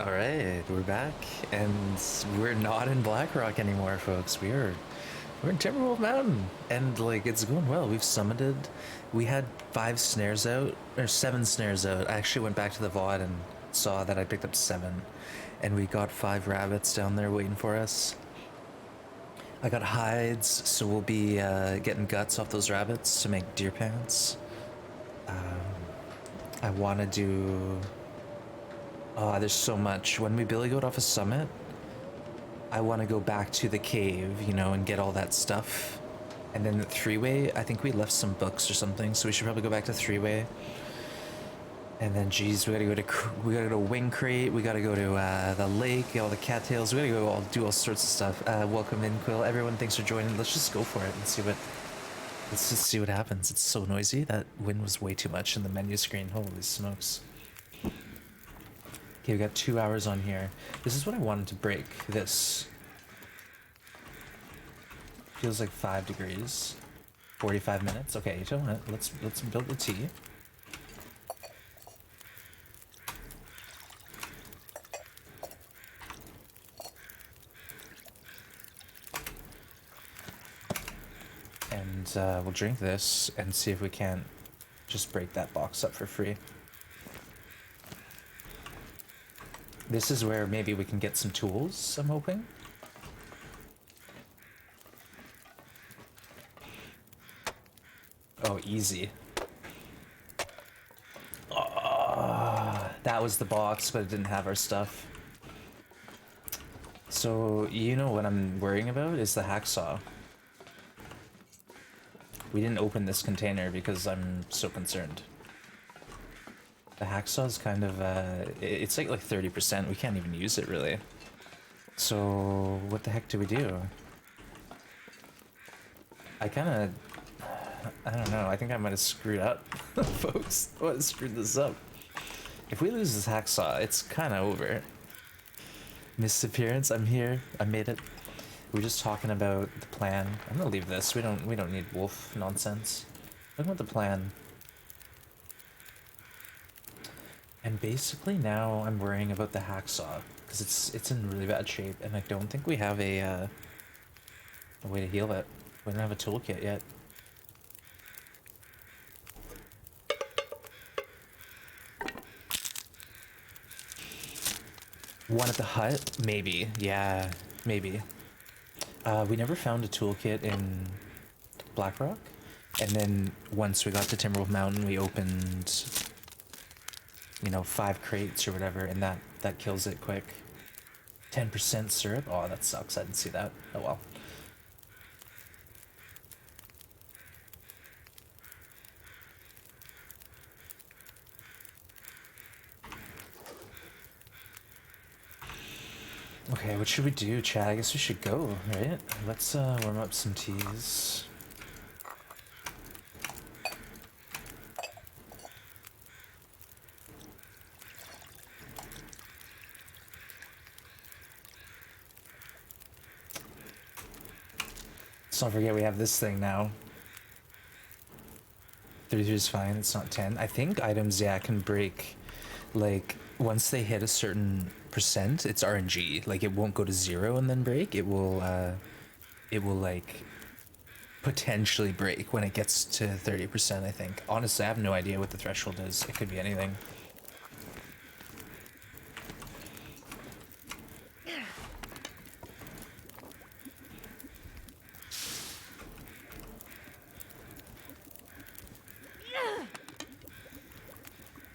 All right, we're back, and we're not in Blackrock anymore, folks. We're in Timberwolf Mountain, and like it's going well. We've summited. We had 5 snares out, or 7 snares out. I actually went back to the VOD and saw that I picked up 7, and we got 5 rabbits down there waiting for us. I got hides, so we'll be getting guts off those rabbits to make deer pants. I want to do. Oh, there's so much. When we billy goat off a summit, I want to go back to the cave, you know, and get all that stuff. And then the three-way, I think we left some books or something, so we should probably go back to three-way. And then, geez, we gotta go to Wing Crate. We gotta go to the lake, get all the cattails. We gotta go do all sorts of stuff. Welcome in, Quill. Everyone, thanks for joining. Let's just go for it and see what. Let's just see what happens. It's so noisy. That wind was way too much in the menu screen. Holy smokes. Okay, we got 2 hours on here. This is what I wanted to break. This feels like 5 degrees. 45 minutes. Okay, you know what? Let's build the tea. And we'll drink this and see if we can't just break that box up for free. This is where maybe we can get some tools, I'm hoping. Oh, easy. Oh, that was the box, but it didn't have our stuff. So, you know what I'm worrying about is the hacksaw. We didn't open this container because I'm so concerned. The hacksaw is kind of, it's like 30%. We can't even use it, really. So, what the heck do we do? I don't know. I think I might have screwed up, folks. I might have screwed this up. If we lose this hacksaw, it's kind of over. Missed appearance. I'm here. I made it. We're just talking about the plan. I'm gonna leave this. We don't need wolf nonsense. Talking about the plan. And basically now I'm worrying about the hacksaw because it's in really bad shape, and I don't think we have a way to heal it. We don't have a toolkit yet. One at the hut? Maybe. Yeah, maybe. We never found a toolkit in Blackrock. And then once we got to Timberwolf Mountain, we opened, you know, 5 crates or whatever, and that kills it quick. 10% syrup? Oh, that sucks. I didn't see that. Oh well. Okay, what should we do, chat? I guess we should go, right? Let's warm up some teas. Let's not forget we have this thing now. 33 is fine, it's not 10. I think items, yeah, can break, like, once they hit a certain percent, it's RNG. Like, it won't go to 0 and then break. It will, like, potentially break when it gets to 30%, I think. Honestly, I have no idea what the threshold is. It could be anything.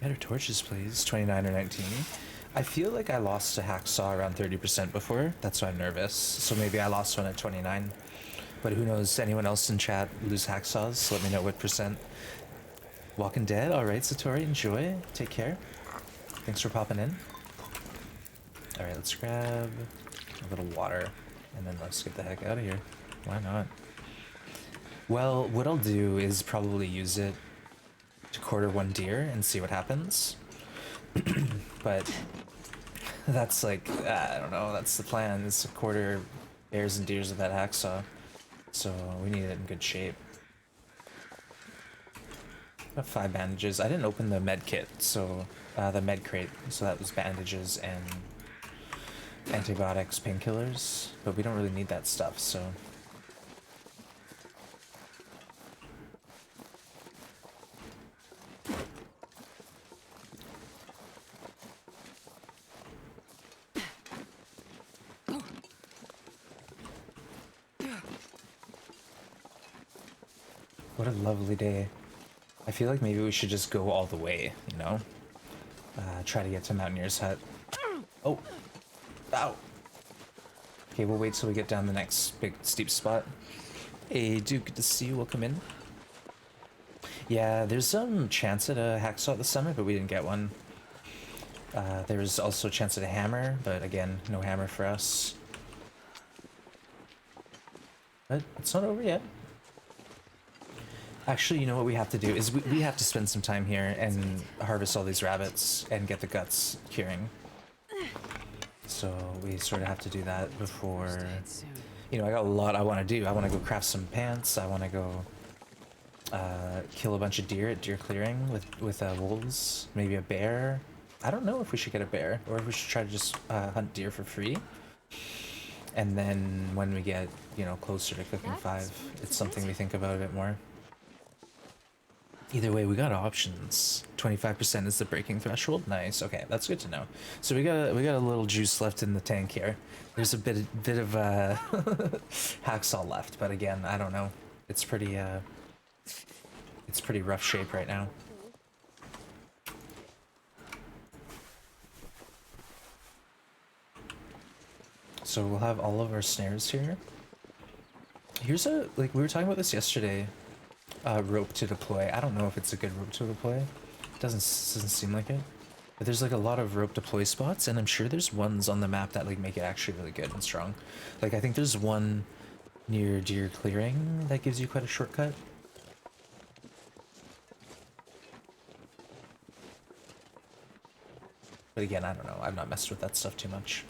Better torches, please. 29 or 19. I feel like I lost a hacksaw around 30% before. That's why I'm nervous. So maybe I lost one at 29. But who knows? Anyone else in chat lose hacksaws? Let me know what percent. Walking Dead. Alright, Satori. Enjoy. Take care. Thanks for popping in. Alright, let's grab a little water. And then let's get the heck out of here. Why not? Well, what I'll do is probably use it to quarter 1 deer and see what happens. But that's like, I don't know, that's the plan, is to quarter bears and deers with that hacksaw. So we need it in good shape. Got 5 bandages. I didn't open the med kit, so the med crate, so that was bandages and antibiotics, painkillers, but we don't really need that stuff, so... What a lovely day. I feel like maybe we should just go all the way, you know? Try to get to Mountaineer's Hut. Oh! Ow! Okay, we'll wait till we get down the next big steep spot. Hey, dude, good to see you. Welcome in. Yeah, there's some chance at a hacksaw at the summit, but we didn't get one. There was also a chance at a hammer, but again, no hammer for us. But it's not over yet. Actually, you know what we have to do is we have to spend some time here and harvest all these rabbits and get the guts curing. So we sort of have to do that before... You know, I got a lot I want to do. I want to go craft some pants. I want to go kill a bunch of deer at deer clearing with wolves. Maybe a bear. I don't know if we should get a bear or if we should try to just hunt deer for free. And then when we get, you know, closer to cooking 5, it's something we think about a bit more. Either way, we got options. 25% is the breaking threshold. Nice. Okay, that's good to know. So we got a little juice left in the tank here. There's a bit of hacksaw left, but again, I don't know. It's pretty rough shape right now. So we'll have all of our snares here. Here's a, like, we were talking about this yesterday. Rope to deploy. I don't know if it's a good rope to deploy. Doesn't seem like it. But there's like a lot of rope deploy spots, and I'm sure there's ones on the map that like make it actually really good and strong. Like I think there's one near deer clearing that gives you quite a shortcut. But again, I don't know. I've not messed with that stuff too much.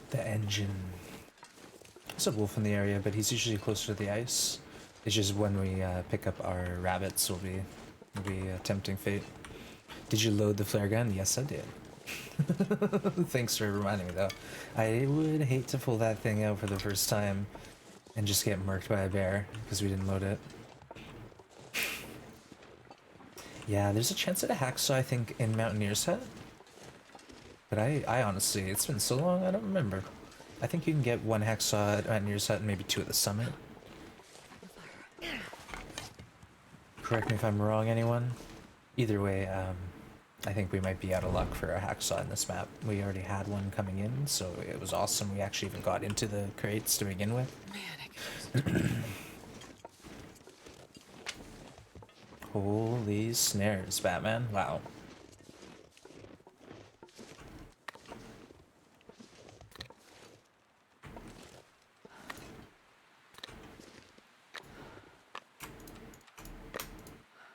The engine. There's a wolf in the area, but he's usually closer to the ice. It's just when we pick up our rabbits will be a tempting fate. Did you load the flare gun? Yes, I did. Thanks for reminding me, though. I would hate to pull that thing out for the first time and just get murked by a bear because we didn't load it. Yeah, there's a chance at a hacksaw, I think, in Mountaineer's Hut. But I honestly, it's been so long, I don't remember. I think you can get 1 hacksaw at Mountaineer's Hut and maybe 2 at the summit. Correct me if I'm wrong, anyone. Either way, I think we might be out of luck for a hacksaw in this map. We already had one coming in, so it was awesome. We actually even got into the crates to begin with. Man, holy snares, Batman. Wow.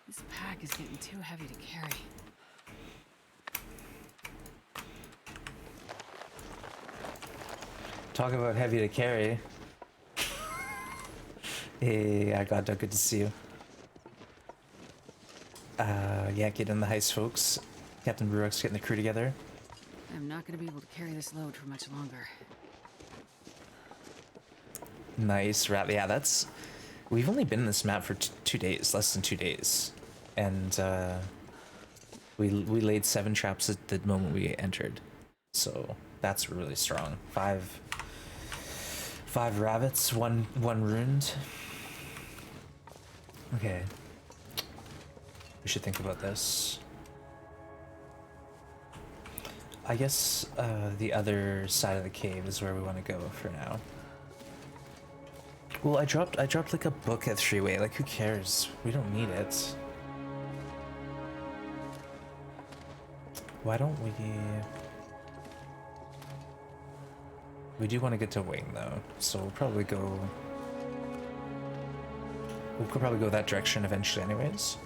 This pack is getting too heavy to carry. Talk about heavy to carry. Hey, I got good to see you. Yeah, get in the heist, folks. Captain Brooks getting the crew together. I'm not going to be able to carry this load for much longer. Nice wrap. Yeah, that's... We've only been in this map for 2 days, less than 2 days. And we laid 7 traps at the moment we entered. So that's really strong. 5 rabbits, one ruined. Okay. We should think about this. I guess the other side of the cave is where we want to go for now. Well, I dropped like a book at 3-way. Like, who cares? We don't need it. Why don't we... We do want to get to Wing, though, so we'll probably go... We'll probably go that direction eventually anyways.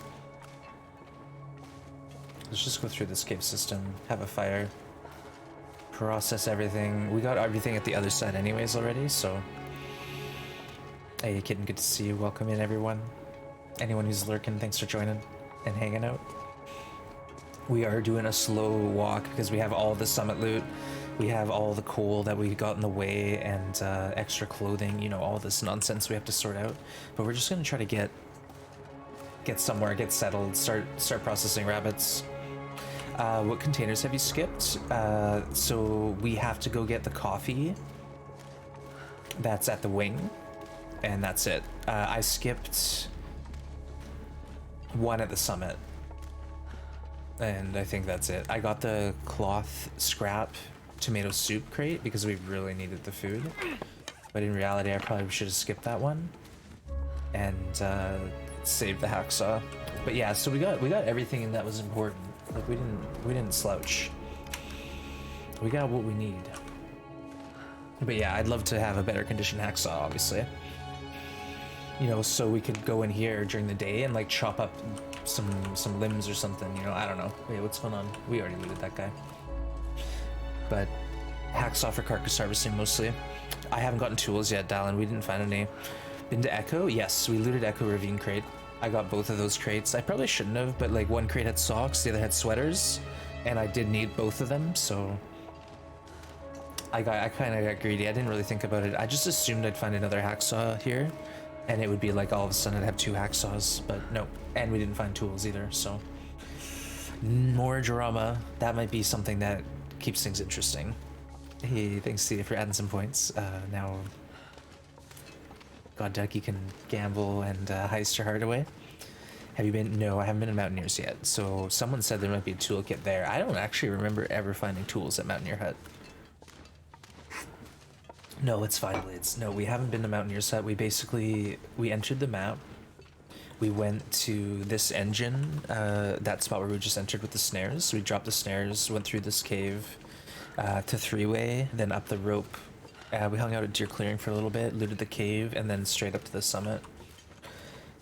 Let's just go through this cave system, have a fire, process everything. We got everything at the other side anyways already, so... Hey, Kitten, good to see you. Welcome in, everyone. Anyone who's lurking, thanks for joining and hanging out. We are doing a slow walk because we have all the summit loot. We have all the coal that we got in the way and extra clothing, you know, all this nonsense we have to sort out. But we're just gonna try to get somewhere, get settled, start processing rabbits. What containers have you skipped? So we have to go get the coffee. That's at the wing. And that's it. I skipped one at the summit. And I think that's it. I got the cloth scrap tomato soup crate because we really needed the food. But in reality, I probably should have skipped that one. And saved the hacksaw. But yeah, so we got everything that was important. Like we didn't slouch. We got what we need. But yeah, I'd love to have a better condition hacksaw, obviously. You know, so we could go in here during the day and like chop up some limbs or something, you know, I don't know. Wait, what's going on? We already looted that guy. But hacksaw for carcass harvesting mostly. I haven't gotten tools yet, Dallin. We didn't find any. Been to Echo? Yes, we looted Echo Ravine crate. I got both of those crates. I probably shouldn't have, but like one crate had socks, the other had sweaters, and I did need both of them, so I kind of got greedy. I didn't really think about it. I just assumed I'd find another hacksaw here. And it would be like all of a sudden I'd have two hacksaws, but no. And we didn't find tools either, so. More drama. That might be something that keeps things interesting. Hey, thanks Thea for adding some points. Now, God Ducky can gamble and heist your heart away. Have you been? No, I haven't been to Mountaineers yet. So someone said there might be a toolkit there. I don't actually remember ever finding tools at Mountaineer Hut. No, it's fine, Blades. No, we haven't been to Mountaineer's Hut. We entered the map. We went to this engine, that spot where we just entered with the snares. We dropped the snares, went through this cave to three-way, then up the rope. We hung out at Deer Clearing for a little bit, looted the cave, and then straight up to the summit.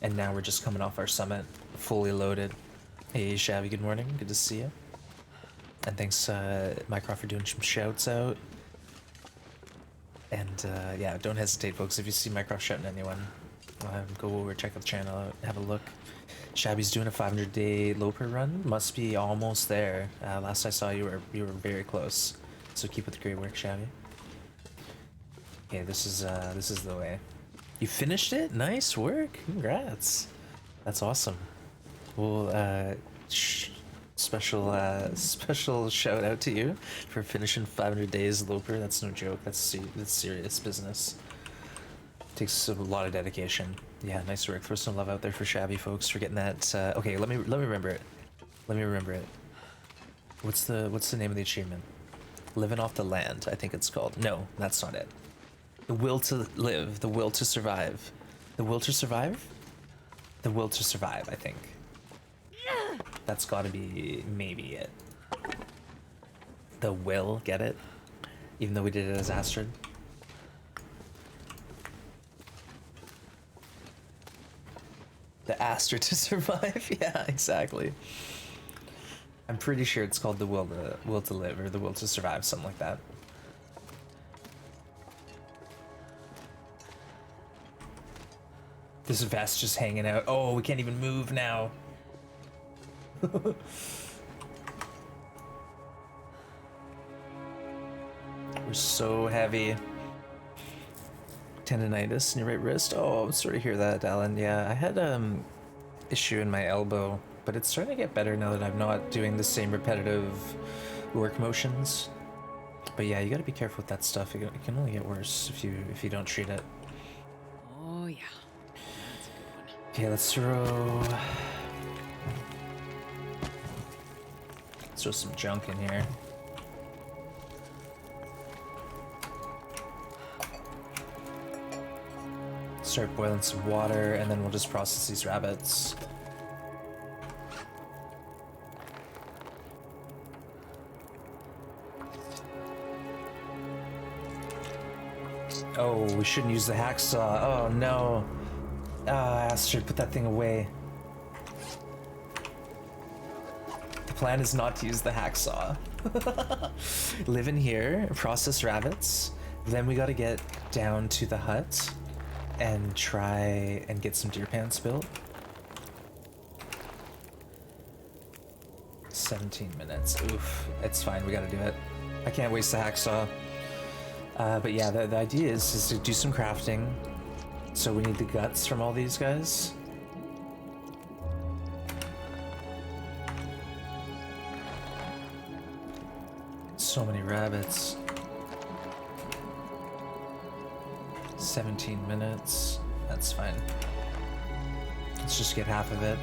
And now we're just coming off our summit, fully loaded. Hey, Shabby, good morning. Good to see you. And thanks, Mycroft, for doing some shouts out. And yeah, don't hesitate, folks. If you see Mycroft shouting at anyone, go over, check out the channel out, have a look. Shabby's doing a 500-day Loper run. Must be almost there. Last I saw you were very close. So keep with the great work, Shabby. Okay, this is the way. You finished it? Nice work. Congrats. That's awesome. Well, special shout out to you for finishing 500 days Loper. That's no joke. That's serious business. Takes a lot of dedication. Yeah, nice work. Throw some love out there for Shabby, folks, for getting that. Okay, let me remember it. Let me remember it. What's the name of the achievement? Living off the land, I think it's called. No, that's not it. The will to live, the will to survive. The will to survive? The will to survive, I think. That's gotta be maybe it. The will, get it? Even though we did it as Astrid. The Astrid to survive? Yeah, exactly. I'm pretty sure it's called the will to live or the will to survive, something like that. This vest just hanging out. Oh, we can't even move now. We're so heavy. Tendonitis in your right wrist. Oh, I'm sorry to hear that, Alan. Yeah, I had issue in my elbow, but it's starting to get better now that I'm not doing the same repetitive work motions. But yeah, you got to be careful with that stuff. It can only get worse if you don't treat it. Oh yeah, that's a good one. Okay, let's throw some junk in here. Start boiling some water, and then we'll just process these rabbits. Oh, we shouldn't use the hacksaw. Oh no. Astrid, put that thing away. The plan is not to use the hacksaw. Live in here, process rabbits. Then we gotta get down to the hut and try and get some deer pants built. 17 minutes. Oof. It's fine. We gotta do it. I can't waste the hacksaw. But yeah, the idea is to do some crafting. So we need the guts from all these guys. So many rabbits. 17 minutes. That's fine. Let's just get half of it.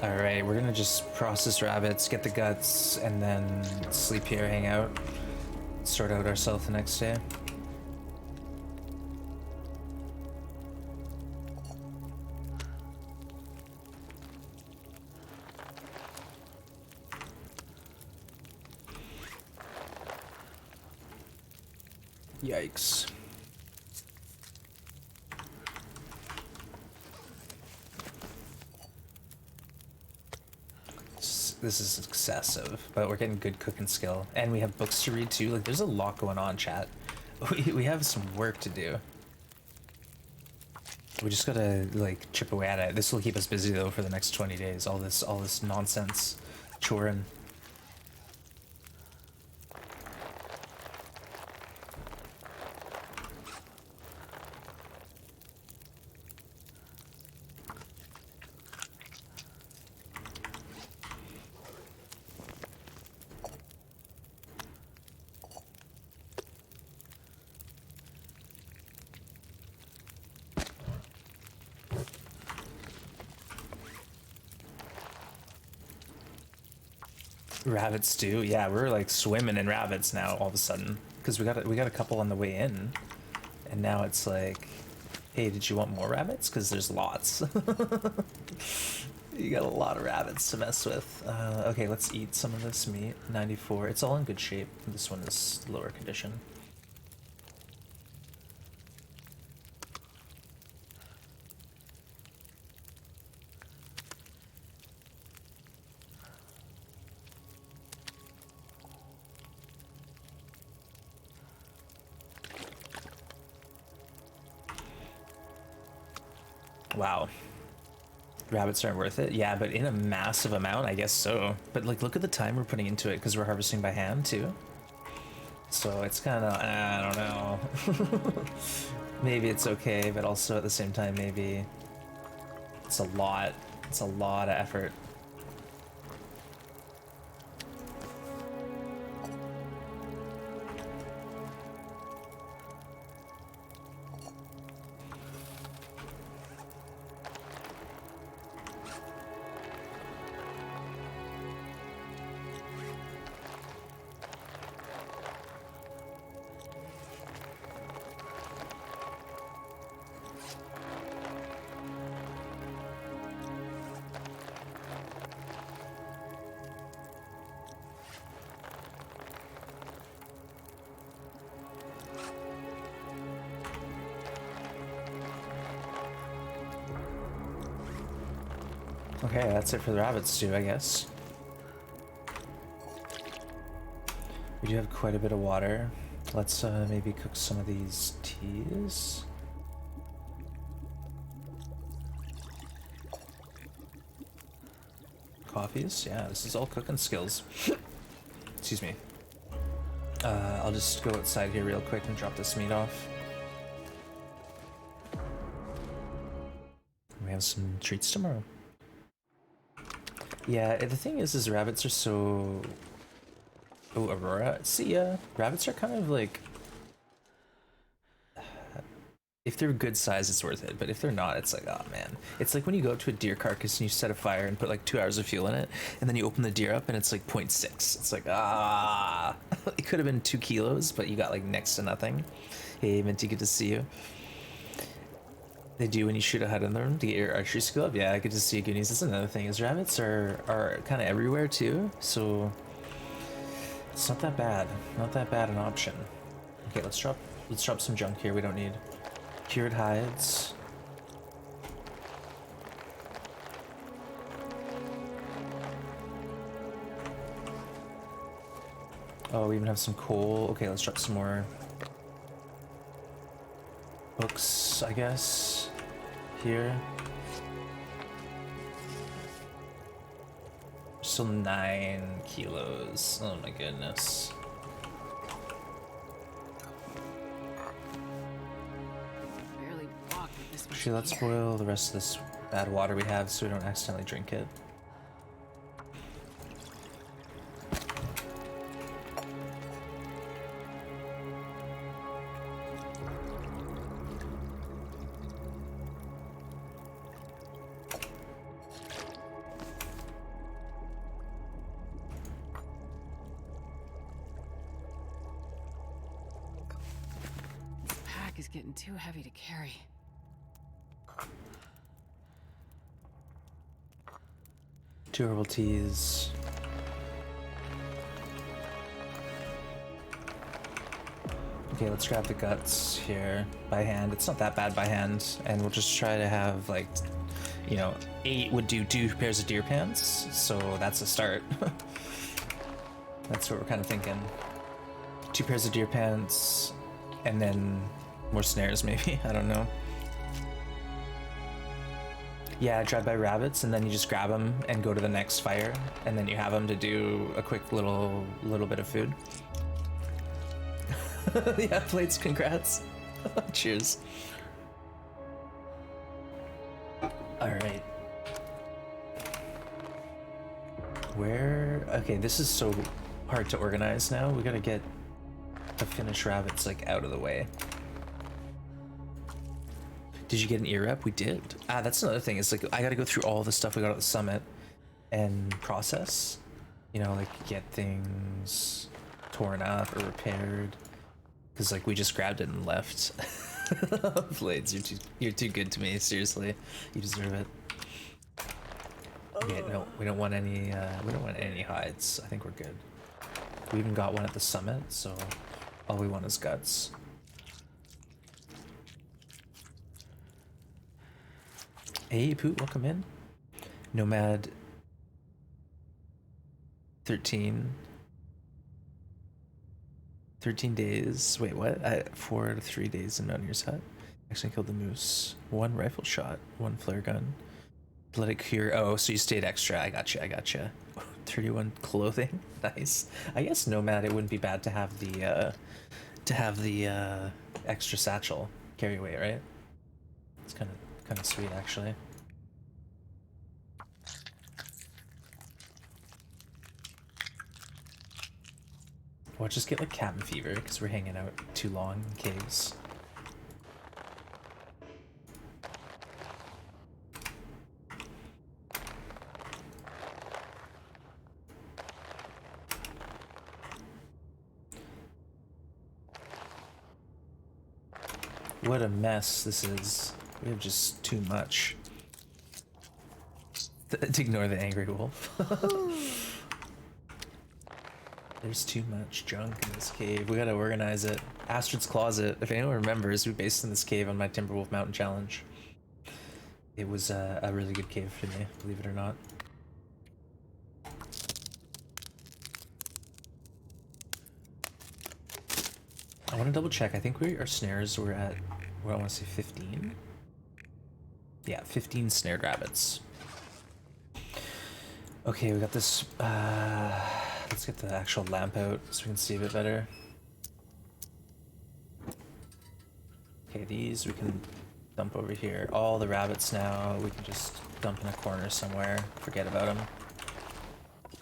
Alright, we're gonna just process rabbits, get the guts, and then sleep here, hang out, sort out ourselves the next day. Yikes. This is excessive, but we're getting good cooking skill, and we have books to read too. Like, there's a lot going on, chat. We have some work to do. We just gotta like chip away at it. This will keep us busy though for the next 20 days. All this nonsense choring. Rabbit stew, yeah, we're like swimming in rabbits now all of a sudden because we got a couple on the way in, and now it's like, hey, did you want more rabbits? Because there's lots. You got a lot of rabbits to mess with. Okay, let's eat some of this meat. 94. It's all in good shape. This one is lower condition. Wow. Rabbits aren't worth it? Yeah, but in a massive amount, I guess so. But like, look at the time we're putting into it because we're harvesting by hand too. So it's kind of, I don't know. Maybe it's okay, but also at the same time, maybe it's a lot. It's a lot of effort. Okay, that's it for the rabbit stew, I guess. We do have quite a bit of water. Let's maybe cook some of these teas. Coffees? Yeah, this is all cooking skills. Excuse me. I'll just go outside here real quick and drop this meat off. We have some treats tomorrow. Yeah, the thing is rabbits are so... Oh, Aurora. See ya. Rabbits are kind of like... If they're good size, it's worth it. But if they're not, it's like, oh man. It's like when you go up to a deer carcass and you set a fire and put like 2 hours of fuel in it, and then you open the deer up and it's like 0.6. It's like, ah. It could have been 2 kilos, but you got like next to nothing. Hey, Minty, good to see you. They do when you shoot a hut in them to get your archery skill up. Yeah, good to see you, Goonies. That's another thing, is rabbits are kind of everywhere too. So It's not that bad. Not that bad an option. Okay, let's drop some junk here we don't need. Cured hides. Oh, we even have some coal. Okay, let's drop some more books, I guess, here. Still 9 kilos. Oh my goodness. Barely walk with this much Actually, let's gear. boil the rest of this bad water we have so we don't accidentally drink it. This pack is getting too heavy to carry. Two herbal teas. Okay, let's grab the guts here by hand. It's not that bad by hand, and we'll just try to have, like, you know, 8 would do 2 pairs of deer pants, so that's a start. That's what we're kind of thinking. 2 pairs of deer pants, and then more snares maybe, I don't know. Yeah, drive-by rabbits, and then you just grab them and go to the next fire, and then you have them to do a quick little bit of food. Yeah, plates, congrats. Cheers. Alright. Where... Okay, this is so hard to organize now. We gotta get the finished rabbits, like, out of the way. Did you get an ear rep? We did. Ah, that's another thing. It's like, I gotta go through all the stuff we got at the summit and process. You know, like, get things torn up or repaired. Because, like, we just grabbed it and left. Blades, you're too good to me, seriously. You deserve it. Okay, no, we don't want any hides. I think we're good. We even got one at the summit, so all we want is guts. Hey, Poot, welcome in. Nomad 13 days. Wait, what? 4 to 3 days in Mountaineer's Hut. Actually killed the moose. 1 rifle shot, 1 flare gun. Let it cure. Oh, so you stayed extra. I gotcha. 31 clothing. Nice. I guess Nomad, it wouldn't be bad to have the extra satchel carry weight, right? It's kind of sweet, actually. Well, just get like cabin fever because we're hanging out too long in caves. What a mess this is. We have just too much. Ignore the angry wolf. There's too much junk in this cave. We gotta organize it. Astrid's Closet, if anyone remembers, we based in this cave on my Timberwolf Mountain Challenge. It was a really good cave for me, believe it or not. I want to double check. I think our snares were at, what, I want to say 15? Yeah, 15 snared rabbits. Okay, we got this. Let's get the actual lamp out so we can see a bit better. Okay, these we can dump over here. All the rabbits now we can just dump in a corner somewhere. Forget about them.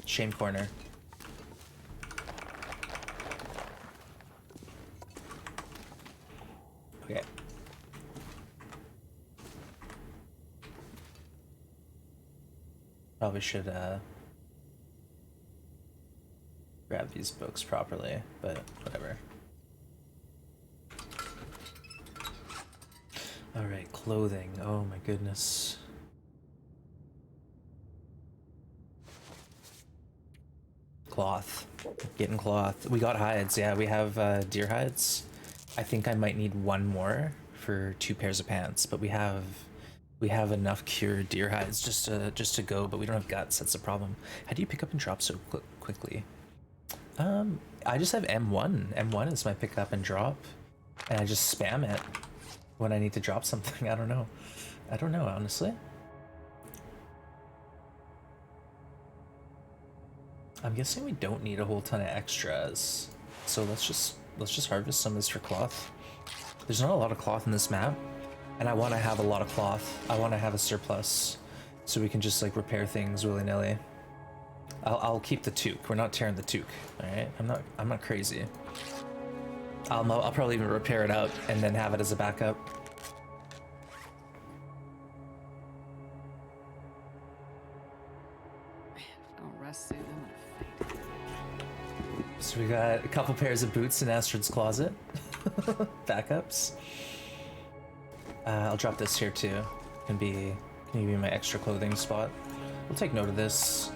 Shame corner. Okay. Probably should grab these books properly, but whatever. Alright, clothing. Oh my goodness. Cloth. Getting cloth. We got hides. Yeah, we have deer hides. I think I might need one more for 2 pairs of pants, but we have enough cured deer hides just to go, but we don't have guts. That's the problem. How do you pick up and drop so quickly? I just have M1. M1 is my pick up and drop, and I just spam it when I need to drop something. I don't know. I don't know, honestly. I'm guessing we don't need a whole ton of extras, so let's just harvest some of this for cloth. There's not a lot of cloth in this map, and I want to have a lot of cloth. I want to have a surplus, so we can just like repair things willy-nilly. I'll keep the toque. We're not tearing the toque. All right, I'm not crazy. I'll probably even repair it out and then have it as a backup. If I don't rest soon, I'm gonna faint. So we got a couple pairs of boots in Astrid's closet. Backups. I'll drop this here too. Can be my extra clothing spot. We'll take note of this.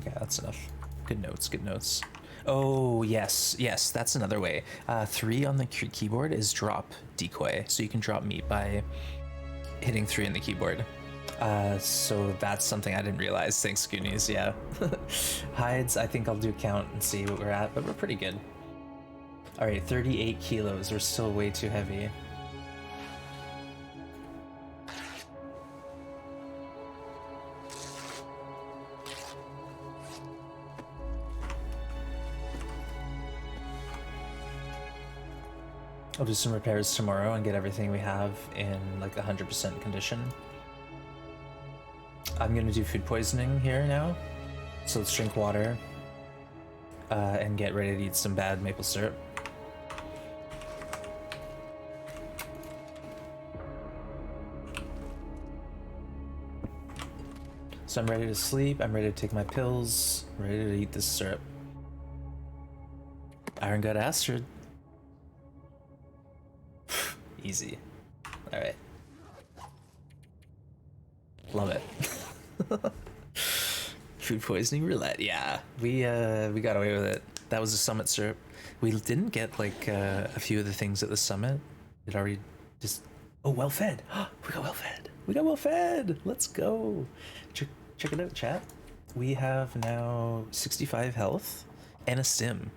Okay, that's enough. Good notes, good notes. Oh, yes, yes, that's another way. 3 on the keyboard is drop decoy, so you can drop meat by hitting 3 on the keyboard. So that's something I didn't realize. Thanks, Goonies, yeah. Hides, I think I'll do a count and see what we're at, but we're pretty good. All right, 38 kilos. We're still way too heavy. I'll do some repairs tomorrow and get everything we have in like 100% condition. I'm gonna do food poisoning here now. So let's drink water and get ready to eat some bad maple syrup. So I'm ready to sleep, I'm ready to take my pills, I'm ready to eat this syrup. Iron Gut Astrid. Easy. All right. Love it. Food poisoning roulette. Yeah, we got away with it. That was a summit syrup. We didn't get like a few of the things at the summit. It already just. Oh, well fed. We got well fed. We got well fed. Let's go. Check it out, chat. We have now 65 health and a stim,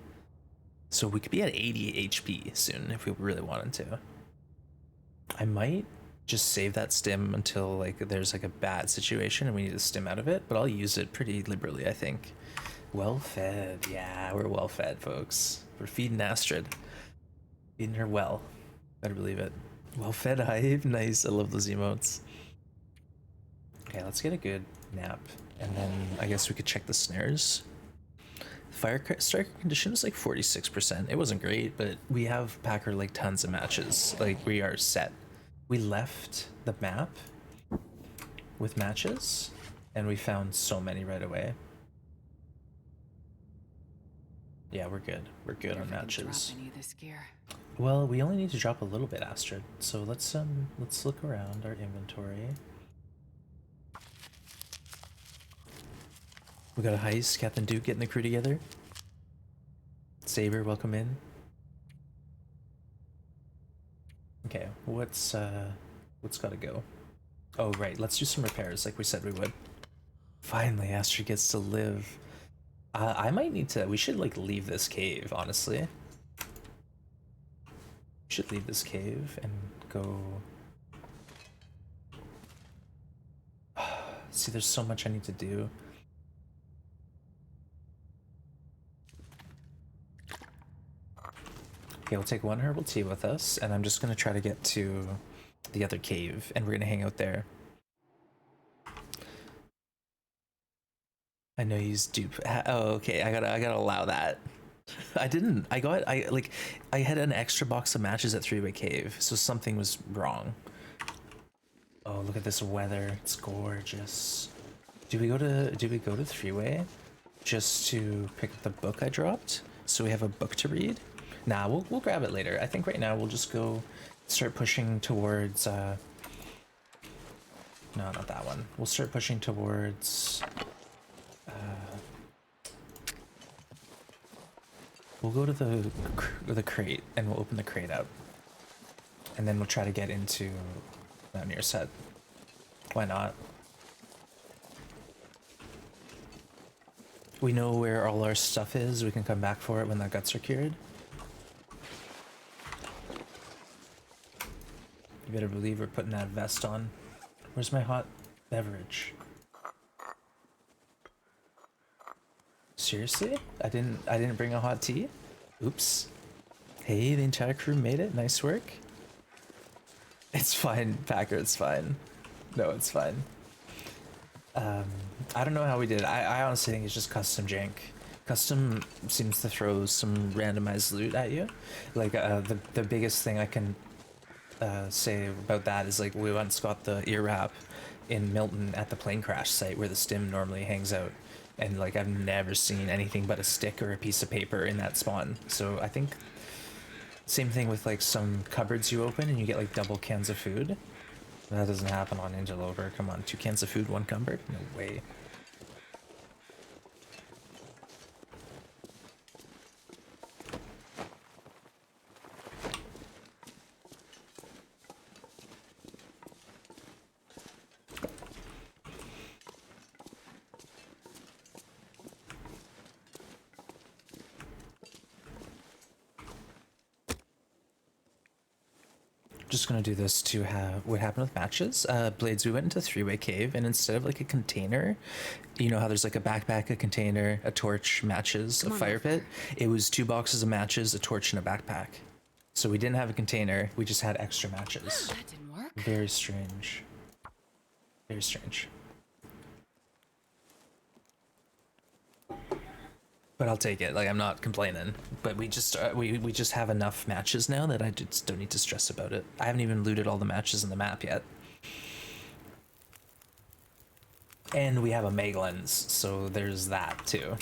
so we could be at 80 HP soon if we really wanted to. I might just save that stim until like there's like a bad situation and we need to stim out of it, but I'll use it pretty liberally, I think. Well fed. Yeah, we're well fed, folks. We're feeding Astrid. Feeding her well. Better believe it. Well fed hype. Nice. I love those emotes. Okay, let's get a good nap. And then I guess we could check the snares. Fire striker condition is like 46%. It wasn't great, but we have Packer like tons of matches. Like we are set. We left the map with matches and we found so many right away. Yeah, we're good. We're good on matches. Any of this gear. Well, we only need to drop a little bit, Astrid. So let's look around our inventory. We got a heist, Captain Duke getting the crew together. Saber, welcome in. Okay, what's gotta go? Oh, right, let's do some repairs like we said we would. Finally, Astrid gets to live. I might need to, we should like leave this cave, honestly. We should leave this cave and go. See, there's so much I need to do. Okay, we'll take one herbal tea with us, and I'm just gonna try to get to the other cave, and we're gonna hang out there. I know you use dupe. Oh, okay. I gotta allow that. I didn't. I had an extra box of matches at Three-Way Cave, so something was wrong. Oh, look at this weather. It's gorgeous. Do we go to Three-Way just to pick up the book I dropped? So we have a book to read? Nah, we'll grab it later. I think right now we'll just go start pushing towards no, not that one. We'll start pushing towards we'll go to the crate and we'll open the crate up. And then we'll try to get into Mountaineer set. Why not? We know where all our stuff is. We can come back for it when the guts are cured. You better believe we're putting that vest on. Where's my hot beverage? Seriously? I didn't bring a hot tea? Oops. Hey, the entire crew made it. Nice work. It's fine, Packer, it's fine. No, it's fine. I don't know how we did it. I honestly think it's just custom jank. Custom seems to throw some randomized loot at you. Like, the biggest thing I can say about that is, like, we once got the ear wrap in Milton at the plane crash site where the stim normally hangs out. And, like, I've never seen anything but a stick or a piece of paper in that spawn. So I think same thing with, like, some cupboards you open and you get, like, double cans of food. That doesn't happen on Interloper. Come on, 2 cans of food, 1 cupboard? No way. Just gonna do this to have what happened with matches. Blades, we went into Three-Way Cave, and instead of like a container, you know how there's like a backpack, a container, a torch, matches, a fire pit? It was 2 boxes of matches, a torch, and a backpack. So we didn't have a container, we just had extra matches. That didn't work. Very strange. Very strange. But I'll take it. Like, I'm not complaining. But we just we just have enough matches now that I just don't need to stress about it. I haven't even looted all the matches in the map yet. And we have a Meg lens, so there's that too.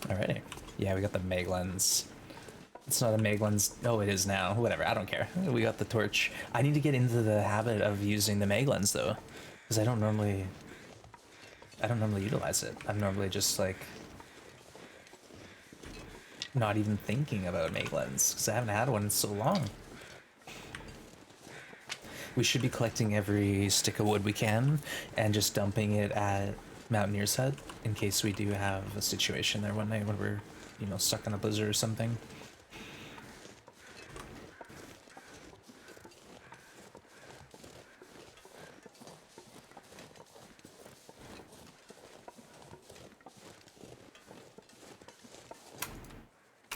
Alrighty. Yeah, we got the Meg lens. It's not a Meg lens. Oh, it is now. Whatever, I don't care. We got the torch. I need to get into the habit of using the Meg lens though, because I don't normally utilize it. I'm normally just like not even thinking about Meg lens because I haven't had one in so long. We should be collecting every stick of wood we can and just dumping it at Mountaineer's hut in case we do have a situation there one night when we're, you know, stuck in a blizzard or something.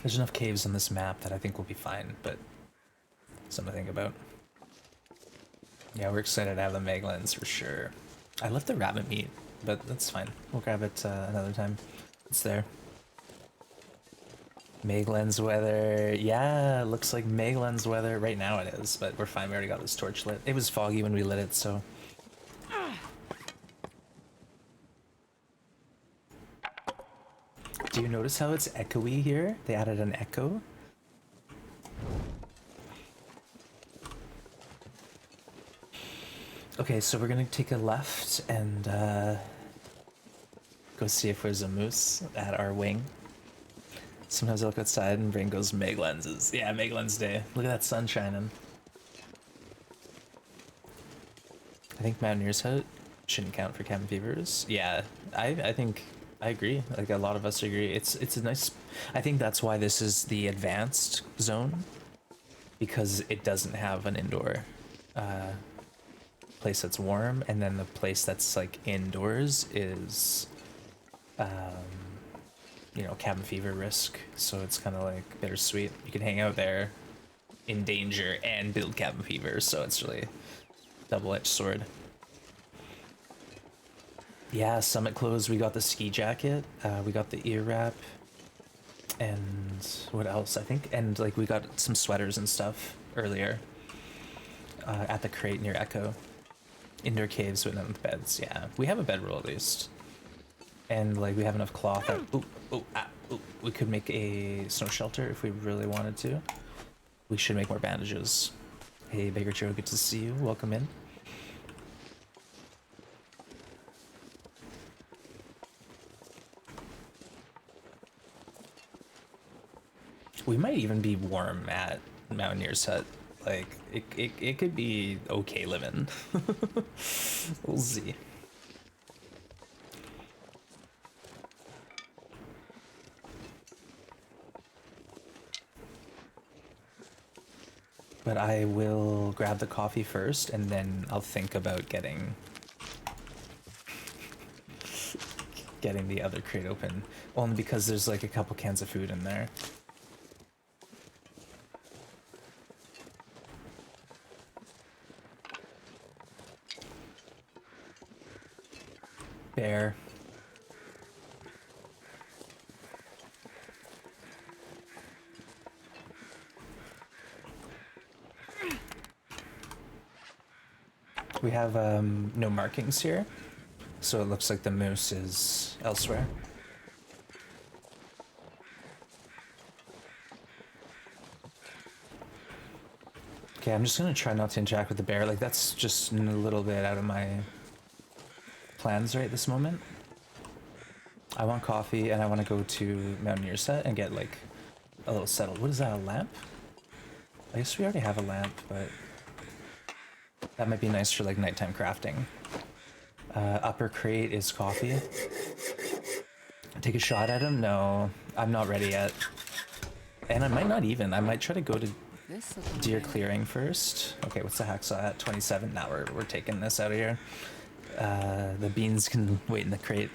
There's enough caves on this map that I think we'll be fine, but something to think about. Yeah, we're excited to have the Meg lens for sure. I left the rabbit meat, but that's fine. We'll grab it another time. It's there. Meg lens weather. Yeah, looks like Meg lens weather. Right now it is, but we're fine. We already got this torch lit. It was foggy when we lit it, so. Do you notice how it's echoey here? They added an echo. Okay, so we're gonna take a left and go see if there's a moose at our wing. Sometimes I look outside and brain goes Meg lenses. Yeah, Meg lens day. Look at that sun shining. I think Mountaineer's Hut shouldn't count for cabin fevers. Yeah, I think I agree. Like a lot of us agree. It's a nice. I think that's why this is the advanced zone, because it doesn't have an indoor place that's warm, and then the place that's like indoors is, you know, cabin fever risk. So it's kind of like bittersweet. You can hang out there in danger and build cabin fever. So it's really double-edged sword. Yeah, summit clothes. We got the ski jacket. We got the ear wrap. And what else? I think, and like we got some sweaters and stuff earlier. At the crate near Echo. Indoor caves with them beds. Yeah, we have a bedroll at least. And like we have enough cloth that we could make a snow shelter if we really wanted to. We should make more bandages. Hey, Baker Joe, good to see you. Welcome in. We might even be warm at Mountaineer's Hut. Like, it could be okay living. We'll see. But I will grab the coffee first, and then I'll think about getting the other crate open. Only because there's like a couple cans of food in there. Bear. We have no markings here, so it looks like the moose is elsewhere. Okay, I'm just gonna try not to interact with the bear. Like, that's just a little bit out of my plans right this moment. I want coffee, and I want to go to Mountaineer Set and get like a little settled. What is that, a lamp? I guess we already have a lamp, but that might be nice for like nighttime crafting. Upper crate is coffee. Take a shot at him? No, I'm not ready yet. And I might not even. I might try to go to deer clearing first. Okay, what's the hacksaw at? 27. Now we're taking this out of here. The beans can wait in the crate.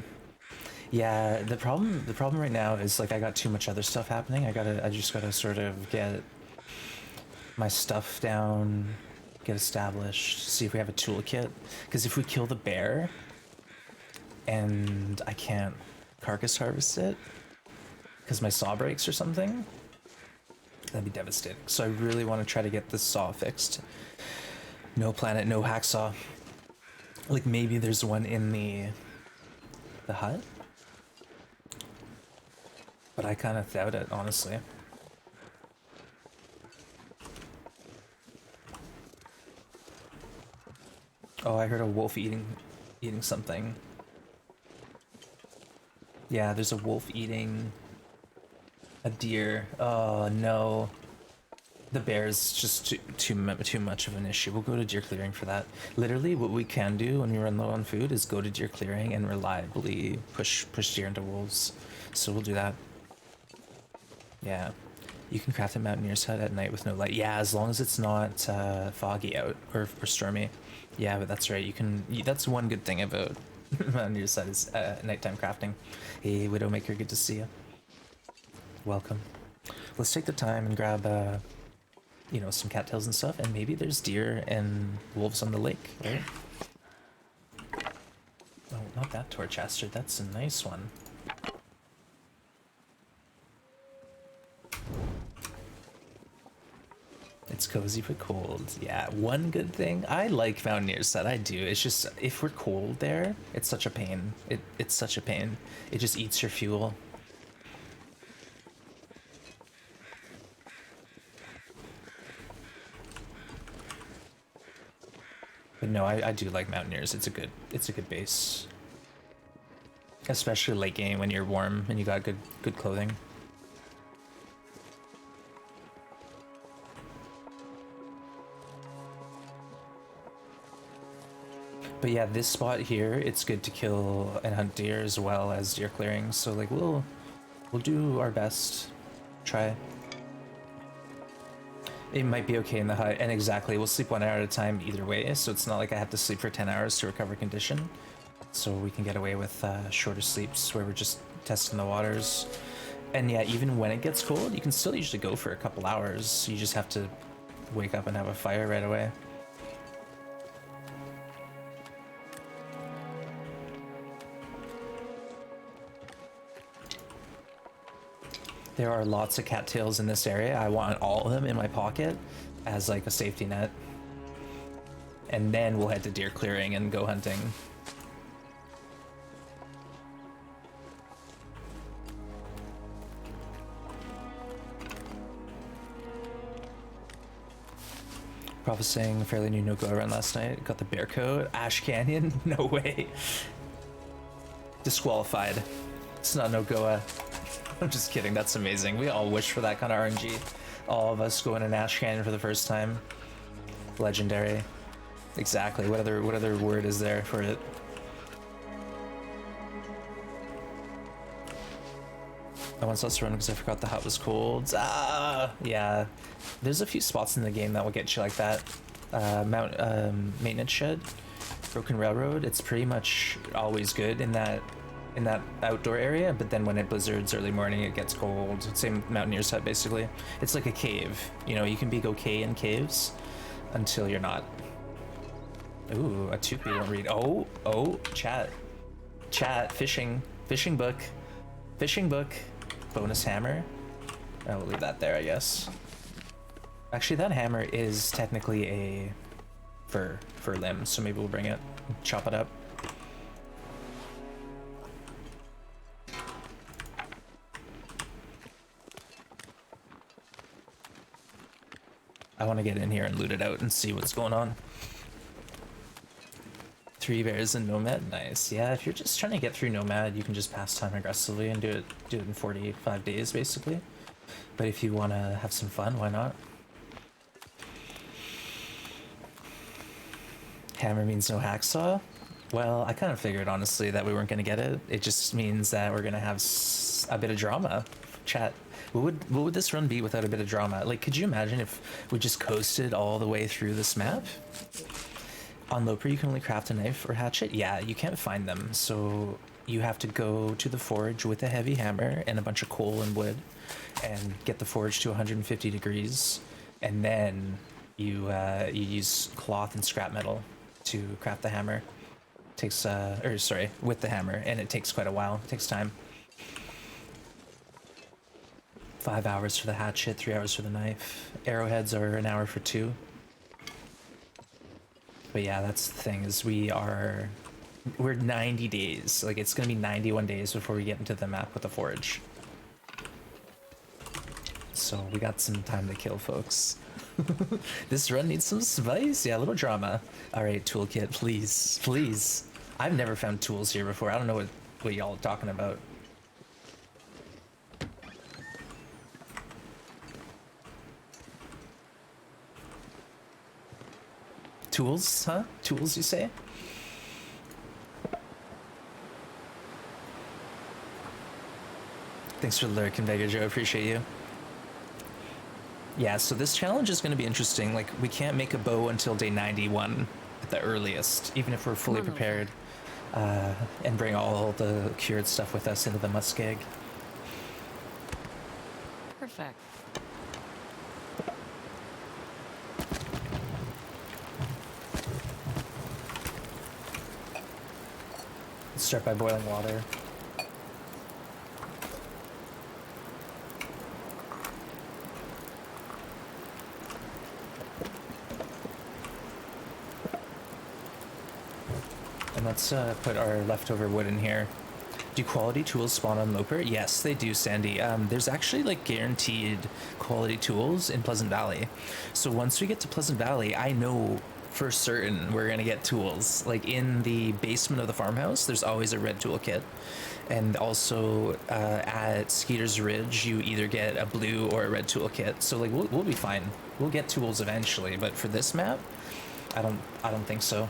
Yeah, the problem right now is like I got too much other stuff happening. I just gotta sort of get my stuff down, get established, see if we have a toolkit. Because if we kill the bear and I can't carcass harvest it because my saw breaks or something, that'd be devastating. So I really want to try to get this saw fixed. No planet, no hacksaw. Like maybe there's one in the hut, but I kind of doubt it, honestly. Oh, I heard a wolf eating something. Yeah, there's a wolf eating a deer. Oh no. The bear's just too much of an issue. We'll go to deer clearing for that. Literally, what we can do when we run low on food is go to deer clearing and reliably push deer into wolves. So we'll do that. Yeah. You can craft a Mountaineer's Hut at night with no light. Yeah, as long as it's not foggy out or stormy. Yeah, but that's right. That's one good thing about Mountaineer's Hut is nighttime crafting. Hey, Widowmaker, good to see you. Welcome. Let's take the time and grab, you know, some cattails and stuff, and maybe there's deer and wolves on the lake, right? Oh, not that Torchester. That's a nice one. It's cozy but cold. Yeah, one good thing. I like Mountaineer's Hut. I do. It's just, if we're cold there, it's such a pain. It's such a pain. It just eats your fuel. But no, I do like Mountaineers. It's a good base. Especially late game when you're warm and you got good clothing. But yeah, this spot here, it's good to kill and hunt deer as well as deer clearing. So like we'll do our best. Try. It might be okay in the hut, and exactly, we'll sleep 1 hour at a time either way, so it's not like I have to sleep for 10 hours to recover condition. So we can get away with shorter sleeps where we're just testing the waters. And yeah, even when it gets cold, you can still usually go for a couple hours. You just have to wake up and have a fire right away. There are lots of cattails in this area. I want all of them in my pocket as like a safety net. And then we'll head to deer clearing and go hunting. Prophesying a fairly new NoGoA run last night. Got the bear coat. Ash Canyon? No way. Disqualified. It's not NoGoA. I'm just kidding, that's amazing. We all wish for that kind of RNG. All of us going in Ash Canyon for the first time. Legendary. Exactly. What other word is there for it? I once lost a run because I forgot the hut was cold. Ah, yeah. There's a few spots in the game that will get you like that. Maintenance shed, broken railroad. It's pretty much always good in that outdoor area, but then when it blizzards early morning, it gets cold. Same mountaineer's hut, basically. It's like a cave. You know, you can be okay in caves until you're not. Ooh, a toopy won't read. Oh, chat, fishing book, bonus hammer. I will leave that there, I guess. Actually, that hammer is technically a fur limb, so maybe we'll bring it, chop it up. I want to get in here and loot it out and see what's going on. 3 bears and Nomad, nice. Yeah, if you're just trying to get through Nomad, you can just pass time aggressively and do it in 45 days, basically. But if you want to have some fun, why not? Hammer means no hacksaw? Well, I kind of figured, honestly, that we weren't going to get it. It just means that we're going to have a bit of drama. Chat. What would this run be without a bit of drama? Like, could you imagine if we just coasted all the way through this map? On Loper, you can only craft a knife or hatchet? Yeah, you can't find them, so you have to go to the forge with a heavy hammer and a bunch of coal and wood and get the forge to 150 degrees, and then you use cloth and scrap metal to craft the hammer. It takes, with the hammer, and it takes quite a while. It takes time. 5 hours for the hatchet, 3 hours for the knife. Arrowheads are an hour for 2. But yeah, that's the thing, is we're 90 days. Like, it's gonna be 91 days before we get into the map with the forge. So we got some time to kill, folks. This run needs some spice. Yeah, a little drama. All right, toolkit, please, please. I've never found tools here before. I don't know what y'all are talking about. Tools, huh? Tools, you say? Thanks for the lurk, Behaviour, Joe. Appreciate you. Yeah, so this challenge is going to be interesting. Like, we can't make a bow until day 91 at the earliest, even if we're fully prepared. And bring all the cured stuff with us into the muskeg. Perfect. Let's start by boiling water. And let's put our leftover wood in here. Do quality tools spawn on Loper? Yes, they do, Sandy. There's actually like guaranteed quality tools in Pleasant Valley. So once we get to Pleasant Valley, I know for certain we're gonna get tools. Like in the basement of the farmhouse, there's always a red tool kit. And also at Skeeter's Ridge, you either get a blue or a red tool kit. So like we'll be fine. We'll get tools eventually, but for this map, I don't think so.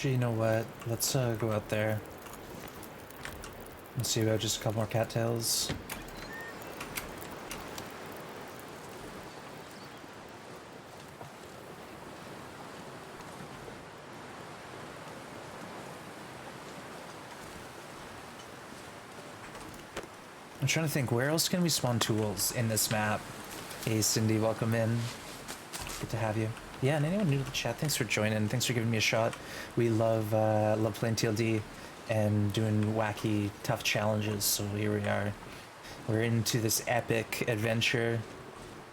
Actually, you know what? Let's go out there and see about just a couple more cattails. I'm trying to think, where else can we spawn tools in this map? Hey Cindy, welcome in. Good to have you. Yeah, and anyone new to the chat, thanks for joining. Thanks for giving me a shot. We love playing TLD and doing wacky, tough challenges. So here we are. We're into this epic adventure.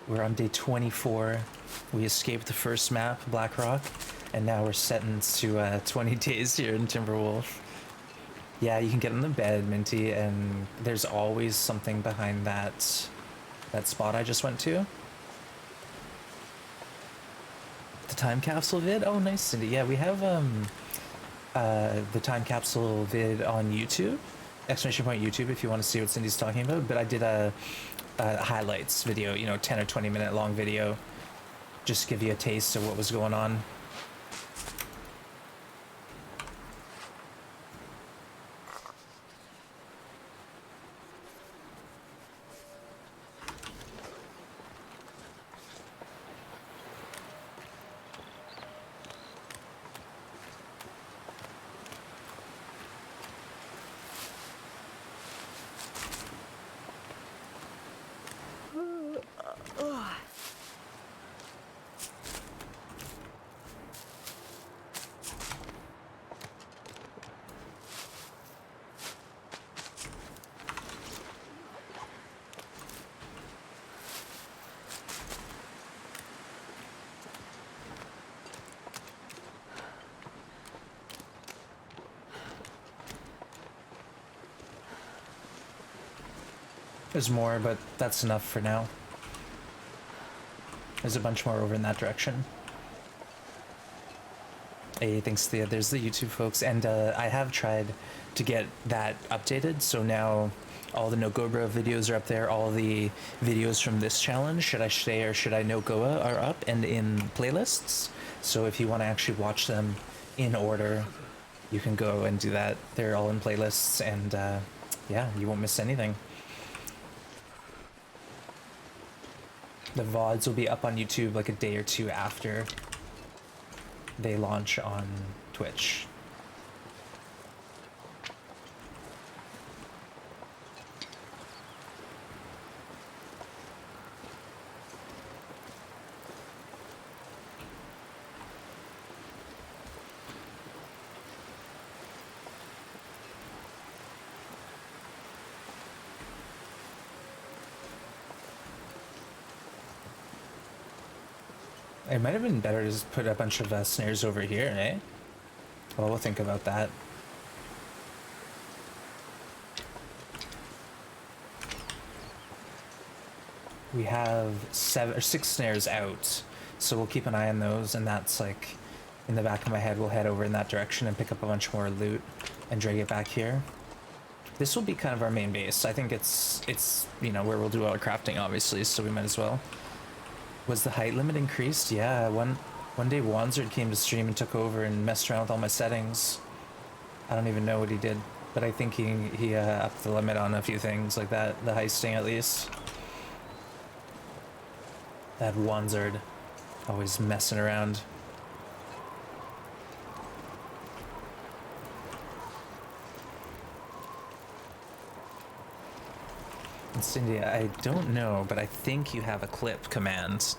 We're on day 24. We escaped the first map, Blackrock, and now we're sentenced to 20 days here in Timberwolf. Yeah, you can get in the bed, Minty, and there's always something behind that spot I just went to. The time capsule vid? Oh, nice, Cindy. Yeah, we have the time capsule vid on YouTube, exclamation point YouTube, if you want to see what Cindy's talking about. But I did a highlights video, you know, 10 or 20 minute long video, just to give you a taste of what was going on. There's more, but that's enough for now. There's a bunch more over in that direction. Hey, thanks, Thea. There's the YouTube folks, and I have tried to get that updated, so now all the NoGoA videos are up there. All the videos from this challenge, Should I Stay or Should I NoGoA, are up and in playlists. So if you want to actually watch them in order, you can go and do that. They're all in playlists, and yeah, you won't miss anything. The VODs will be up on YouTube like a day or two after they launch on Twitch. It might have been better to just put a bunch of snares over here, eh? Well, we'll think about that. We have 7 or 6 snares out, so we'll keep an eye on those, and that's like in the back of my head. We'll head over in that direction and pick up a bunch more loot and drag it back here. This will be kind of our main base. I think it's you know, where we'll do all our crafting, obviously, so we might as well. Was the height limit increased? Yeah, one day Wanzard came to stream and took over and messed around with all my settings. I don't even know what he did, but I think he upped the limit on a few things like that, the heisting at least. That Wanzard, always messing around. And Cindy, I don't know, but I think you have a clip command.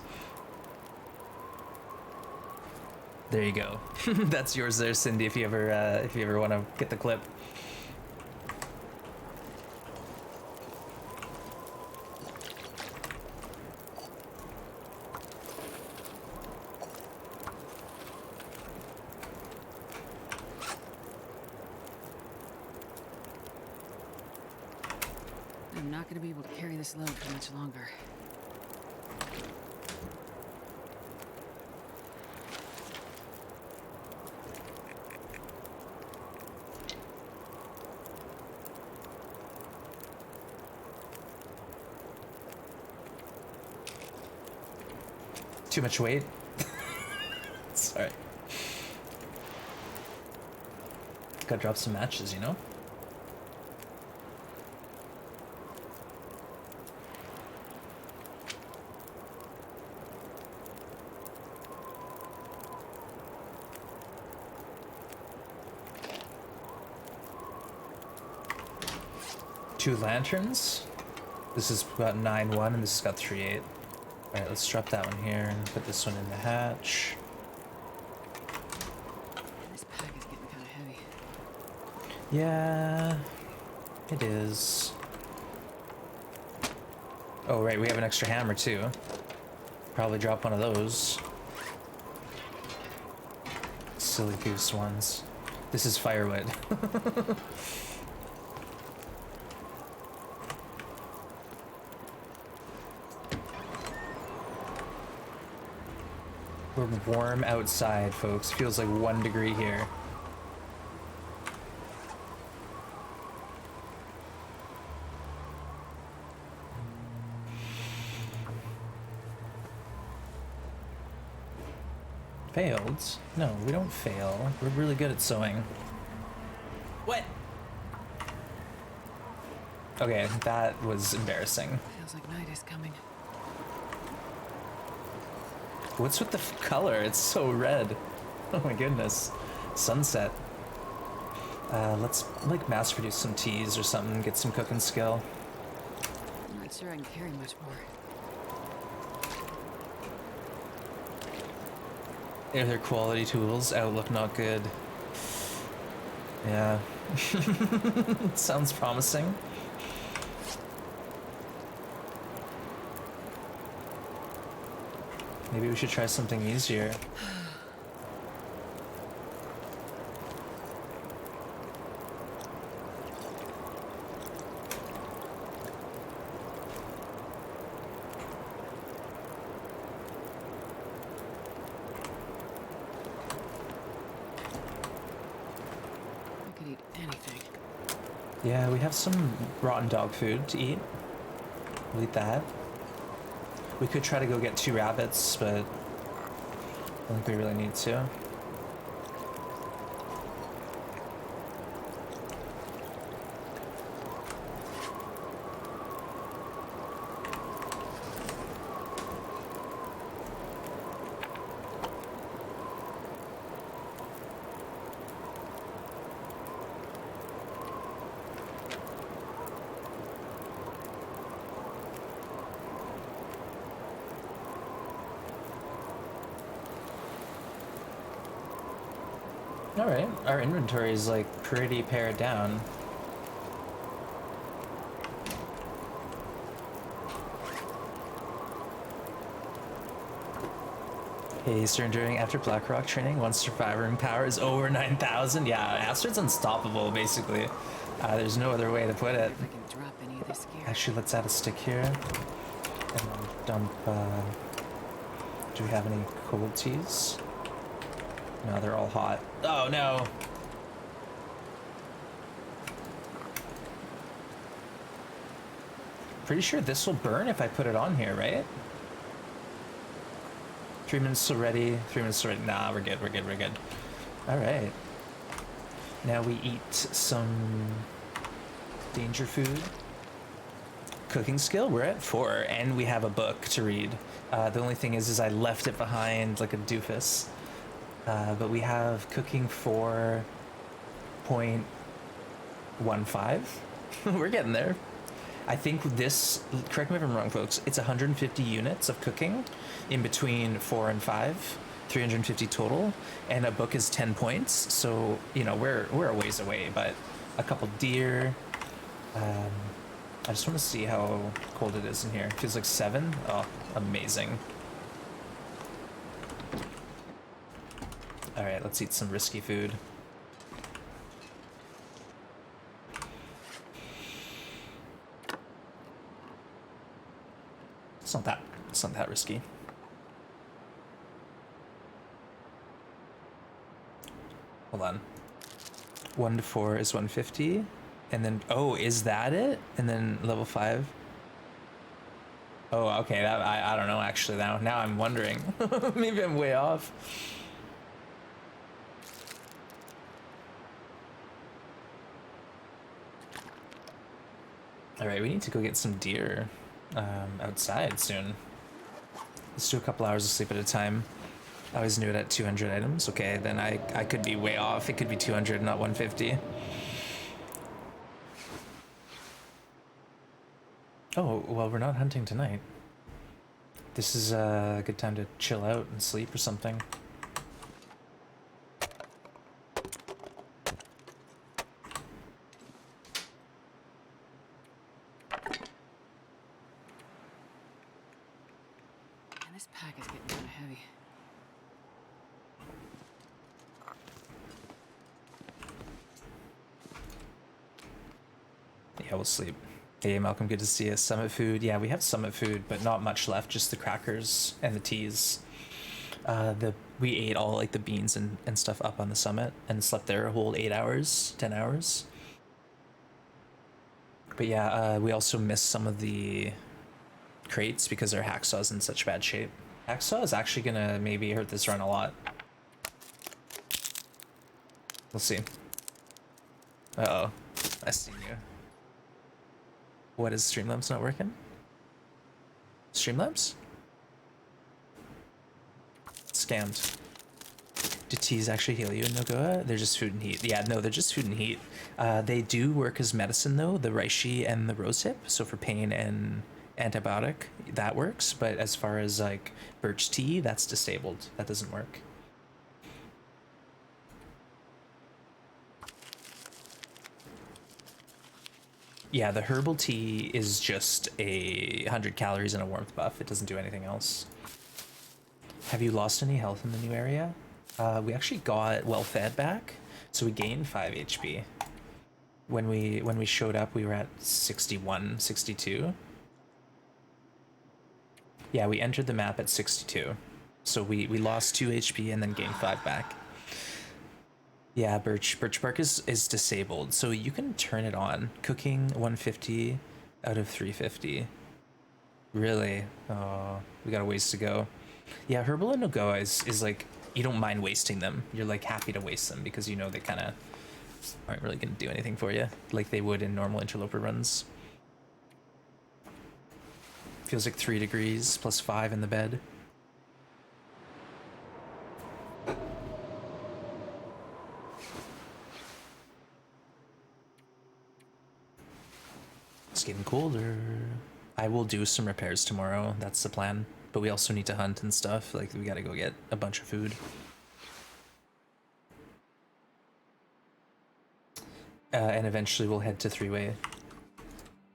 There you go. That's yours there, Cindy, if you ever want to get the clip. I'm not going to be able to carry this load for much longer. Too much weight? Sorry. Gotta drop some matches, you know? Two lanterns. This has got 9-1 and this has got 3-8. Alright, let's drop that one here and put this one in the hatch. This pack is getting kind of heavy. Yeah, it is. Oh, right, we have an extra hammer too. Probably drop one of those. Silly goose ones. This is firewood. We're warm outside, folks. Feels like 1 degree here. Failed? No, we don't fail. We're really good at sewing. What? Okay, that was embarrassing. Feels like night is coming. What's with the color? It's so red. Oh my goodness. Sunset. Let's like mass produce some teas or something, get some cooking skill. I'm not sure I can carry much more. Are there quality tools? Outlook not good. Yeah. Sounds promising. Maybe we should try something easier. I could eat anything. Yeah, we have some rotten dog food to eat. We'll eat that. We could try to go get 2 rabbits, but I don't think we really need to. Alright, our inventory is like pretty pared down. Hey, Eastern during after Blackrock training, once surviving power is over 9,000. Yeah, Astrid's unstoppable, basically. There's no other way to put it. If I can drop any of this gear. Actually, let's add a stick here. And then dump, do we have any cold teas? No, they're all hot. Oh no! Pretty sure this will burn if I put it on here, right? 3 minutes till ready, 3 minutes till ready. Nah, we're good, we're good, we're good. Alright. Now we eat some danger food. Cooking skill, we're at 4, and we have a book to read. The only thing is I left it behind like a doofus. But we have cooking 4.15. We're getting there. I think this, correct me if I'm wrong, folks, it's 150 units of cooking in between 4 and 5, 350 total, and a book is 10 points. So, you know, we're a ways away, but a couple deer. I just want to see how cold it is in here. It feels like 7. Oh, amazing. All right, let's eat some risky food. It's not that risky. Hold on. 1 to 4 is 150, and then oh, is that it? And then level 5. Oh, okay. That I don't know actually. Now I'm wondering. Maybe I'm way off. All right, we need to go get some deer outside soon. Let's do a couple hours of sleep at a time. I always knew it at 200 items. Okay, then I could be way off. It could be 200, not 150. Oh, well, we're not hunting tonight. This is a good time to chill out and sleep or something. Man, this pack is getting kind of heavy. Yeah, we'll sleep. Hey, Malcolm, good to see you. Summit food. Yeah, we have summit food, but not much left. Just the crackers and the teas. We ate all like the beans and stuff up on the summit and slept there a whole 8 hours, 10 hours. But yeah, we also missed some of the crates because our hacksaw's in such bad shape. Hacksaw is actually gonna maybe hurt this run a lot. We'll see. Uh-oh. I seen you. What is Streamlabs not working? Streamlabs? Scammed. Do teas actually heal you in NoGoA? They're just food and heat. Yeah, no, they're just food and heat. They do work as medicine though, the reishi and the rosehip. So for pain and antibiotic, that works. But as far as like birch tea, that's disabled. That doesn't work. Yeah, the herbal tea is just 100 calories and a warmth buff. It doesn't do anything else. Have you lost any health in the new area? We actually got well fed back, so we gained 5 HP. When we showed up, we were at 61, 62. Yeah, we entered the map at 62. So we lost 2 HP and then gained 5 back. Yeah, birch bark is disabled, so you can turn it on. Cooking 150 out of 350. Really? Oh, we got a ways to go. Yeah, herbal and NoGoA is like, you don't mind wasting them. You're like happy to waste them because you know they kind of aren't really going to do anything for you like they would in normal interloper runs. Feels like 3 degrees plus 5 in the bed. It's getting colder. I will do some repairs tomorrow. That's the plan. But we also need to hunt and stuff. Like, we gotta go get a bunch of food. And eventually we'll head to three-way.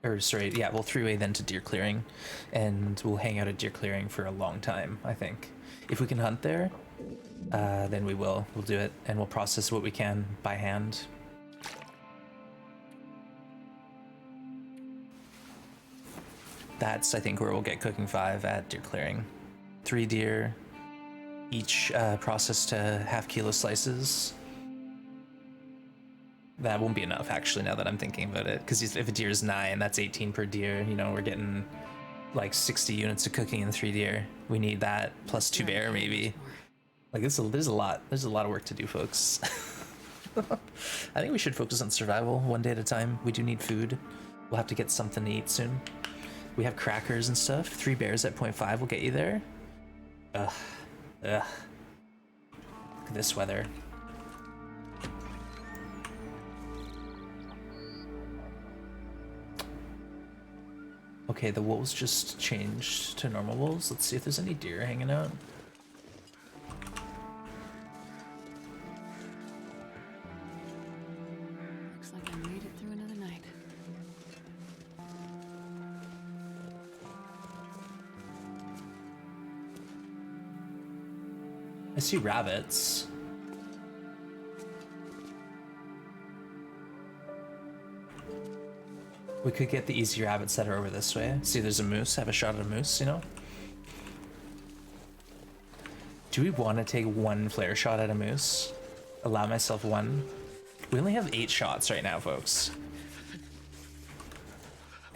Or, sorry, yeah, we'll three-way then to deer clearing. And we'll hang out at deer clearing for a long time, I think. If we can hunt there, then we will. We'll do it. And we'll process what we can by hand. That's, I think, where we'll get cooking 5 at deer clearing. 3 deer, each processed to half-kilo slices. That won't be enough, actually, now that I'm thinking about it. Because if a deer is 9, that's 18 per deer. You know, we're getting like 60 units of cooking in 3 deer. We need that plus 2 bear, maybe. Like, there's a lot of work to do, folks. I think we should focus on survival one day at a time. We do need food. We'll have to get something to eat soon. We have crackers and stuff. 3 bears at 0.5 will get you there. Ugh. Look at this weather. Okay, the wolves just changed to normal wolves. Let's see if there's any deer hanging out. Looks like I made it through another night. I see rabbits. We could get the easy rabbits that are over this way. See, there's a moose. Have a shot at a moose, you know? Do we want to take 1 flare shot at a moose? Allow myself 1. We only have 8 shots right now, folks.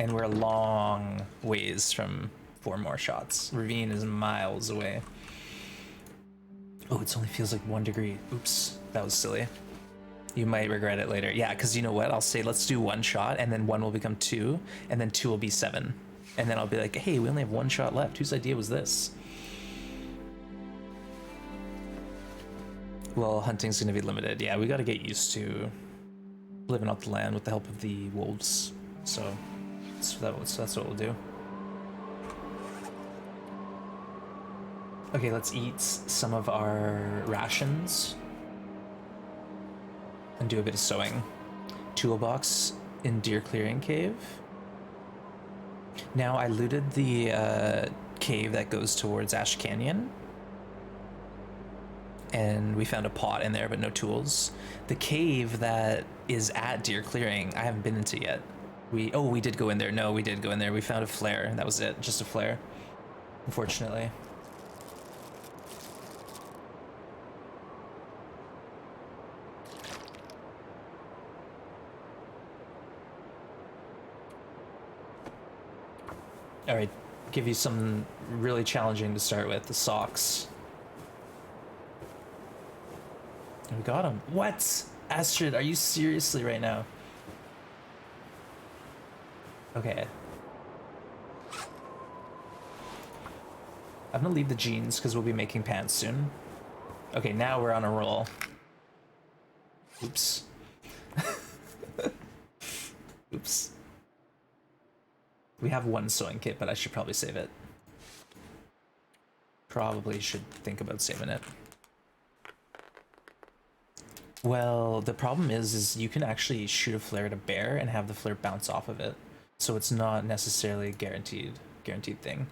And we're a long ways from 4 more shots. Ravine is miles away. Oh, it only feels like 1 degree. Oops, that was silly. You might regret it later. Yeah, because you know what? I'll say let's do one shot, and then one will become two, and then two will be seven. And then I'll be like, hey, we only have one shot left. Whose idea was this? Well, hunting's gonna be limited. Yeah, we gotta get used to living off the land with the help of the wolves. So that's what we'll do. Okay, let's eat some of our rations and do a bit of sewing. Toolbox in Deer Clearing Cave. Now, I looted the cave that goes towards Ash Canyon, and we found a pot in there, but no tools. The cave that is at Deer Clearing, I haven't been into yet. We did go in there. No, we did go in there. We found a flare. That was it. Just a flare, unfortunately. All right, give you something really challenging to start with, the socks. We got them. What? Astrid, are you seriously right now? Okay. I'm gonna leave the jeans because we'll be making pants soon. Okay, now we're on a roll. Oops. Oops. We have one sewing kit, but I should probably save it. Probably should think about saving it. Well, the problem is you can actually shoot a flare at a bear and have the flare bounce off of it. So it's not necessarily a guaranteed thing.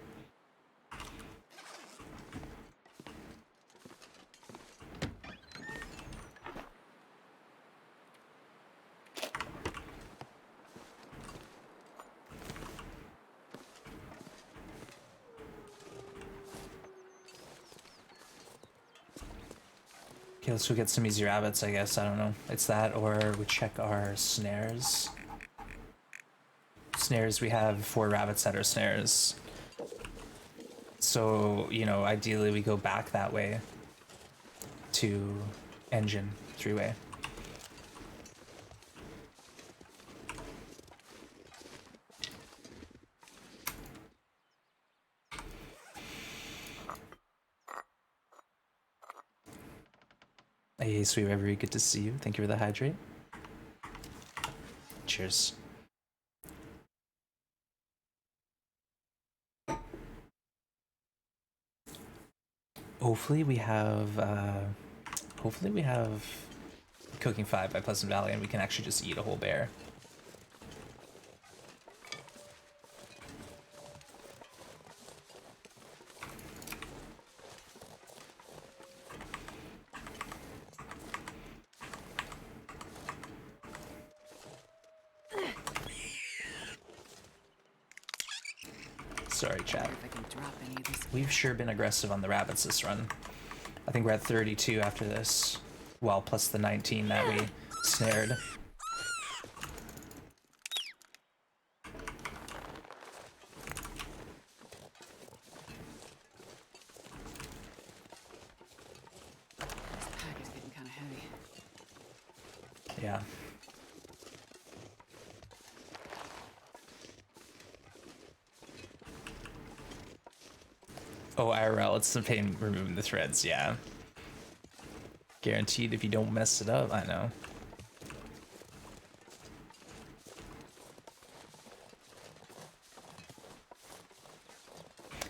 Okay, let's go get some easy rabbits, I guess. I don't know. It's that, or we check our snares. Snares, we have 4 rabbits that are snares. So, you know, ideally we go back that way to engine 3-way. Hey, Sweet Reverie, good to see you. Thank you for the hydrate. Cheers. Hopefully we have Cooking 5 by Pleasant Valley and we can actually just eat a whole bear. Sorry, chat. We've sure been aggressive on the rabbits this run. I think we're at 32 after this. Well, plus the 19 that we snared. This pack is getting kind of heavy. Yeah. Oh, IRL, it's the pain removing the threads, yeah. Guaranteed if you don't mess it up, I know.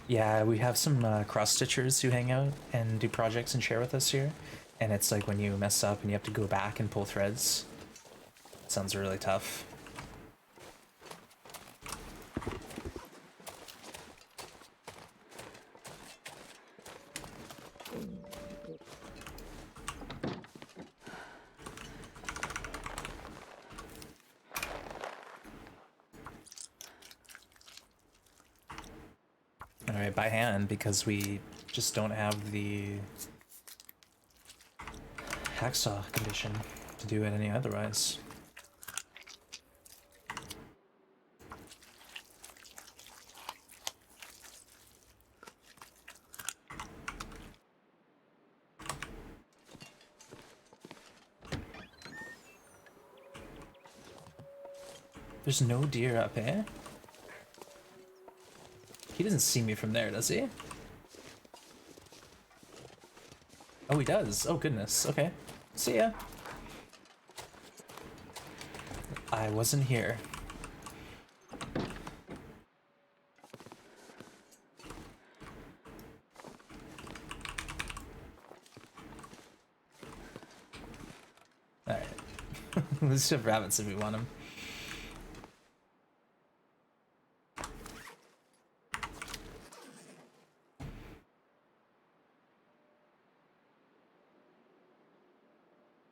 Yeah, we have some cross-stitchers who hang out and do projects and share with us here. And it's like when you mess up and you have to go back and pull threads. It sounds really tough. Alright, by hand, because we just don't have the hacksaw condition to do it any otherwise. There's no deer up, eh? He doesn't see me from there, does he? Oh, he does. Oh, goodness. Okay. See ya. I wasn't here. Alright. Let's have rabbits if we want them.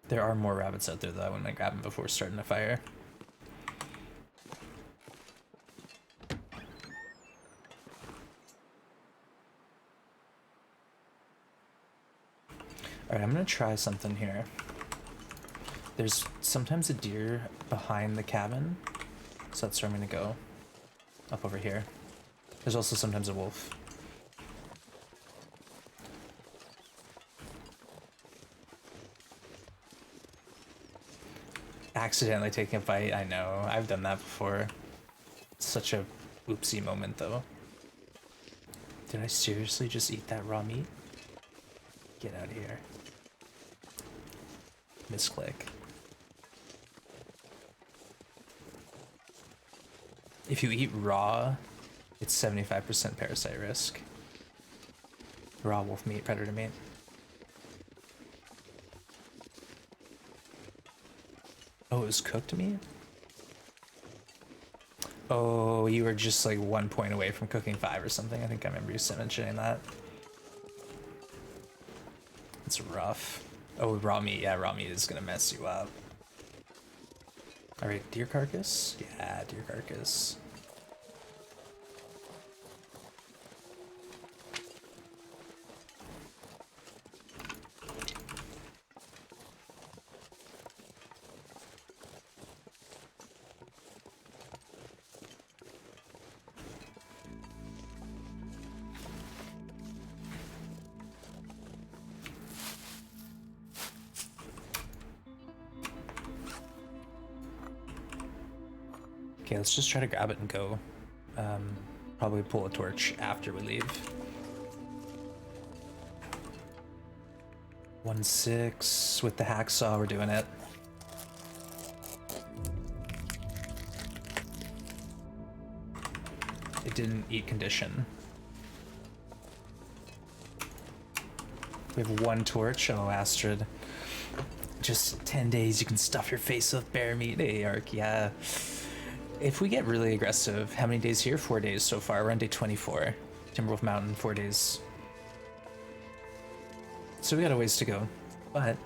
There are more rabbits out there though. I wouldn't grab them before starting a fire. Alright, I'm gonna try something here. There's sometimes a deer behind the cabin, so that's where I'm gonna go. Up over here. There's also sometimes a wolf. Accidentally taking a bite, I know. I've done that before. Such a oopsie moment though. Did I seriously just eat that raw meat? Get out of here. Misclick. If you eat raw, it's 75% parasite risk. Raw wolf meat, predator meat. Oh, it was cooked meat? Oh, you were just like 1 point away from cooking 5 or something. I think I remember you mentioning that. It's rough. Oh, raw meat. Yeah, raw meat is gonna mess you up. Alright, deer carcass? Yeah, deer carcass. Okay, let's just try to grab it and go. Probably pull a torch after we leave. 1-6 with the hacksaw, we're doing it. It didn't eat condition. We have 1 torch. Oh, Astrid. Just 10 days you can stuff your face with bear meat. Hey, Ark, yeah. If we get really aggressive, how many days here? 4 days so far. We're on day 24. Timberwolf Mountain, 4 days. So we got a ways to go, but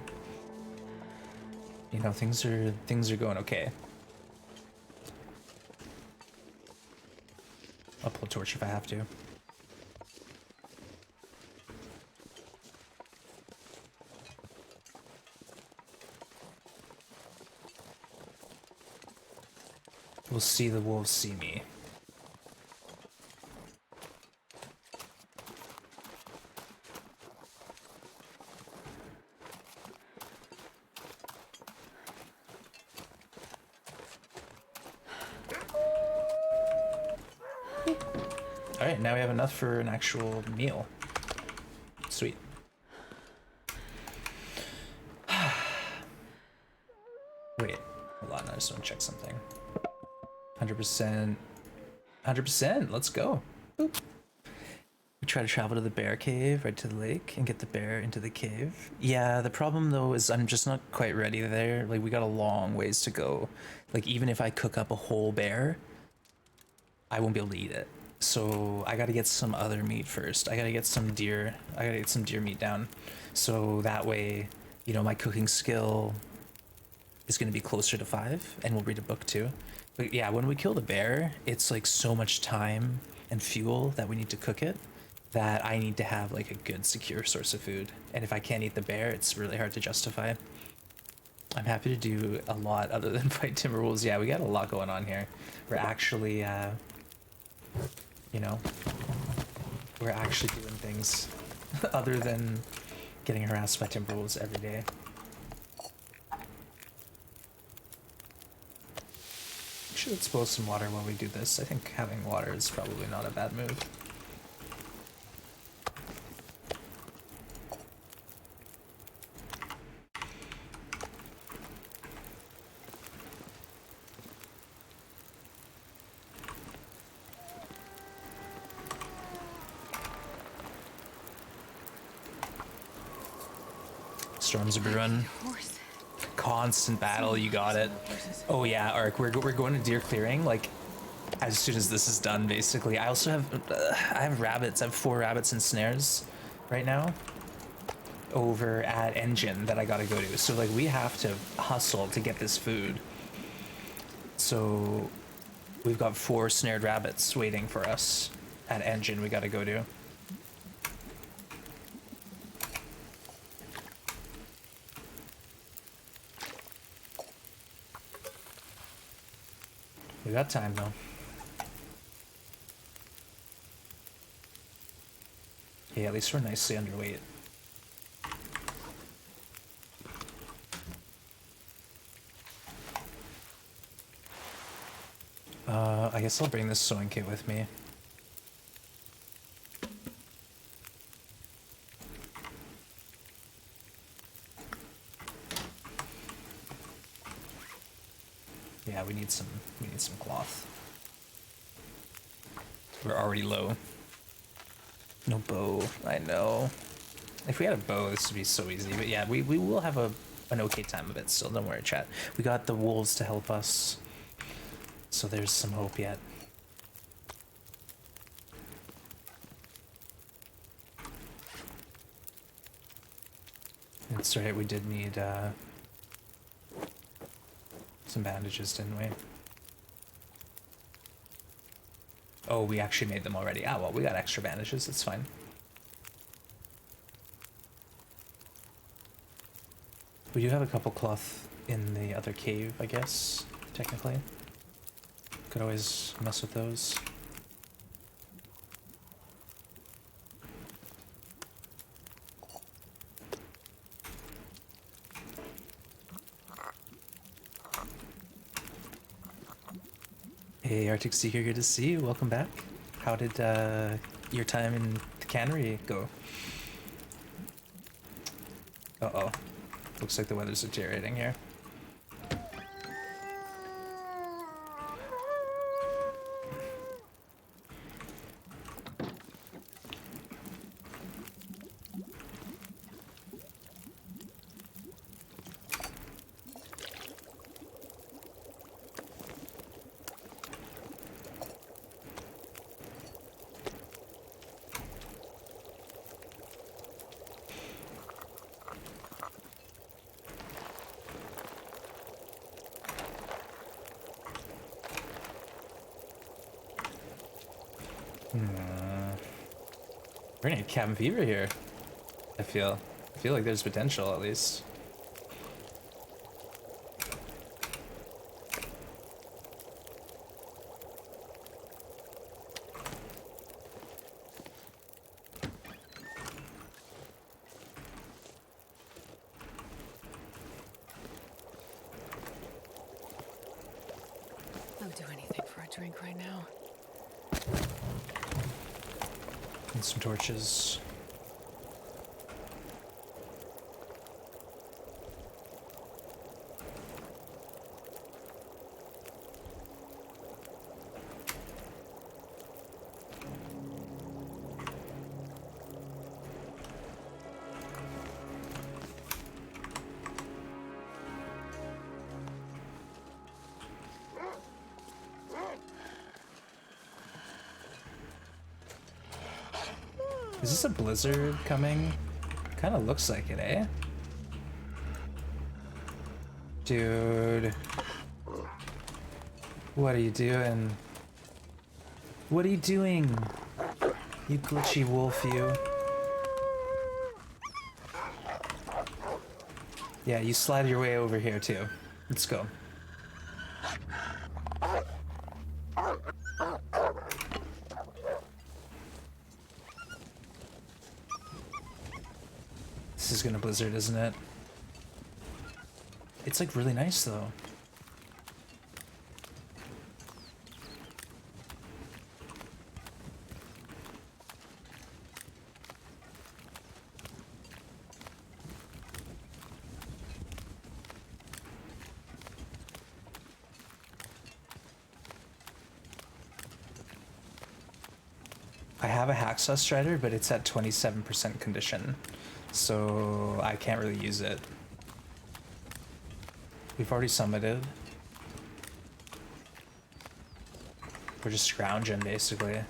you know, things are going okay. I'll pull a torch if I have to. We'll see the wolves see me. Alright, now we have enough for an actual meal. Sweet. Wait, hold on, I just want to check something. 100%. 100%, let's go. Boop. We try to travel to the bear cave, right to the lake, and get the bear into the cave. Yeah, the problem though is I'm just not quite ready there. Like, we got a long ways to go. Like, even if I cook up a whole bear, I won't be able to eat it. So I gotta get some other meat first. I gotta get some deer. I gotta get some deer meat down. So that way, you know, my cooking skill is gonna be closer to 5, and we'll read a book too. But yeah, when we kill the bear, it's like so much time and fuel that we need to cook it that I need to have like a good secure source of food. And if I can't eat the bear, it's really hard to justify. I'm happy to do a lot other than fight timberwolves. Yeah, we got a lot going on here. We're actually, you know, we're actually doing things other than getting harassed by timberwolves every day. let's boil some water while we do this. I think having water is probably not a bad move. Storms are brewing. Constant battle, you got it. Oh yeah, Ark, we're going to deer clearing, like, as soon as this is done, basically. I also have, I have rabbits. I have 4 rabbits and snares right now over at Engine that I gotta go to. So, like, we have to hustle to get this food. So, we've got 4 snared rabbits waiting for us at Engine we gotta go to. We got time, though. Yeah, at least we're nicely underweight. I guess I'll bring this sewing kit with me. Yeah, we need some cloth. We're already low. No bow, I know. If we had a bow, this would be so easy. But yeah, we will have an okay time of it still. Don't worry, chat. We got the wolves to help us. So there's some hope yet. That's right, we did need some bandages, didn't we? Oh, we actually made them already. Ah, well, we got extra bandages. It's fine. We do have a couple cloth in the other cave, I guess, technically. Could always mess with those. Hey, Arctic Seeker, good to see you. Welcome back. How did your time in the cannery go? Uh-oh. Looks like the weather's deteriorating here. We're gonna get cabin fever here. I feel like there's potential at least. I'll do anything for a drink right now. And some torches. Is this a blizzard coming? Kind of looks like it, eh? Dude. What are you doing? What are you doing? You glitchy wolf, you. Yeah, you slide your way over here, too. Let's go. This is gonna blizzard, isn't it? It's like really nice though. I have a hacksaw strider, but it's at 27% condition, so I can't really use it. We've already summited. We're just scrounging, basically.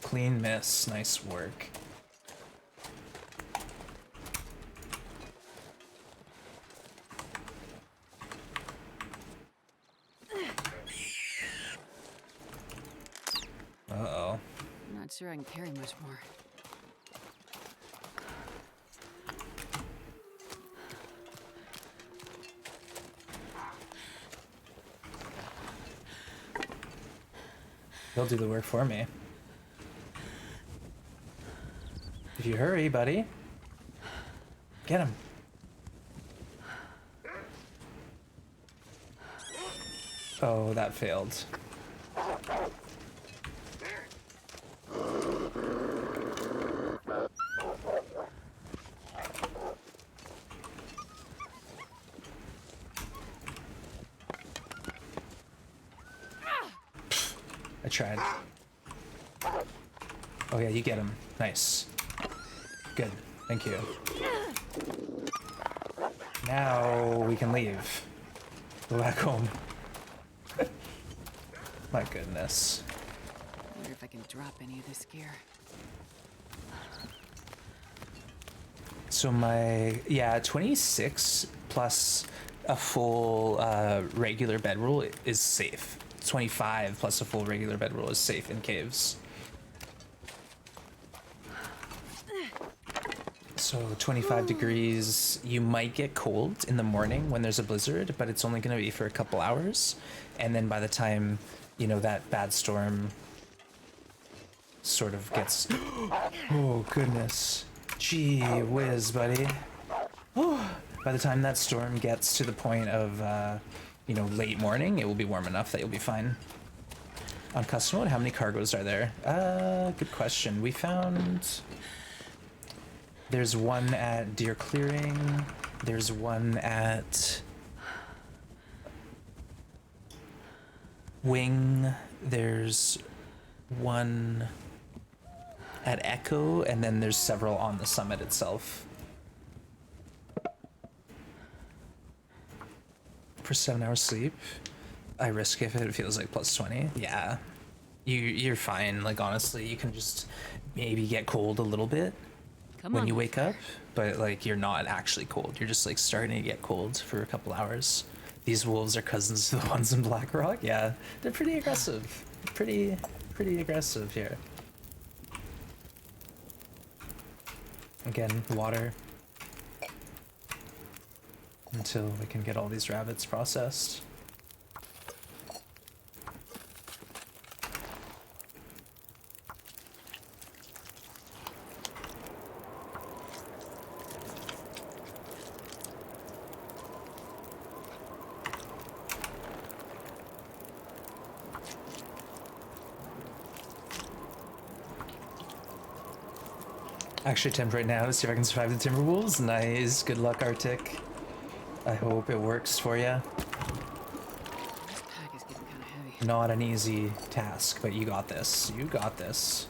Clean miss, nice work. Uh-oh. I'm not sure I can carry much more. He'll do the work for me. If you hurry, buddy. Get him. Oh, that failed. I tried. Oh yeah, you get him. Nice. Good. Thank you. Now we can leave. Go back home. My goodness. I wonder if I can drop any of this gear. So my, yeah, 26 plus a full regular bedroll is safe. 25 plus a full regular bedroll is safe in caves. So 25 degrees, you might get cold in the morning when there's a blizzard, but it's only going to be for a couple hours. And then by the time, you know, that bad storm sort of gets... Oh, goodness. Gee whiz, buddy. Oh, by the time that storm gets to the point of, you know, late morning, it will be warm enough that you'll be fine. On custom mode, how many cargoes are there? Good question. We found... There's one at Deer Clearing. There's one at Wing. There's one at Echo, and then there's several on the summit itself. For 7 hours sleep, I risk if it feels like plus 20. Yeah, you're fine. Like honestly, you can just maybe get cold a little bit when you wake up, but like you're not actually cold. You're just like starting to get cold for a couple hours. These wolves are cousins to the ones in Blackrock. Yeah, they're pretty aggressive. Pretty aggressive here. Again, water until we can get all these rabbits processed. Actually attempt right now to see if I can survive the timber wolves. Nice. Good luck, Arctic. I hope it works for you. This pack is getting kind of heavy. Not an easy task, but you got this. You got this.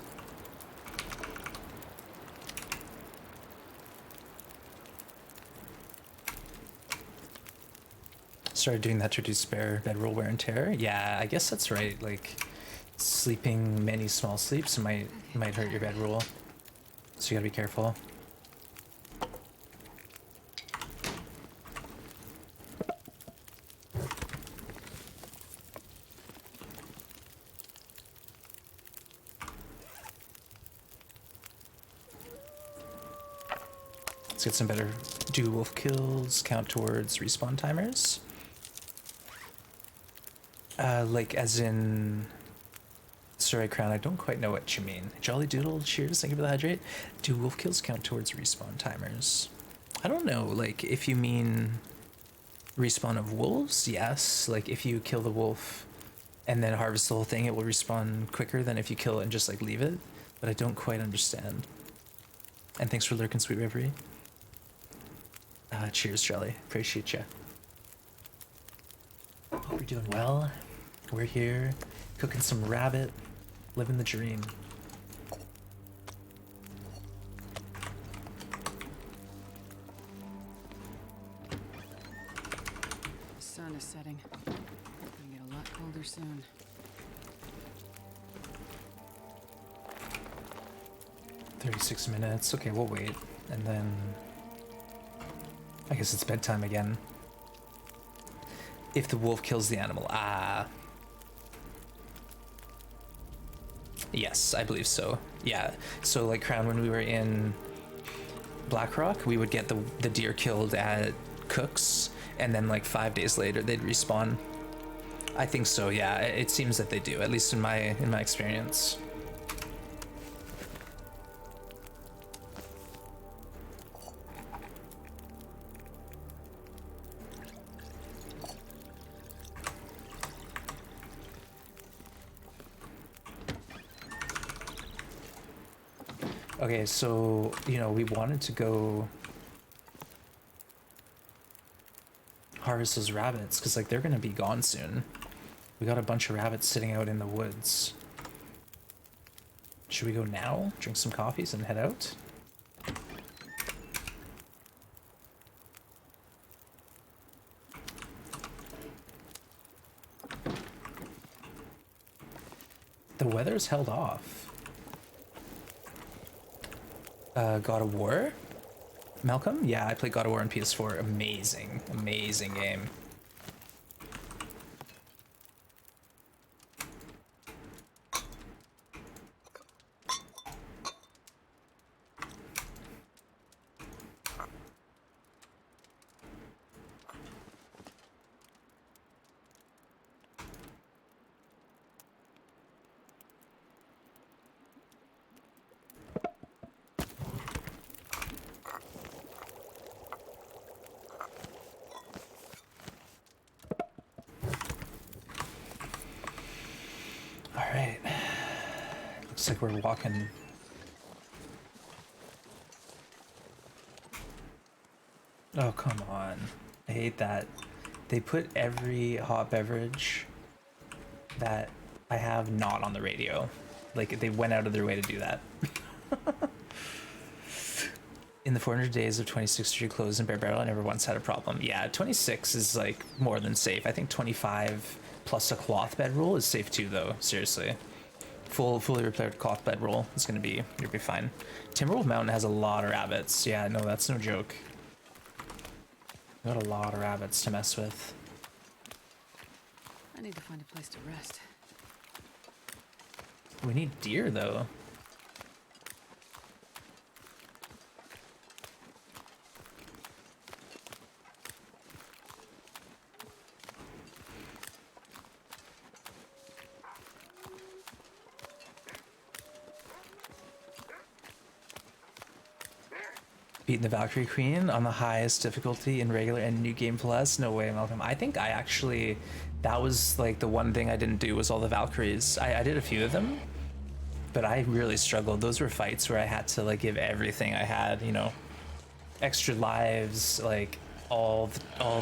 Started doing that to reduce spare bedroll wear and tear. Yeah, I guess that's right. Like, sleeping many small sleeps might hurt your bedroll. So you gotta be careful. Let's get some better do wolf kills, count towards respawn timers. Like as in... Sorry, Crown, I don't quite know what you mean. Jolly Doodle, cheers, thank you for the hydrate. Do wolf kills count towards respawn timers? I don't know, like, if you mean respawn of wolves, yes. Like, if you kill the wolf and then harvest the whole thing, it will respawn quicker than if you kill it and just, like, leave it. But I don't quite understand. And thanks for lurking, Sweet Reverie. Cheers, Jelly. Appreciate you. Hope you're doing well. We're here cooking some rabbit, living the dream. The sun is setting. It's gonna get a lot colder soon. 36 minutes. Okay, we'll wait. And then I guess it's bedtime again. If the wolf kills the animal. Ah. Yes, I believe so. Yeah. So like Crown, when we were in Blackrock, we would get the deer killed at Cook's, and then like 5 days later they'd respawn. I think so, yeah. It seems that they do, at least in my experience. Okay, so, you know, we wanted to go harvest those rabbits, because, like, they're going to be gone soon. We got a bunch of rabbits sitting out in the woods. Should we go now, drink some coffees, and head out? The weather's held off. God of War? Malcolm? Yeah, I played God of War on PS4. Amazing. Amazing game. Alright. Looks like we're walking. Oh, come on. I hate that. They put every hot beverage that I have not on the radio. Like, they went out of their way to do that. In the 400 days of 26 degree close in Bear Barrel, I never once had a problem. Yeah, 26 is, like, more than safe. I think 25 plus a cloth bed roll is safe too, though. Seriously. Fully repaired cloth bed roll is gonna be, you'll be fine. Timberwolf Mountain has a lot of rabbits. Yeah, no, that's no joke. Got a lot of rabbits to mess with. I need to find a place to rest. We need deer, though. Beating the Valkyrie Queen on the highest difficulty in regular and new game plus? No way, Malcolm. I think I actually, that was like the one thing I didn't do was all the Valkyries. I did a few of them, but I really struggled. Those were fights where I had to like give everything I had, you know, extra lives, like all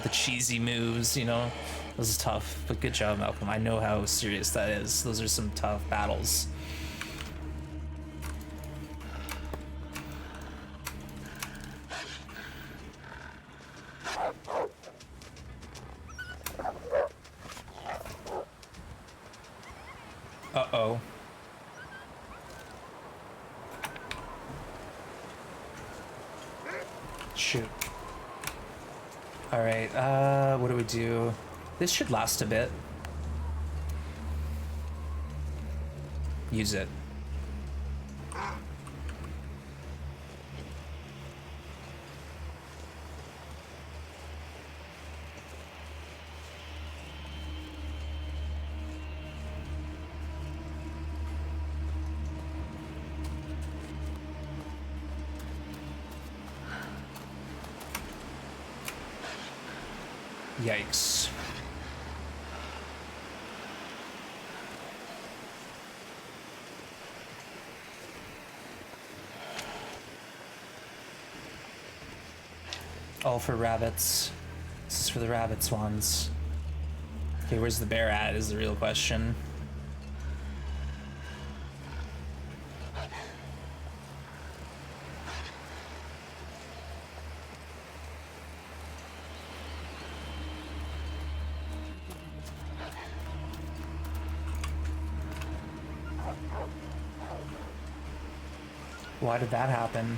the cheesy moves, you know. It was tough, but good job, Malcolm. I know how serious that is. Those are some tough battles. Uh-oh. Shoot. Alright, what do we do? This should last a bit. Use it. Yikes. All for rabbits. This is for the rabbit swans. Okay, where's the bear at is the real question. Why did that happen?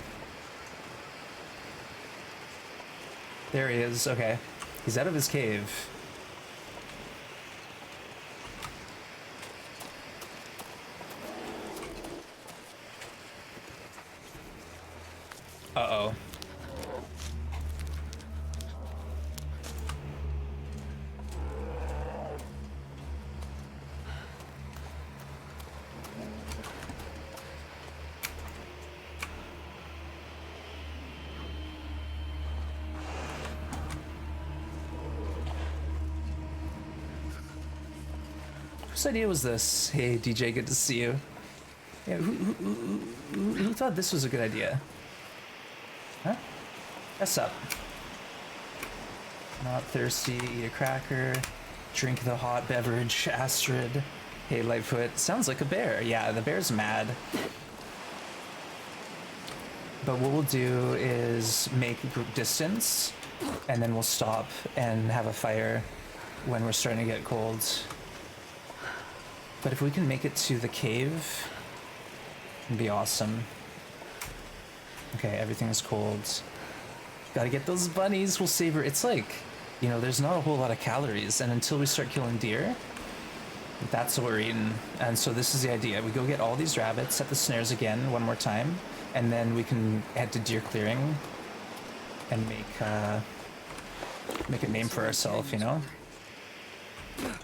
There he is. Okay. He's out of his cave. Uh-oh. Whose idea was this? Hey, DJ, good to see you. Yeah, who thought this was a good idea? Huh? What's up? Not thirsty, eat a cracker, drink the hot beverage, Astrid. Hey, Lightfoot, sounds like a bear. Yeah, the bear's mad. But what we'll do is make distance, and then we'll stop and have a fire when we're starting to get cold. But if we can make it to the cave, it'd be awesome. Okay, everything's cold. Gotta get those bunnies, we'll savor. It's like, you know, there's not a whole lot of calories, and until we start killing deer, that's what we're eating. And so this is the idea. We go get all these rabbits, set the snares again one more time, and then we can head to deer clearing and make a name for ourselves, you know?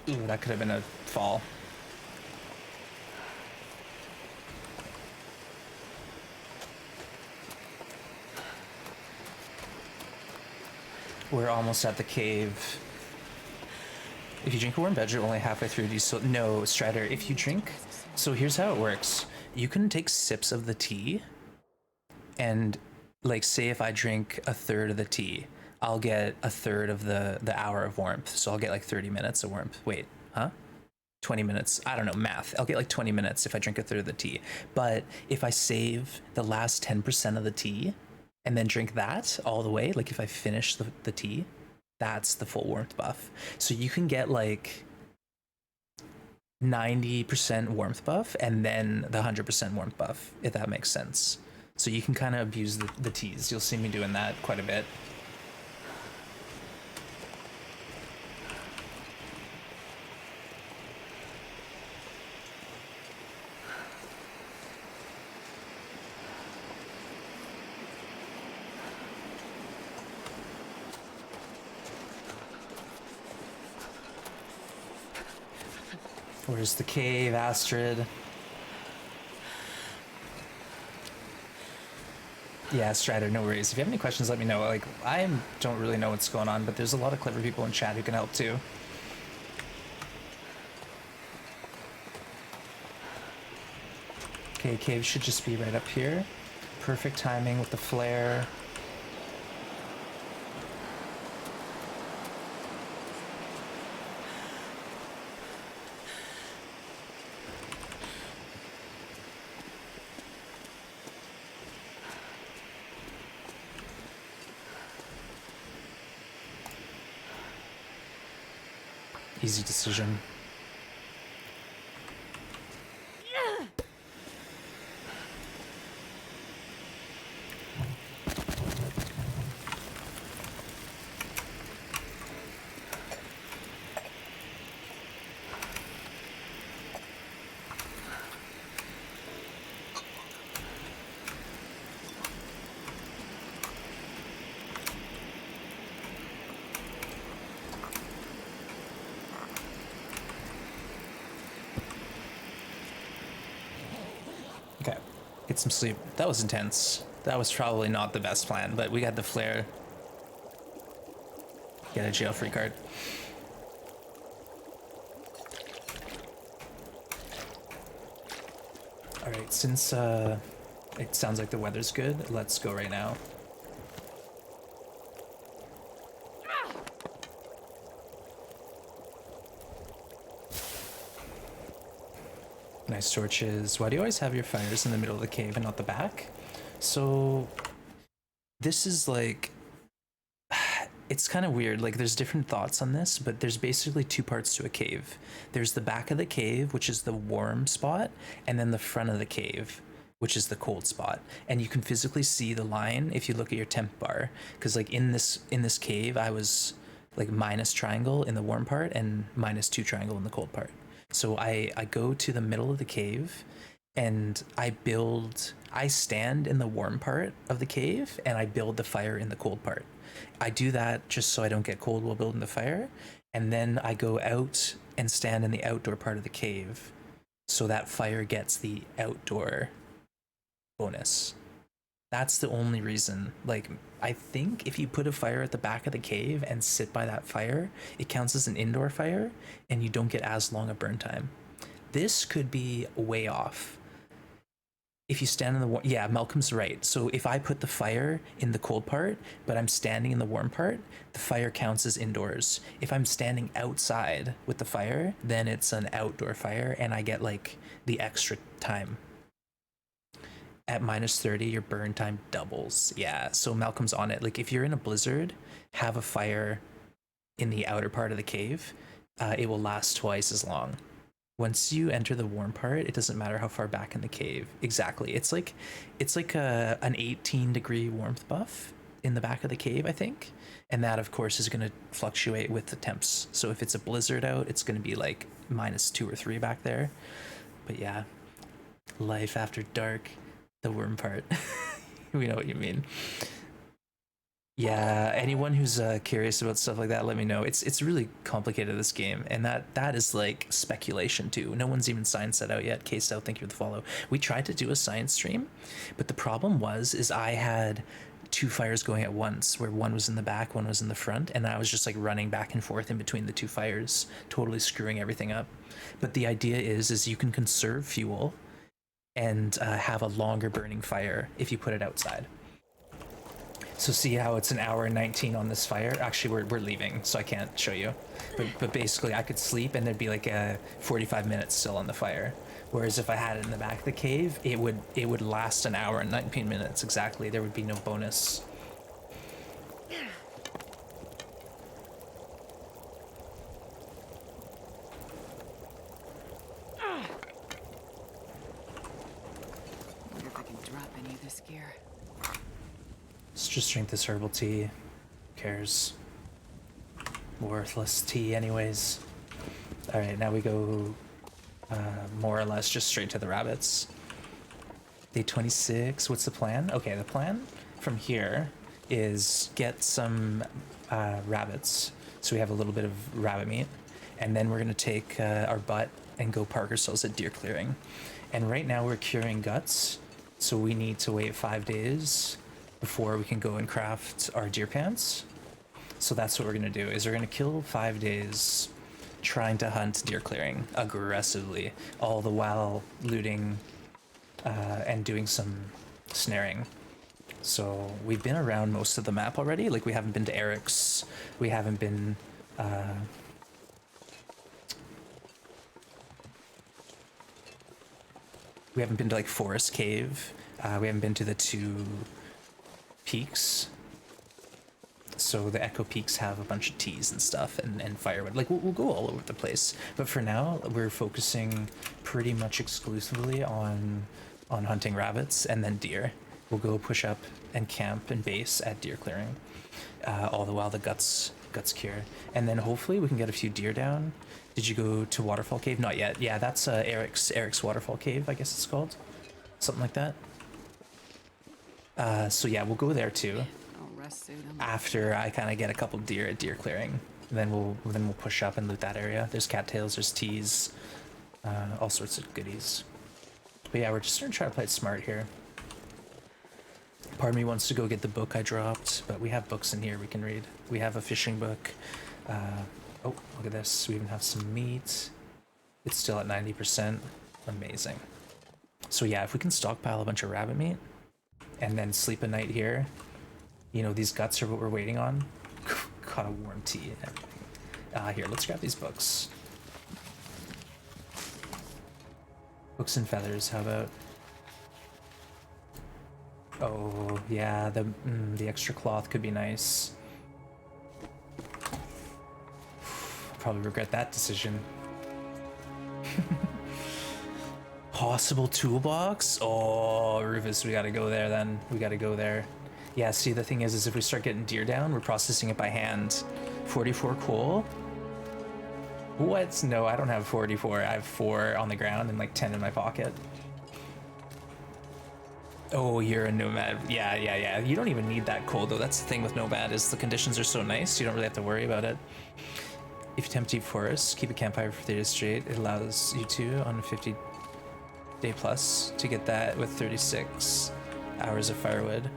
Ooh, that could have been a fall. We're almost at the cave. If you drink a warm beverage only halfway through, do you still... No, Strider, if you drink... So here's how it works. You can take sips of the tea, and, like, say if I drink a third of the tea, I'll get a third of the hour of warmth. So I'll get, like, 30 minutes of warmth. Wait, huh? 20 minutes. I don't know, math. I'll get, like, 20 minutes if I drink a third of the tea. But if I save the last 10% of the tea, and then drink that all the way, like if I finish the tea, that's the full warmth buff. So you can get like 90% warmth buff and then the 100% warmth buff, if that makes sense. So you can kind of abuse the teas. You'll see me doing that quite a bit. Where's the cave, Astrid? Yeah, Strider, no worries. If you have any questions, let me know. Like, I don't really know what's going on, but there's a lot of clever people in chat who can help too. Okay, cave should just be right up here. Perfect timing with the flare. Easy decision. Okay, get some sleep. That was intense. That was probably not the best plan, but we got the flare. Get a jail-free card. Alright, since it sounds like the weather's good, let's go right now. Nice torches. Why do you always have your fires in the middle of the cave and not the back? So this is like, it's kind of weird. Like there's different thoughts on this, but there's basically two parts to a cave. There's the back of the cave, which is the warm spot, and then the front of the cave, which is the cold spot. And you can physically see the line if you look at your temp bar, because like in this cave, I was like minus triangle in the warm part and -2 triangle in the cold part. So I go to the middle of the cave and I stand in the warm part of the cave and I build the fire in the cold part. I do that just so I don't get cold while building the fire. And then I go out and stand in the outdoor part of the cave so that fire gets the outdoor bonus. That's the only reason. Like, I think if you put a fire at the back of the cave and sit by that fire, it counts as an indoor fire and you don't get as long a burn time. This could be way off. If you stand in the yeah, Malcolm's right. So if I put the fire in the cold part, but I'm standing in the warm part, the fire counts as indoors. If I'm standing outside with the fire, then it's an outdoor fire and I get like the extra time. At -30, your burn time doubles. Yeah, so Malcolm's on it. Like if you're in a blizzard, have a fire in the outer part of the cave. It will last twice as long. Once you enter the warm part, it doesn't matter how far back in the cave. Exactly. It's like an 18-degree warmth buff in the back of the cave, I think. And that of course is going to fluctuate with the temps. So if it's a blizzard out, it's going to be like -2 or 3 back there. But yeah, life after dark. The worm part. We know what you mean. Yeah, anyone who's curious about stuff like that, let me know. It's really complicated, this game, and that is like speculation too. No one's even science set out yet. Case out, thank you for the follow. We tried to do a science stream, but the problem is I had 2 fires going at once, where one was in the back, one was in the front, and I was just like running back and forth in between the 2 fires, totally screwing everything up. But the idea is you can conserve fuel and have a longer burning fire if you put it outside. So see how it's an hour and 19 on this fire? Actually, we're leaving, so I can't show you. But basically, I could sleep and there'd be like 45 minutes still on the fire. Whereas if I had it in the back of the cave, it would last an hour and 19 minutes exactly. There would be no bonus. Gear. Let's just drink this herbal tea. Who cares? Worthless tea anyways. Alright, now we go more or less just straight to the rabbits. Day 26, what's the plan? Okay, the plan from here is get some rabbits, so we have a little bit of rabbit meat, and then we're gonna take our butt and go park ourselves at deer clearing. And right now we're curing guts, so we need to wait 5 days before we can go and craft our deer pants. So that's what we're gonna do, is we're gonna kill 5 days trying to hunt deer clearing aggressively, all the while looting and doing some snaring. So we've been around most of the map already. Like, we haven't been to Eric's, we haven't been to like Forest Cave, we haven't been to the 2 peaks. So the Echo Peaks have a bunch of teas and stuff, and firewood. Like, we'll go all over the place. But for now, we're focusing pretty much exclusively on hunting rabbits and then deer. We'll go push up and camp and base at deer clearing, all the while the guts cure. And then hopefully we can get a few deer down. Did you go to Waterfall Cave? Not yet. Yeah, that's Eric's Waterfall Cave, I guess it's called. Something like that. So yeah, we'll go there too. After I kind of get a couple deer at deer clearing, and then we'll push up and loot that area. There's cattails, there's teas, all sorts of goodies. But yeah, we're just gonna try to play it smart here. Part of me wants to go get the book I dropped, but we have books in here we can read. We have a fishing book. Oh, look at this. We even have some meat. It's still at 90%. Amazing. So yeah, if we can stockpile a bunch of rabbit meat and then sleep a night here, you know, these guts are what we're waiting on. Got a warm tea and everything. Here, let's grab these books. Hooks and feathers, how about? Oh, yeah, the extra cloth could be nice. Probably regret that decision. Possible toolbox? Oh, Rufus, we gotta go there then. We gotta go there. Yeah, see, the thing is if we start getting deer down, we're processing it by hand. 44 coal? What? No, I don't have 44. I have 4 on the ground and like 10 in my pocket. Oh, you're a nomad. Yeah. You don't even need that coal though. That's the thing with nomad is the conditions are so nice, you don't really have to worry about it. If you attempt deep forest, keep a campfire for 30 days straight. It allows you to, on a 50-day plus, to get that with 36 hours of firewood.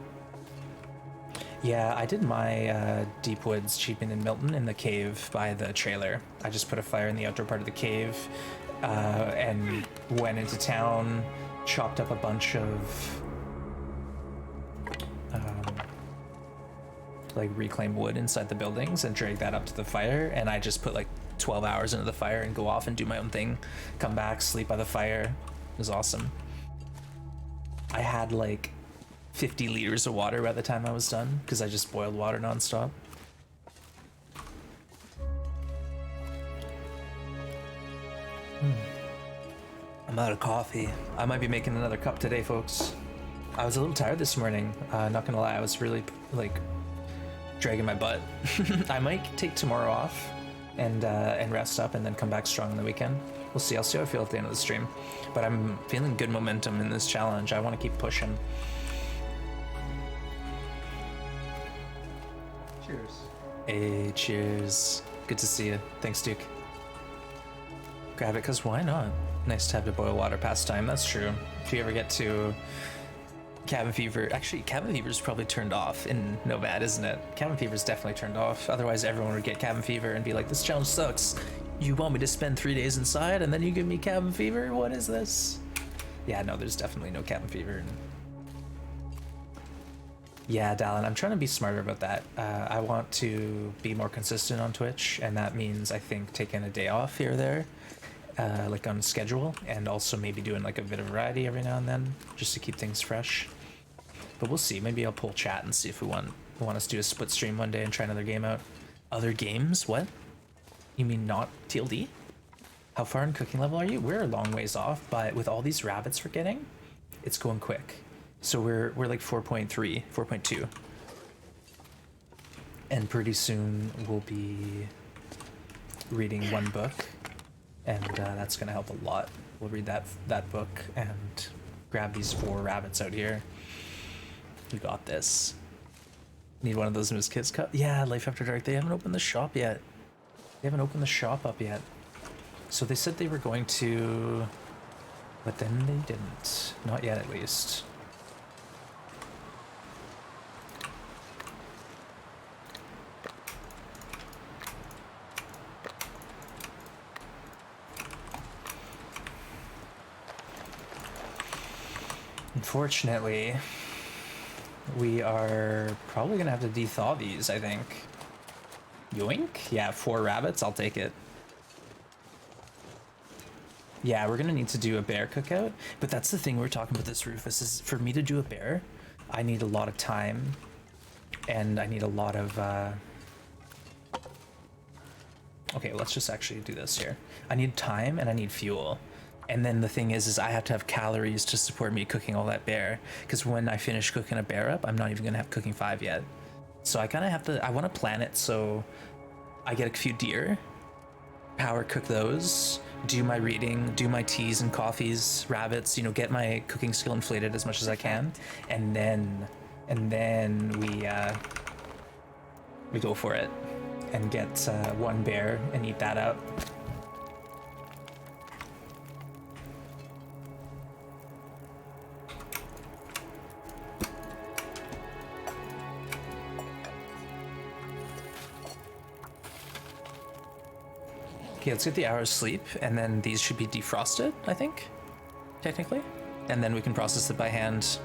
Yeah, I did my deep woods cheaping in Milton in the cave by the trailer. I just put a fire in the outdoor part of the cave and went into town, chopped up a bunch of like reclaimed wood inside the buildings and drag that up to the fire, and I just put like 12 hours into the fire and go off and do my own thing, come back, sleep by the fire. It was awesome. I had like 50 liters of water by the time I was done because I just boiled water nonstop. I'm out of coffee. I might be making another cup today, folks. I was a little tired this morning, not gonna lie. I was really like dragging my butt. I might take tomorrow off and rest up and then come back strong on the weekend. We'll see. I'll see how I feel at the end of the stream. But I'm feeling good momentum in this challenge. I want to keep pushing. Cheers. Hey, cheers. Good to see you. Thanks, Duke. Grab it, because why not? Nice to have to boil water pastime. That's true. If you ever get to cabin fever, actually cabin fever's probably turned off in Nomad, isn't it? Cabin fever's definitely turned off. Otherwise everyone would get cabin fever and be like, this challenge sucks. You want me to spend 3 days inside and then you give me cabin fever? What is this? Yeah, no, there's definitely no cabin fever. Yeah, Dallin, I'm trying to be smarter about that. I want to be more consistent on Twitch, and that means I think taking a day off here or there, like on schedule, and also maybe doing like a bit of variety every now and then, just to keep things fresh. But we'll see. Maybe I'll pull chat and see if we want us to do a split stream one day and try another game out. Other games? What? You mean not TLD? How far in cooking level are you? We're a long ways off, but with all these rabbits we're getting, it's going quick. So we're like 4.3, 4.2. And pretty soon we'll be reading one book, and that's gonna help a lot. We'll read that book and grab these 4 rabbits out here. We got this. Need one of those Moose Kids cup? Yeah, Life After Dark. They haven't opened the shop yet. They haven't opened the shop up yet. So they said they were going to, but then they didn't. Not yet, at least. Unfortunately, we are probably gonna have to de-thaw these, I think. Yoink? Yeah, 4 rabbits, I'll take it. Yeah, we're gonna need to do a bear cookout, but that's the thing we were talking about this, Rufus, is for me to do a bear, I need a lot of time, and I need a lot of, okay, let's just actually do this here. I need time and I need fuel. And then the thing is I have to have calories to support me cooking all that bear, because when I finish cooking a bear up, I'm not even gonna have cooking 5 yet. So I kind of have to, I want to plan it so I get a few deer, power cook those, do my reading, do my teas and coffees, rabbits, you know, get my cooking skill inflated as much as I can, and then we go for it and get 1 bear and eat that up. Okay, let's get the hour's sleep, and then these should be defrosted, I think, technically. And then we can process it by hand.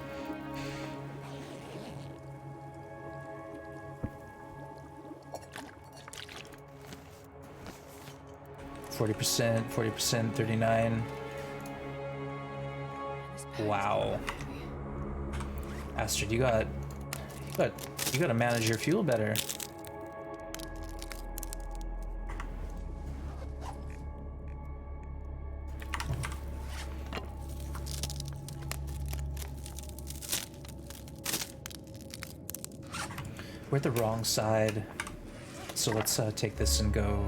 %, 40%, 39. Wow. Astrid, you gotta manage your fuel better. We're at the wrong side, so let's take this and go.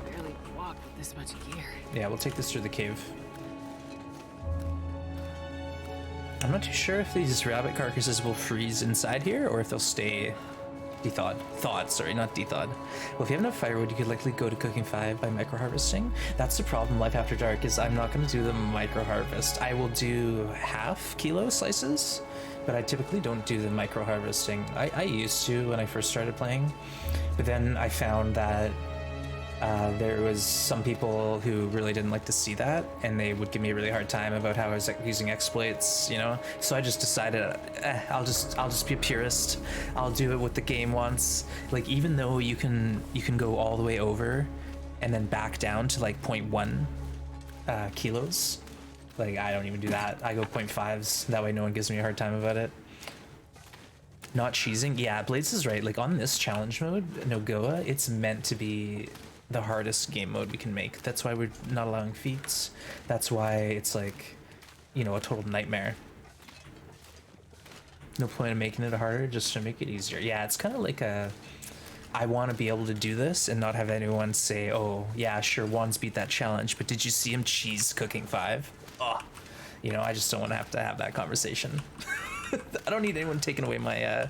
Barely walk with this much gear. Yeah, we'll take this through the cave. I'm not too sure if these rabbit carcasses will freeze inside here or if they'll stay dethawed. Thawed, sorry, not dethawed. Well, if you have enough firewood, you could likely go to cooking 5 by micro-harvesting. That's the problem, Life After Dark, is I'm not going to do the micro-harvest. I will do half kilo slices, but I typically don't do the micro-harvesting. I used to when I first started playing, but then I found that there was some people who really didn't like to see that, and they would give me a really hard time about how I was using exploits, you know. So I just decided, I'll just be a purist. I'll do it what the game wants. Like, even though you can go all the way over, and then back down to like 0.1 kilos. Like, I don't even do that. I go 0.5s. That way, no one gives me a hard time about it. Not cheesing. Yeah, Blades is right. Like, on this challenge mode, NoGoA, it's meant to be the hardest game mode we can make. That's why we're not allowing feats. That's why it's like, you know, a total nightmare. No point in making it harder, just to make it easier. Yeah, it's kind of like a, I want to be able to do this and not have anyone say, oh yeah, sure, Juan's beat that challenge, but did you see him cheese cooking 5? Oh, you know, I just don't want to have that conversation. I don't need anyone taking away my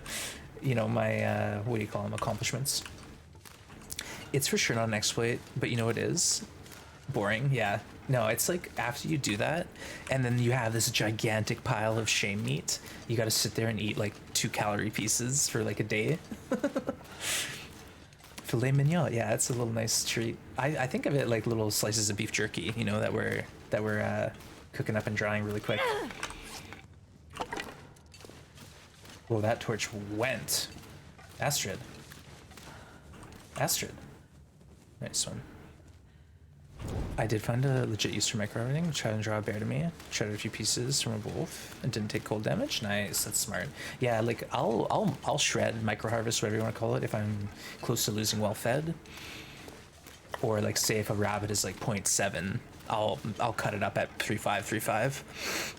you know, my what do you call them, accomplishments. It's for sure not an exploit, but you know what it is? Boring, yeah. No, it's like after you do that, and then you have this gigantic pile of shame meat, you gotta sit there and eat like 2-calorie pieces for like a day. Filet mignon, yeah, it's a little nice treat. I think of it like little slices of beef jerky, you know, that we're cooking up and drying really quick. Well, that torch went. Astrid. Nice one. I did find a legit use for micro-harvesting. Tried and draw a bear to me. Shredded a few pieces from a wolf and didn't take cold damage. Nice, that's smart. Yeah, like I'll shred, micro-harvest, whatever you want to call it, if I'm close to losing well fed. Or like say if a rabbit is like 0.7, I'll cut it up at 3.5.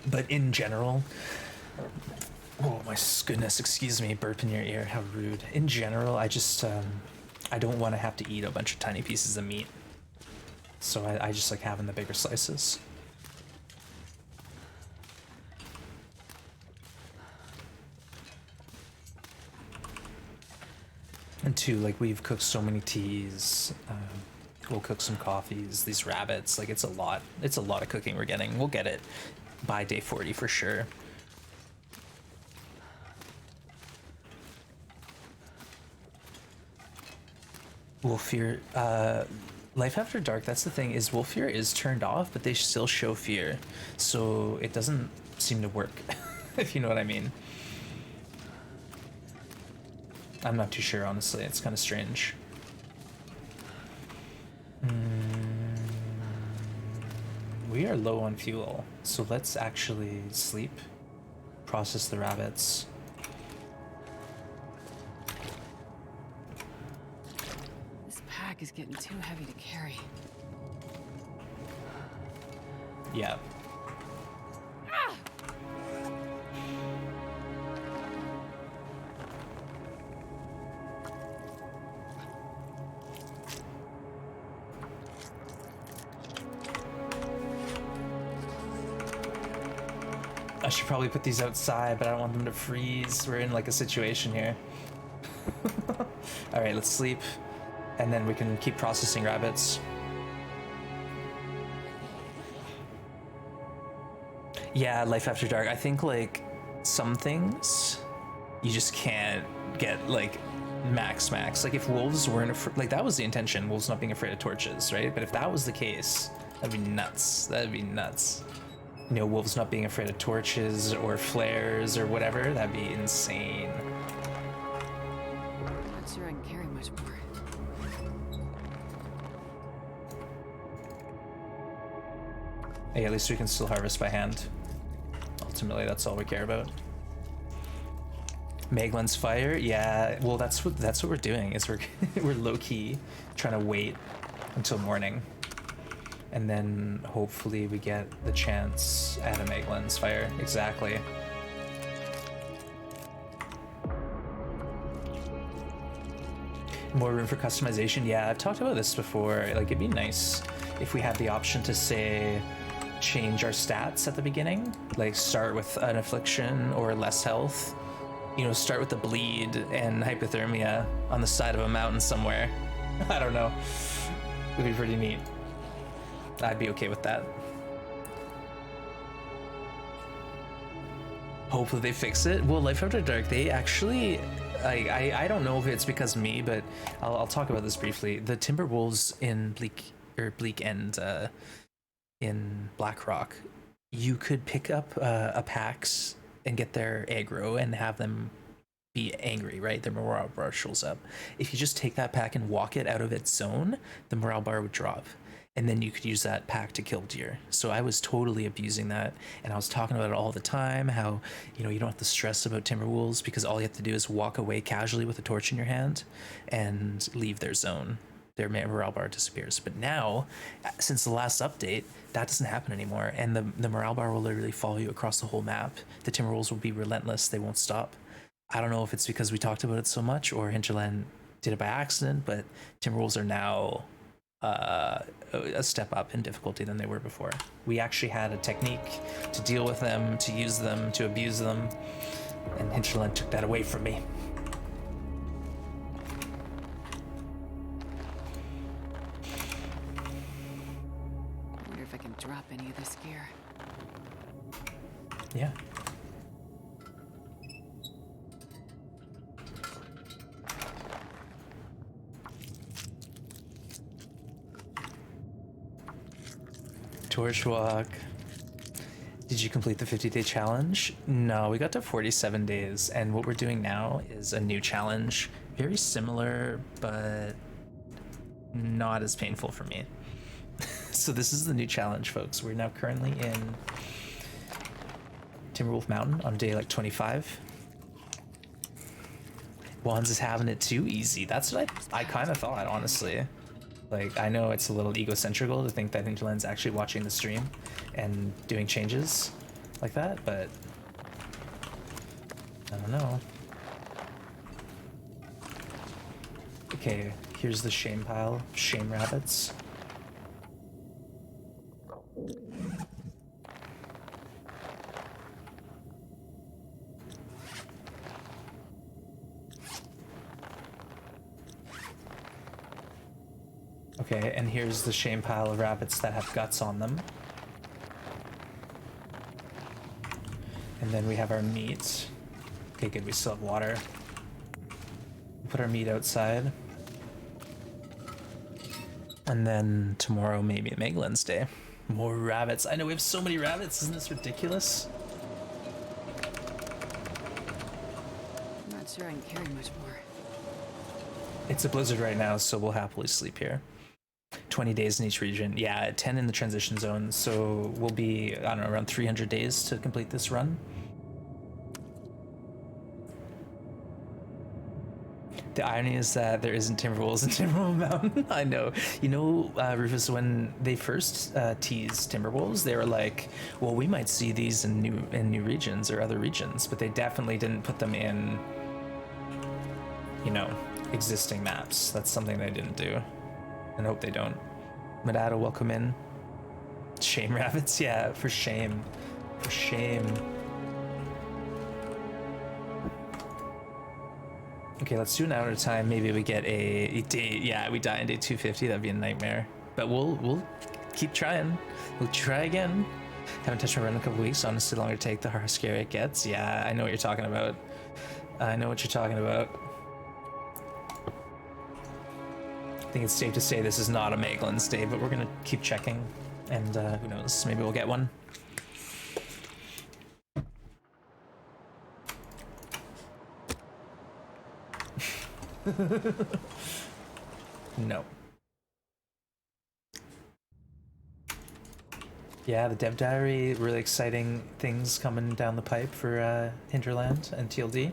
But in general, oh my goodness, excuse me, burp in your ear, how rude. In general, I just I don't want to have to eat a bunch of tiny pieces of meat. So I just like having the bigger slices. And two, like we've cooked so many teas, we'll cook some coffees, these rabbits, like it's a lot of cooking we're getting. We'll get it by day 40 for sure. Wolfear, Life After Dark, that's the thing, is Wolfear is turned off, but they still show fear. So it doesn't seem to work, if you know what I mean. I'm not too sure, honestly. It's kind of strange. We are low on fuel, so let's actually sleep, process the rabbits. Is getting too heavy to carry. Yeah. I should probably put these outside, but I don't want them to freeze. We're in like a situation here. All right, let's sleep. And then we can keep processing rabbits. Yeah, Life After Dark. I think like some things you just can't get like max. Like if wolves weren't like that was the intention, wolves not being afraid of torches, right? But if that was the case, that'd be nuts. You know, wolves not being afraid of torches or flares or whatever, that'd be insane. I'm not sure I can carry much more. Hey, at least we can still harvest by hand. Ultimately, that's all we care about. Meglin's fire, yeah. Well, that's what we're doing. Is we're we're low key trying to wait until morning, and then hopefully we get the chance at a Meglin's fire. Exactly. More room for customization. Yeah, I've talked about this before. Like, it'd be nice if we had the option to say change our stats at the beginning, like start with an affliction or less health, you know, start with the bleed and hypothermia on the side of a mountain somewhere. I don't know, it'd be pretty neat. I'd be okay with that. Hopefully they fix it. Well, Life After Dark, they actually, I don't know if it's because of me, but I'll talk about this briefly. The Timberwolves in Bleak and in Blackrock, you could pick up a PAX and get their aggro and have them be angry, right? Their morale bar shows up. If you just take that pack and walk it out of its zone, the morale bar would drop. And then you could use that pack to kill deer. So I was totally abusing that, and I was talking about it all the time, how, you know, you don't have to stress about Timberwolves because all you have to do is walk away casually with a torch in your hand and leave their zone. Their morale bar disappears. But now, since the last update, that doesn't happen anymore, and the morale bar will literally follow you across the whole map. The Timberwolves will be relentless. They won't stop. I don't know if it's because we talked about it so much or Hinterland did it by accident, but Timberwolves are now a step up in difficulty than they were before. We actually had a technique to deal with them, to use them, to abuse them, and Hinterland took that away from me. I wonder if I can drop any of this gear. Yeah. Torch walk. Did you complete the 50-day challenge? No, we got to 47 days, and what we're doing now is a new challenge. Very similar, but not as painful for me. So this is the new challenge, folks. We're now currently in Timberwolf Mountain on day like 25. Wands is having it too easy. That's what I kind of thought, honestly. Like, I know it's a little egocentrical to think that Hinterland's actually watching the stream and doing changes like that, but I don't know. Okay, here's the shame pile. Shame rabbits. Okay, and here's the shame pile of rabbits that have guts on them. And then we have our meat. Okay, good, we still have water. Put our meat outside. And then tomorrow, maybe Meglin's Day. More rabbits. I know we have so many rabbits, isn't this ridiculous? I'm not sure I can carry much more. It's a blizzard right now, so we'll happily sleep here. 20 days in each region. Yeah, 10 in the transition zone, so we'll be, I don't know, around 300 days to complete this run. The irony is that there isn't Timberwolves in Timberwolf Mountain. I know. You know, Rufus, when they first teased Timberwolves, they were like, well, we might see these in new regions or other regions, but they definitely didn't put them in, you know, existing maps. That's something they didn't do. And hope they don't. Madado, welcome in. Shame rabbits? Yeah, for shame. For shame. Okay, let's do an hour at a time. Maybe we get a day. Yeah, we die in day 250. That'd be a nightmare. But we'll keep trying. We'll try again. Haven't touched my run in a couple weeks. Honestly, the longer to take, the harder scary it gets. Yeah, I know what you're talking about. I know what you're talking about. I think it's safe to say this is not a Meglin's Day, but we're gonna keep checking, and who knows, maybe we'll get one. No. Yeah, the dev diary, really exciting things coming down the pipe for Hinterland and TLD.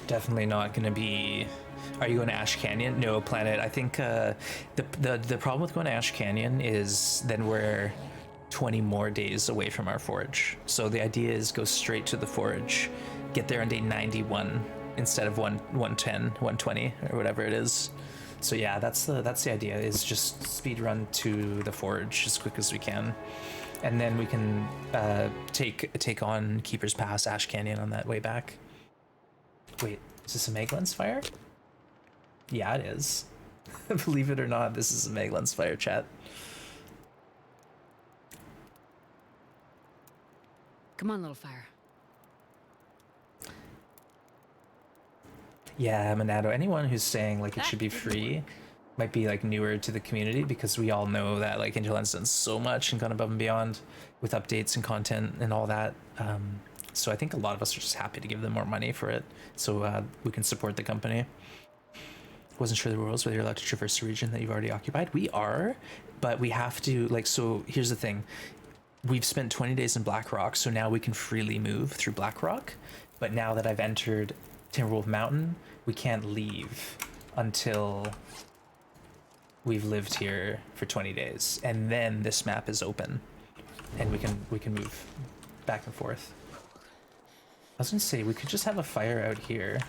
Definitely not going to be. Are you going to Ash Canyon? No, Planet. I think the problem with going to Ash Canyon is then we're 20 more days away from our forage. So the idea is go straight to the forage, get there on day 91 instead of 110, 120 or whatever it is. So yeah, that's the idea, is just speed run to the forage as quick as we can, and then we can take on Keeper's Pass, Ash Canyon on that way back. Wait, is this a Megalens fire? Yeah, it is. Believe it or not, this is a Megalens fire, chat. Come on, little fire. Yeah, Monado. Anyone who's saying like it should be free might be like newer to the community, because we all know that like Hinterland's done so much and gone above and beyond with updates and content and all that. So I think a lot of us are just happy to give them more money for it, so we can support the company. Wasn't sure the rules, whether you're allowed to traverse a region that you've already occupied. We are, but we have to, like, so here's the thing. We've spent 20 days in Blackrock, so now we can freely move through Blackrock. But now that I've entered Timberwolf Mountain, we can't leave until we've lived here for 20 days. And then this map is open and we can move back and forth. I was gonna say, we could just have a fire out here.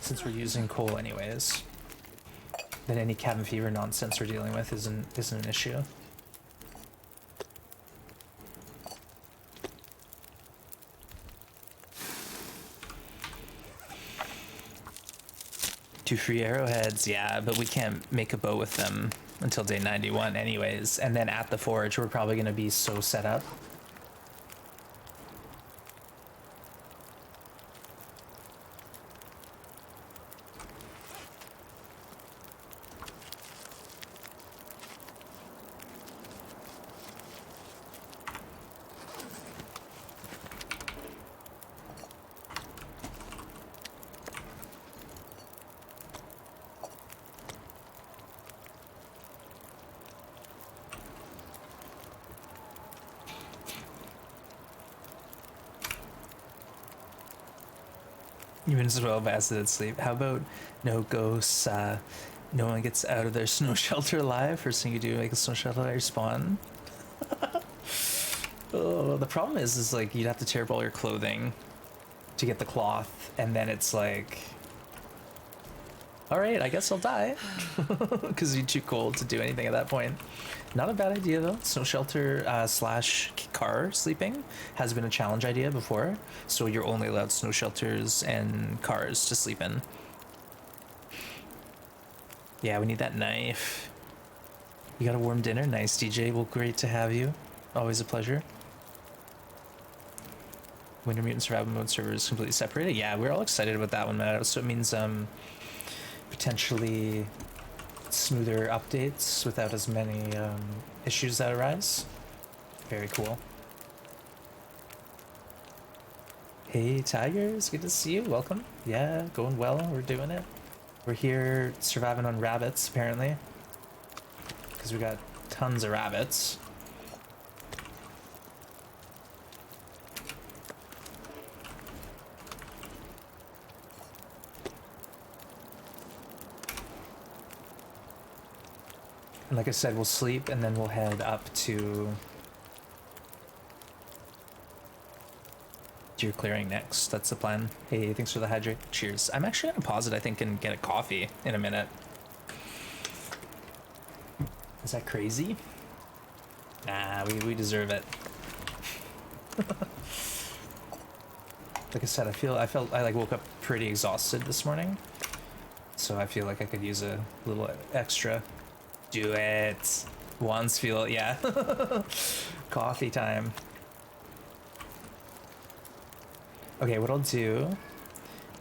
Since we're using coal anyways, then any cabin fever nonsense we're dealing with isn't an issue. Two free arrowheads, yeah, but we can't make a bow with them until day 91 anyways. And then at the forge, we're probably gonna be so set up. Even as well basted sleep. How about no ghosts? No one gets out of their snow shelter alive. First thing you do, make a snow shelter at your spawn. Oh, the problem is like you'd have to tear up all your clothing to get the cloth, and then it's like, all right, I guess I'll die because you're too cold to do anything at that point. Not a bad idea though. Snow shelter slash car sleeping has been a challenge idea before, so you're only allowed snow shelters and cars to sleep in. Yeah, we need that knife. You got a warm dinner? Nice, DJ. Well, great to have you. Always a pleasure. Winter Mutant Survival Mode servers completely separated. Yeah, we're all excited about that one, man. So it means potentially smoother updates without as many issues that arise. Very cool. Hey Tigers, good to see you. Welcome. Yeah, going well. We're doing it. We're here surviving on rabbits apparently, because we got tons of rabbits. And like I said, we'll sleep and then we'll head up to Deer Clearing next. That's the plan. Hey, thanks for the hydrate. Cheers. I'm actually gonna pause it, I think, and get a coffee in a minute. Is that crazy? Nah, we deserve it. Like I said, I like woke up pretty exhausted this morning, so I feel like I could use a little extra. Do it. Once feel, yeah. Coffee time. Okay, what I'll do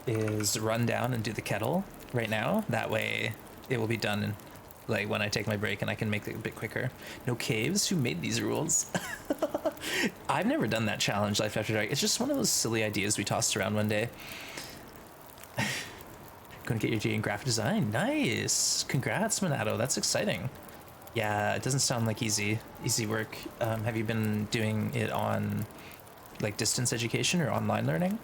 is run down and do the kettle right now. That way it will be done like when I take my break and I can make it a bit quicker. No caves? Who made these rules? I've never done that challenge, Life After Dark. It's just one of those silly ideas we tossed around one day. Gonna get your G in graphic design. Nice. Congrats, Minato. That's exciting. Yeah, it doesn't sound like easy work. Have you been doing it on like distance education or online learning?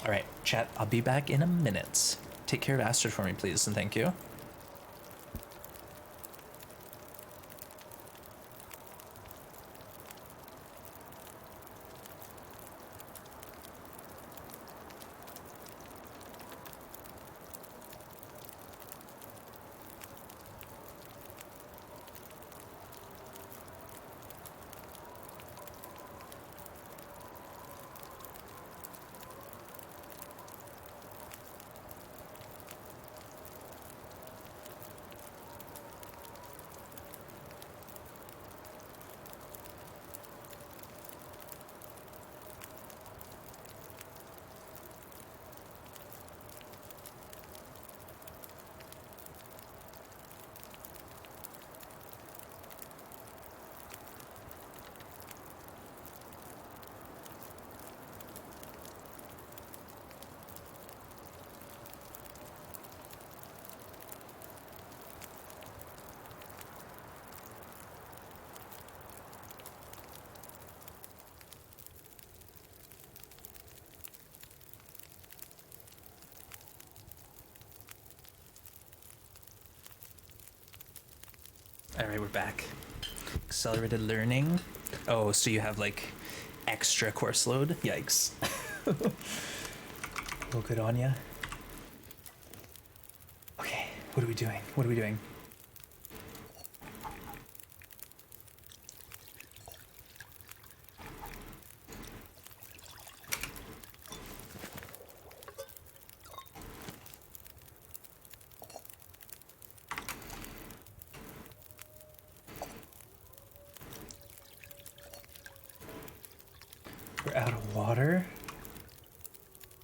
All right, chat, I'll be back in a minute. Take care of Astrid for me, please, and thank you. All right, we're back. Accelerated learning. Oh, so you have like extra course load? Yikes. Well, good on ya. Okay, what are we doing? What are we doing? We're out of water?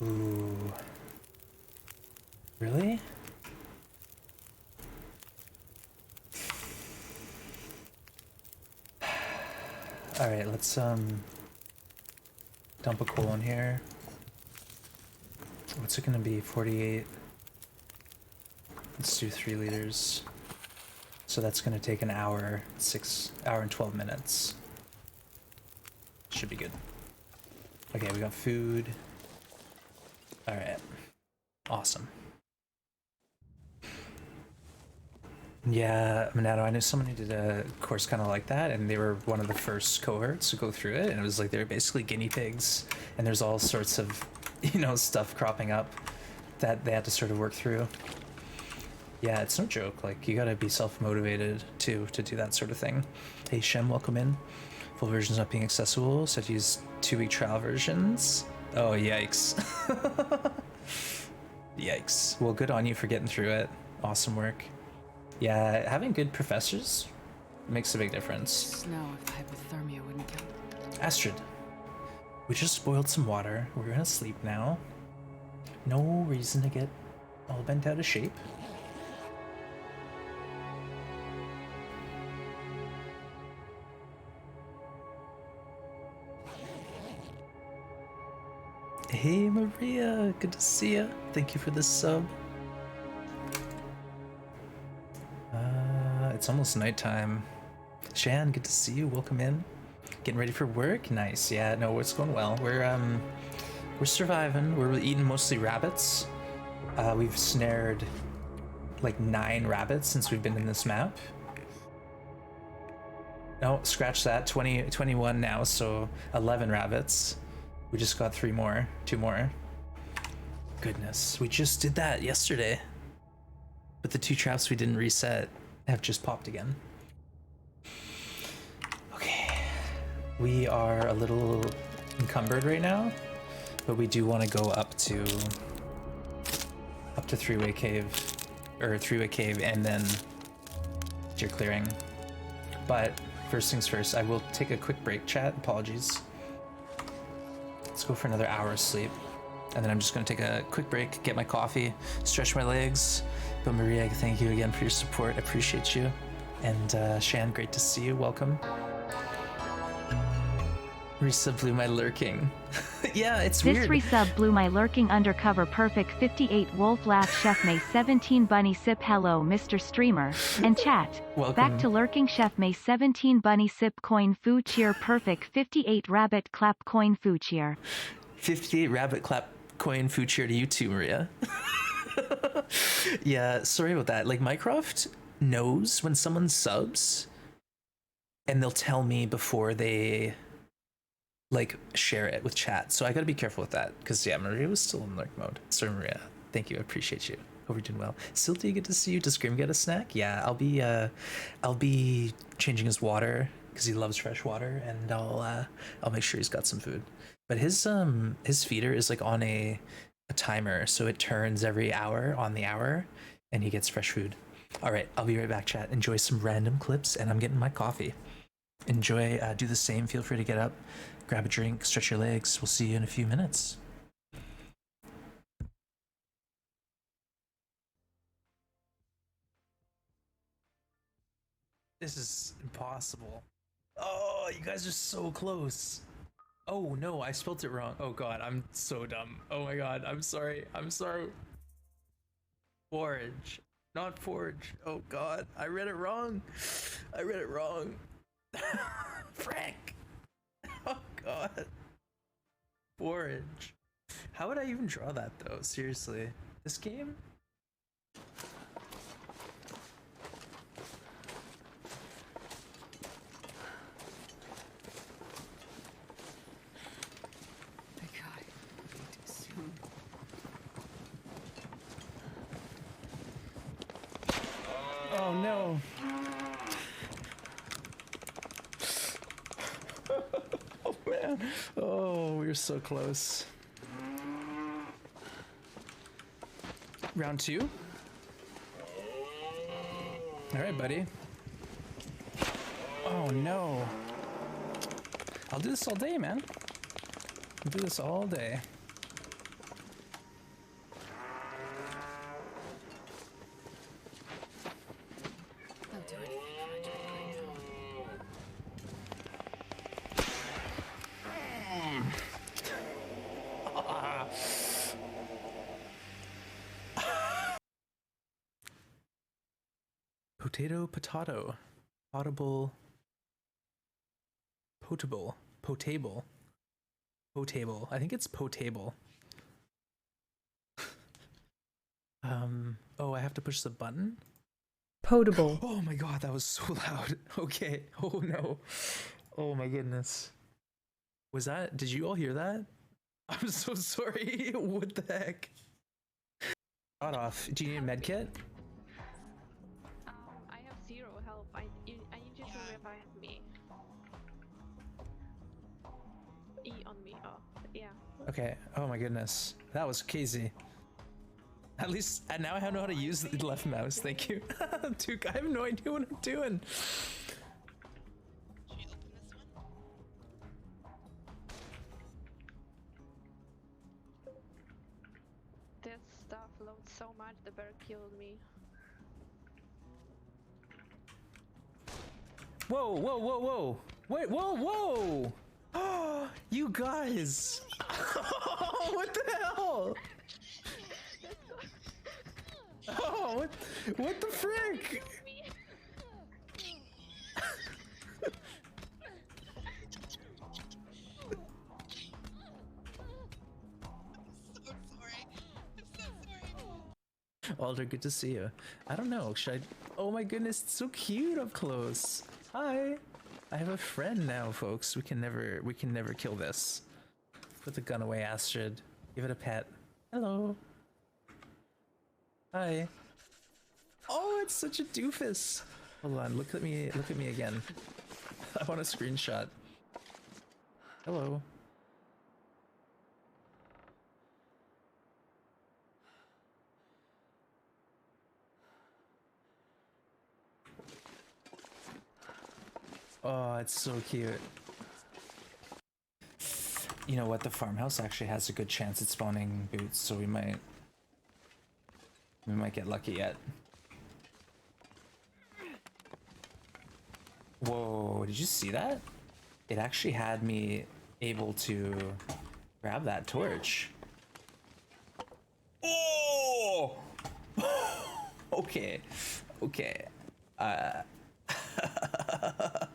Ooh. Really? Alright, let's dump a coal in here. What's it gonna be? 48. Let's do 3 liters. So that's gonna take an hour, 6 hour and 12 minutes. Should be good. Okay, we got food. Alright. Awesome. Yeah, Minato, I know someone who did a course kind of like that, and they were one of the first cohorts to go through it, and it was like they were basically guinea pigs, and there's all sorts of, you know, stuff cropping up that they had to sort of work through. Yeah, it's no joke. Like, you gotta be self-motivated to do that sort of thing. Hey, Shem, welcome in. Full version's not being accessible, so to use 2-week trial versions. Oh, yikes. Yikes. Well, good on you for getting through it. Awesome work. Yeah, having good professors makes a big difference. Snow if the hypothermia wouldn't kill. Astrid, we just spoiled some water. We're gonna sleep now. No reason to get all bent out of shape. Hey Maria, good to see ya. Thank you for the sub. It's almost nighttime. Shan, good to see you. Welcome in. Getting ready for work? Nice. Yeah, no, it's going well. We're surviving. We're eating mostly rabbits. We've snared like 9 rabbits since we've been in this map. No, scratch that. 21 now, so 11 rabbits. We just got 2 more. Goodness, we just did that yesterday. But the 2 traps we didn't reset have just popped again. Okay, we are a little encumbered right now, but we do want to go up to 3-way cave, or 3-way cave, and then tier clearing. But first things first, I will take a quick break, chat. Apologies. Let's go for another hour of sleep. and then I'm just gonna take a quick break, get my coffee, stretch my legs. But Maria, thank you again for your support. I appreciate you. And Shan, great to see you. Welcome. Resub blew my lurking. Yeah, it's this weird. This resub blew my lurking. Undercover Perfect 58 Wolf Laugh Chef May 17 Bunny Sip. Hello Mr. Streamer. And chat. Welcome. Back to lurking. Chef May 17 Bunny Sip Coin Fu Cheer. Perfect 58 Rabbit Clap Coin Fu Cheer. 58 Rabbit Clap Coin Fu Cheer to you too, Maria. Yeah, sorry about that. Like, Mycroft knows when someone subs, and they'll tell me before they like share it with chat, so I gotta be careful with that, because yeah, Maria was still in lurk mode. Sorry Maria, thank you, I appreciate you. Hope you're doing well. Silty, good to see you. Does Grim get a snack? Yeah, I'll be changing his water because he loves fresh water, and I'll make sure he's got some food. But his feeder is like on a timer, so it turns every hour on the hour, and he gets fresh food. All right, I'll be right back, chat. Enjoy some random clips, and I'm getting my coffee. Enjoy. Do the same. Feel free to get up, grab a drink, stretch your legs. We'll see you in a few minutes. This is impossible. Oh, you guys are so close. Oh no, I spelled it wrong. Oh god, I'm so dumb. Oh my god, I'm sorry. I'm sorry. Forge, not forge. Oh god, I read it wrong. I read it wrong. Frank. Oh god. Forge. How would I even draw that though? Seriously. This game? Oh no. Oh man. Oh, we were so close. Round 2. All right, buddy. Oh no. I'll do this all day, man. I'll do this all day. Potato. Potable. I think it's potable. Oh, I have to push the button? Potable. Oh my god, that was so loud. Okay. Oh no. Oh my goodness. Was that, did you all hear that? I'm so sorry. What the heck? Got off. Do you need a med kit? I have 0 health. I need you to revive me. E on me. Oh, yeah. Okay. Oh my goodness. That was crazy. At least now I know how to use the left mouse. Thank you. Dude, I have no idea what I'm doing. Should we open this one? This stuff loads so much, the bear killed me. Whoa, whoa, whoa, whoa. Wait, whoa, whoa. Oh, you guys. What the hell? Oh, what the frick? So sorry. I'm so sorry. Alder, good to see you. I don't know, should I? Oh my goodness, it's so cute up close. Hi. I have a friend now, folks. We can never kill this. Put the gun away, Astrid. Give it a pet. Hello. Hi. Oh, it's such a doofus. Hold on, look at me again. I want a screenshot. Hello. Oh, it's so cute. You know what? The farmhouse actually has a good chance at spawning boots, so we might get lucky yet. Whoa, did you see that? It actually had me able to grab that torch. Oh! Okay. Okay.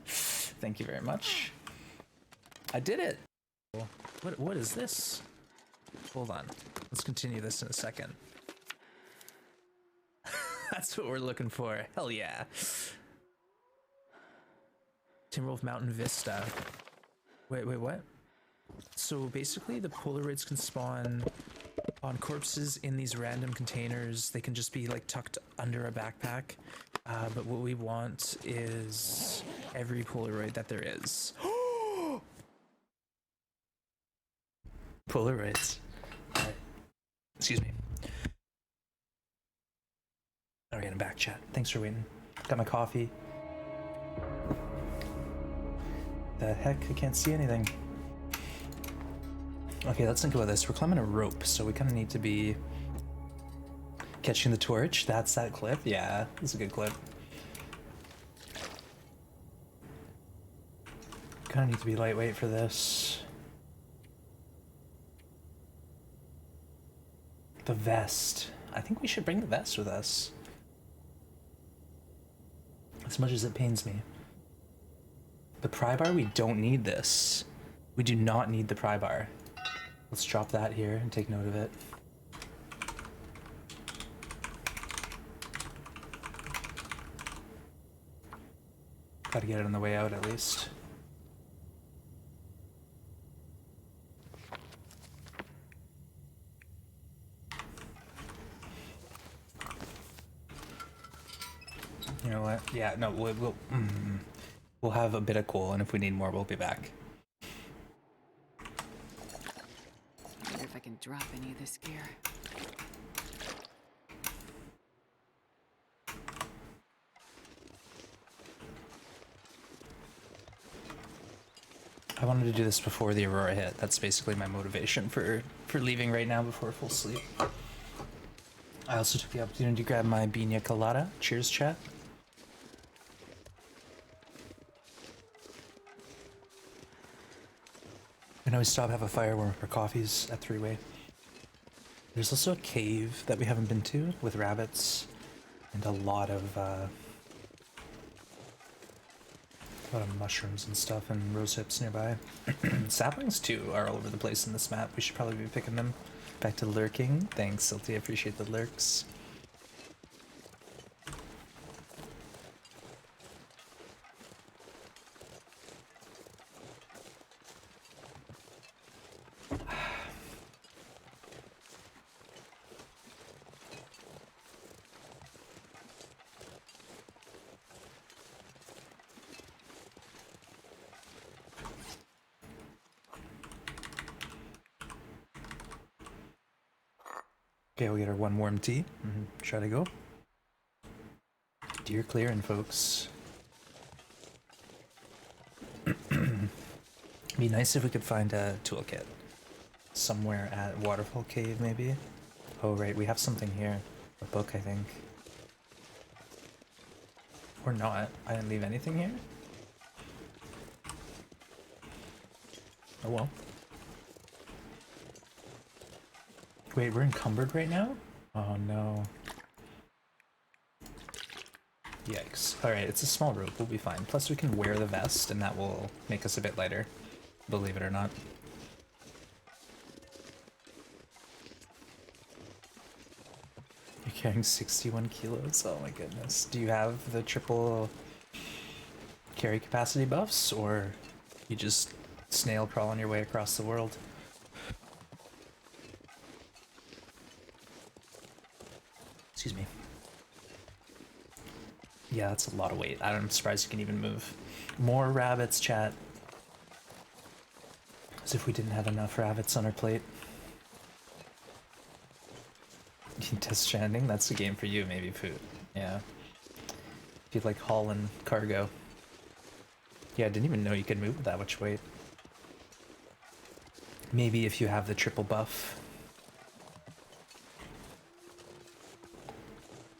Thank you very much. I did it. What is this? Hold on. Let's continue this in a second. That's what we're looking for. Hell yeah. Timberwolf Mountain Vista. Wait, what? So basically the Polaroids can spawn on corpses in these random containers. They can just be like tucked under a backpack. But what we want is every Polaroid that there is. Polaroids. Alright. Excuse me. Alright, I'm back, chat. Thanks for waiting. Got my coffee. The heck? I can't see anything. Okay, let's think about this. We're climbing a rope, so we kind of need to be catching the torch. That's that clip. Yeah, that's a good clip. Kind of need to be lightweight for this. The vest. I think we should bring the vest with us. As much as it pains me. The pry bar, we don't need this. We do not need the pry bar. Let's drop that here and take note of it. Gotta get it on the way out at least. You know what? Yeah, no, we'll have a bit of coal, and if we need more, we'll be back. Wonder if I can drop any of this gear. I wanted to do this before the Aurora hit. That's basically my motivation for leaving right now before full sleep. I also took the opportunity to grab my Pina Colada. Cheers, chat. And we stop, have a fire, warm up our coffees at Three-Way. There's also a cave that we haven't been to with rabbits and a lot of mushrooms and stuff and rose hips nearby. Saplings too are all over the place in this map. We should probably be picking them. Back to lurking. Thanks, Silty. I appreciate the lurks. Okay, we'll get our one warm tea. Try to go. Deer clearing, folks. Be nice if we could find a toolkit. Somewhere at Waterfall Cave, maybe? Oh, right, we have something here. A book, I think. Or not. I didn't leave anything here? Oh well. Wait, we're encumbered right now? Oh no. Yikes. Alright, it's a small rope, we'll be fine. Plus we can wear the vest and that will make us a bit lighter. Believe it or not. You're carrying 61 kilos? Oh my goodness. Do you have the triple carry capacity buffs, or you just snail crawl on your way across the world? Excuse me. Yeah, that's a lot of weight. I'm surprised you can even move. More rabbits, chat. As if we didn't have enough rabbits on our plate. Death Stranding? That's a game for you, maybe, Food. Yeah. If you'd like hauling cargo. Yeah, I didn't even know you could move with that much weight. Maybe if you have the triple buff.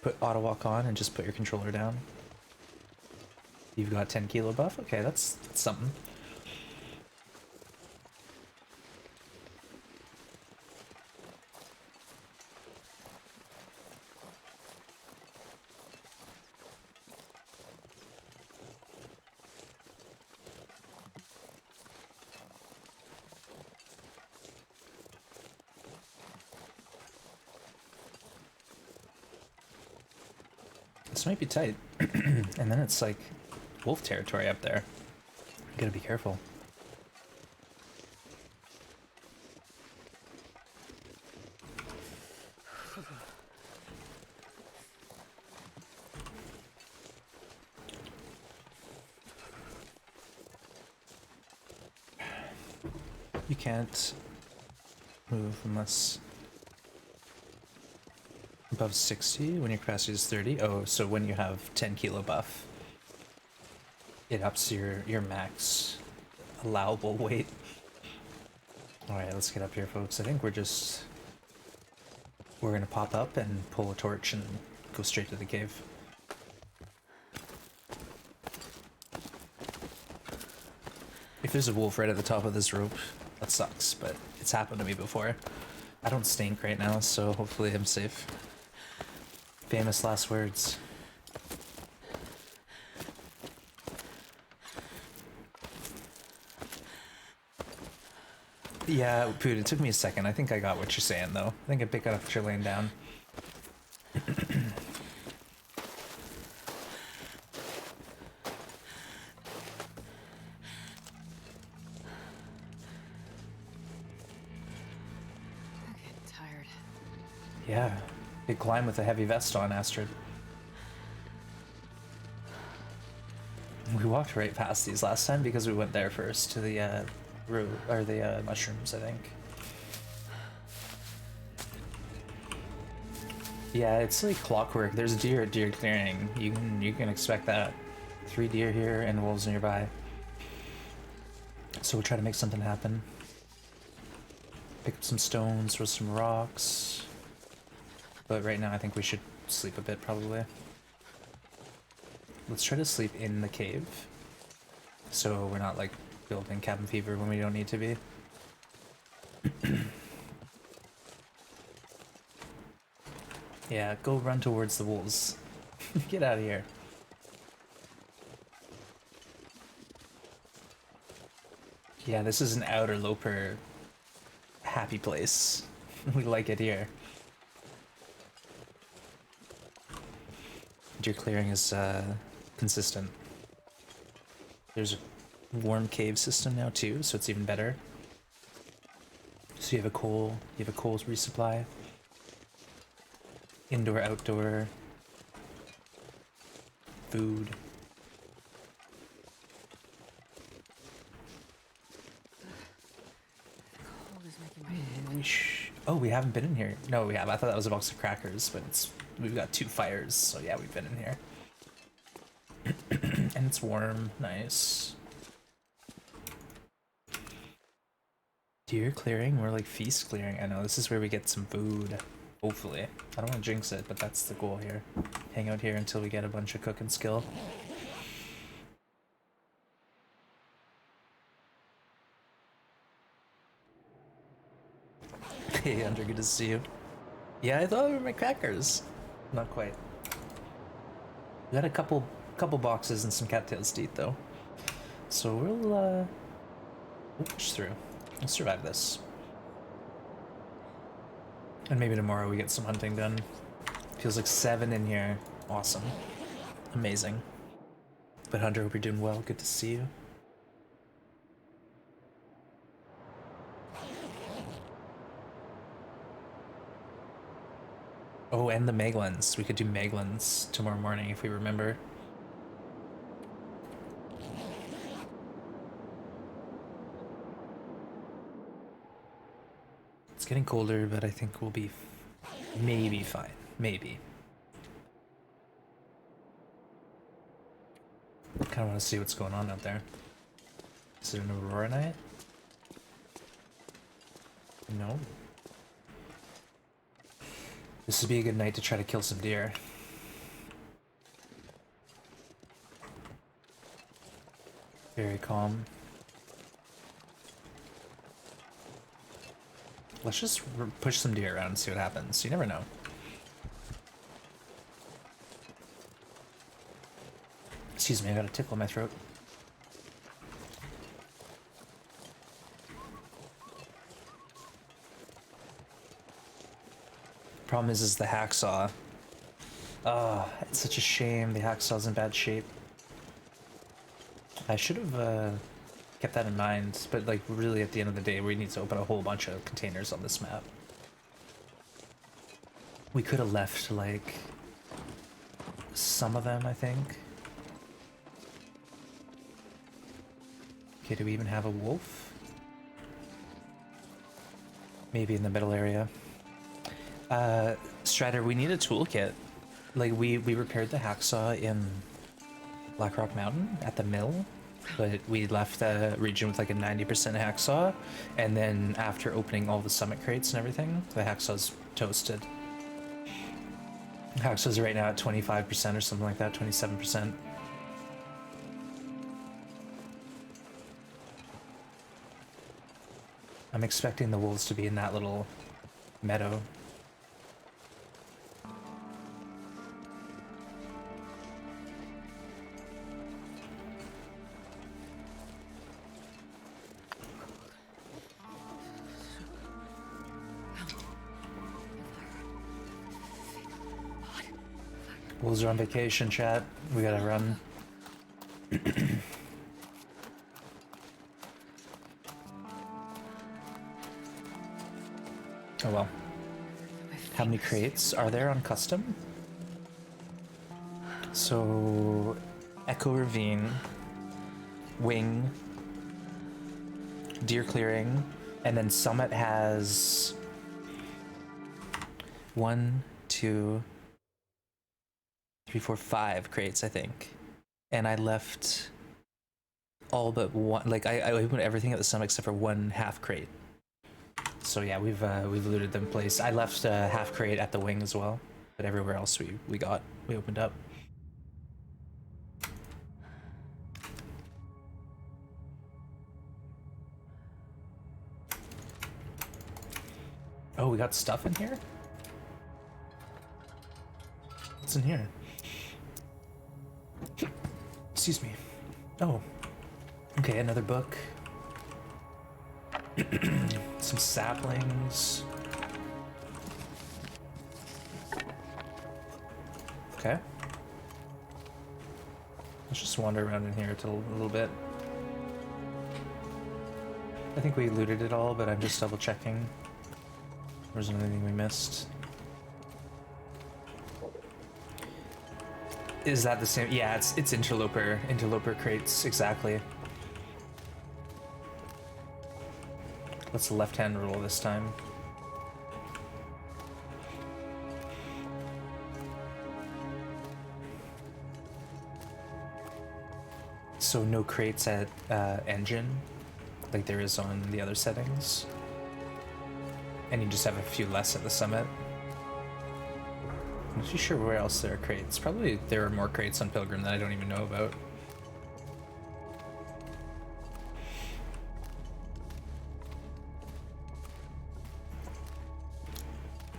Put auto walk on and just put your controller down. You've got 10 kilo buff? Okay, that's something. This might be tight. And then it's like wolf territory up there. You gotta be careful. You can't move unless above 60 when your capacity is 30. Oh, so when you have 10 kilo buff, it ups your max allowable weight. Alright, let's get up here, folks. I think we're gonna pop up and pull a torch and go straight to the cave. If there's a wolf right at the top of this rope, that sucks, but it's happened to me before. I don't stink right now, so hopefully I'm safe. Famous last words. Yeah, Poot, it took me a second. I think I got what you're saying, though. I think I picked up what you're laying down. I'm getting tired. Yeah, big climb with a heavy vest on, Astrid. We walked right past these last time because we went there first to the the mushrooms, I think. Yeah, it's like clockwork. There's a deer at deer clearing. You can expect that. 3 deer here and wolves nearby. So we'll try to make something happen. Pick up some stones, throw some rocks. But right now I think we should sleep a bit probably. Let's try to sleep in the cave. So we're not like building cabin fever when we don't need to be. Yeah, go run towards the wolves. Get out of here. Yeah, this is an outer loper happy place. We like it here. Deer clearing is consistent. There's a warm cave system now too, so it's even better. So you have a coal resupply. Indoor, outdoor, food. Cold is making my head. Oh, we haven't been in here. No, we have. I thought that was a box of crackers, but we've got 2 fires, so yeah, we've been in here. And it's warm, nice. Deer clearing, more like feast clearing. I know, this is where we get some food. Hopefully. I don't want to jinx it, but that's the goal here. Hang out here until we get a bunch of cooking skill. Hey, Andrew, good to see you. Yeah, I thought we were my crackers. Not quite. We got a couple boxes and some cattails to eat, though. So we'll push through. We'll survive this. And maybe tomorrow we get some hunting done. Feels like 7 in here. Awesome. Amazing. But Hunter, hope you're doing well. Good to see you. Oh, and the Meglins. We could do Meglins tomorrow morning if we remember. It's getting colder, but I think we'll be maybe fine. Maybe. Kind of want to see what's going on out there. Is it an Aurora night? No. This would be a good night to try to kill some deer. Very calm. Let's just push some deer around and see what happens. You never know. Excuse me, I got a tickle in my throat. Problem is the hacksaw. Oh, it's such a shame. The hacksaw's in bad shape. I should have kept that in mind, but like really at the end of the day, we need to open a whole bunch of containers on this map. We could have left like some of them, I think. Okay, do we even have a wolf? Maybe in the middle area. Strider, we need a toolkit. Like we repaired the hacksaw in Blackrock Mountain at the mill, but we left the region with like a 90% hacksaw, and then after opening all the summit crates and everything, the hacksaw's toasted. Hacksaw's right now at 25% or something like that, 27%. I'm expecting the wolves to be in that little meadow. Wolves are on vacation, chat. We gotta run. Oh well. How many crates are there on custom? So, Echo Ravine, Wing, Deer Clearing, and then Summit has 1, 2, 3, 4, 5 crates, I think. And I left all but one. Like I opened everything at the Summit except for one half crate. So yeah, we've looted them place. I left a half crate at the Wing as well, but everywhere else we opened up. Oh, we got stuff in here? What's in here? Excuse me. Oh. Okay, another book. Some saplings. Okay. Let's just wander around in here a little bit. I think we looted it all, but I'm just double checking. There's anything we missed. Is that the same? Yeah, it's interloper crates, exactly. What's the left-hand rule this time? So no crates at engine, like there is on the other settings. And you just have a few less at the Summit. I'm not too sure where else there are crates. Probably there are more crates on Pilgrim that I don't even know about.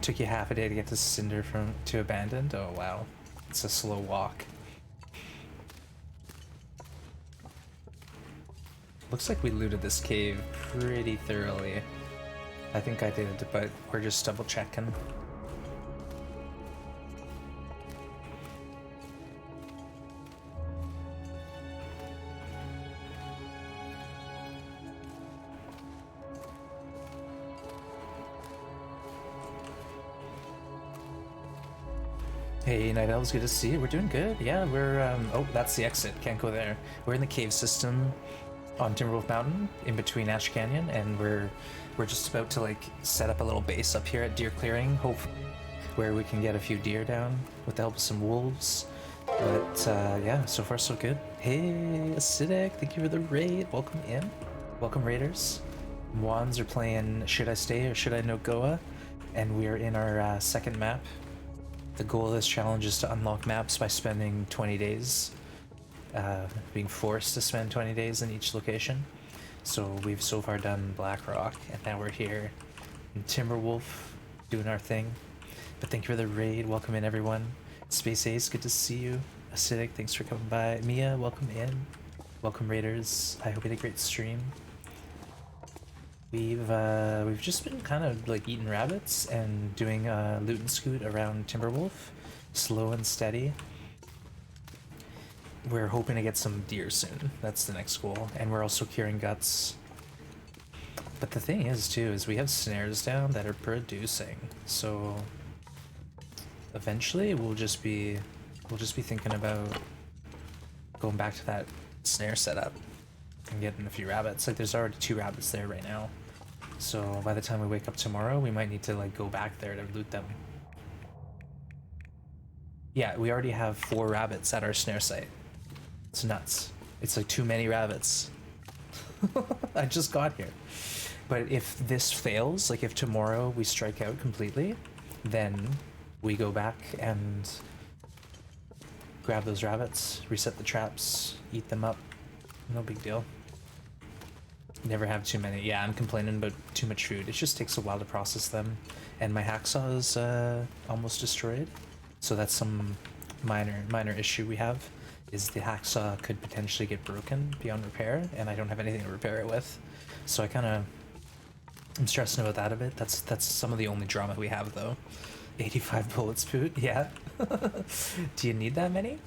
Took you half a day to get to Cinder to Abandoned? Oh wow. It's a slow walk. Looks like we looted this cave pretty thoroughly. I think I did, but we're just double checking. Hey, Night Elves, good to see you. We're doing good. Yeah, we're, oh, that's the exit. Can't go there. We're in the cave system on Timberwolf Mountain, in between Ash Canyon, and we're just about to, like, set up a little base up here at Deer Clearing, hopefully, where we can get a few deer down with the help of some wolves. But, yeah, so far so good. Hey, Acidic, thank you for the raid. Welcome in. Welcome, Raiders. Wands are playing Should I Stay or Should I NoGoA? And we're in our second map. The goal of this challenge is to unlock maps by spending 20 days. Being forced to spend 20 days in each location. So we've so far done Blackrock, and now we're here in Timberwolf doing our thing. But thank you for the raid. Welcome in, everyone. Space Ace, good to see you. Acidic, thanks for coming by. Mia, welcome in. Welcome, raiders. I hope you had a great stream. We've just been kind of like eating rabbits and doing loot and scoot around Timberwolf, slow and steady. We're hoping to get some deer soon. That's the next goal, and we're also curing guts. But the thing is too is we have snares down that are producing, so eventually we'll just be thinking about going back to that snare setup and getting a few rabbits. Like there's already 2 rabbits there right now. So by the time we wake up tomorrow, we might need to like go back there to loot them. Yeah, we already have 4 rabbits at our snare site. It's nuts. It's like too many rabbits. I just got here. But if this fails, like if tomorrow we strike out completely, then we go back and grab those rabbits, reset the traps, eat them up. No big deal. Never have too many. Yeah, I'm complaining about too much food. It just takes a while to process them. And my hacksaw is almost destroyed. So that's some minor issue we have, is the hacksaw could potentially get broken beyond repair, and I don't have anything to repair it with. So I'm stressing about that a bit. That's some of the only drama we have though. 85 bullets, Poot? Yeah. Do you need that many?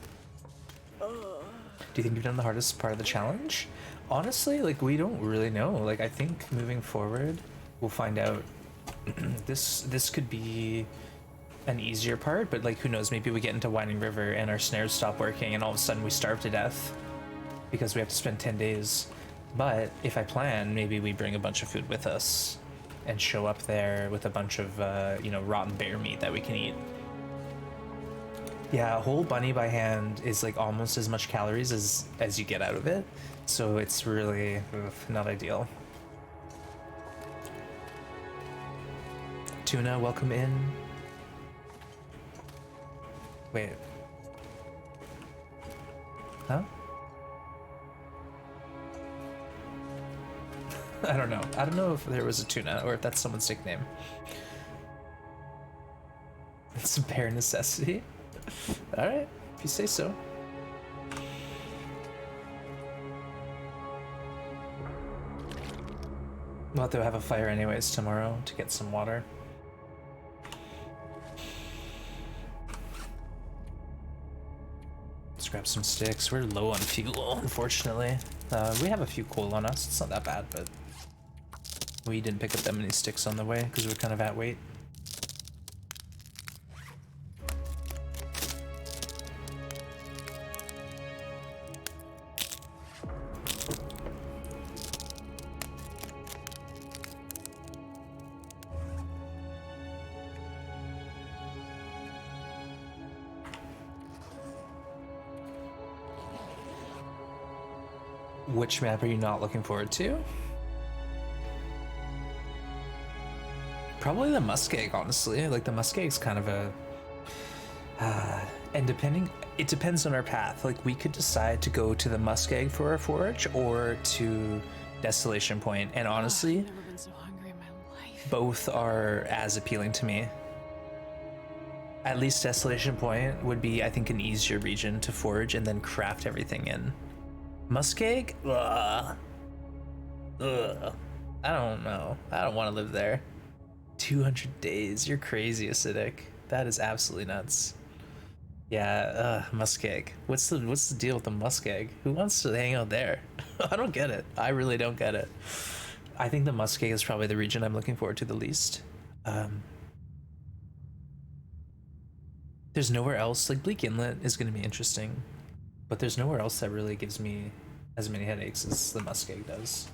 Do you think you've done the hardest part of the challenge? Honestly, like, we don't really know. Like, I think moving forward, we'll find out. This could be an easier part, but like, who knows? Maybe we get into Winding River and our snares stop working, and all of a sudden we starve to death because we have to spend 10 days. But if I plan, maybe we bring a bunch of food with us and show up there with a bunch of, you know, rotten bear meat that we can eat. Yeah, a whole bunny by hand is like almost as much calories as you get out of it. So it's really not ideal. Tuna, welcome in. Wait. Huh? I don't know. I don't know if there was a tuna or if that's someone's nickname. It's a bare necessity. Alright, if you say so. We'll have to have a fire anyways tomorrow to get some water. Let's grab some sticks. We're low on fuel, unfortunately. We have a few coal on us. It's not that bad, but we didn't pick up that many sticks on the way because we're kind of at weight. Which map are you not looking forward to? Probably the muskeg, honestly. Like, the muskeg's kind of a... and it depends on our path. Like, we could decide to go to the muskeg for our forage or to Desolation Point. And honestly, I've never been so hungry in my life. both are as appealing to me. At least Desolation Point would be, I think, an easier region to forage and then craft everything in. Muskeg? Ugh. I don't know. I don't want to live there. 200 days. You're crazy, Acidic. That is absolutely nuts. Yeah, muskeg. What's the deal with the muskeg? Who wants to hang out there? I don't get it. I really don't get it. I think the muskeg is probably the region I'm looking forward to the least. There's nowhere else. Like, Bleak Inlet is going to be interesting, but there's nowhere else that really gives me as many headaches as the muskeg does.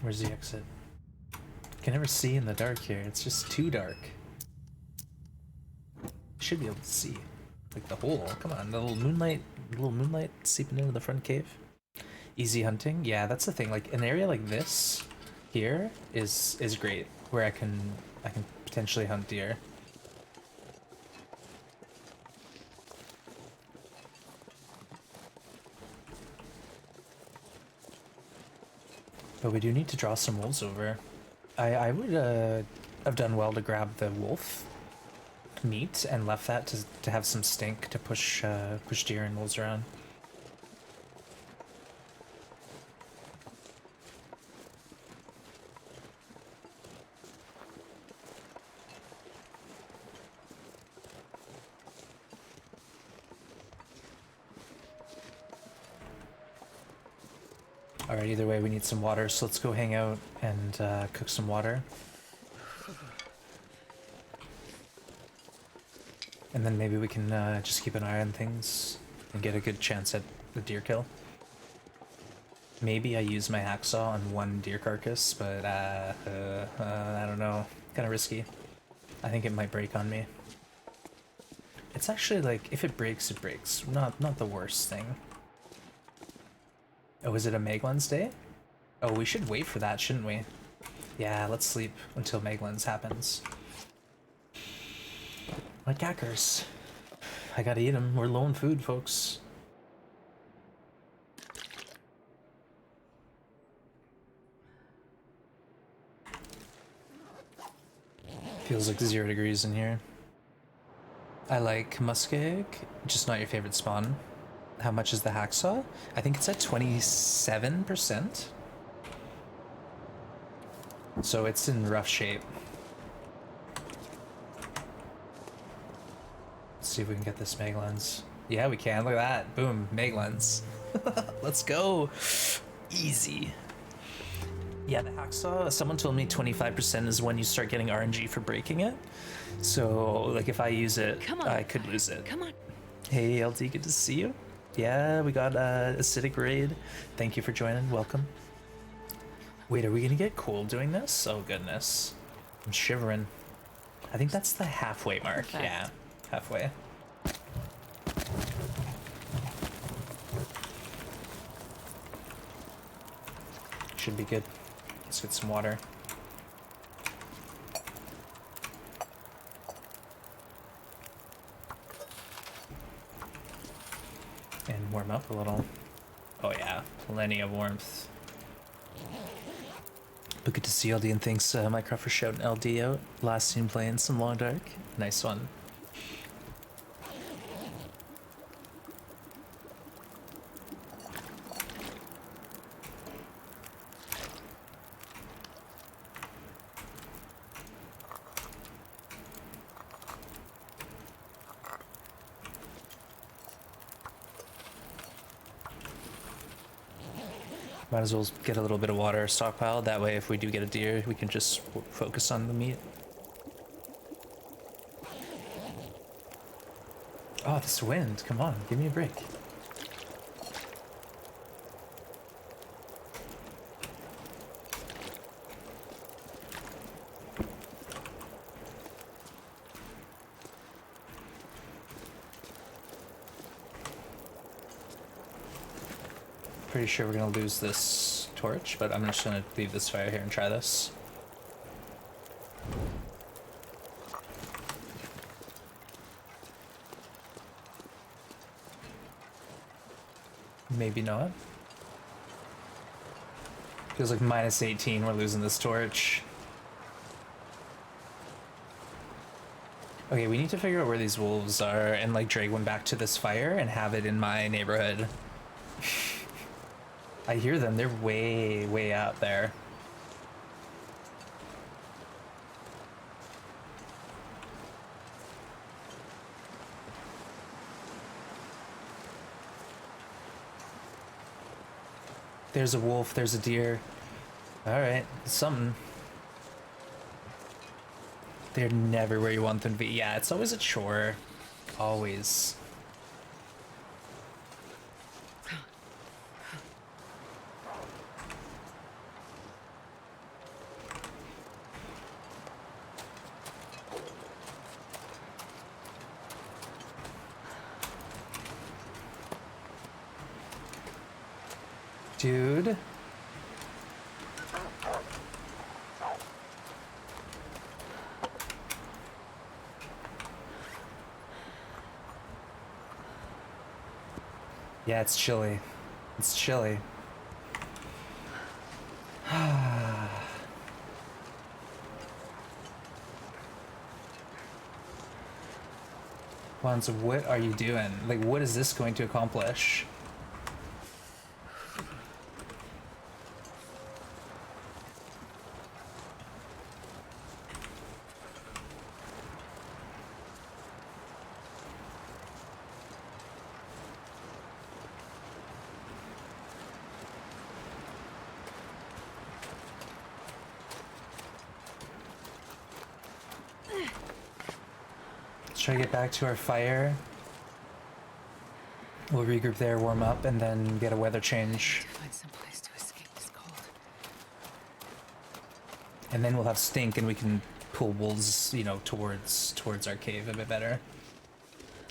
Where's the exit? Can never see in the dark here. It's just too dark. Should be able to see, like, the hole. Come on, the little moonlight little moonlight seeping into the front cave. Easy hunting. Yeah, that's the thing. Like an area like this here is great, where I can potentially hunt deer. But we do need to draw some wolves over. I would have done well to grab the wolf meat and left that to have some stink to push push deer and wolves around. Alright, either way we need some water, so let's go hang out and cook some water. And then maybe we can just keep an eye on things and get a good chance at the deer kill. Maybe I use my hacksaw on one deer carcass, but I don't know. Kind of risky. I think it might break on me. It's actually like, if it breaks, it breaks. Not the worst thing. Oh, is it a Meglands day? Oh, we should wait for that, shouldn't we? Yeah, let's sleep until Meglands happens. My cackers. I gotta eat them. We're low on food, folks. Feels like 0 degrees in here. I like muskeg, just not your favorite spawn. How much is the hacksaw? I think it's at 27%. So it's in rough shape. Let's see if we can get this Meglands. Yeah, we can. Look at that. Boom. Meglands. Let's go. Easy. Yeah, the hacksaw, someone told me 25% is when you start getting RNG for breaking it. So, like, if I use it, I could lose it. Come on. Hey, LD, good to see you. Yeah, we got acidic raid. Thank you for joining. Welcome. Wait, are we gonna get cool doing this? Oh, goodness. I'm shivering. I think that's the halfway mark. Perfect. Yeah, halfway. Should be good. Let's get some water. And warm up a little. Oh yeah, plenty of warmth. But good to see LD, and thanks Minecraft for shouting LD out. Last seen playing some Long Dark. Nice one. Might as well get a little bit of water stockpiled. That way, if we do get a deer, we can just focus on the meat. Oh, this wind. Come on, give me a break. Pretty sure we're gonna lose this torch, but I'm just gonna leave this fire here and try this. Maybe not. Feels like minus 18, we're losing this torch. Okay, we need to figure out where these wolves are and like drag one back to this fire and have it in my neighborhood. I hear them, they're way, way out there. There's a wolf, there's a deer. Alright, something. They're never where you want them to be. Yeah, it's always a chore. Always. Dude. Yeah, it's chilly. It's chilly. Juan, so what are you doing? Like, what is this going to accomplish? Let's try to get back to our fire. We'll regroup there, warm up, and then get a weather change. Find some place to escape this cold. And then we'll have stink and we can pull wolves, you know, towards our cave a bit better.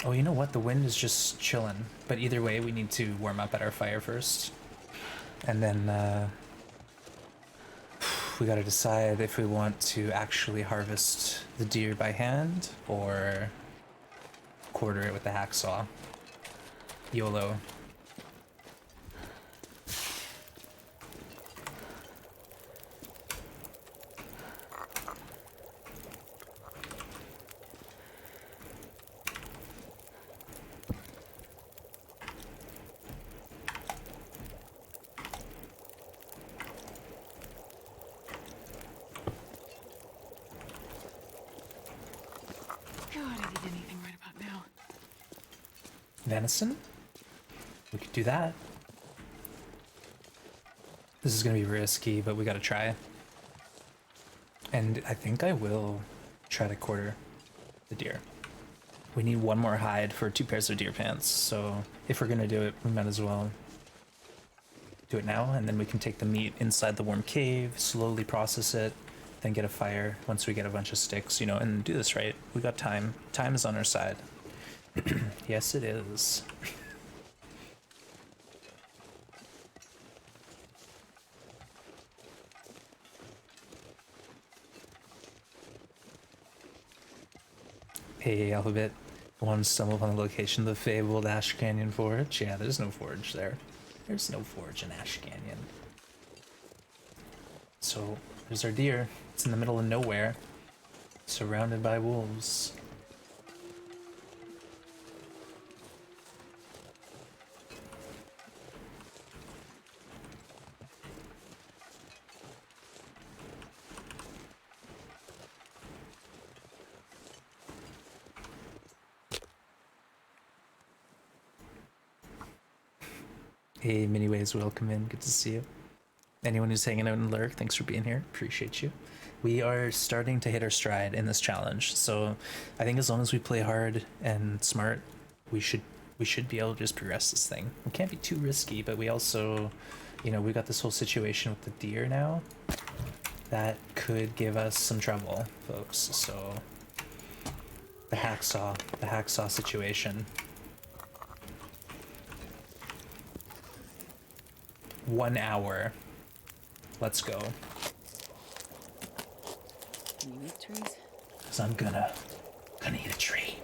Oh, you know what? The wind is just chilling. But either way, we need to warm up at our fire first. And then we gotta decide if we want to actually harvest the deer by hand or quarter it with the hacksaw. YOLO. God, I'd eat anything right about now. Venison? We could do that. This is gonna be risky, but we gotta try. And I think I will try to quarter the deer. We need one more hide for 2 pairs of deer pants, so if we're gonna do it, we might as well do it now, and then we can take the meat inside the warm cave, slowly process it, then get a fire once we get a bunch of sticks, you know, and do this right. We got time. Time is on our side. Yes, it is. Hey, Alphabet. One stumbled upon the location of the fabled Ash Canyon Forge. Yeah, there's no forge there. There's no forge in Ash Canyon. So, there's our deer. It's in the middle of nowhere, surrounded by wolves. Hey, Miniways, welcome in. Good to see you. Anyone who's hanging out in Lurk, thanks for being here. Appreciate you. We are starting to hit our stride in this challenge, so I think as long as we play hard and smart, we should be able to just progress this thing. We can't be too risky, but we also, you know, we got this whole situation with the deer now that could give us some trouble, folks. So the hacksaw situation. 1 hour. Let's go. Can you eat trees? Cause I'm gonna eat a tree.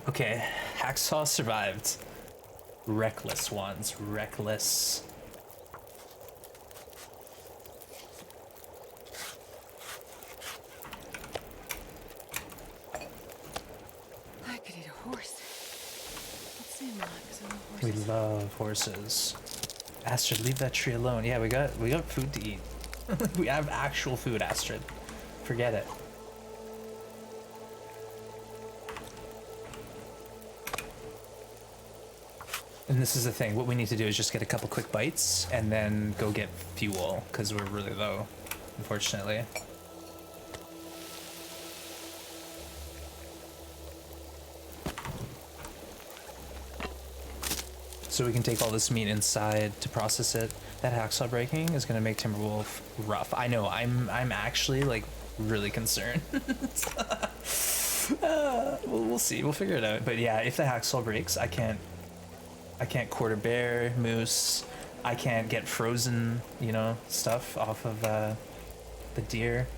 Okay, hacksaw survived. Reckless ones, reckless. I could eat a horse. Let's see not, because I love We horses. love horses. Astrid, leave that tree alone. Yeah, we got food to eat. We have actual food, Astrid. Forget it. And this is the thing. What we need to do is just get a couple quick bites and then go get fuel because we're really low, unfortunately. So we can take all this meat inside to process it. That hacksaw breaking is gonna make Timberwolf rough. I know. I'm actually like really concerned. We'll see. We'll figure it out. But yeah, if the hacksaw breaks, I can't I can't quarter bear, moose. I can't get frozen, you know, stuff off of the deer.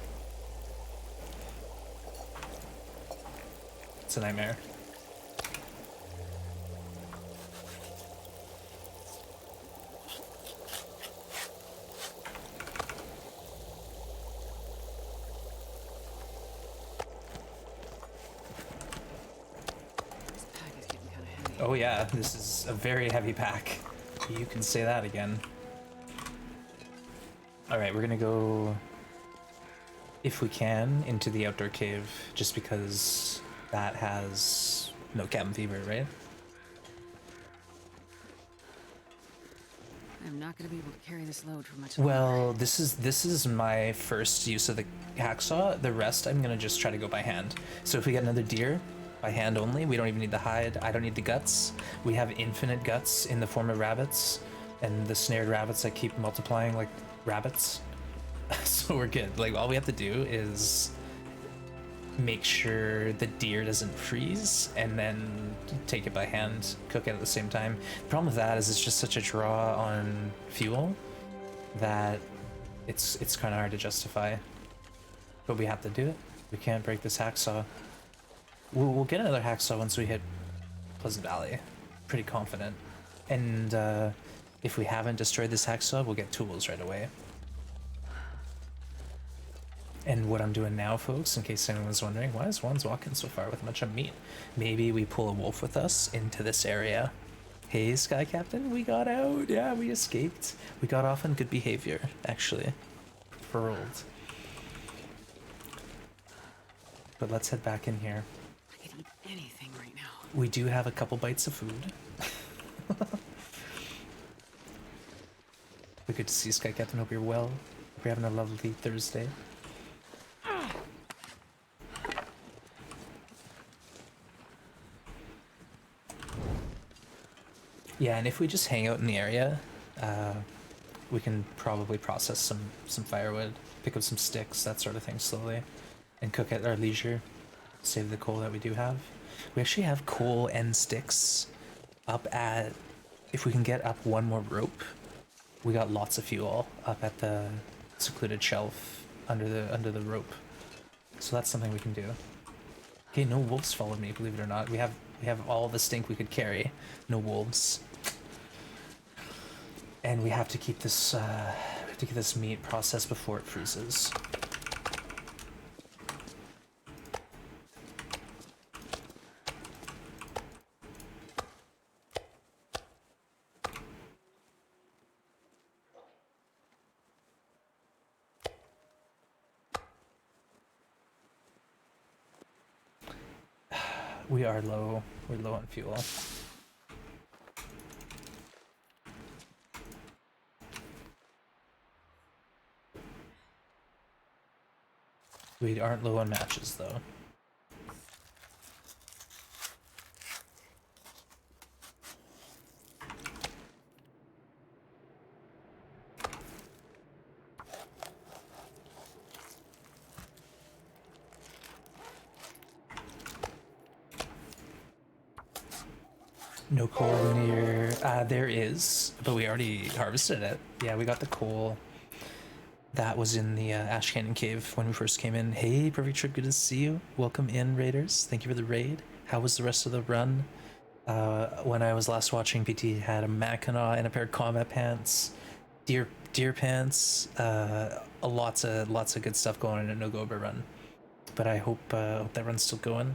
It's a nightmare. This pack is getting kind of heavy. Oh yeah, this is a very heavy pack. You can say that again. Alright, we're gonna go, if we can, into the outdoor cave, just because that has no cabin fever, right? I'm not gonna be able to carry this load for much longer. Well, this is my first use of the hacksaw. The rest I'm gonna just try to go by hand. So if we get another deer, by hand only, we don't even need the hide. I don't need the guts. We have infinite guts in the form of rabbits, and the snared rabbits that keep multiplying like rabbits. So we're good. Like all we have to do is make sure the deer doesn't freeze, and then take it by hand, cook it at the same time. The problem with that is it's just such a draw on fuel that it's kind of hard to justify. But we have to do it. We can't break this hacksaw. We'll get another hacksaw once we hit Pleasant Valley. Pretty confident. And if we haven't destroyed this hacksaw, we'll get tools right away. And what I'm doing now, folks, in case anyone's wondering, why is Juan's walking so far with a bunch of meat? Maybe we pull a wolf with us into this area. Hey, Sky Captain, we got out. Yeah, we escaped. We got off on good behavior, actually. Furled. But let's head back in here. I could eat anything right now. We do have a couple bites of food. But good to see you, Sky Captain. Hope you're well. Hope you're having a lovely Thursday. Yeah, and if we just hang out in the area, we can probably process some firewood, pick up some sticks, that sort of thing slowly, and cook at our leisure. Save the coal that we do have. We actually have coal and sticks up at, if we can get up one more rope, we got lots of fuel up at the secluded shelf under the rope. So that's something we can do. Okay, no wolves followed me, believe it or not. We have all the stink we could carry. No wolves. And we have to keep this meat processed before it freezes. We are low. We're low on fuel. We aren't low on matches, though. No coal near. There is, but we already harvested it. Yeah, we got the coal. That was in the Ash Canyon Cave when we first came in. Hey, Perfect Trip, good to see you. Welcome in, Raiders. Thank you for the raid. How was the rest of the run? When I was last watching, PT had a Mackinaw and a pair of combat pants, deer pants, lots of good stuff going on in a NoGoA run. But I hope that run's still going.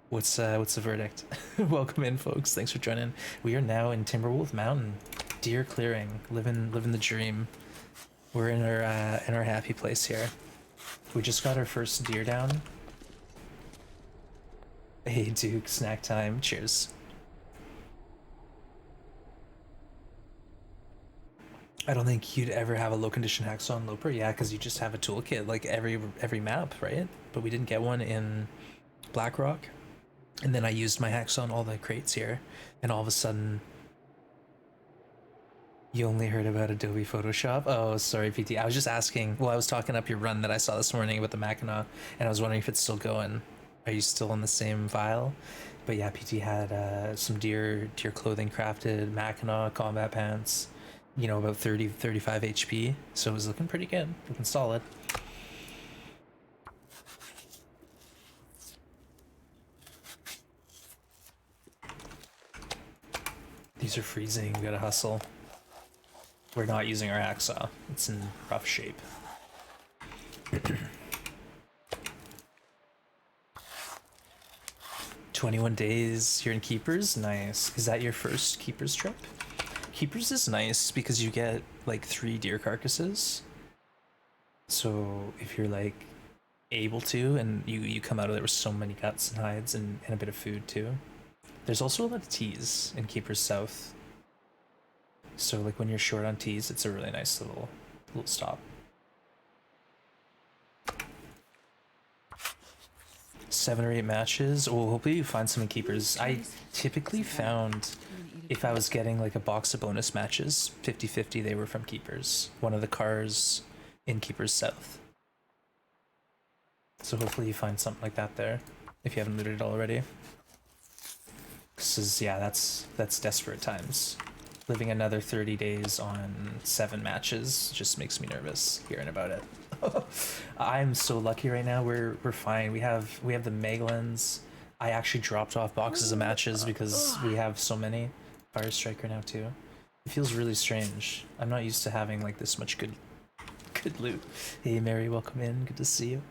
What's the verdict? Welcome in, folks. Thanks for joining. We are now in Timberwolf Mountain, deer clearing, living the dream. We're in our happy place here. We just got our first deer down. Hey, Duke, snack time. Cheers. I don't think you'd ever have a low condition hacksaw on Loper. Yeah, because you just have a toolkit like every map, right? But we didn't get one in Blackrock. And then I used my hacksaw on all the crates here, and all of a sudden, you only heard about Adobe Photoshop? Oh, sorry, PT. I was just asking. Well, I was talking up your run that I saw this morning about the Mackinaw, and I was wondering if it's still going. Are you still on the same file? But yeah, PT had some deer clothing crafted, Mackinac combat pants, you know, about 35 HP. So it was looking pretty good, looking solid. These are freezing, we gotta hustle. We're not using our hacksaw, it's in rough shape. 21 days here in Keepers, nice. Is that your first Keepers trip? Keepers is nice because you get like 3 deer carcasses. So if you're like able to, and you come out of there with so many guts and hides and a bit of food too. There's also a lot of teas in Keepers South. So like when you're short on teas, it's a really nice little stop. 7 or 8 matches. Oh, hopefully you find some in Keepers. I typically found if I was getting like a box of bonus matches, 50-50 they were from Keepers. One of the cars in Keepers South. So hopefully you find something like that there, if you haven't looted it already. This is, yeah, that's desperate times. Living another 30 days on 7 matches just makes me nervous hearing about it. I'm so lucky right now. We're fine. We have the Megalans. I actually dropped off boxes of matches because we have so many. Fire Striker now too. It feels really strange. I'm not used to having like this much good loot. Hey Mary, welcome in. Good to see you.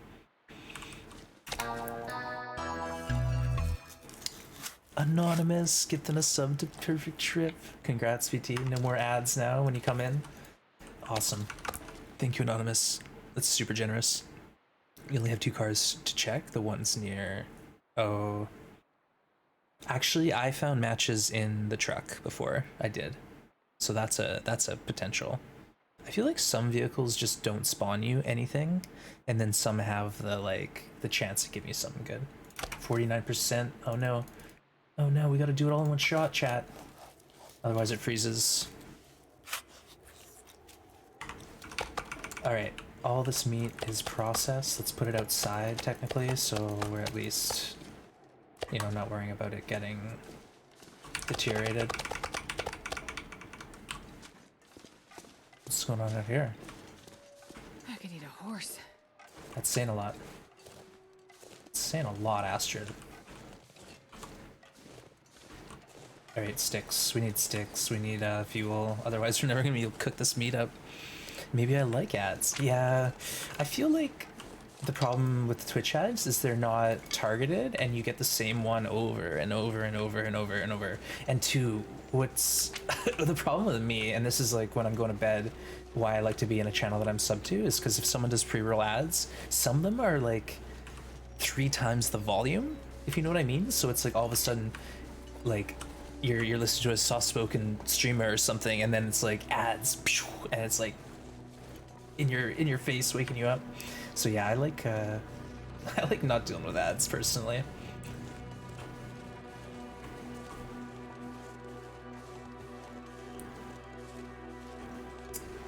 Anonymous, gifting a sub to Perfect Trip. Congrats, VT. No more ads now when you come in. Awesome. Thank you, Anonymous. That's super generous. You only have 2 cars to check. The one's near... Oh. Actually, I found matches in the truck before. I did. So that's a potential. I feel like some vehicles just don't spawn you anything, and then some have the chance to give you something good. 49%. Oh no. Oh no, we gotta do it all in one shot, chat. Otherwise it freezes. Alright, all this meat is processed. Let's put it outside, technically, so we're at least, you know, not worrying about it getting deteriorated. What's going on out here? I could eat a horse. That's saying a lot. It's saying a lot, Astrid. Alright, sticks. We need sticks. We need fuel. Otherwise, we're never gonna be able to cook this meat up. Maybe I like ads. Yeah, I feel like the problem with the Twitch ads is they're not targeted, and you get the same one over and over and over and over and over. And 2, what's the problem with me, and this is like when I'm going to bed, why I like to be in a channel that I'm sub to, is because if someone does pre-roll ads, some of them are like 3 times the volume, if you know what I mean. So it's like all of a sudden, like, you're listening to a soft-spoken streamer or something, and then it's like ads, and it's like in your face, waking you up. So yeah, I like not dealing with ads personally.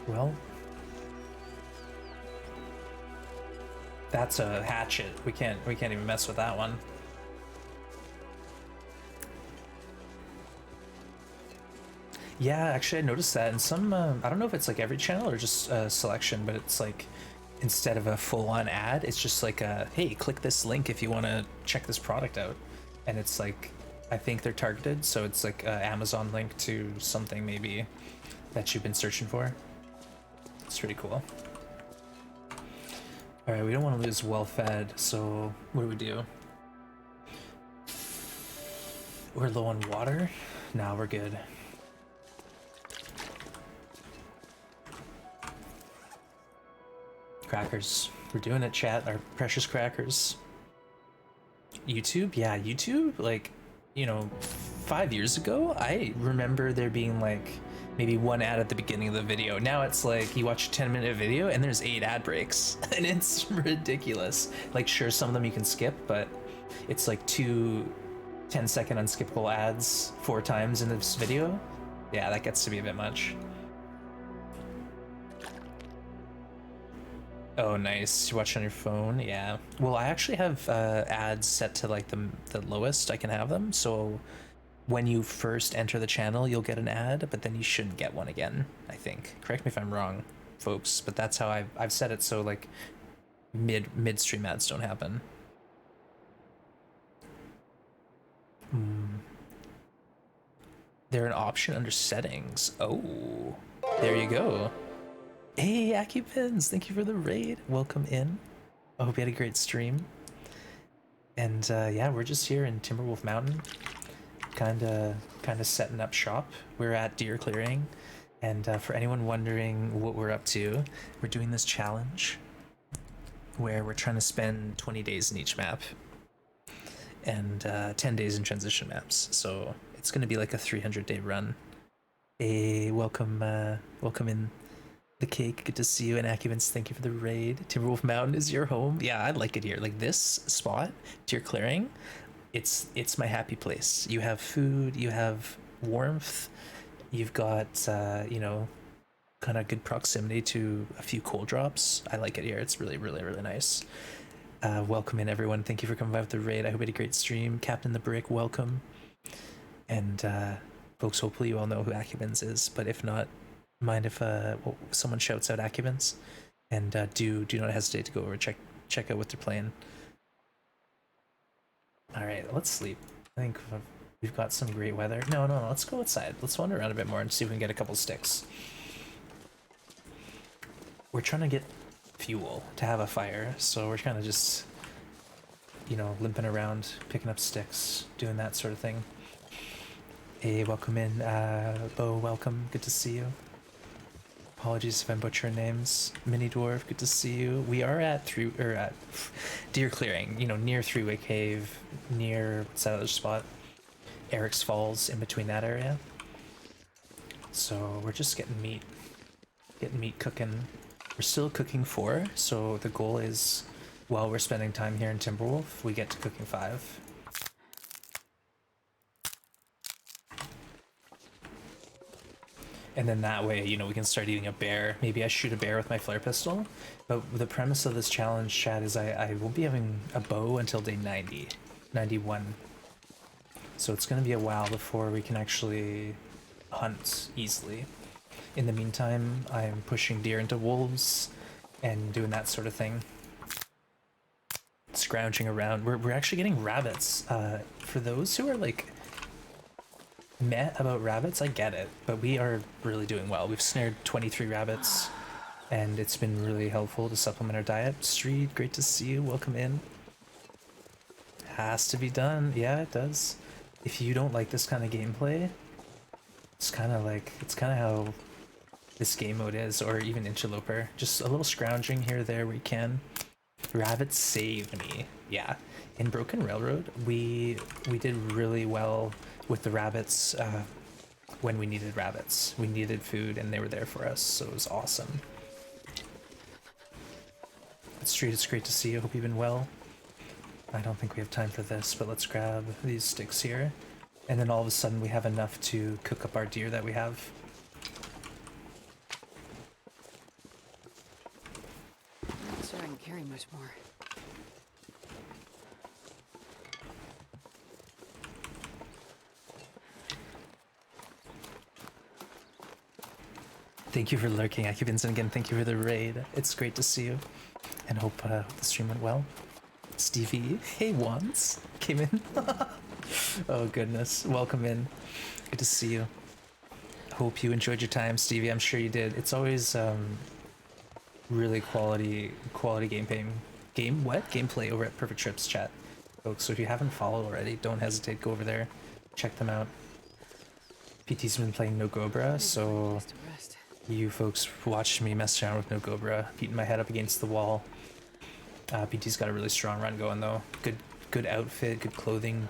Well, that's a hatchet. We can't even mess with that one. Yeah, actually I noticed that in some, I don't know if it's like every channel or just a selection, but it's like, instead of a full-on ad, it's just like a, hey, click this link if you want to check this product out. And it's like, I think they're targeted, so it's like an Amazon link to something maybe that you've been searching for. It's pretty cool. Alright, we don't want to lose well-fed, so what do we do? We're low on water? Nah, we're good. Crackers. We're doing it, chat. Our precious crackers. YouTube? Yeah, YouTube, like, you know, 5 years ago, I remember there being like maybe 1 ad at the beginning of the video. Now it's like you watch a 10-minute video and there's 8 ad breaks, and it's ridiculous. Like, sure, some of them you can skip, but it's like 2 10-second unskippable ads 4 times in this video. Yeah, that gets to be a bit much. Oh, nice. You watch on your phone? Yeah. Well, I actually have ads set to like the lowest I can have them. So when you first enter the channel, you'll get an ad, but then you shouldn't get one again, I think. Correct me if I'm wrong, folks, but that's how I've set it so like midstream ads don't happen. They're an option under settings. Oh, there you go. Hey, AccuPins, thank you for the raid. Welcome in. I hope you had a great stream. And yeah, we're just here in Timberwolf Mountain, kind of setting up shop. We're at deer clearing, and for anyone wondering what we're up to, we're doing this challenge where we're trying to spend 20 days in each map and 10 days in transition maps. So it's going to be like a 300-day run. Hey, welcome in the cake. Good to see you. And Acuvins, thank you for the raid. Timberwolf Mountain is your home. Yeah, I like it here. Like this spot, deer clearing, it's my happy place. You have food, you have warmth, you've got you know, kind of good proximity to a few cold drops. I like it here. It's really, really, really nice. Welcome in, everyone. Thank you for coming by with the raid. I hope you had a great stream. Captain the Brick, welcome. And folks, hopefully you all know who Acuvins is, but if not, mind if someone shouts out Acuvins, and do not hesitate to go over check out what they're playing. All right, let's sleep. I think we've got some great weather. No, let's go outside. Let's wander around a bit more and see if we can get a couple sticks. We're trying to get fuel to have a fire, so we're kind of just, you know, limping around, picking up sticks, doing that sort of thing. Hey, welcome in, Bo, welcome, good to see you. Apologies if I'm butchering names. Mini Dwarf, good to see you. We are at deer clearing, you know, near Three-Way Cave, near, what's that other spot? Eric's Falls, in between that area. So we're just getting meat cooking. We're still cooking 4, so the goal is, while we're spending time here in Timberwolf, we get to cooking 5. And then that way, you know, we can start eating a bear. Maybe I shoot a bear with my flare pistol. But the premise of this challenge, chat, is I won't be having a bow until day 91. So it's going to be a while before we can actually hunt easily. In the meantime, I'm pushing deer into wolves and doing that sort of thing. Scrounging around. We're actually getting rabbits. For those who are like meh about rabbits, I get it, but we are really doing well. We've snared 23 rabbits, and it's been really helpful to supplement our diet. Street, great to see you. Welcome in. Has to be done. Yeah, it does. If you don't like this kind of gameplay, it's kind of how this game mode is, or even Interloper. Just a little scrounging here or there where you can. Rabbits saved me. Yeah. In Broken Railroad, we did really well with the rabbits when we needed rabbits. We needed food and they were there for us, so it was awesome. Street, it's great to see you. Hope you've been well. I don't think we have time for this, but let's grab these sticks here. And then all of a sudden we have enough to cook up our deer that we have. Not sure I can carry much more. Thank you for lurking, Acuvins, and again, thank you for the raid. It's great to see you, and hope the stream went well. Stevie, hey, once came in. Oh goodness, welcome in. Good to see you. Hope you enjoyed your time, Stevie. I'm sure you did. It's always really quality gameplay over at Perfect Trips chat, folks. So if you haven't followed already, don't hesitate. Go over there, check them out. PT's been playing NoGoA, so Just to rest. you folks watched me mess around with NoGoA, beating my head up against the wall. PT's got a really strong run going though. Good outfit, good clothing,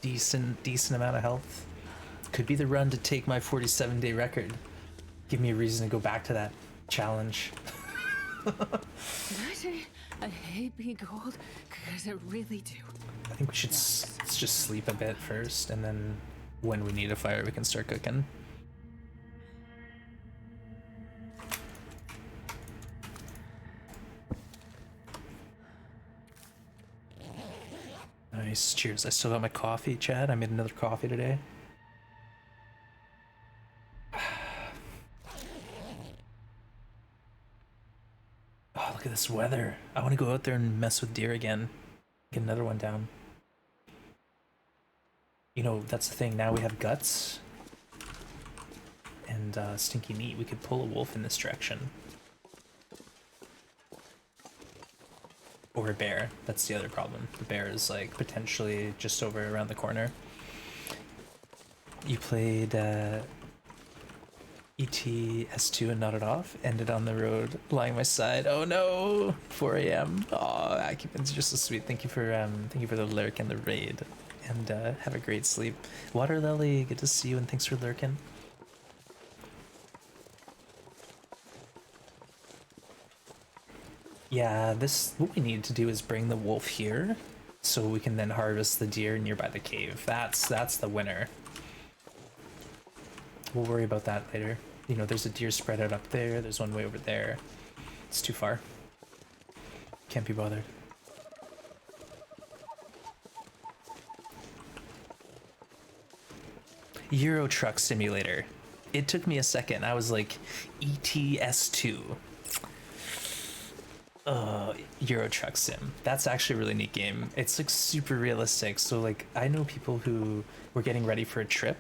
decent amount of health. Could be the run to take my 47-day record. Give me a reason to go back to that challenge. I hate being cold, because I really do. I think we should let's just sleep a bit first, and then when we need a fire, we can start cooking. Nice. Cheers. I still got my coffee, Chad. I made another coffee today. Oh, look at this weather. I want to go out there and mess with deer again. Get another one down. You know, that's the thing. Now we have guts and stinky meat. We could pull a wolf in this direction. Or a bear. That's the other problem. The bear is like potentially just over around the corner. You played ETS2 and nodded off. Ended on the road, lying my side. Oh no! 4 a.m. Oh, Acumen's just so sweet. Thank you for the lurk and the raid. And have a great sleep. Water Lily, good to see you and thanks for lurking. Yeah, what we need to do is bring the wolf here so we can then harvest the deer nearby the cave. That's the winner. We'll worry about that later. You know, there's a deer spread out up there, there's one way over there. It's too far. Can't be bothered. Euro Truck Simulator. It took me a second. I was like, ETS2. Euro Truck Sim. That's actually a really neat game. It's like super realistic. So like, I know people who were getting ready for a trip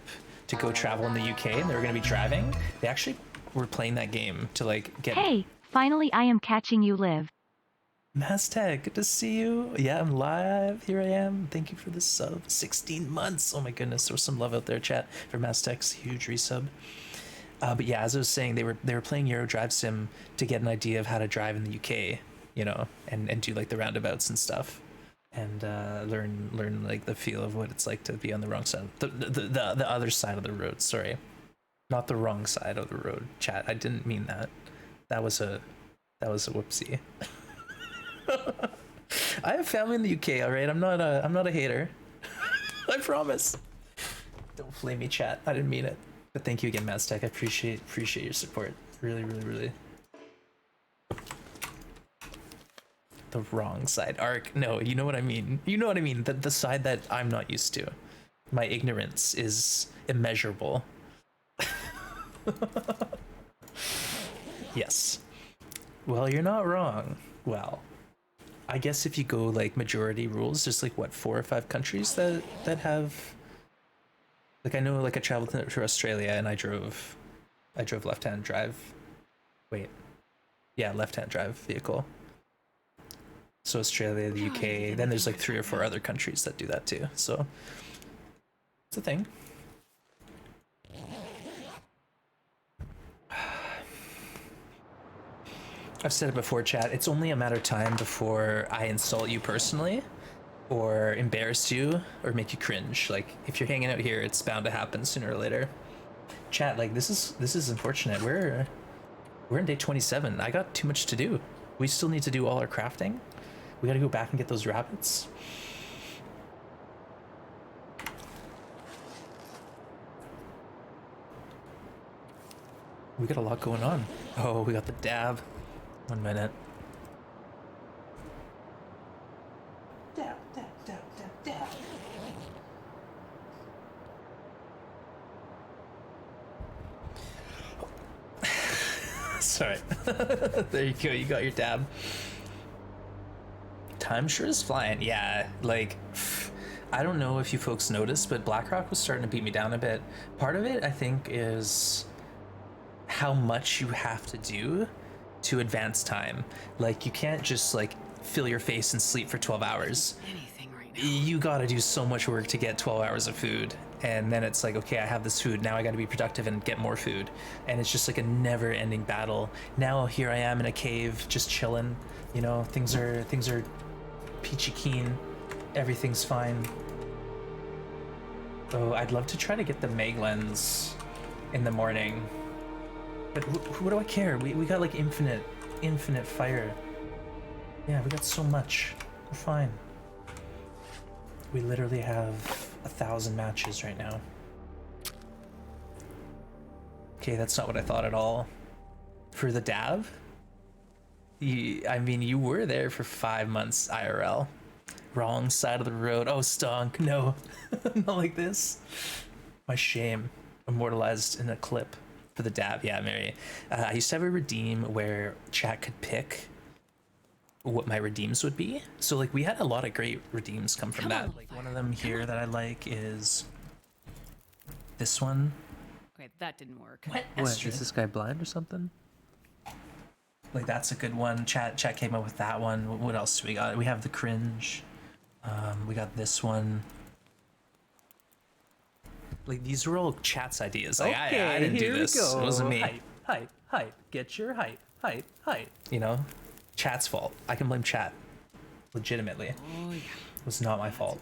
to go travel in the UK and they were going to be driving. They actually were playing that game to like get... Hey, finally I am catching you live. Mastech, good to see you. Yeah, I'm live. Here I am. Thank you for the sub. 16 months. Oh my goodness. There was some love out there, chat, for Mastech's huge resub. But yeah, as I was saying, they were playing Euro Drive Sim to get an idea of how to drive in the UK, you know, and do like the roundabouts and stuff, and learn like the feel of what it's like to be on the wrong side, the other side of the road. Sorry, not the wrong side of the road, chat. I didn't mean that. That was a whoopsie. I have family in the UK, all right. I'm not a hater. I promise. Don't flame me, chat. I didn't mean it. But thank you again, Maztec. I appreciate your support. Really, really, really. The wrong side. Arc. No, you know what I mean. You know what I mean. The side that I'm not used to. My ignorance is immeasurable. Yes. Well, you're not wrong. Well, I guess if you go like majority rules, there's like what, 4 or 5 countries that have. Like I know, like I traveled to Australia and I drove left-hand drive. Wait, yeah, left-hand drive vehicle. So Australia, the UK, then there's like 3 or 4 other countries that do that too. So it's a thing. I've said it before, chat. It's only a matter of time before I insult you personally, or embarrass you, or make you cringe. Like if you're hanging out here, it's bound to happen sooner or later. Chat, like this is unfortunate. We're in day 27. I got too much to do. We still need to do all our crafting. We gotta go back and get those rabbits. We got a lot going on. Oh, we got the dab. 1 minute. Dab. Sorry. There you go, you got your dab. Time sure is flying. Yeah, like, I don't know if you folks noticed, but BlackRock was starting to beat me down a bit. Part of it, I think, is how much you have to do to advance time. Like, you can't just, like, fill your face and sleep for 12 hours. Anything right now. You gotta do so much work to get 12 hours of food. And then it's like, okay, I have this food, now I gotta be productive and get more food. And it's just like a never-ending battle. Now here I am in a cave, just chilling. You know, things are peachy keen. Everything's fine. Oh, I'd love to try to get the Meg lens in the morning. But what do I care? We got like infinite fire. Yeah, we got so much. We're fine. We literally have 1,000 matches right now. Okay, that's not what I thought at all. For the dab? I mean, you were there for 5 months IRL. Wrong side of the road. Oh, stunk. No. Not like this. My shame. Immortalized in a clip for the dab. Yeah, Mary. I used to have a redeem where chat could pick what my redeems would be. So like we had a lot of great redeems come from that. Like one of them here that I like is this one. Okay, that didn't work. What? Is this guy blind or something? Like that's a good one. Chat came up with that one. What else do we got? We have the cringe. We got this one. Like these were all chat's ideas. Like I didn't do this. It wasn't me. Hype. Get your hype. You know, chat's fault. I can blame chat. Legitimately. Oh yeah. It was not my fault.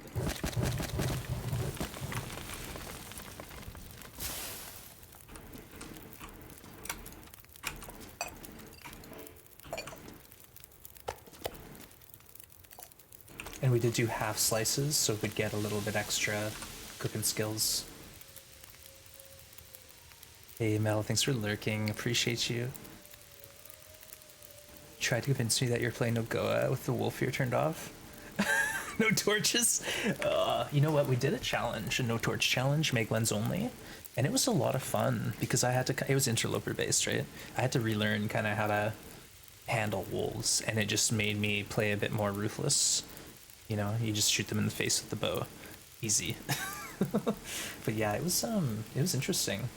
And we did do half slices, so we'd get a little bit extra cooking skills. Hey Mel, thanks for lurking. Appreciate you. Tried to convince me that you're playing NoGoA with the wolf ear turned off. No torches. You know what? We did a challenge, a no torch challenge, make lens only, and it was a lot of fun because I had to. It was interloper based, right? I had to relearn kind of how to handle wolves, and it just made me play a bit more ruthless. You know, you just shoot them in the face with the bow, easy. But yeah, it was interesting.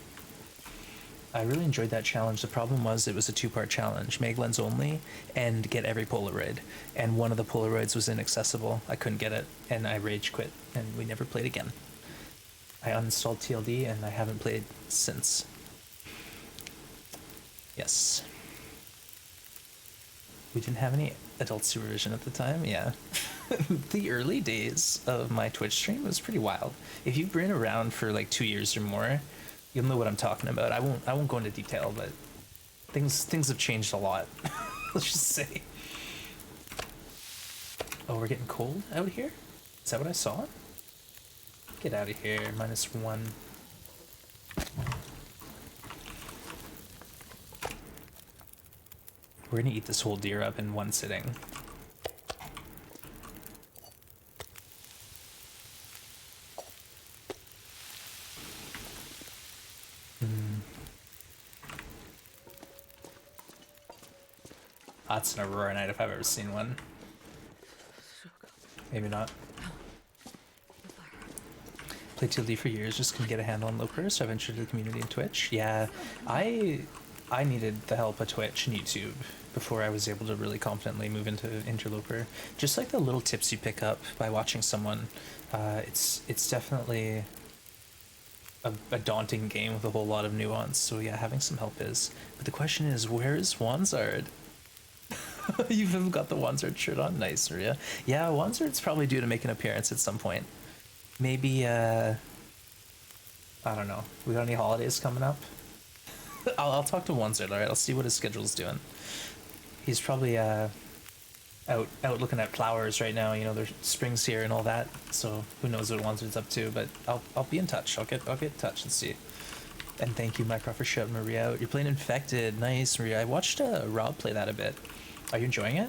I really enjoyed that challenge. The problem was it was a 2-part challenge, make lens only and get every Polaroid. And one of the Polaroids was inaccessible. I couldn't get it and I rage quit and we never played again. I uninstalled TLD and I haven't played since. Yes. We didn't have any adult supervision at the time, yeah. The early days of my Twitch stream was pretty wild. If you've been around for like 2 years or more, you'll know what I'm talking about. I won't go into detail, but things have changed a lot. Let's just say. Oh, we're getting cold out here? Is that what I saw? Get out of here, -1. We're gonna eat this whole deer up in one sitting. That's an Aurora night if I've ever seen one. Maybe not. Played TLD for years, just couldn't get a handle on Loper, so I ventured to the community in Twitch. Yeah, I needed the help of Twitch and YouTube before I was able to really confidently move into Interloper. Just like the little tips you pick up by watching someone, it's definitely a daunting game with a whole lot of nuance. So yeah, having some help is. But the question is, where is Wanzard? You've got the Wanzard shirt on. Nice, Maria. Yeah, Wanzard's probably due to make an appearance at some point. Maybe, I don't know. We got any holidays coming up? I'll talk to Wanzard, alright? I'll see what his schedule's doing. He's probably, out looking at flowers right now. You know, there's spring's here and all that. So who knows what Wanzard's up to? But I'll be in touch. I'll get in touch and see. And thank you, Mycroft, for shouting Maria out. You're playing Infected. Nice, Maria. I watched Rob play that a bit. Are you enjoying it?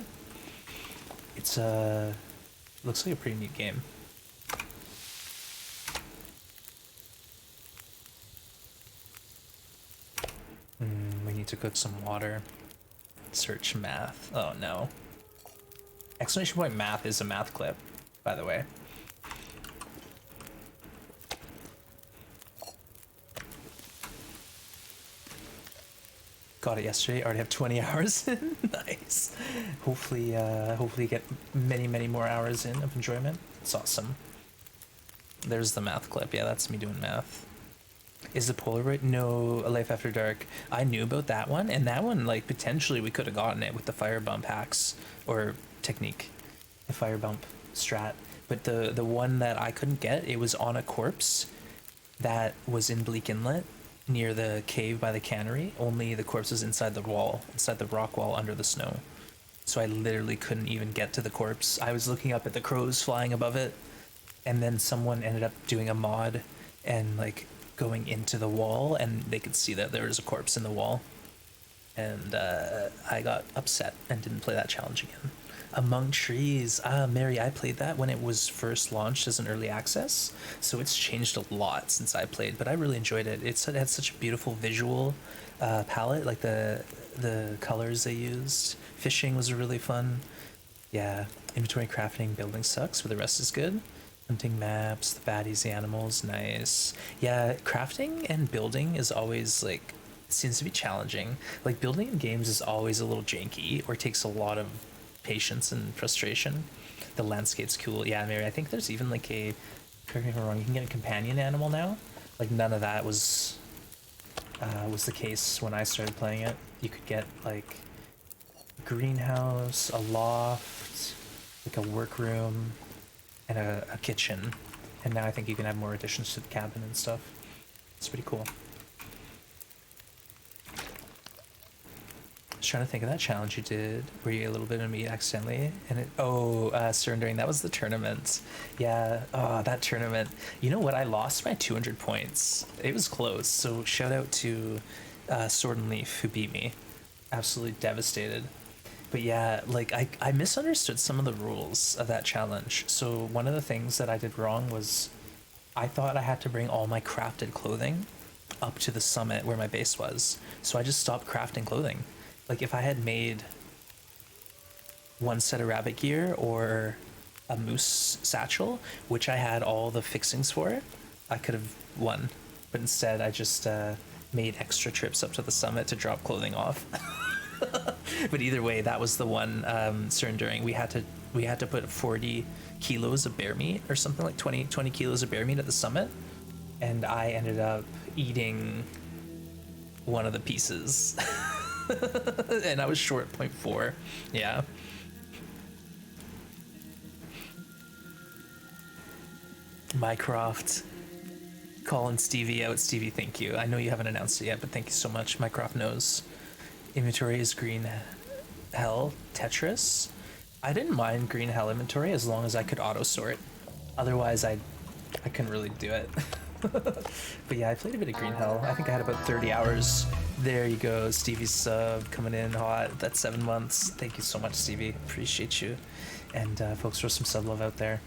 It's looks like a pretty neat game. We need to cook some water. Search math. Oh no. Exclamation point math is a math clip, by the way. Got it yesterday. Already have 20 hours in. Nice. Hopefully get many more hours in of enjoyment. It's awesome. There's the math clip. Yeah, that's me doing math. Is the Polaroid? No, A Life After Dark. I knew about that one, and that one, like, potentially we could have gotten it with the fire bump hacks or technique, the fire bump strat. But the one that I couldn't get, it was on a corpse that was in Bleak Inlet near the cave by the cannery. Only the corpse was inside the wall, inside the rock wall under the snow. So I literally couldn't even get to the corpse. I was looking up at the crows flying above it, and then someone ended up doing a mod and like going into the wall, and they could see that there was a corpse in the wall. And I got upset and didn't play that challenge again. Among Trees. Ah, Mary, I played that when it was first launched as an early access, so it's changed a lot since I played, but I really enjoyed it. It had such a beautiful visual palette, like the colors they used. Fishing was really fun. Yeah, inventory crafting building sucks, but the rest is good. Hunting maps, the baddies, the animals, nice. Yeah, crafting and building is always like seems to be challenging. Like building in games is always a little janky or takes a lot of patience and frustration. The landscape's cool. Yeah, Mary, I think there's even like a, correct me if I'm wrong, you can get a companion animal now. Like none of that was the case when I started playing it. You could get like a greenhouse, a loft, like a workroom, and a kitchen. And now I think you can have more additions to the cabin and stuff. It's pretty cool. I was trying to think of that challenge you did where you ate a little bit of meat accidentally and it surrendering. That was the tournament. Yeah. Oh, that tournament. You know what? I lost by 200 points. It was close. So shout out to Sword and Leaf who beat me. Absolutely devastated. But yeah, like I misunderstood some of the rules of that challenge. So one of the things that I did wrong was I thought I had to bring all my crafted clothing up to the summit where my base was. So I just stopped crafting clothing. Like if I had made one set of rabbit gear or a moose satchel, which I had all the fixings for, I could have won. But instead I just made extra trips up to the summit to drop clothing off. But either way, that was the one surrendering. We had to put 40 kilos of bear meat or something like 20 kilos of bear meat at the summit. And I ended up eating one of the pieces. And I was short 0.4. Yeah. Mycroft calling Stevie out. Stevie, thank you. I know you haven't announced it yet, but thank you so much. Mycroft knows. Inventory is green hell Tetris. I didn't mind green hell inventory as long as I could auto sort. Otherwise I couldn't really do it. But yeah, I played a bit of green hell. I think I had about 30 hours. There you go, Stevie's sub coming in hot. That's 7 months. Thank you so much, Stevie. Appreciate you. And folks, throw some sub love out there.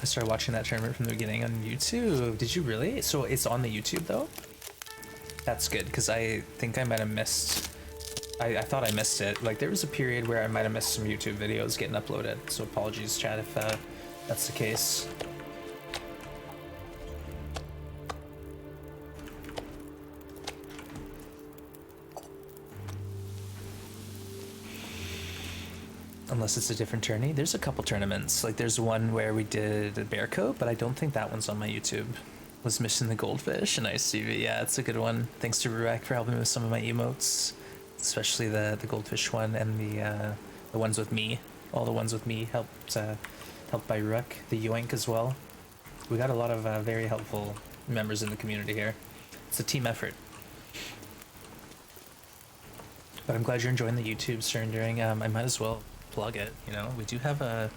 I started watching that tournament from the beginning on YouTube. Did you really? So it's on the YouTube though? That's good, because I think I might have missed... I thought I missed it. Like, there was a period where I might have missed some YouTube videos getting uploaded, so apologies, chat, if that's the case. Unless it's a different tourney. There's a couple tournaments. Like, there's one where we did a bear coat, but I don't think that one's on my YouTube. Was missing the goldfish. Nice, TV. Yeah, it's a good one. Thanks to Ruek for helping me with some of my emotes, especially the goldfish one and the ones with me. All the ones with me helped by Ruek. The Yoink as well. We got a lot of very helpful members in the community here. It's a team effort. But I'm glad you're enjoying the YouTube surrendering. I might as well plug it. You know, we do have a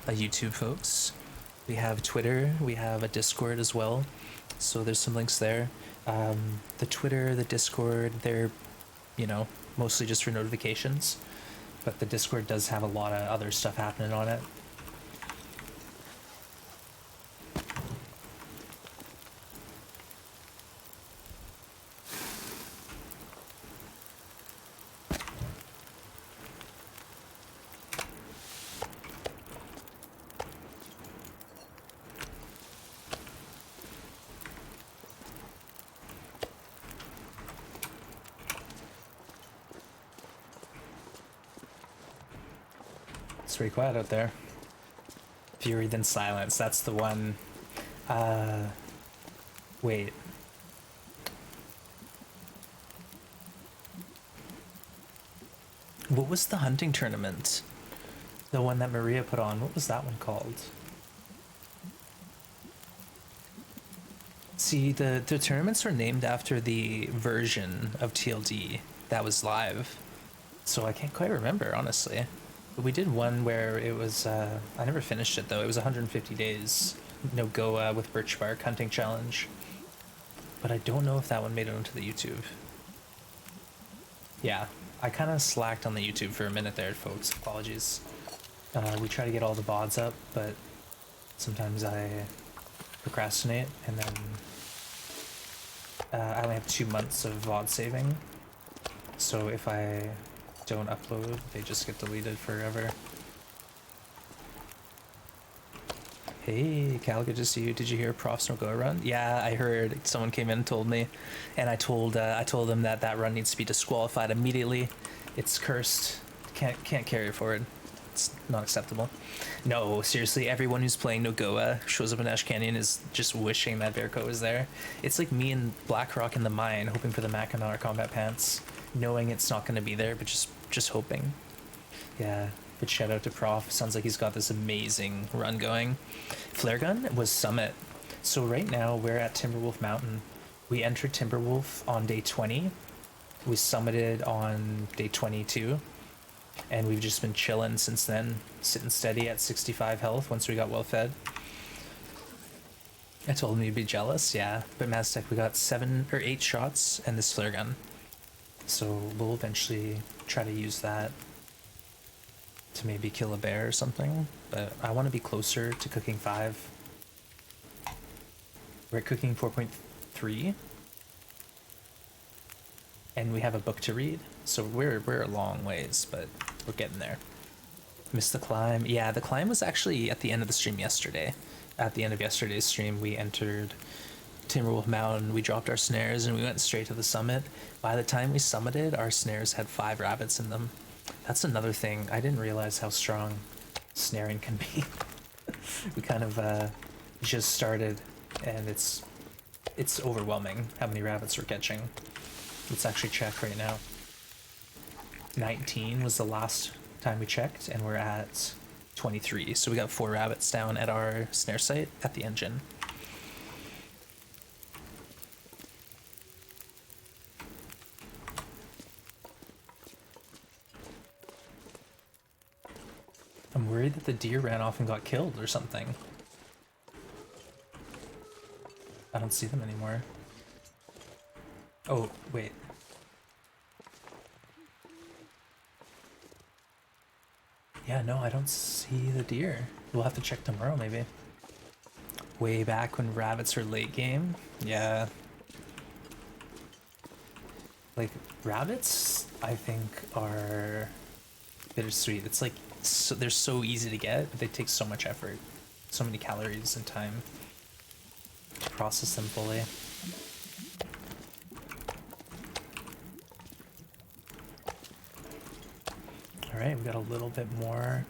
YouTube, folks. We have Twitter. We have a Discord as well. So there's some links there. The Twitter, the Discord, they're, you know, mostly just for notifications. But the Discord does have a lot of other stuff happening on it. It's pretty quiet out there. Fury then silence. That's the one. Wait. What was the hunting tournament? The one that Maria put on. What was that one called? See, the tournaments are named after the version of TLD that was live. So I can't quite remember, honestly. We did one where it was, I never finished it though. It was 150 days, NoGoA with birch bark hunting challenge. But I don't know if that one made it onto the YouTube. Yeah, I kind of slacked on the YouTube for a minute there, folks. Apologies. We try to get all the VODs up, but sometimes I procrastinate, and then I only have 2 months of VOD saving. So if I don't upload, they just get deleted forever. Hey, Cal, good to see you. Did you hear Prof's NoGoA run? Yeah, I heard. Someone came in and told me, and I told them that that run needs to be disqualified immediately. It's cursed. Can't carry it forward. It's not acceptable. No, seriously, everyone who's playing NoGoA shows up in Ash Canyon is just wishing that Verco was there. It's like me and Blackrock in the mine, hoping for the Mackinac combat pants, knowing it's not going to be there, but just hoping. Yeah. But shout out to Prof. Sounds like he's got this amazing run going. Flare gun was Summit. So right now we're at Timberwolf Mountain. We entered Timberwolf on day 20. We summited on day 22. And we've just been chilling since then, sitting steady at 65 health once we got well fed. I told him he'd be jealous, yeah. But Maztec, we got 7 or 8 shots and this flare gun. So we'll eventually try to use that to maybe kill a bear or something, but I want to be closer to cooking 5. We're at cooking 4.3, and we have a book to read, so we're a long ways, but we're getting there. Missed the climb. Yeah, the climb was actually at the end of the stream yesterday. At the end of yesterday's stream, we entered Timberwolf Mountain, we dropped our snares, and we went straight to the summit. By the time we summited, our snares had 5 rabbits in them. That's another thing. I didn't realize how strong snaring can be. We kind of just started, and it's overwhelming how many rabbits we're catching. Let's actually check right now. 19 was the last time we checked, and we're at 23. So we got 4 rabbits down at our snare site at the engine. I'm worried that the deer ran off and got killed or something. I don't see them anymore. Oh, wait. Yeah, no, I don't see the deer. We'll have to check tomorrow, maybe. Way back when rabbits were late game? Yeah. Like, rabbits, I think, are bittersweet. It's like, so they're so easy to get, but they take so much effort. So many calories and time to process them fully. Alright, we got a little bit more.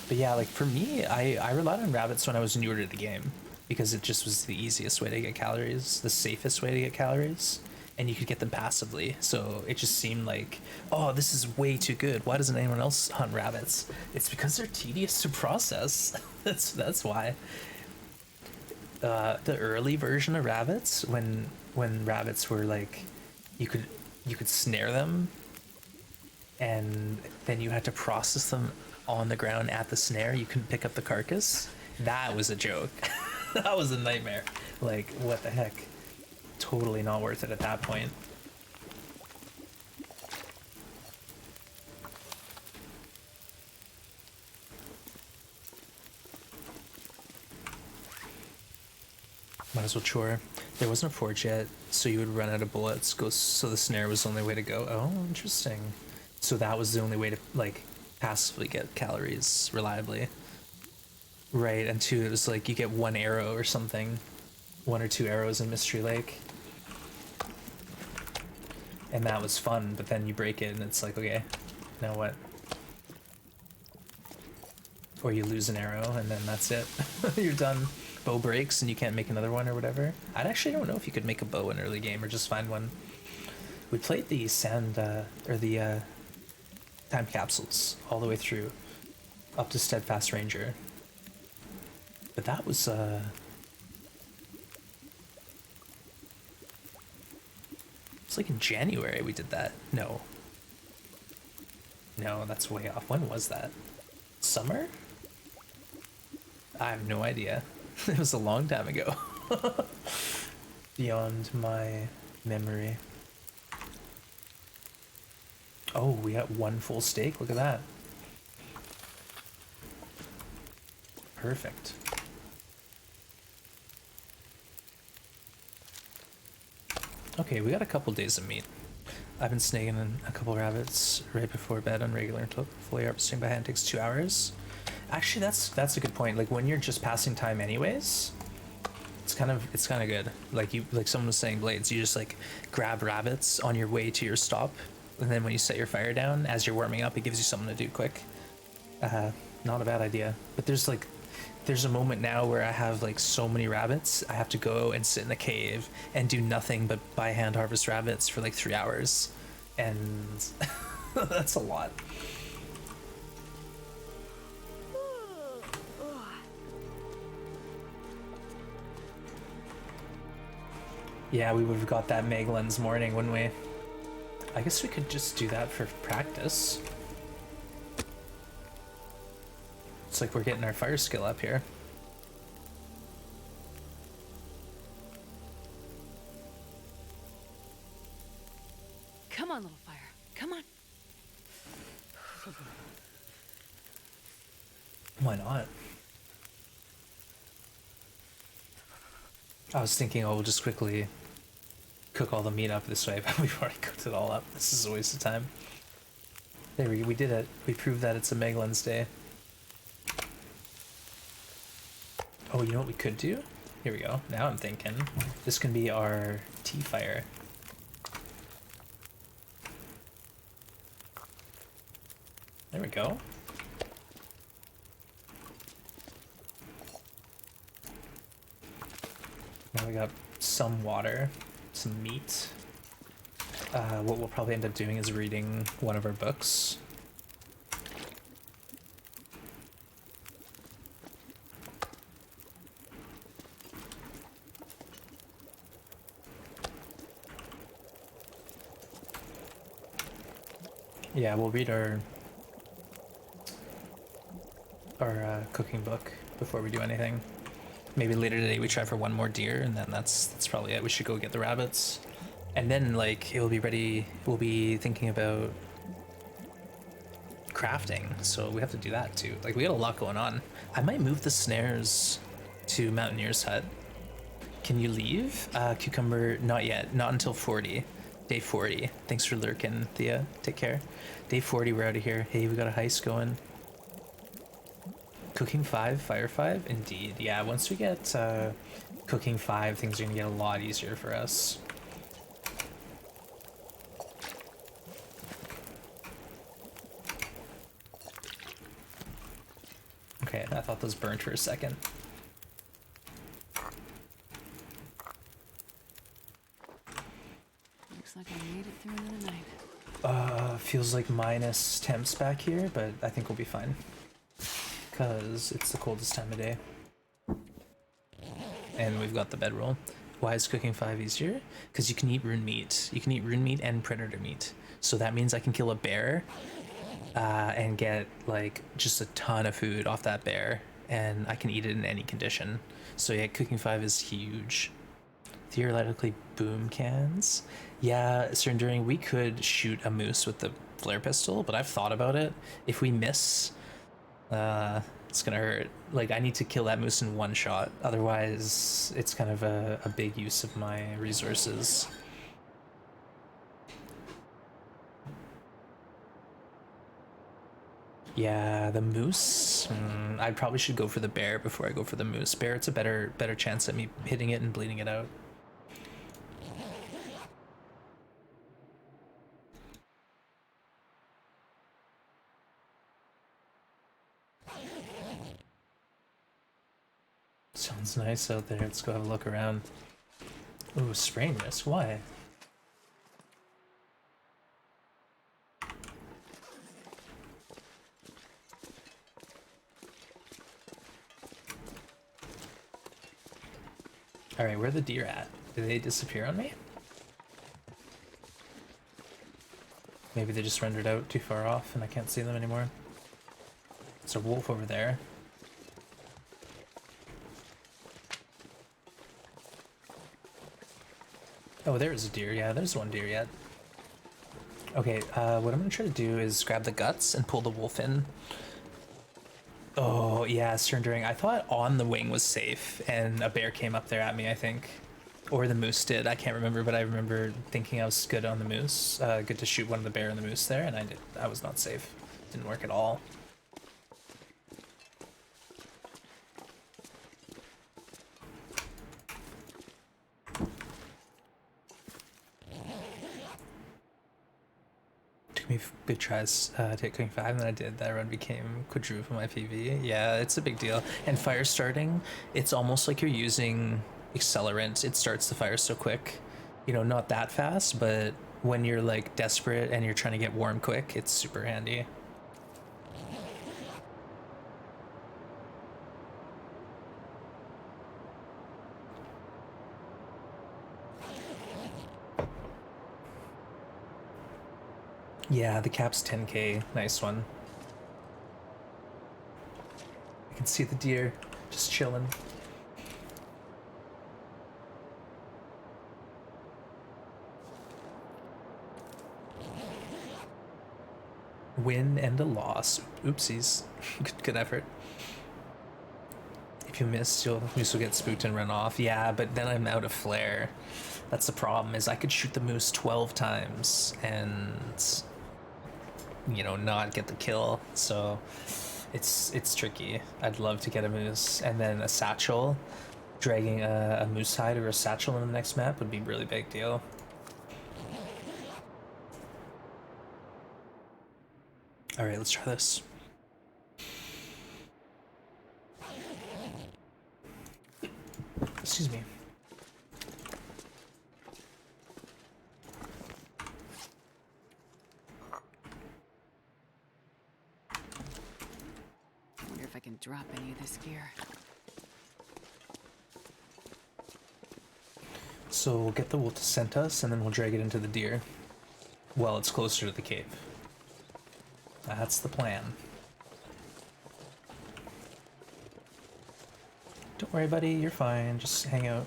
But yeah, like for me, I relied on rabbits when I was newer to the game because it just was the easiest way to get calories, the safest way to get calories, and you could get them passively. So it just seemed like, oh, this is way too good. Why doesn't anyone else hunt rabbits? It's because they're tedious to process. That's why. The early version of rabbits, when rabbits were like, you could snare them, and then you had to process them on the ground at the snare. You couldn't pick up the carcass. That was a joke. That was a nightmare. Like, what the heck? Totally not worth it at that point. Might as well chore. There wasn't a forge yet, so you would run out of bullets. So the snare was the only way to go. Oh, interesting. So that was the only way to, like, passively get calories reliably. Right, and 2, it was like you get 1 arrow or something. 1 or 2 arrows in Mystery Lake. And that was fun, but then you break it and it's like, okay, now what? Or you lose an arrow and then that's it. You're done. Bow breaks and you can't make another one or whatever. I actually don't know if you could make a bow in early game or just find one. We played the time capsules all the way through, up to Steadfast Ranger. But that was it's like in January we did that. No. No, that's way off. When was that? Summer? I have no idea. It was a long time ago. Beyond my memory. Oh, we got one full steak. Look at that. Perfect. Okay, we got a couple days of meat. I've been snagging in a couple rabbits right before bed on regular until fully harvesting by hand takes 2 hours. Actually, that's a good point. Like when you're just passing time anyways, it's kind of good. Like someone was saying, Blades, you just like grab rabbits on your way to your stop, and then when you set your fire down as you're warming up, it gives you something to do quick. Not a bad idea. But there's a moment now where I have like so many rabbits, I have to go and sit in the cave and do nothing but by hand harvest rabbits for like 3 hours, and that's a lot. Yeah, we would have got that Meglin's morning, wouldn't we? I guess we could just do that for practice. It's like we're getting our fire skill up here. Come on, little fire. Come on. Why not? I was thinking, oh, we'll just quickly cook all the meat up this way, but we've already cooked it all up. This is a waste of time. There we did it. We proved that it's a Meglin's day. Oh, you know what we could do? Here we go. Now I'm thinking. This can be our tea fire. There we go. Now we got some water, some meat. What we'll probably end up doing is reading one of our books. Yeah, we'll read our cooking book before we do anything. Maybe later today we try for one more deer, and then that's probably it. We should go get the rabbits, and then like it'll be ready. We'll be thinking about crafting, so we have to do that too. Like we got a lot going on. I might move the snares to Mountaineer's Hut. Can you leave? Cucumber, not yet. Not until 40. Day 40. Thanks for lurking, Thea. Take care. Day 40, we're out of here. Hey, we got a heist going. Cooking 5, Fire 5? Indeed. Yeah, once we get Cooking 5, things are gonna get a lot easier for us. Okay, I thought those burned for a second. Looks like I made it through another night. Feels like minus temps back here, but I think we'll be fine. Because it's the coldest time of day. And we've got the bedroll. Why is cooking 5 easier? Because you can eat rune meat. You can eat rune meat and predator meat. So that means I can kill a bear and get like just a ton of food off that bear, and I can eat it in any condition. So yeah, cooking 5 is huge. Theoretically boom cans. Yeah, Sir Enduring, we could shoot a moose with the flare pistol, but I've thought about it. If we miss, it's gonna hurt. Like, I need to kill that moose in one shot, otherwise it's kind of a big use of my resources. Yeah, the moose. I probably should go for the bear before I go for the moose. Bear, it's a better chance at me hitting it and bleeding it out. Sounds nice out there. Let's go have a look around. Ooh, sprain risk. Why? Alright, where are the deer at? Did they disappear on me? Maybe they just rendered out too far off and I can't see them anymore. There's a wolf over there. Oh, there's a deer. Yeah, there's one deer yet. Okay, what I'm gonna try to do is grab the guts and pull the wolf in. Oh, yeah, surrendering. I thought on the wing was safe, and a bear came up there at me, I think. Or the moose did. I can't remember, but I remember thinking I was good on the moose. Good to shoot one of the bear and the moose there, and I was not safe. Didn't work at all. Took me good tries to hit King 5, and then I did. That run became quadruple my PV. Yeah, it's a big deal. And fire starting, it's almost like you're using accelerant. It starts the fire so quick. You know, not that fast, but when you're like desperate and you're trying to get warm quick, it's super handy. Yeah, the cap's 10k. Nice one. I can see the deer just chilling. Win and a loss. Oopsies. Good effort. If you miss, you'll moose will get spooked and run off. Yeah, but then I'm out of flare. That's the problem, is I could shoot the moose 12 times and, you know, not get the kill. So it's tricky. I'd love to get a moose, and then a satchel. Dragging a moose hide or a satchel in the next map would be a really big deal. All right, let's try this. Excuse me. I wonder if I can drop any of this gear. So we'll get the wolf to scent us, and then we'll drag it into the deer. Well, it's closer to the cave. That's the plan. Don't worry, buddy. You're fine. Just hang out.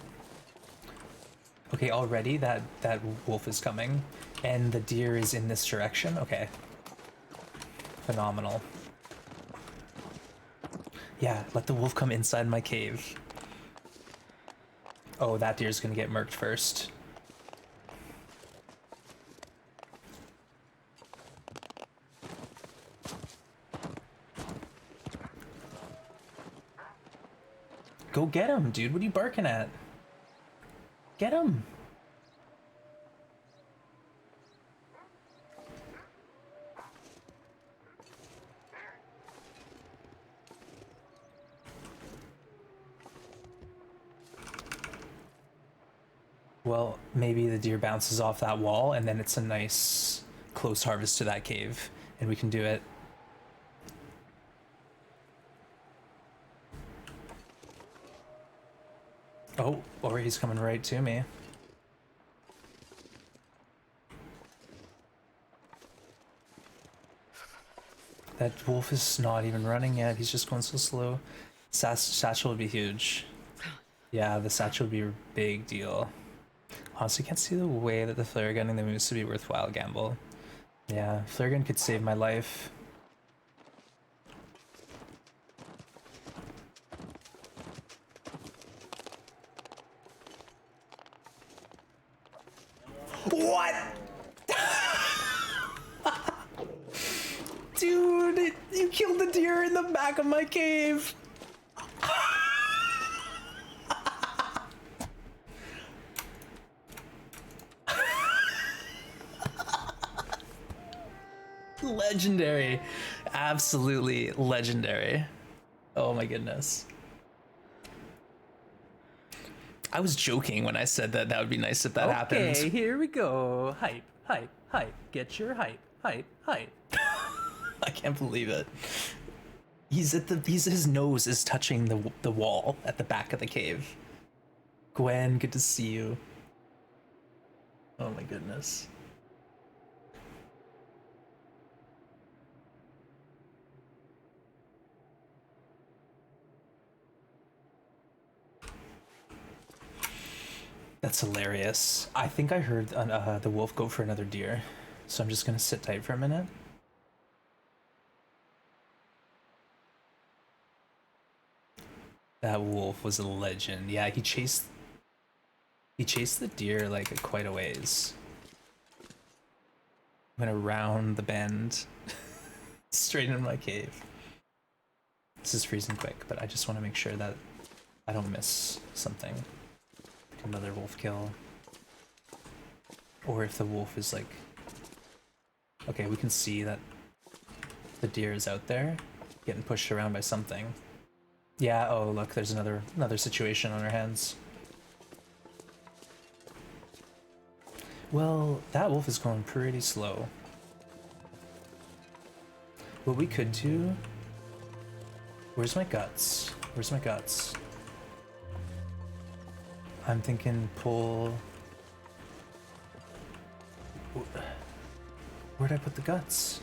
Okay, already that wolf is coming, and the deer is in this direction. Okay. Phenomenal. Yeah, let the wolf come inside my cave. Oh, that deer's gonna get murked first. Go get him, dude. What are you barking at? Get him. Well, maybe the deer bounces off that wall, and then it's a nice close harvest to that cave, and we can do it. Oh, or he's coming right to me. That wolf is not even running yet. He's just going so slow. Satchel would be huge. Yeah, the satchel would be a big deal. Honestly, can't see the way that the flare gunning the moose would be a worthwhile gamble. Yeah, flare gun could save my life. What? Dude, you killed the deer in the back of my cave. Legendary. Absolutely legendary. Oh my goodness. I was joking when I said that that would be nice if that happens. Okay, here we go. Hype, hype, hype. Get your hype, hype, hype. I can't believe it. His nose is touching the wall at the back of the cave. Gwen, good to see you. Oh my goodness. That's hilarious. I think I heard the wolf go for another deer, so I'm just gonna sit tight for a minute. That wolf was a legend. Yeah, he chased the deer like quite a ways. Went around the bend, straight in my cave. This is freezing quick, but I just want to make sure that I don't miss something. Another wolf kill. Or if the wolf is like... Okay, we can see that the deer is out there, getting pushed around by something. Yeah, oh look, there's another situation on our hands. Well, that wolf is going pretty slow. What we could do... Where's my guts? Where's my guts? I'm thinking pull... Where'd I put the guts?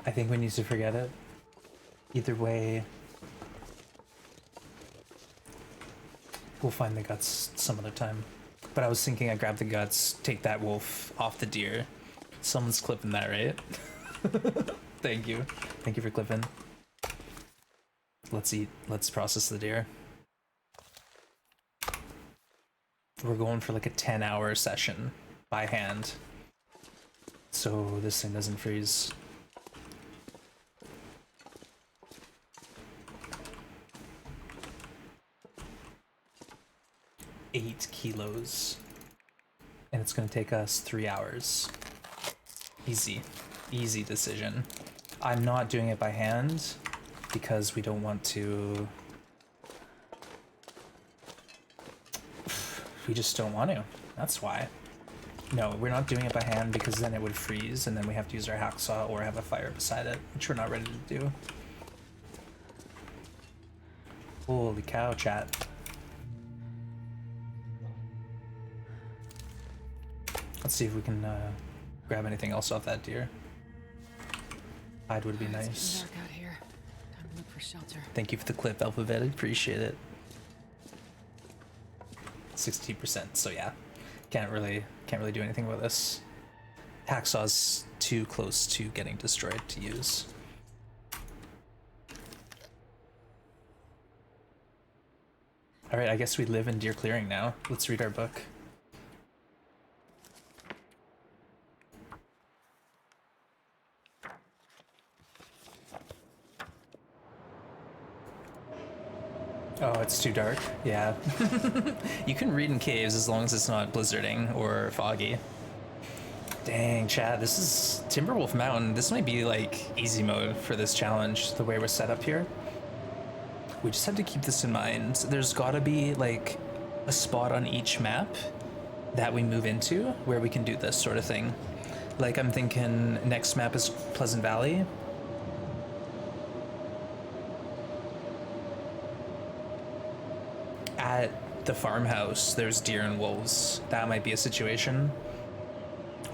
I think we need to forget it. Either way, we'll find the guts some other time. But I was thinking I'd grab the guts, take that wolf off the deer. Someone's clipping that, right? Thank you. Thank you for clipping. Let's eat. Let's process the deer. We're going for like a 10-hour session by hand. So this thing doesn't freeze. 8 kilos, and it's going to take us 3 hours. Easy decision. I'm not doing it by hand because we don't want to. We just don't want to. That's why. No, we're not doing it by hand because then it would freeze and then we have to use our hacksaw or have a fire beside it, which we're not ready to do. Holy cow, chat. Let's see if we can grab anything else off that deer. Hide would be nice. It's getting dark out here. Time to look for shelter. Thank you for the clip, Alphabet. I appreciate it. 60%. So yeah, can't really do anything about this. Hacksaw's too close to getting destroyed to use. All right, I guess we live in deer clearing now. Let's read our book. Oh, it's too dark. Yeah. You can read in caves as long as it's not blizzarding or foggy. Dang, chat, this is Timberwolf Mountain. This might be like easy mode for this challenge, the way we're set up here. We just have to keep this in mind. There's gotta be like a spot on each map that we move into where we can do this sort of thing. Like I'm thinking next map is Pleasant Valley. At the farmhouse, there's deer and wolves. That might be a situation.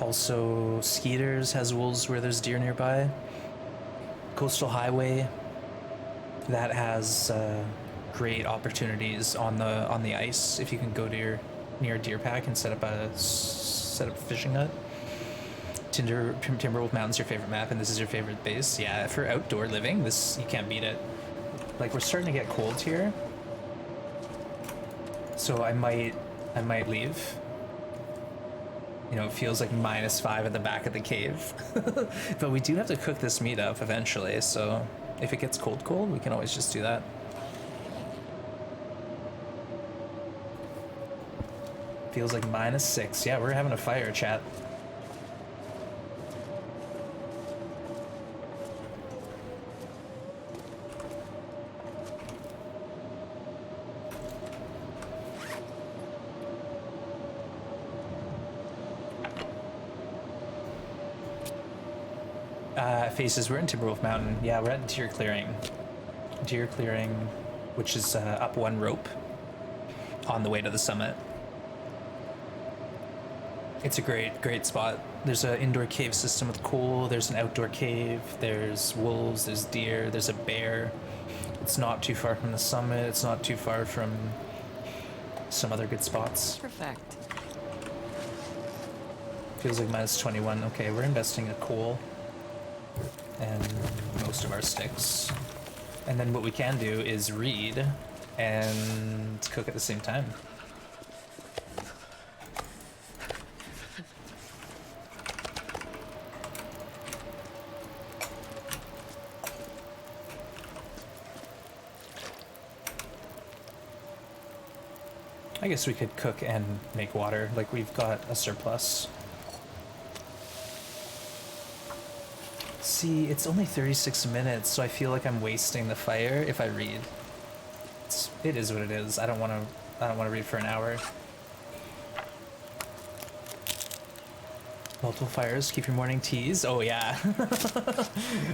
Also, Skeeters has wolves where there's deer nearby. Coastal Highway, that has great opportunities on the ice if you can go to near a deer pack and set up a fishing hut. Timberwolf Mountain's your favorite map, and this is your favorite base. Yeah, for outdoor living, this you can't beat it. Like we're starting to get cold here. So I might leave. You know, it feels like -5 at the back of the cave. But we do have to cook this meat up eventually, so if it gets cold, we can always just do that. Feels like -6. Yeah, we're having a fire, chat. Faces, we're in Timberwolf Mountain. Yeah, we're at deer clearing. Deer clearing. which is up one rope on the way to the summit. It's a great spot. There's an indoor cave system with coal, there's an outdoor cave, there's wolves, there's deer, there's a bear. It's not too far from the summit, it's not too far from some other good spots. Perfect. Feels like minus 21. Okay, we're investing in coal and most of our sticks. And then what we can do is read and cook at the same time. I guess we could cook and make water, like we've got a surplus. See, it's only 36 minutes, so I feel like I'm wasting the fire if I read. It is what it is. I don't want to read for an hour. Multiple fires, keep your morning teas. Oh yeah.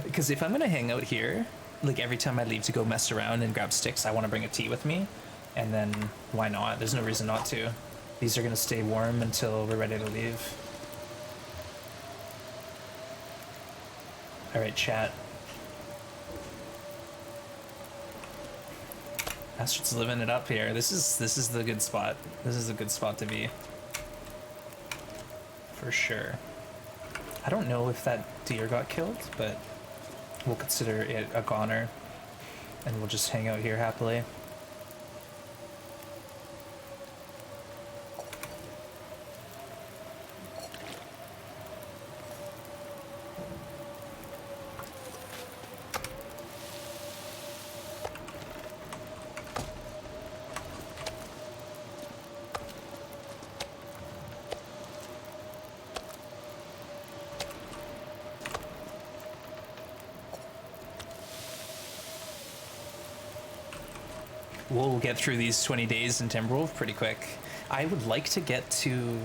Because if I'm gonna hang out here, like every time I leave to go mess around and grab sticks, I want to bring a tea with me. And then why not? There's no reason not to. These are gonna stay warm until we're ready to leave. All right, chat. Astrid's living it up here. This is the good spot. This is a good spot to be. For sure. I don't know if that deer got killed, but we'll consider it a goner. And we'll just hang out here happily. We'll get through these 20 days in Timberwolf pretty quick. I would like to get to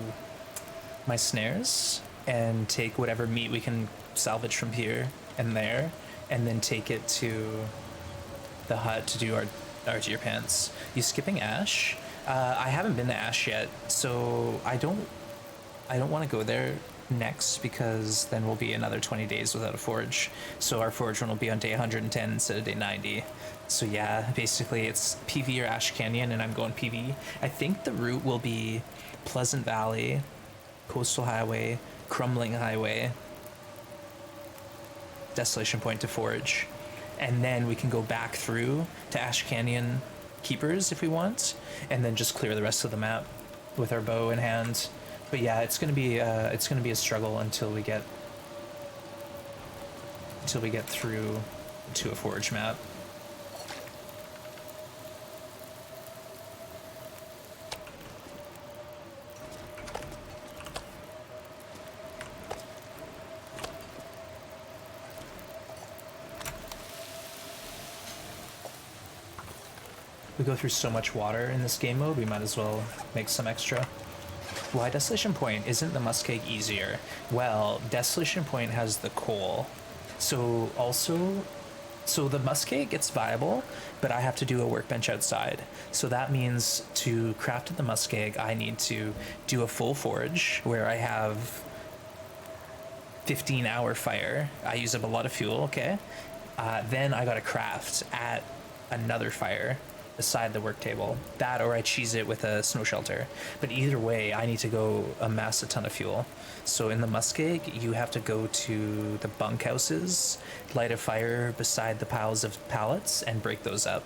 my snares and take whatever meat we can salvage from here and there, and then take it to the hut to do our deer pants. You skipping Ash? I haven't been to Ash yet, so I don't want to go there next because then we'll be another 20 days without a forge. So our forge run will be on day 110 instead of day 90. So yeah, basically it's PV or Ash Canyon, and I'm going PV. I think the route will be Pleasant Valley, Coastal Highway, Crumbling Highway, Desolation Point to forge, and then we can go back through to Ash Canyon Keepers if we want, and then just clear the rest of the map with our bow in hand. But yeah, it's gonna be a struggle until we get through to a forge map. We go through so much water in this game mode, we might as well make some extra. Why Desolation Point? Isn't the muskeg easier? Well, Desolation Point has the coal. So the muskeg gets viable, but I have to do a workbench outside. So that means to craft the muskeg, I need to do a full forge where I have 15-hour fire. I use up a lot of fuel, okay? Then I gotta craft at another fire beside the work table. That, or I cheese it with a snow shelter. But either way, I need to go amass a ton of fuel. So in the muskeg, you have to go to the bunkhouses, light a fire beside the piles of pallets, and break those up.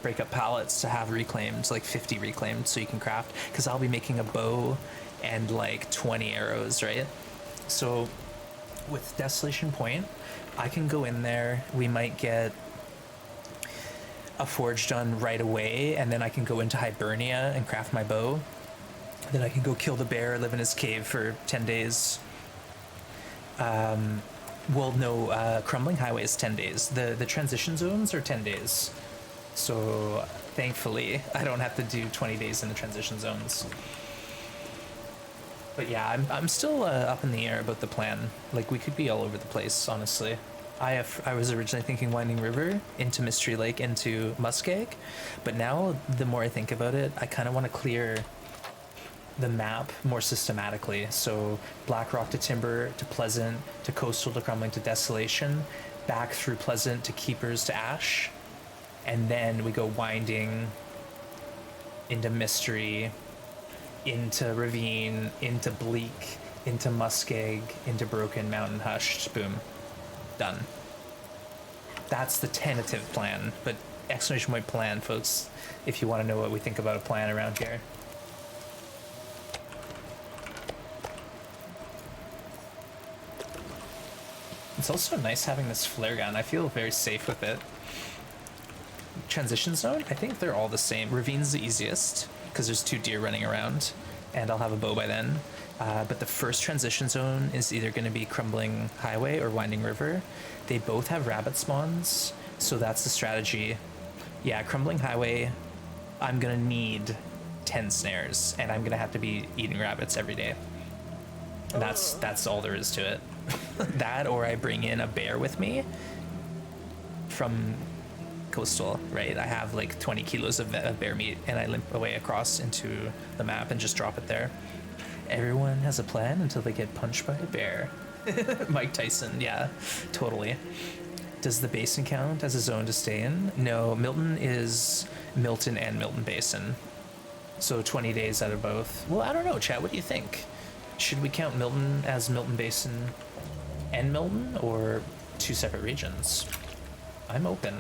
Break up pallets to have reclaimed, like 50 reclaimed, so you can craft. Because I'll be making a bow and like 20 arrows, right? So with Desolation Point, I can go in there, we might get a forge done right away, and then I can go into Hibernia and craft my bow. Then I can go kill the bear, live in his cave for 10 days. Well, no, Crumbling Highway is 10 days. The transition zones are 10 days. So thankfully, I don't have to do 20 days in the transition zones. But yeah, I'm still up in the air about the plan. Like, we could be all over the place, honestly. I was originally thinking Winding River into Mystery Lake into Muskeg, but now the more I think about it, I kind of want to clear the map more systematically. So Black Rock to Timber to Pleasant to Coastal to Crumbling to Desolation, back through Pleasant to Keepers to Ash, and then we go winding into Mystery, into Ravine, into Bleak, into Muskeg, into Broken Mountain Hushed. Boom. Done. That's the tentative plan, but exclamation point plan, folks, if you want to know what we think about a plan around here. It's also nice having this flare gun. I feel very safe with it. Transition zone, I think they're all the same. Ravine's the easiest because there's 2 deer running around, and I'll have a bow by then. But the first transition zone is either going to be Crumbling Highway or Winding River. They both have rabbit spawns, so that's the strategy. Yeah, Crumbling Highway, I'm going to need 10 snares, and I'm going to have to be eating rabbits every day. And that's all there is to it. That, or I bring in a bear with me from Coastal, right? I have like 20 kilos of bear meat, and I limp away across into the map and just drop it there. Everyone has a plan until they get punched by a bear. Mike Tyson, yeah, totally. Does the basin count as a zone to stay in? No, Milton is Milton and Milton Basin. So 20 days out of both. Well, I don't know, chat, what do you think? Should we count Milton as Milton Basin and Milton, or 2 separate regions? I'm open.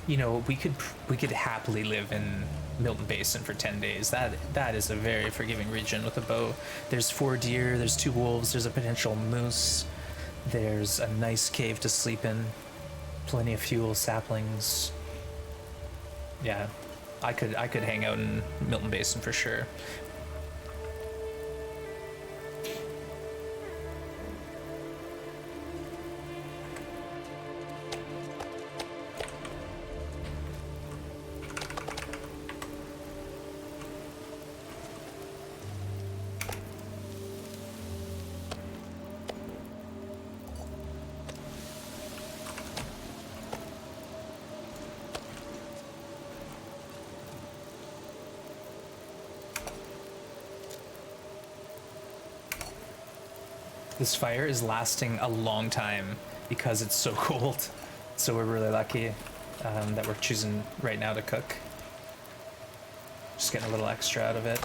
You know, we could happily live in Milton Basin for 10 days. That is a very forgiving region with a bow. There's 4 deer, there's 2 wolves, there's a potential moose, there's a nice cave to sleep in, plenty of fuel, saplings. Yeah, I could hang out in Milton Basin for sure. This fire is lasting a long time because it's so cold. So we're really lucky that we're choosing right now to cook. Just getting a little extra out of it.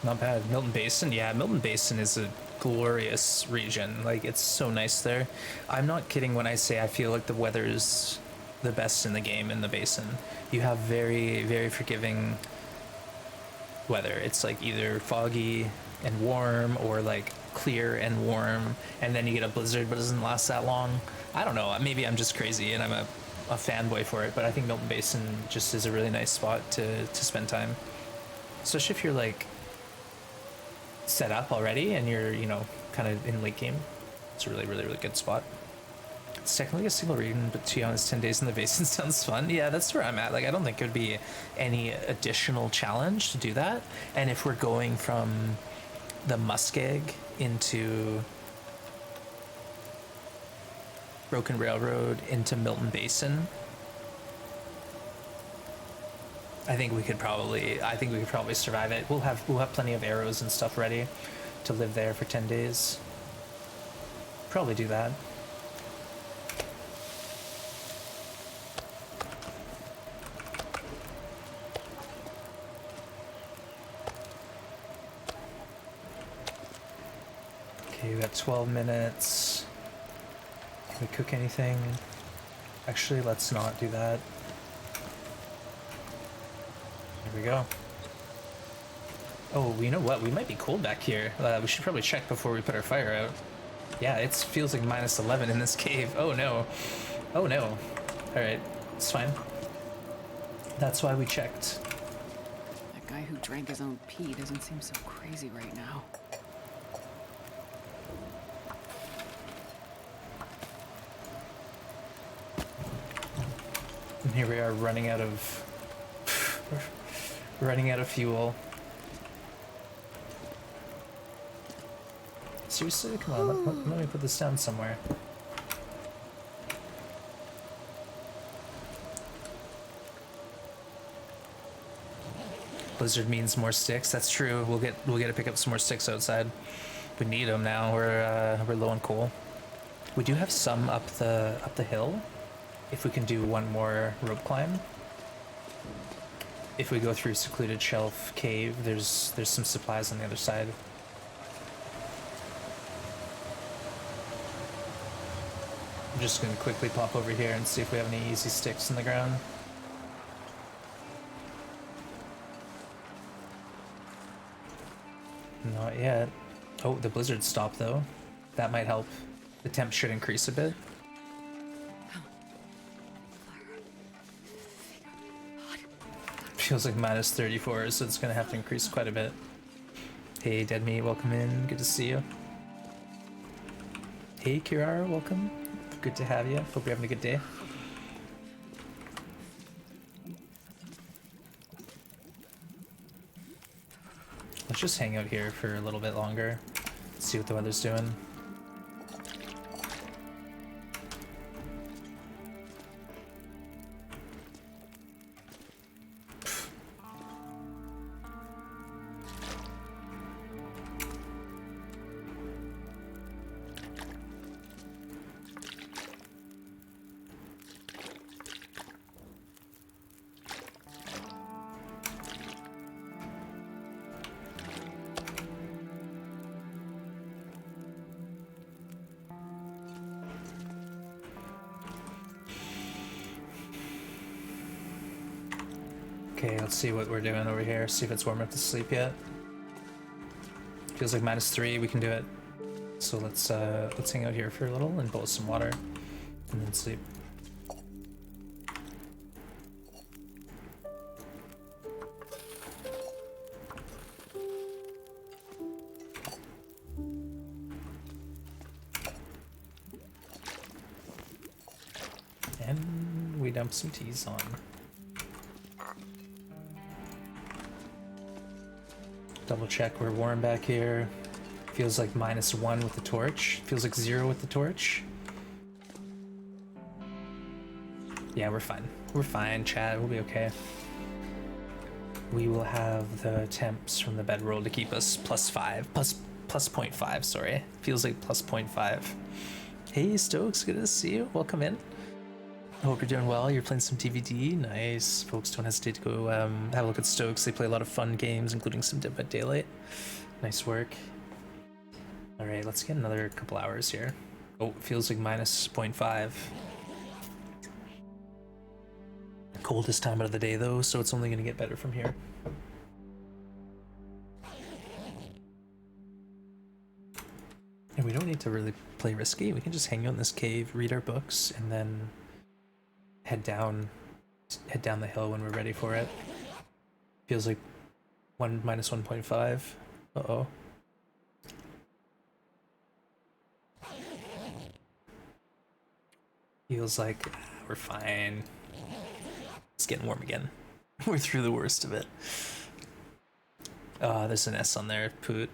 Not bad. Milton Basin, yeah, Milton Basin is a glorious region. Like, it's so nice there. I'm not kidding when I say I feel like the weather is the best in the game in the basin. You have very, very forgiving weather. It's like either foggy and warm or like clear and warm, and then you get a blizzard, but it doesn't last that long. I don't know, maybe I'm just crazy and I'm a fanboy for it, but I think Milton Basin just is a really nice spot to spend time. Especially if you're like set up already and you're, you know, kind of in late game. It's a really, really, really good spot. It's technically a single region, but to be honest, 10 days in the basin sounds fun. Yeah, that's where I'm at. Like, I don't think it would be any additional challenge to do that. And if we're going from the Muskeg into Broken Railroad into Milton Basin, I think we could probably survive it. We'll have plenty of arrows and stuff ready to live there for 10 days. Probably do that. Okay, we got 12 minutes. Can we cook anything? Actually, let's not do that. Here we go. Oh, you know what? We might be cold back here. We should probably check before we put our fire out. Yeah, it feels like minus 11 in this cave. Oh no. Oh no. Alright, it's fine. That's why we checked. That guy who drank his own pee doesn't seem so crazy right now. And here we are running out of fuel. Seriously? Come on, let me put this down somewhere. Blizzard means more sticks. That's true. We'll get to pick up some more sticks outside. We need them now. We're low on coal. We do have some up the hill. If we can do one more rope climb. If we go through Secluded Shelf Cave, there's some supplies on the other side. I'm just gonna quickly pop over here and see if we have any easy sticks in the ground. Not yet. Oh, the blizzard stopped though. That might help. The temp should increase a bit. Feels like minus 34, so it's gonna have to increase quite a bit. Hey, Dead Meat, welcome in. Good to see you. Hey, Kirara, welcome. Good to have you. Hope you're having a good day. Let's just hang out here for a little bit longer. See what the weather's doing. Okay, let's see what we're doing over here. See if it's warm enough to sleep yet. Feels like minus 3. We can do it. So let's hang out here for a little and boil some water, and then sleep. And we dump some teas on. Double check we're warm back here. Feels like minus 1 with the torch. Feels like 0 with the torch. Yeah, we're fine. We're fine, chat. We'll be okay. We will have the temps from the bedroll to keep us plus 0.5, sorry. Feels like plus 0.5. Hey, Stokes, good to see you. Welcome in. I hope you're doing well. You're playing some DVD. Nice. Folks, don't hesitate to go have a look at Stokes. They play a lot of fun games, including some Dead by Daylight. Nice work. Alright, let's get another couple hours here. Oh, it feels like minus 0.5. Coldest time of the day, though, so it's only going to get better from here. And we don't need to really play risky. We can just hang out in this cave, read our books, and then head down the hill when we're ready for it. Feels like minus 1.5. Uh-oh. Feels like we're fine. It's getting warm again. We're through the worst of it. There's an S on there, Poot.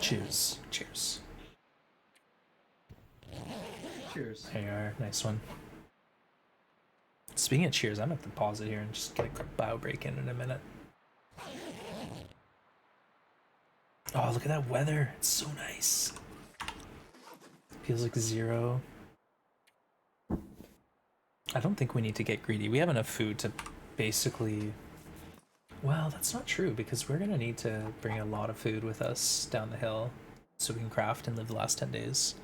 Cheers. Cheers. Cheers. There you are. Nice one. Speaking of cheers, I'm gonna have to pause it here and just get a quick bio break in a minute. Oh, look at that weather. It's so nice. Feels like 0. I don't think we need to get greedy. We have enough food to basically... Well, that's not true, because we're gonna need to bring a lot of food with us down the hill so we can craft and live the last 10 days.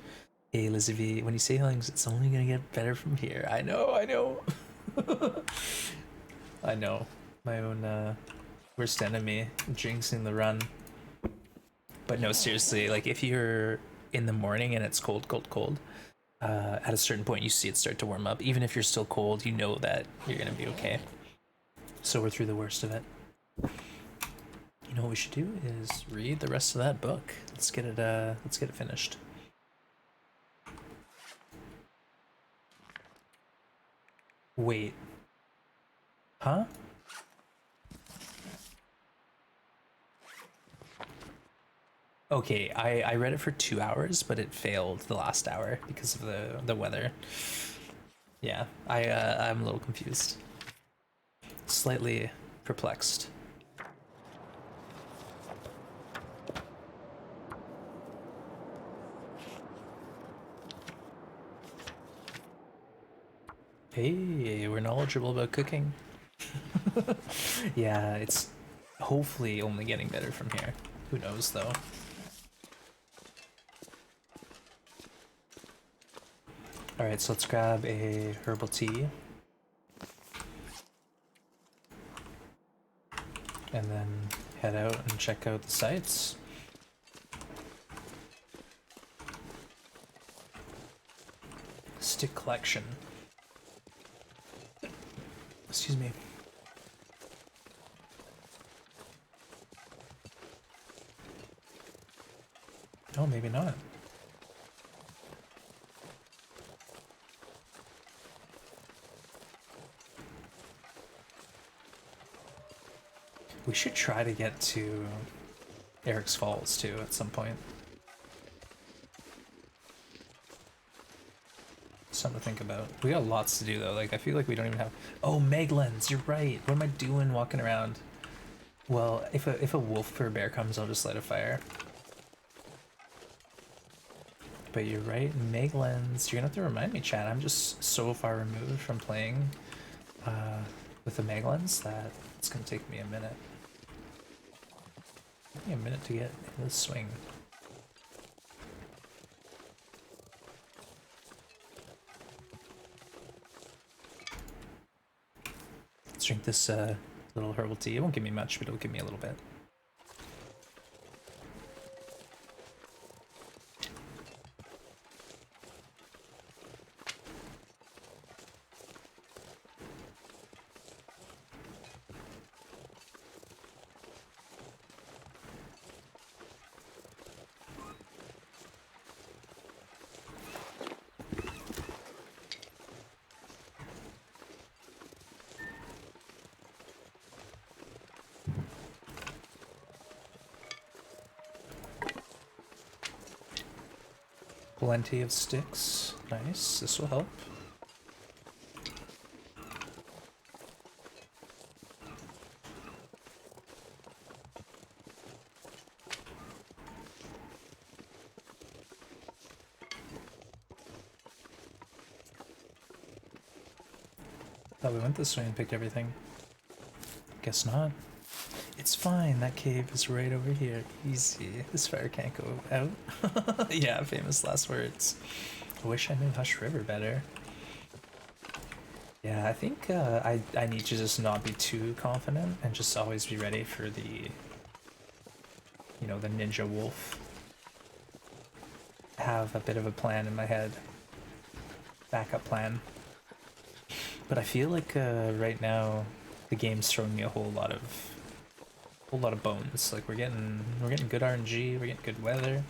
Hey, Lizzie V, when you say things, it's only gonna get better from here. I know, I know. I know. My own, worst enemy, jinxing the run. But no, seriously, like, if you're in the morning and it's cold, cold, cold, at a certain point you see it start to warm up. Even if you're still cold, you know that you're gonna be okay. So we're through the worst of it. You know what we should do is read the rest of that book. Let's get it finished. Wait. Huh? Okay, I read it for 2 hours, but it failed the last hour because of the weather. Yeah, I'm a little confused. Slightly perplexed. Hey, we're knowledgeable about cooking. Yeah, it's hopefully only getting better from here. Who knows, though? Alright, so let's grab a herbal tea. And then head out and check out the sites. Stick collection. Excuse me. Oh, maybe not. We should try to get to Eric's Falls too at some point. Something to think about. We got lots to do though. Like I feel like we don't even have. Oh, Meglins, you're right. What am I doing walking around? Well, if a wolf or a bear comes, I'll just light a fire. But you're right, Meglins. You're gonna have to remind me, Chad. I'm just so far removed from playing with the Meglins that it's gonna take me a minute. Take me a minute to get in the swing. Let's drink this little herbal tea. It won't give me much, but it'll give me a little bit. Plenty of sticks. Nice. This will help. Thought we went this way and picked everything. Guess not. It's fine, that cave is right over here. Easy. This fire can't go out. Yeah, famous last words. I wish I knew Hush River better. Yeah, I think I need to just not be too confident and just always be ready for the, you know, the ninja wolf. Have a bit of a plan in my head. Backup plan. But I feel like right now the game's throwing me a whole lot of bones. Like we're getting good RNG, we're getting good weather.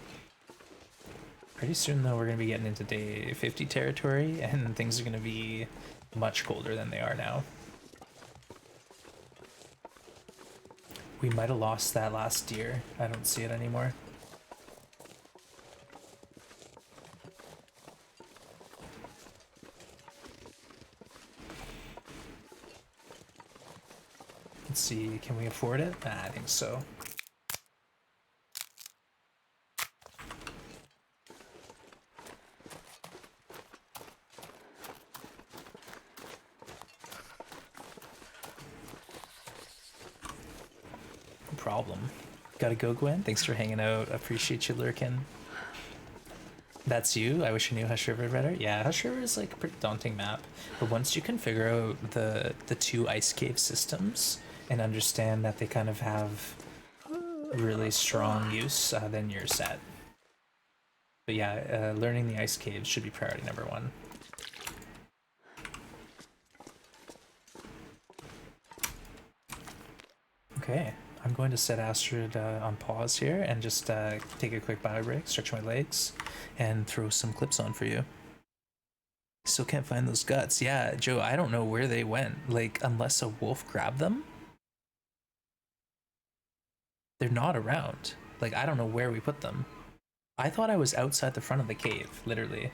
Pretty soon though we're gonna be getting into day 50 territory and things are gonna be much colder than they are now. We might have lost that last deer. I don't see it anymore. Let's see, can we afford it? I think so. problem. Gotta go, Gwen. Thanks for hanging out. Appreciate you lurking. That's you? I wish I knew Hush River better. Yeah, Hush River is like a pretty daunting map. But once you can figure out the two ice cave systems and understand that they kind of have really strong use, then you're set. But yeah, learning the ice caves should be priority number 1. Okay, I'm going to set Astrid on pause here and just take a quick bio break, stretch my legs, and throw some clips on for you. Still can't find those guts. Yeah, Joe, I don't know where they went. Like, unless a wolf grabbed them, they're not around. Like, I don't know where we put them. I thought I was outside the front of the cave, literally,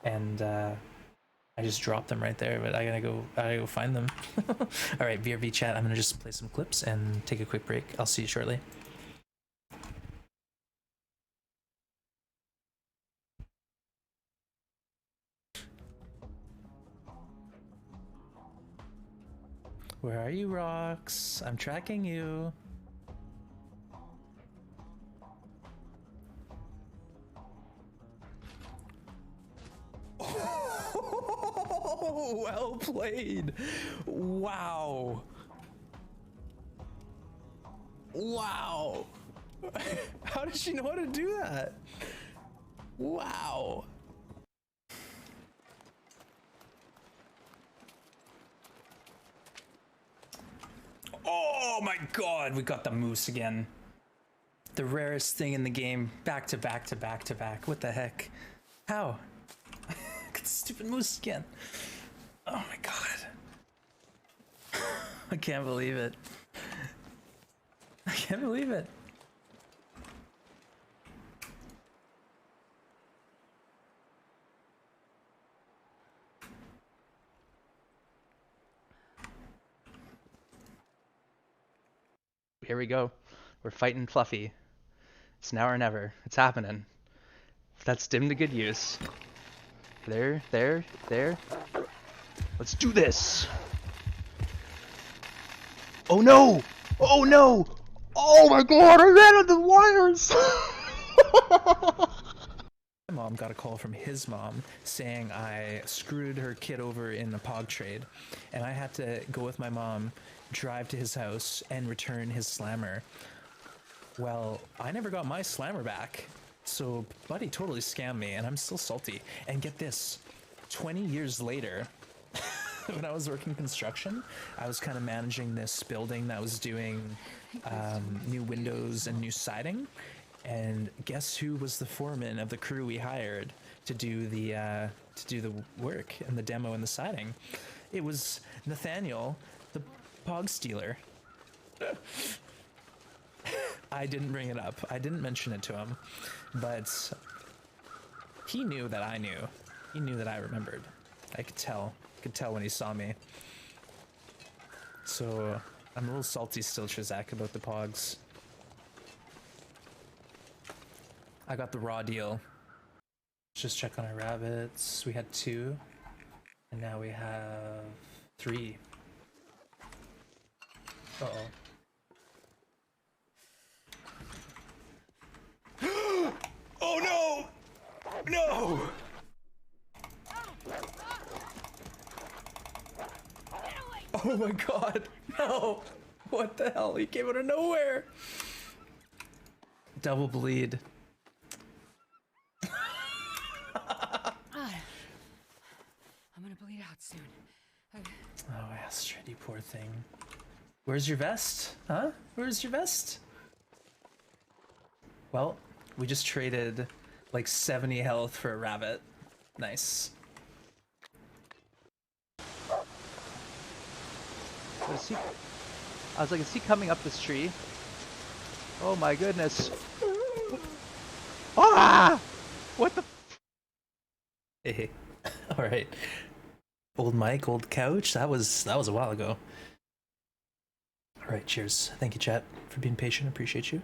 and I just dropped them right there. But I gotta go find them. All right, VRV chat. I'm gonna just play some clips and take a quick break. I'll see you shortly. Where are you, Rox? I'm tracking you. Oh, well played. Wow. Wow. How did she know how to do that? Wow. Oh my god, we got the moose again. The rarest thing in the game. Back to back to back to back. What the heck? How? Got the stupid moose again. Oh my god. I can't believe it. I can't believe it. Here we go. We're fighting Fluffy. It's now or never. It's happening. That's dim to good use. There, there, there. Let's do this. Oh no! Oh no! Oh my god, I ran on the wires! My mom got a call from his mom saying I screwed her kid over in the pog trade, and I had to go with my mom, drive to his house, and return his slammer. Well, I never got my slammer back, so buddy totally scammed me, and I'm still salty. And get this, 20 years later, when I was working construction, I was kind of managing this building that was doing new windows and new siding. And guess who was the foreman of the crew we hired to do the work and the demo and the siding? It was Nathaniel, the pog stealer. I didn't bring it up. I didn't mention it to him, but he knew that I knew. He knew that I remembered. I could tell. Could tell when he saw me. So I'm a little salty still, Shazak, about the pogs. I got the raw deal. Let's just check on our rabbits. We had 2, and now we have 3. Uh-oh. Oh no! No! Oh my god, no! What the hell? He came out of nowhere! Double bleed. I'm gonna bleed out soon. Oh, Astrid, you poor thing. Where's your vest? Huh? Where's your vest? Well, we just traded like 70 health for a rabbit. Nice. I was like, is he coming up this tree? Oh my goodness. Ah! What the Hey. Alright. Old mic, old couch. That was a while ago. Alright, cheers. Thank you, chat, for being patient. Appreciate you.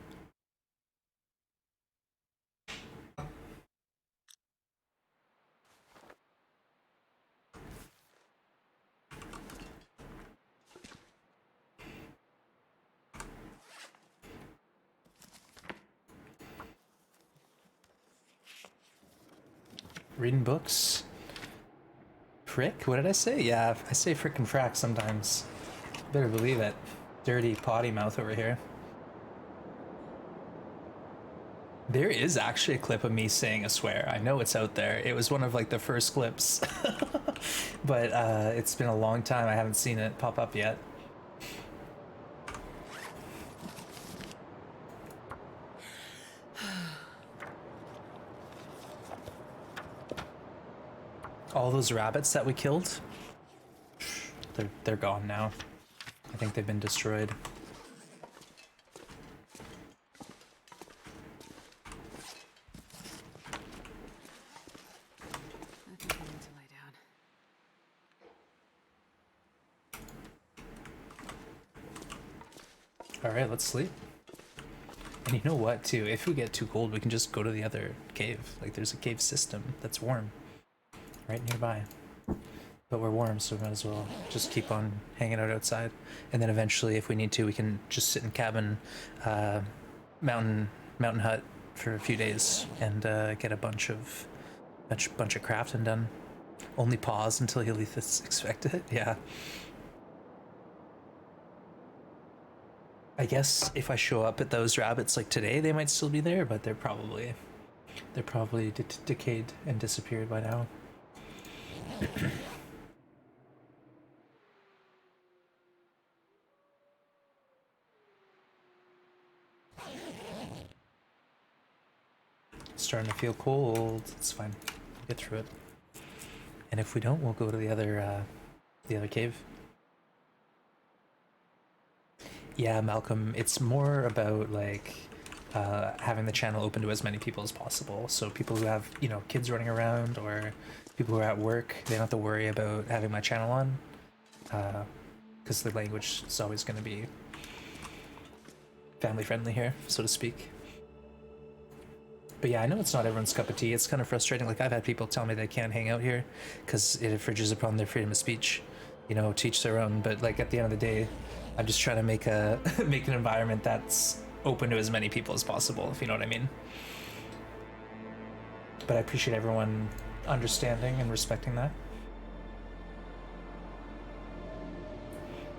Reading books. Frick? What did I say? Yeah, I say frickin' frack sometimes. Better believe it. Dirty potty mouth over here. There is actually a clip of me saying a swear. I know it's out there. It was one of like the first clips. But it's been a long time. I haven't seen it pop up yet. All those rabbits that we killed, they're gone now. I think they've been destroyed. I think I need to lie down. All right, let's sleep. And you know what, too? If we get too cold, we can just go to the other cave. Like, there's a cave system that's warm right nearby. But we're warm, so we might as well just keep on hanging out outside. And then eventually, if we need to, we can just sit in cabin, mountain hut for a few days and get a bunch of crafting done. Only pause until you least expect it. Yeah. I guess if I show up at those rabbits like today, they might still be there, but they're probably decayed and disappeared by now. Starting to feel cold. It's fine. We'll get through it. And if we don't, we'll go to the other cave. Yeah, Malcolm, it's more about like having the channel open to as many people as possible. So people who have, you know, kids running around or people who are at work, they don't have to worry about having my channel on, because the language is always going to be family friendly here, so to speak. But yeah, I know it's not everyone's cup of tea. It's kind of frustrating. Like, I've had people tell me they can't hang out here because it infringes upon their freedom of speech. You know, teach their own. But like at the end of the day, I'm just trying to make make an environment that's open to as many people as possible, if you know what I mean. But I appreciate everyone understanding and respecting that.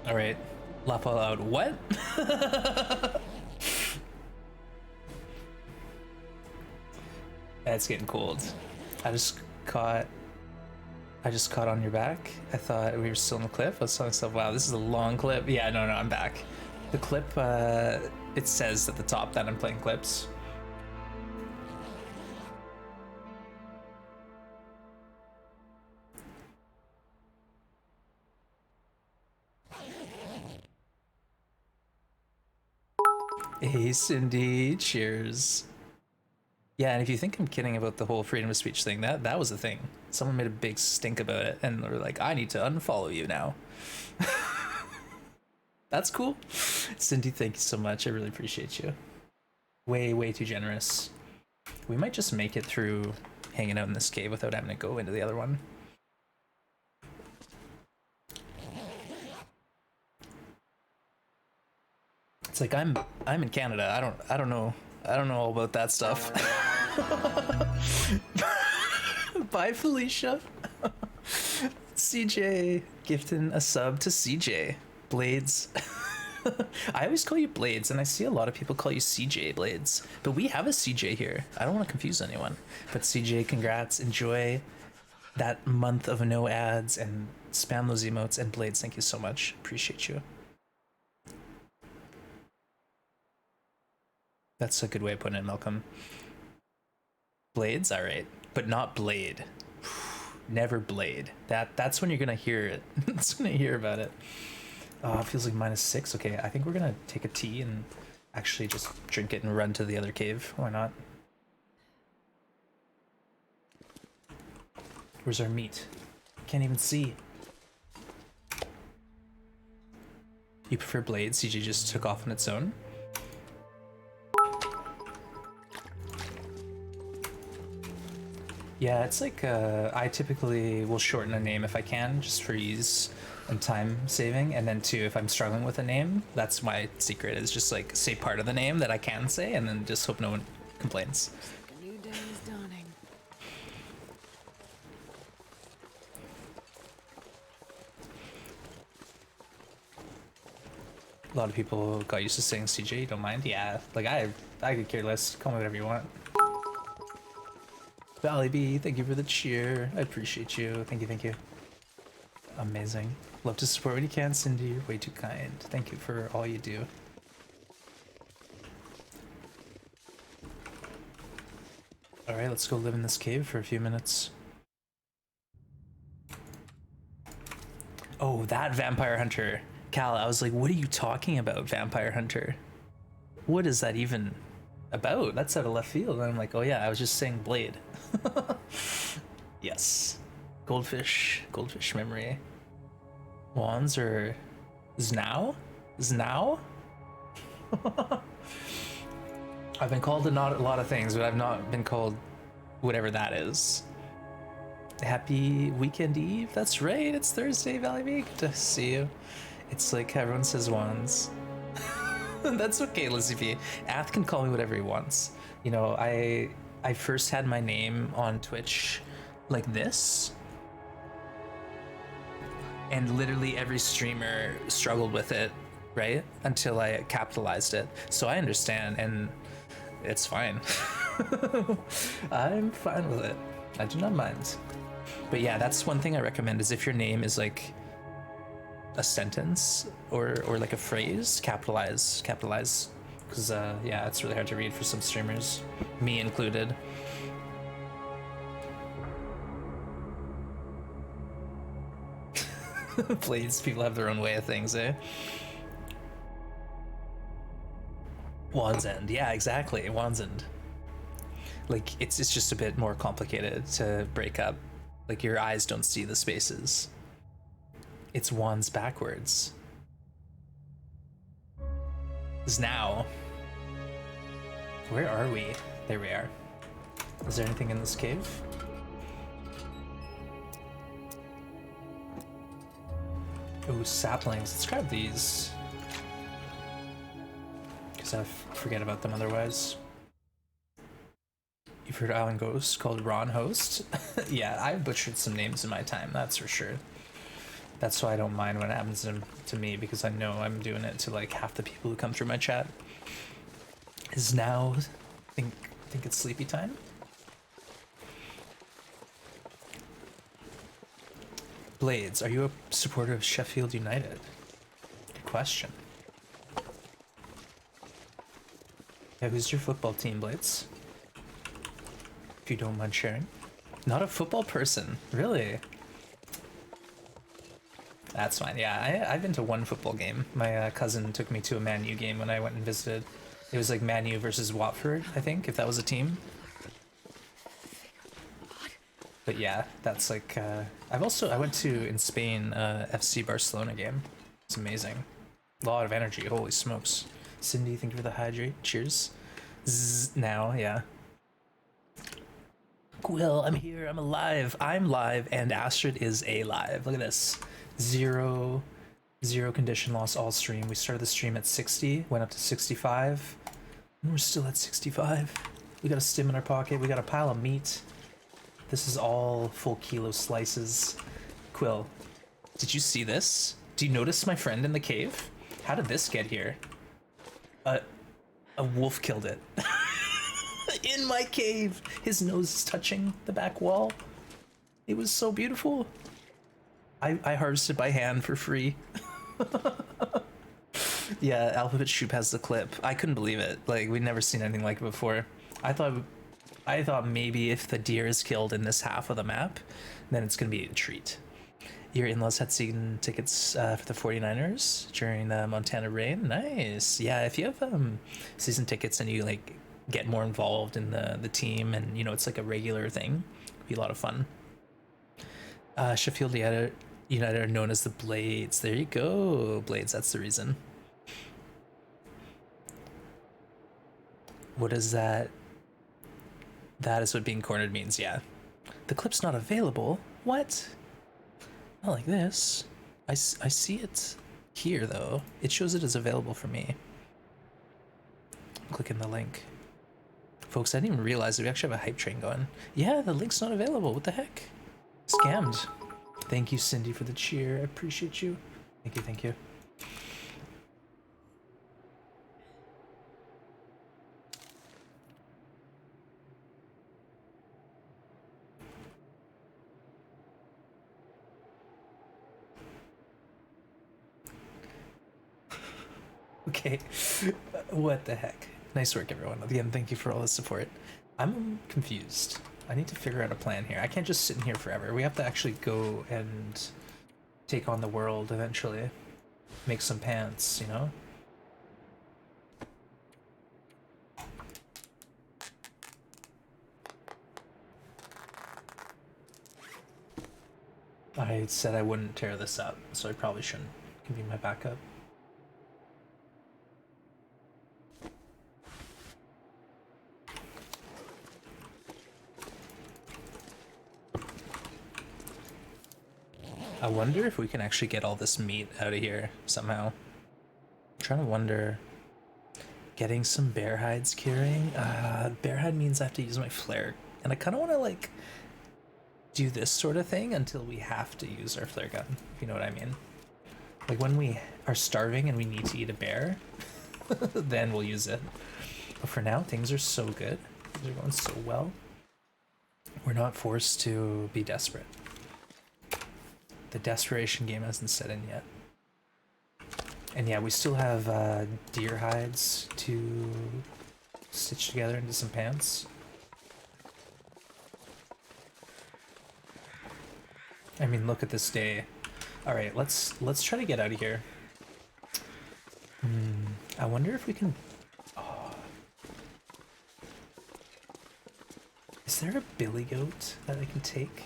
All right, laugh out loud. What? It's getting cold. I just caught on your back. I thought we were still in the clip. I was telling myself, wow, this is a long clip. Yeah, no, I'm back. The clip, it says at the top that I'm playing clips. Hey, Cindy, cheers. Yeah, and if you think I'm kidding about the whole freedom of speech thing, that was a thing. Someone made a big stink about it, and they're like, I need to unfollow you now. That's cool. Cindy, thank you so much. I really appreciate you. Way too generous. We might just make it through hanging out in this cave without having to go into the other one. It's like I'm in Canada. I don't know all about that stuff. Bye, Felicia. CJ gifting a sub to CJ Blades. I always call you Blades, and I see a lot of people call you CJ Blades, but we have a CJ here. I don't want to confuse anyone, but CJ, congrats. Enjoy that month of no ads and spam those emotes. And Blades, thank you so much. Appreciate you. That's a good way of putting it, Malcolm. Blades, all right, but not Blade. Never Blade. That's when you're gonna hear it. That's when I hear about it. Oh, it feels like -6. Okay, I think we're gonna take a tea and actually just drink it and run to the other cave. Why not? Where's our meat? Can't even see. You prefer Blade? CG just took off on its own. Yeah, it's like I typically will shorten a name if I can, just for ease and time saving. And then too, if I'm struggling with a name, that's my secret, is just like say part of the name that I can say and then just hope no one complains. A new day is dawning. A lot of people got used to saying CJ. You don't mind? Yeah. Like I could care less. Call me whatever you want. Valley B, thank you for the cheer. I appreciate you. Thank you, thank you. Amazing. Love to support when you can, Cindy. You're way too kind. Thank you for all you do. Alright, let's go live in this cave for a few minutes. Oh, that Vampire Hunter. Cal, I was like, what are you talking about, Vampire Hunter? What is that even about? That's out of left field. And I'm like, oh yeah, I was just saying Blade. Yes. Goldfish memory. Wands or Znao? Znao? I've been called a lot of things, but I've not been called whatever that is. Happy weekend eve. That's right. It's Thursday, Valley Week. Good to see you. It's like everyone says wands. That's okay, Lizzie P. Ath can call me whatever he wants. You know, I first had my name on Twitch like this, and literally every streamer struggled with it, right? Until I capitalized it. So I understand, and it's fine. I'm fine with it. I do not mind. But yeah, that's one thing I recommend is if your name is like a sentence or like a phrase, capitalize. Because yeah, it's really hard to read for some streamers, me included. Please, people have their own way of things, eh? Wands End, yeah, exactly, Wands End. Like, it's just a bit more complicated to break up. Like, your eyes don't see the spaces. It's wands backwards. Is now. Where are we? There we are. Is there anything in this cave? Oh, saplings. Let's grab these. Because I forget about them otherwise. You've heard Island Ghost called Ron Host? Yeah, I've butchered some names in my time, that's for sure. That's why I don't mind when it happens to me, because I know I'm doing it to like half the people who come through my chat. Is now, think it's sleepy time? Blades, are you a supporter of Sheffield United? Good question. Yeah, who's your football team, Blades? If you don't mind sharing. Not a football person, really? That's fine. Yeah, I've been to one football game. My cousin took me to a Man U game when I went and visited. It was like Man U versus Watford, I think, if that was a team. But yeah, that's like, I went to, in Spain, FC Barcelona game. It's amazing. A lot of energy, holy smokes. Cindy, thank you for the hydrate. Cheers. Zzz, now, yeah. Quill, I'm here, I'm alive. I'm live, and Astrid is alive. Look at this. Zero condition loss all stream. We started the stream at 60, went up to 65, and we're still at 65. We got a stim in our pocket, we got a pile of meat. This is all full kilo slices. Quill, did you see this? Do you notice my friend in the cave? How did this get here? A wolf killed it. In my cave! His nose is touching the back wall. It was so beautiful. I harvested by hand for free. Yeah, Alphabet Shoop has the clip. I couldn't believe it. Like, we'd never seen anything like it before. I thought maybe if the deer is killed in this half of the map, then it's gonna be a treat. Your in-laws had season tickets for the 49ers during the Montana rain. Nice. Yeah, if you have season tickets and you like get more involved in the team, and you know it's like a regular thing, it'd be a lot of fun. Sheffield United are known as the Blades. There you go, Blades. That's the reason. What is that? That is what being cornered means. Yeah, the clip's not available. What? Not like this. I see it here though. It shows it as available for me. Clicking the link. Folks, I didn't even realize that we actually have a hype train going. Yeah, the link's not available. What the heck? Scammed. Thank you, Cindy, for the cheer. I appreciate you. Thank you, thank you. Okay. What the heck? Nice work, everyone. Again, thank you for all the support. I'm confused. I need to figure out a plan here. I can't just sit in here forever. We have to actually go and take on the world eventually. Make some pants, you know? I said I wouldn't tear this up, so I probably shouldn't. It can be my backup. I wonder if we can actually get all this meat out of here somehow. I'm trying to wonder. Getting some bear hides curing. Bear hide means I have to use my flare. And I kind of want to like do this sort of thing until we have to use our flare gun, if you know what I mean. Like when we are starving and we need to eat a bear, then we'll use it. But for now, things are so good. Things are going so well. We're not forced to be desperate. The desperation game hasn't set in yet. And yeah, we still have deer hides to stitch together into some pants. I mean, look at this day. All right, let's try to get out of here. I wonder if we can. Oh. Is there a billy goat that I can take?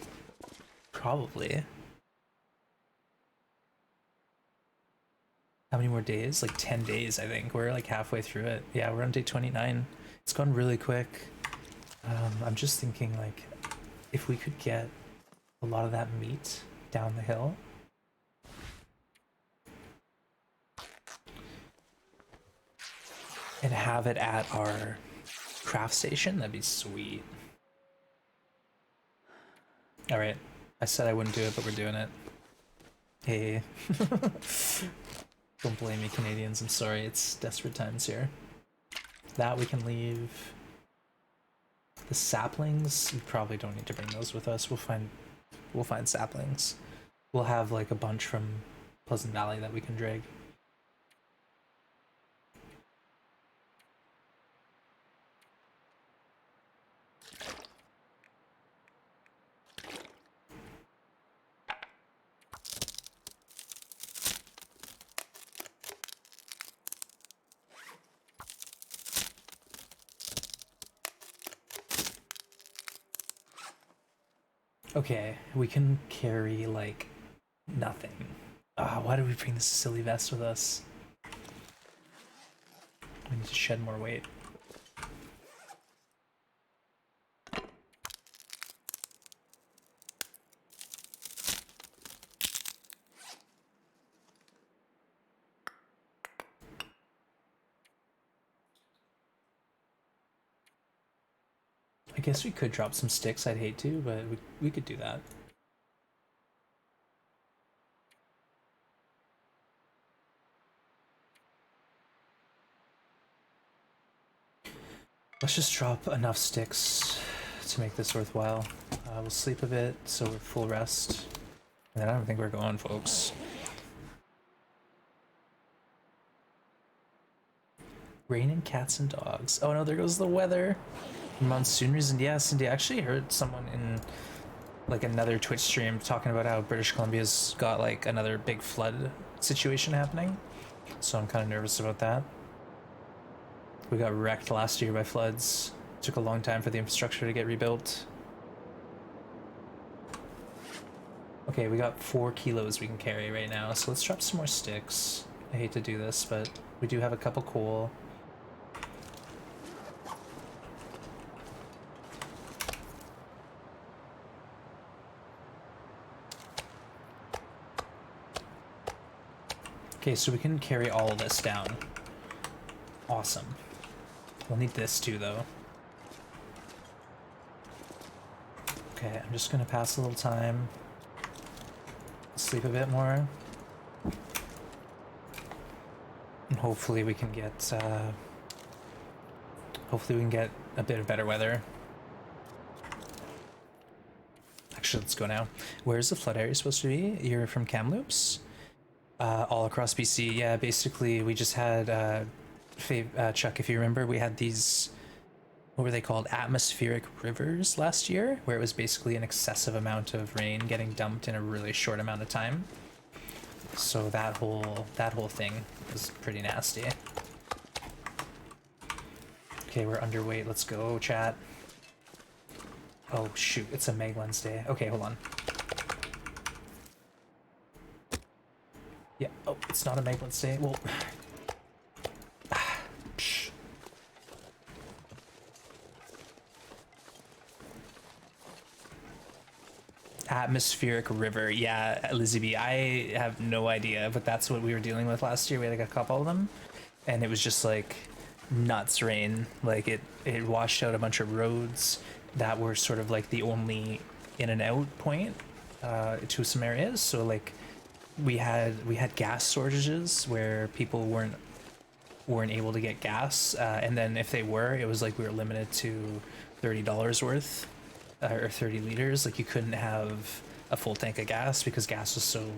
Probably. How many more days? Like 10 days, I think. We're like halfway through it. Yeah, we're on day 29. It's gone really quick. I'm just thinking like if we could get a lot of that meat down the hill. And have it at our craft station, that'd be sweet. Alright, I said I wouldn't do it, but we're doing it. Hey. Don't blame me, Canadians, I'm sorry, it's desperate times here. That we can leave. The saplings, we probably don't need to bring those with us. We'll find saplings. We'll have like a bunch from Pleasant Valley that we can drag. Okay, we can carry like nothing. Why did we bring this silly vest with us? We need to shed more weight. I guess we could drop some sticks, I'd hate to, but we could do that. Let's just drop enough sticks to make this worthwhile. We'll sleep a bit, so we're full rest. And then I don't think we're going, folks. Raining cats and dogs. Oh no, there goes the weather. Monsoon reason. Yeah, Cindy, I actually heard someone in like another Twitch stream talking about how British Columbia's got like another big flood situation happening. So I'm kind of nervous about that. We got wrecked last year by floods. Took a long time for the infrastructure to get rebuilt. Okay, we got 4 kilos we can carry right now, so let's drop some more sticks. I hate to do this, but we do have a couple coal. Okay, so we can carry all of this down. Awesome. We'll need this too, though. Okay, I'm just gonna pass a little time. Sleep a bit more. And hopefully we can get, a bit of better weather. Actually, let's go now. Where's the flood area supposed to be? You're from Kamloops? All across BC. Yeah, basically we just had Chuck, if you remember, we had these, what were they called? Atmospheric rivers last year, where it was basically an excessive amount of rain getting dumped in a really short amount of time. So that whole thing was pretty nasty. Okay, we're underweight. Let's go, chat. Oh shoot, it's a Meg Wednesday. Okay, hold on. Yeah. Oh, it's not a Meg Wednesday. Well. Atmospheric river. Yeah, Lizzie B. I have no idea, but that's what we were dealing with last year. We had like a couple of them, and it was just like nuts rain. Like it washed out a bunch of roads that were sort of like the only in and out point to some areas. So like we had gas shortages where people weren't able to get gas, and then if they were, it was like we were limited to $30 worth. Or 30 liters. Like you couldn't have a full tank of gas because gas was so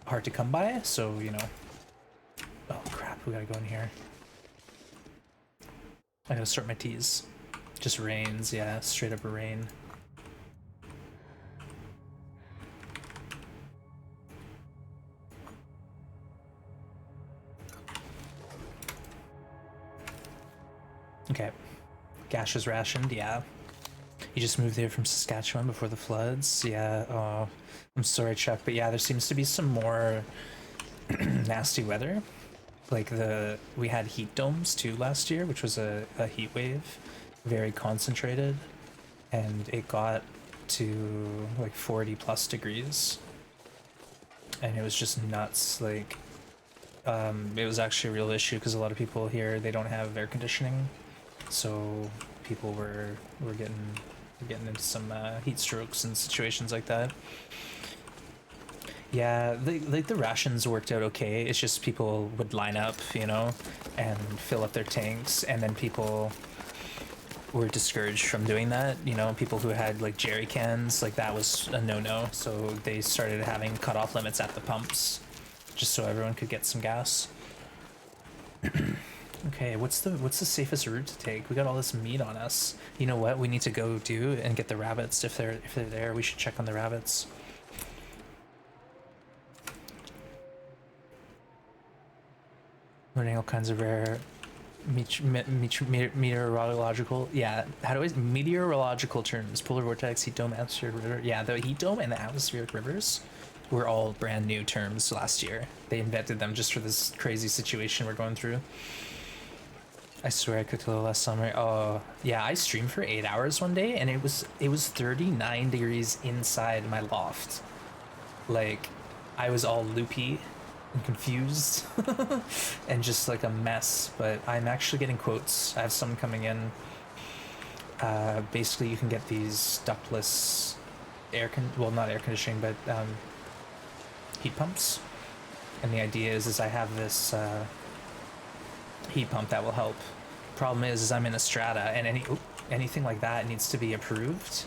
hard to come by. So, you know. Oh crap, we gotta go in here. I gotta sort my teas. Just rains, yeah, straight up rain. Okay. Gas is rationed, yeah. You just moved there from Saskatchewan before the floods? Yeah, oh, I'm sorry, Chuck, but yeah, there seems to be some more nasty weather. Like we had heat domes too last year, which was a heat wave, very concentrated, and it got to like 40 plus degrees. And it was just nuts, like, it was actually a real issue because a lot of people here, they don't have air conditioning, so people were getting into some heat strokes and situations like that. Yeah, the rations worked out okay. It's just people would line up, you know, and fill up their tanks, and then people were discouraged from doing that. You know, people who had like jerry cans, like that was a no-no. So they started having cutoff limits at the pumps, just so everyone could get some gas. Okay, what's the safest route to take? We got all this meat on us. You know what? We need to go do and get the rabbits if they're there. We should check on the rabbits. Learning all kinds of rare meteorological, yeah. How do I meteorological terms? Polar vortex, heat dome, atmospheric river. Yeah, the heat dome and the atmospheric rivers were all brand new terms last year. They invented them just for this crazy situation we're going through. I swear I cooked a little last summer. Oh, yeah, I streamed for 8 hours one day, and it was 39 degrees inside my loft. Like, I was all loopy and confused and just like a mess, but I'm actually getting quotes. I have some coming in. Basically, you can get these ductless not air conditioning, but heat pumps. And the idea is I have this heat pump that will help. Problem is I'm in a strata, and anything like that needs to be approved.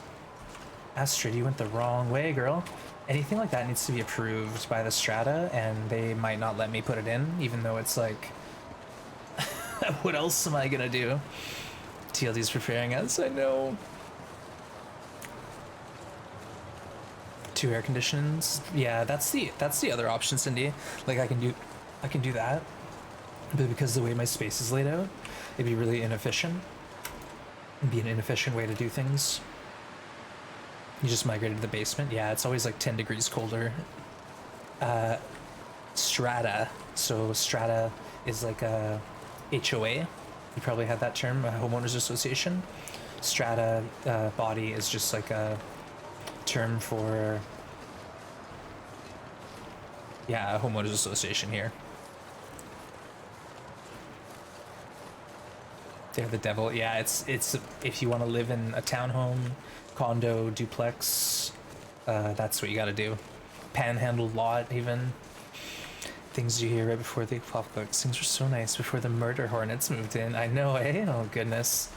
Astrid, you went the wrong way, girl. Anything like that needs to be approved by the strata, and they might not let me put it in, even though it's like, what else am I gonna do? TLD's preparing us, I know. 2 air conditions, yeah, that's the other option, Cindy. Like I can do that, but because the way my space is laid out, it'd be really inefficient. It'd be an inefficient way to do things. You just migrated to the basement? Yeah, it's always like 10 degrees colder. Strata. So strata is like a HOA. You probably had that term, a homeowners association. Strata body is just like a term for, yeah, a homeowners association here. They're the devil. Yeah, it's if you want to live in a townhome, condo, duplex, that's what you got to do. Panhandle lot, even. Things you hear right before the apocalypse. Things were so nice before the murder hornets moved in. I know, eh? Oh goodness.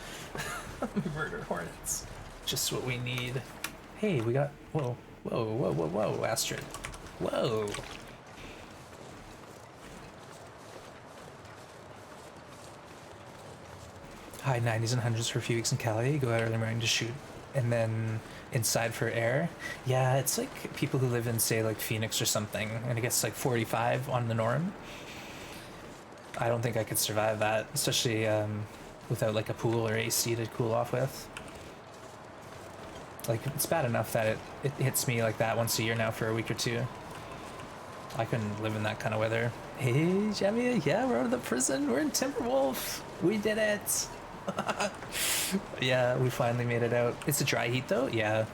Murder hornets. Just what we need. Hey, we got, whoa, Astrid. Whoa. high 90s and hundreds for a few weeks in Cali. Go out early morning to shoot, and then inside for air. Yeah, it's like people who live in, say, like Phoenix or something, and it gets like 45 on the norm. I don't think I could survive that, especially without like a pool or AC to cool off with. Like, it's bad enough that it hits me like that once a year now for a week or two. I couldn't live in that kind of weather. Hey, Jamia, yeah, we're out of the prison. We're in Timberwolf. We did it. Yeah, we finally made it out. It's a dry heat though, yeah.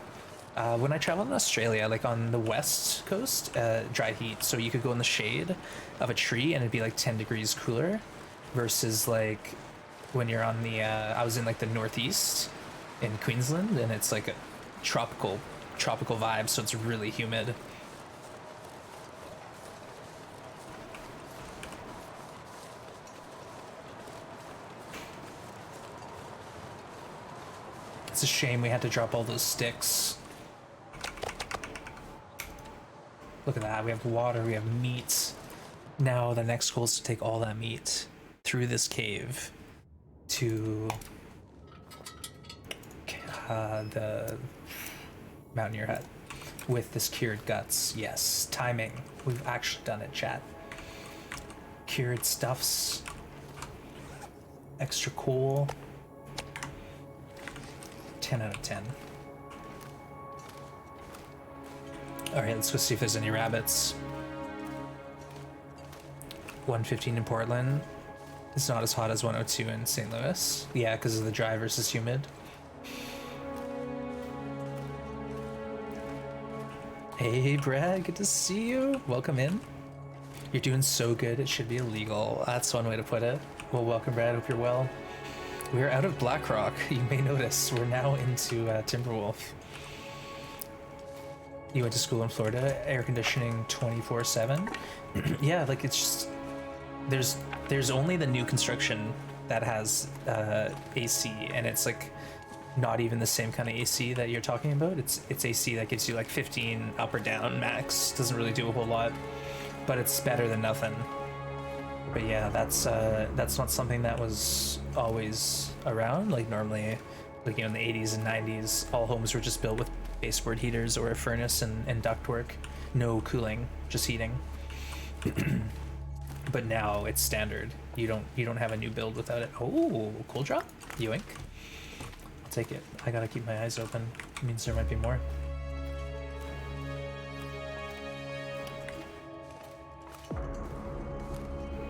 When I traveled in Australia, like on the west coast, dry heat, so you could go in the shade of a tree and it'd be like 10 degrees cooler, versus like when you're on the, I was in like the northeast in Queensland, and it's like a tropical vibe, so it's really humid. It's a shame we had to drop all those sticks. Look at that, we have water, we have meat. Now the next goal is to take all that meat through this cave to the Mountaineer Hut with this cured guts. Yes, timing. We've actually done it, chat. Cured stuffs. Extra cool. 10 out of 10. Alright, let's go see if there's any rabbits. 115 in Portland. It's not as hot as 102 in St. Louis. Yeah, because of the dry versus humid. Hey Brad, good to see you. Welcome in. You're doing so good, it should be illegal. That's one way to put it. Well, welcome Brad, hope you're well. We're out of Blackrock. You may notice we're now into Timberwolf. You went to school in Florida, air conditioning 24/7. Yeah, like it's just there's only the new construction that has AC, and it's like not even the same kind of AC that you're talking about. It's AC that gives you like 15 up or down max. Doesn't really do a whole lot, but it's better than nothing. But yeah, that's not something that was always around. Like normally, like, you know, in the 80s and 90s, all homes were just built with baseboard heaters or a furnace and ductwork, no cooling, just heating. But now it's standard. You don't have a new build without it. Oh, cool drop, yoink. I'll take it. I gotta keep my eyes open. It means there might be more.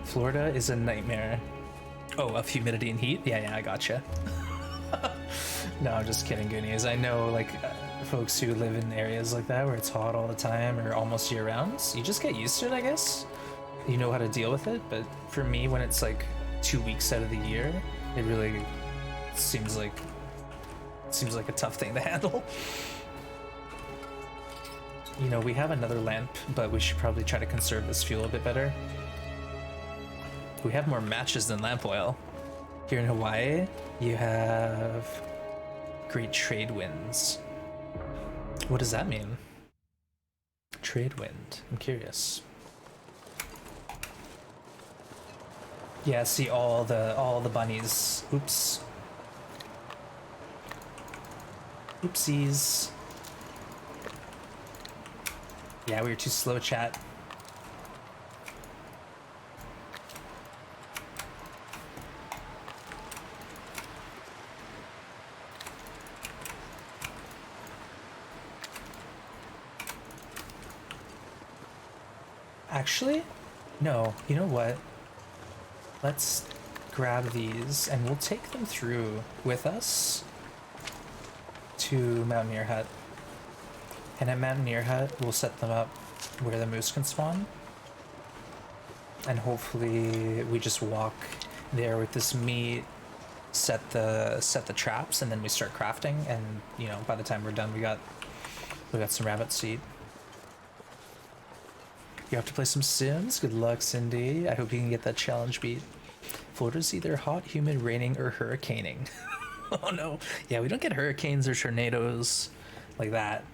Florida is a nightmare. Oh, of humidity and heat? Yeah, I gotcha. No, I'm just kidding, Goonies. I know, like, folks who live in areas like that where it's hot all the time or almost year round. So you just get used to it, I guess. You know how to deal with it. But for me, when it's like 2 weeks out of the year, it really seems like a tough thing to handle. You know, we have another lamp, but we should probably try to conserve this fuel a bit better. We have more matches than lamp oil. Here in Hawaii, you have great trade winds. What does that mean? Trade wind. I'm curious. Yeah, see all the bunnies. Oops. Oopsies. Yeah, we were too slow, chat. Actually, no, you know what? Let's grab these and we'll take them through with us to Mountaineer Hut. And at Mountaineer Hut, we'll set them up where the moose can spawn. And hopefully we just walk there with this meat, set the traps, and then we start crafting. And you know, by the time we're done, we got some rabbits to eat. You have to play some Sims? Good luck, Cindy. I hope you can get that challenge beat. Florida's either hot, humid, raining, or hurricaning. Oh no. Yeah, we don't get hurricanes or tornadoes like that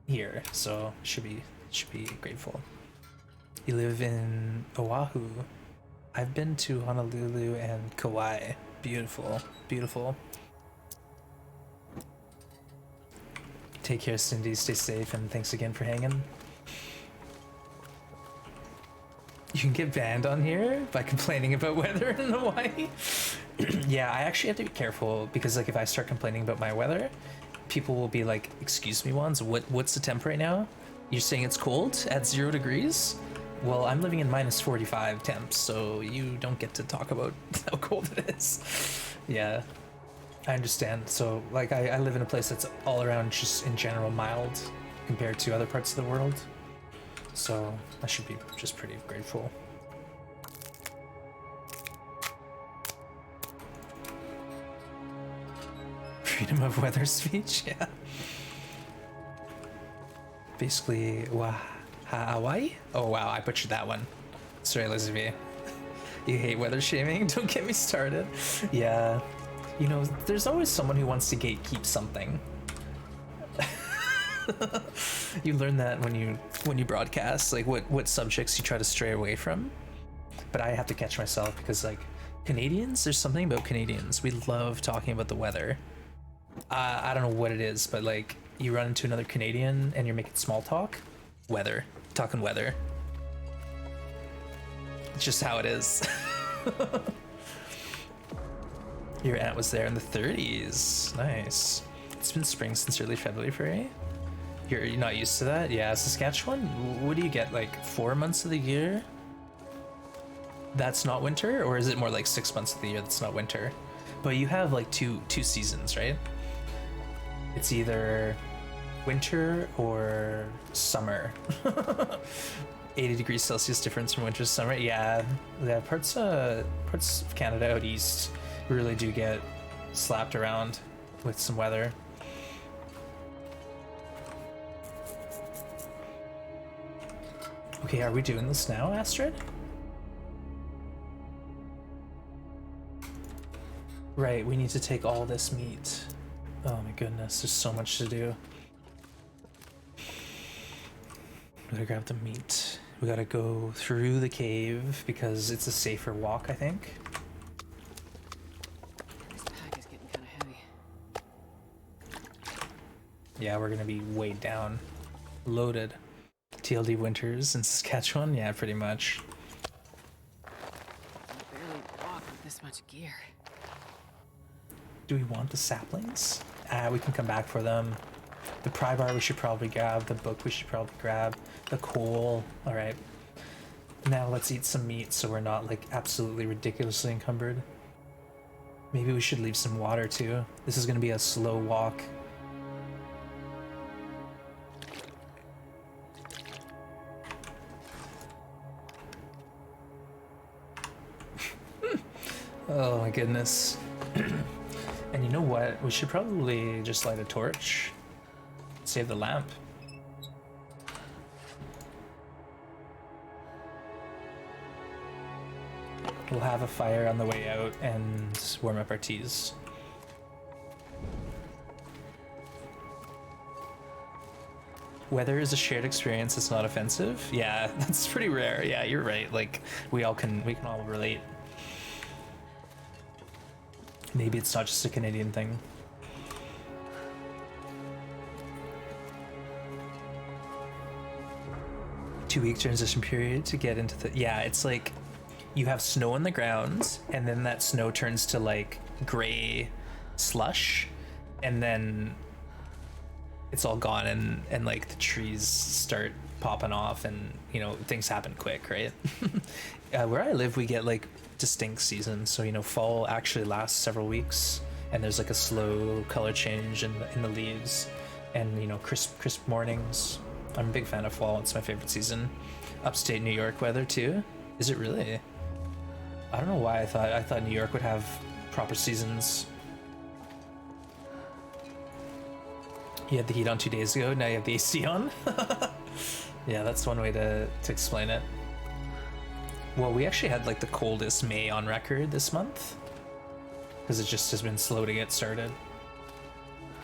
here, so should be grateful. You live in Oahu. I've been to Honolulu and Kauai. Beautiful, beautiful. Take care, Cindy. Stay safe, and thanks again for hanging. You can get banned on here by complaining about weather in Hawaii. Yeah, I actually have to be careful because like if I start complaining about my weather, people will be like, "Excuse me, Wands, what's the temp right now? You're saying it's cold at 0 degrees? Well, I'm living in minus 45 temps, so you don't get to talk about how cold it is." Yeah, I understand. So like I live in a place that's all around just in general mild compared to other parts of the world. So I should be just pretty grateful. Freedom of weather speech, yeah. Basically, Hawaii? Oh wow, I butchered that one. Sorry, Elizabeth. You hate weather shaming? Don't get me started. Yeah, you know, there's always someone who wants to gatekeep something. You learn that when you broadcast, like what subjects you try to stray away from. But I have to catch myself because like Canadians, there's something about Canadians. We love talking about the weather. I don't know what it is, but like you run into another Canadian and you're making small talk, weather, talking weather. It's just how it is. Your aunt was there in the 30s. Nice. It's been spring since early February. You're not used to that? Yeah, Saskatchewan, what do you get, like 4 months of the year? That's not winter? Or is it more like 6 months of the year that's not winter? But you have like two seasons, right? It's either winter or summer. 80 degrees Celsius difference from winter to summer. Yeah, parts of Canada out east really do get slapped around with some weather. Okay, are we doing this now, Astrid? Right, we need to take all this meat. Oh my goodness, there's so much to do. We gotta grab the meat. We gotta go through the cave because it's a safer walk, I think. This pack is getting kind of heavy. Yeah, we're gonna be weighed down. Loaded. TLD winters in Saskatchewan? Yeah, pretty much. I barely walk with this much gear. Do we want the saplings? We can come back for them. The pry bar we should probably grab. The book we should probably grab. The coal. All right. Now let's eat some meat so we're not like absolutely ridiculously encumbered. Maybe we should leave some water too. This is gonna be a slow walk. Oh my goodness. And you know what? We should probably just light a torch. Save the lamp. We'll have a fire on the way out and warm up our teas. Weather is a shared experience, it's not offensive. Yeah, that's pretty rare. Yeah, you're right. Like we can all relate. Maybe it's not just a Canadian thing. Two-week transition period to get into the... Yeah, it's like you have snow on the ground and then that snow turns to like gray slush and then it's all gone and like the trees start popping off and you know things happen quick, right? Where I live we get like distinct seasons, so you know fall actually lasts several weeks and there's like a slow color change in the leaves and you know crisp mornings. I'm a big fan of fall, it's my favorite season. Upstate New York weather too? Is it really? I don't know why I thought New York would have proper seasons. You had the heat on 2 days ago, now you have the AC on. Yeah, that's one way to explain it. Well, we actually had like the coldest May on record this month because it just has been slow to get started.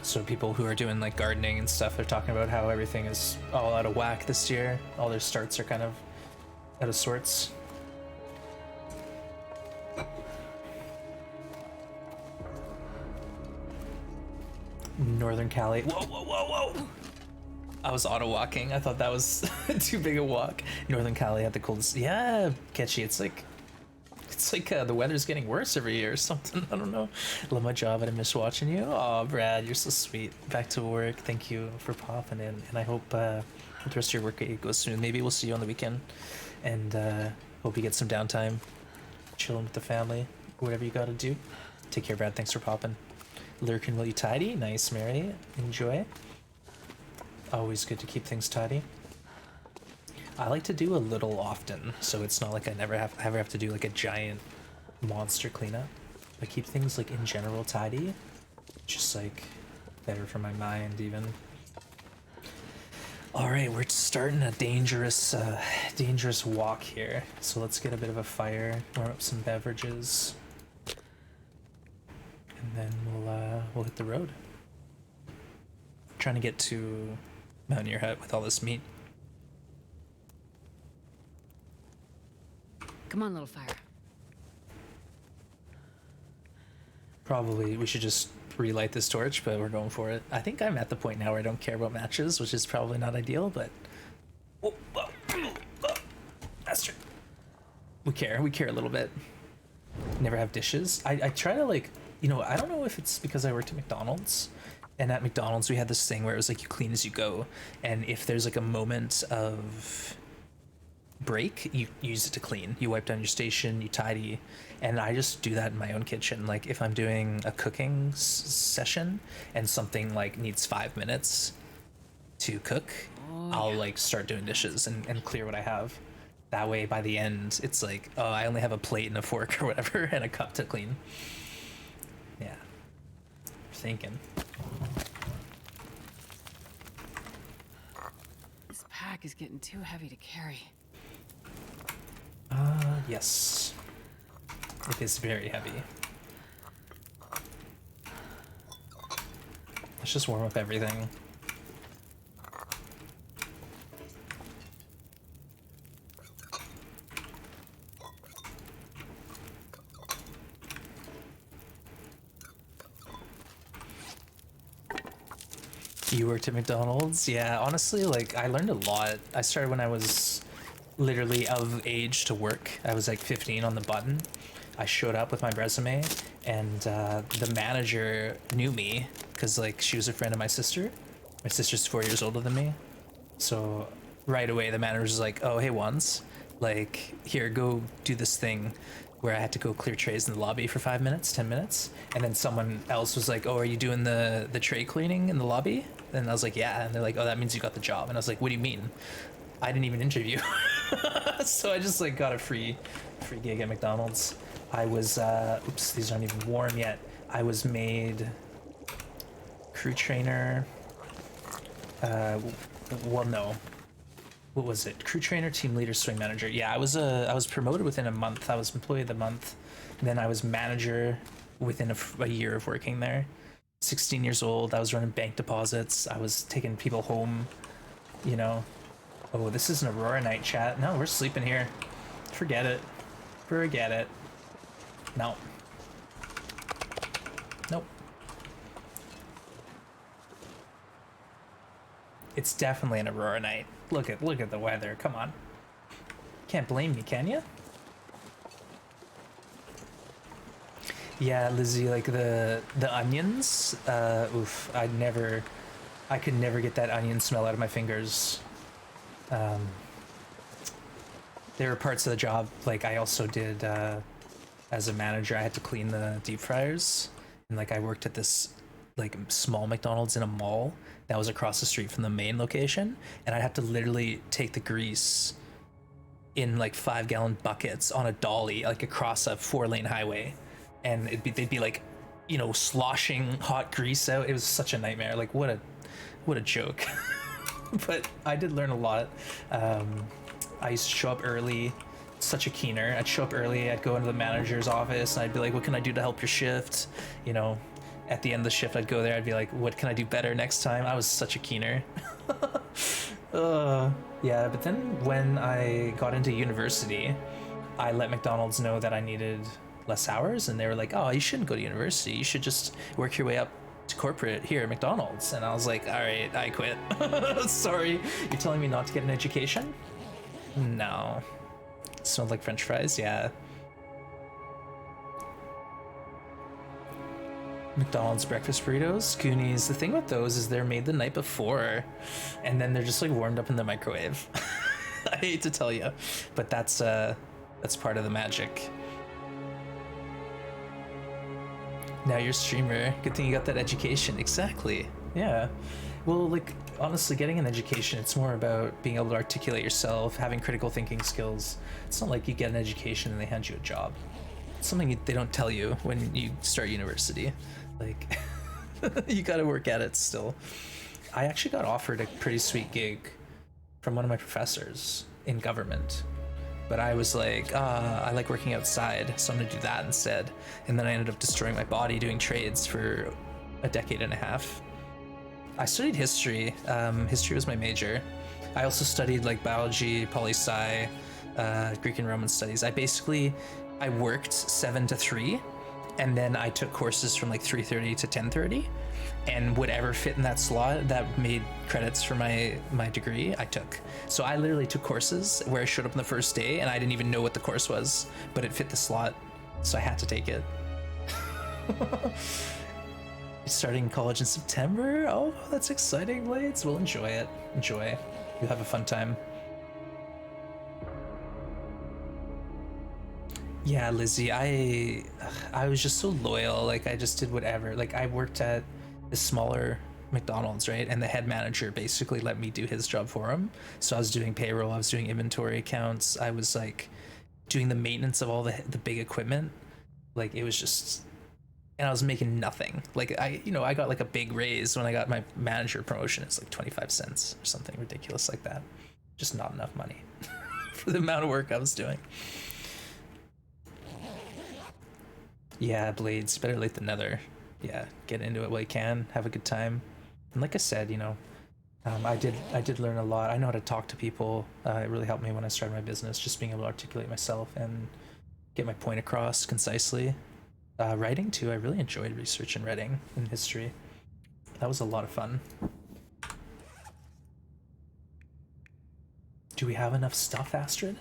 So people who are doing like gardening and stuff are talking about how everything is all out of whack this year. All their starts are kind of out of sorts. Northern Cali. Whoa, whoa, whoa, whoa! I was auto walking. I thought that was too big a walk. Northern Cali had the coldest. Yeah, Ketchy. It's like the weather's getting worse every year or something. I don't know. Love my job. I didn't miss watching you. Oh, Brad, you're so sweet. Back to work. Thank you for popping in, and I hope the rest of your work day goes soon. Maybe we'll see you on the weekend, and hope you get some downtime, chilling with the family, whatever you gotta do. Take care, Brad. Thanks for popping. Lurkin, will you tidy? Nice, Mary. Enjoy. Always good to keep things tidy. I like to do a little often, so it's not like I ever have to do like a giant monster cleanup. I keep things like in general tidy, just like better for my mind even. All right, we're starting a dangerous walk here. So let's get a bit of a fire, warm up some beverages, and then we'll hit the road. Trying to get to Mountaineer Hut with all this meat. Come on, little fire. Probably we should just relight this torch, but we're going for it. I think I'm at the point now where I don't care about matches, which is probably not ideal, but that's true. We care a little bit. Never have dishes. I try to, like, you know, I don't know if it's because I worked at McDonald's, and at McDonald's we had this thing where it was like you clean as you go, and if there's like a moment of break, you use it to clean. You wipe down your station, you tidy, and I just do that in my own kitchen. Like if I'm doing a cooking session and something like needs 5 minutes to cook, I'll like start doing dishes and clear what I have. That way by the end it's like, oh, I only have a plate and a fork or whatever and a cup to clean. Yeah, thinking. This pack is getting too heavy to carry. Yes. It is very heavy. Let's just warm up everything. You worked at McDonald's? Yeah, honestly, like, I learned a lot. I started when I was literally of age to work. I was like 15 on the button. I showed up with my resume, and the manager knew me because like she was a friend of my sister. My sister's 4 years older than me, so right away the manager was like, "Oh, hey, Wands, like here, go do this thing." Where I had to go clear trays in the lobby for 5 minutes, 10 minutes, and then someone else was like, "Oh, are you doing the tray cleaning in the lobby?" And I was like, "Yeah," and they're like, "Oh, that means you got the job." And I was like, "What do you mean? I didn't even interview." So I just like got a free gig at McDonald's. I was oops, these aren't even warm yet. I was made crew trainer. Well, no. What was it? Crew trainer, team leader, swing manager. Yeah, I was promoted within a month. I was employee of the month. And then I was manager within a year of working there. 16 years old. I was running bank deposits. I was taking people home, you know. Oh, this is an Aurora night, chat. No, we're sleeping here. Forget it. Forget it. No. Nope. It's definitely an Aurora night. Look at the weather. Come on. Can't blame me, can you? Yeah, Lizzie, like the onions. Oof. I could never get that onion smell out of my fingers. There were parts of the job, like I also did as a manager, I had to clean the deep fryers, and like I worked at this like small McDonald's in a mall that was across the street from the main location, and I'd have to literally take the grease in like 5-gallon buckets on a dolly like across a 4-lane highway, and they'd be like, you know, sloshing hot grease out. It was such a nightmare. Like what a joke. But I did learn a lot. I used to show up early, such a keener. I'd show up early, I'd go into the manager's office, and I'd be like, what can I do to help your shift? You know, at the end of the shift, I'd go there, I'd be like, what can I do better next time? I was such a keener. Yeah, but then when I got into university, I let McDonald's know that I needed less hours, and they were like, oh, you shouldn't go to university. You should just work your way up to corporate here at McDonald's. And I was like, all right, I quit. Sorry. You're telling me not to get an education? No. Smelled like French fries? Yeah. McDonald's breakfast burritos, Goonies. The thing with those is they're made the night before, and then they're just like warmed up in the microwave. I hate to tell you, but that's part of the magic. Now you're a streamer. Good thing you got that education. Exactly. Yeah. Well, like honestly, getting an education, it's more about being able to articulate yourself, having critical thinking skills. It's not like you get an education and they hand you a job. It's something they don't tell you when you start university. Like, you gotta work at it still. I actually got offered a pretty sweet gig from one of my professors in government, but I was like, I like working outside, so I'm gonna do that instead. And then I ended up destroying my body doing trades for a decade and a half. I studied history. History was my major. I also studied like biology, poli-sci, Greek and Roman studies. I worked 7 to 3, and then I took courses from like 3:30 to 10:30, and whatever fit in that slot that made credits for my degree, I took. So I literally took courses where I showed up on the first day and I didn't even know what the course was, but it fit the slot, so I had to take it. Starting college in September? Oh, that's exciting, Blades. We'll enjoy it. Enjoy. You'll have a fun time. Yeah, Lizzie, I was just so loyal. Like I just did whatever. Like I worked at a smaller McDonald's, right? And the head manager basically let me do his job for him. So I was doing payroll, I was doing inventory accounts, I was like doing the maintenance of all the big equipment. Like it was just, and I was making nothing. Like I got like a big raise when I got my manager promotion. It's like 25 cents or something ridiculous like that. Just not enough money for the amount of work I was doing. Yeah, Blades, better late than never. Yeah, get into it while you can, have a good time. And like I said, I did learn a lot. I know how to talk to people. It really helped me when I started my business, just being able to articulate myself and get my point across concisely. Writing too, I really enjoyed research and writing and history. That was a lot of fun. Do we have enough stuff, Astrid?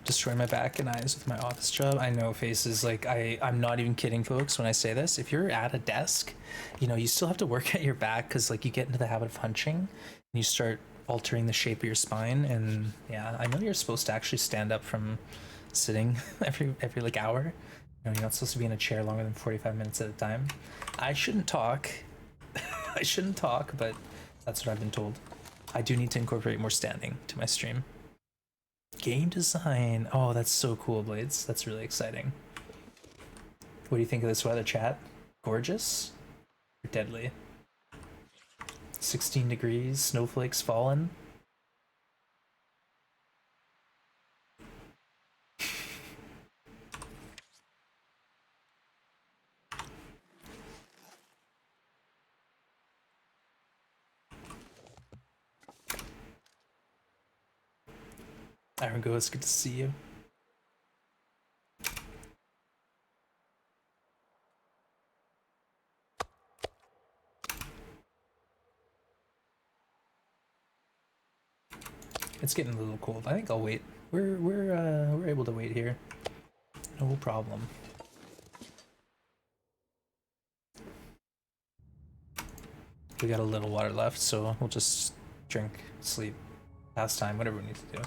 Destroy my back and eyes with my office job. I know, faces. Like I'm not even kidding, folks, when I say this. If you're at a desk, you still have to work at your back because like you get into the habit of hunching and you start altering the shape of your spine. And yeah, I know you're supposed to actually stand up from sitting every like hour. You're not supposed to be in a chair longer than 45 minutes at a time. I shouldn't talk. I shouldn't talk, but that's what I've been told. I do need to incorporate more standing to my stream. Game design. Oh, that's so cool, Blades. That's really exciting. What do you think of this weather, chat? Gorgeous? Or deadly? 16 degrees, snowflakes falling. NoGoA, it's good to see you. It's getting a little cold. I think I'll wait. We're able to wait here. No problem. We got a little water left, so we'll just drink, sleep, pass time, whatever we need to do.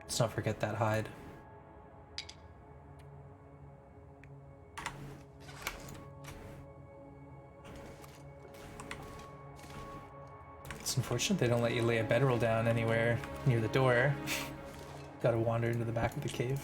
Let's not forget that hide. It's unfortunate they don't let you lay a bedroll down anywhere near the door. Gotta wander into the back of the cave.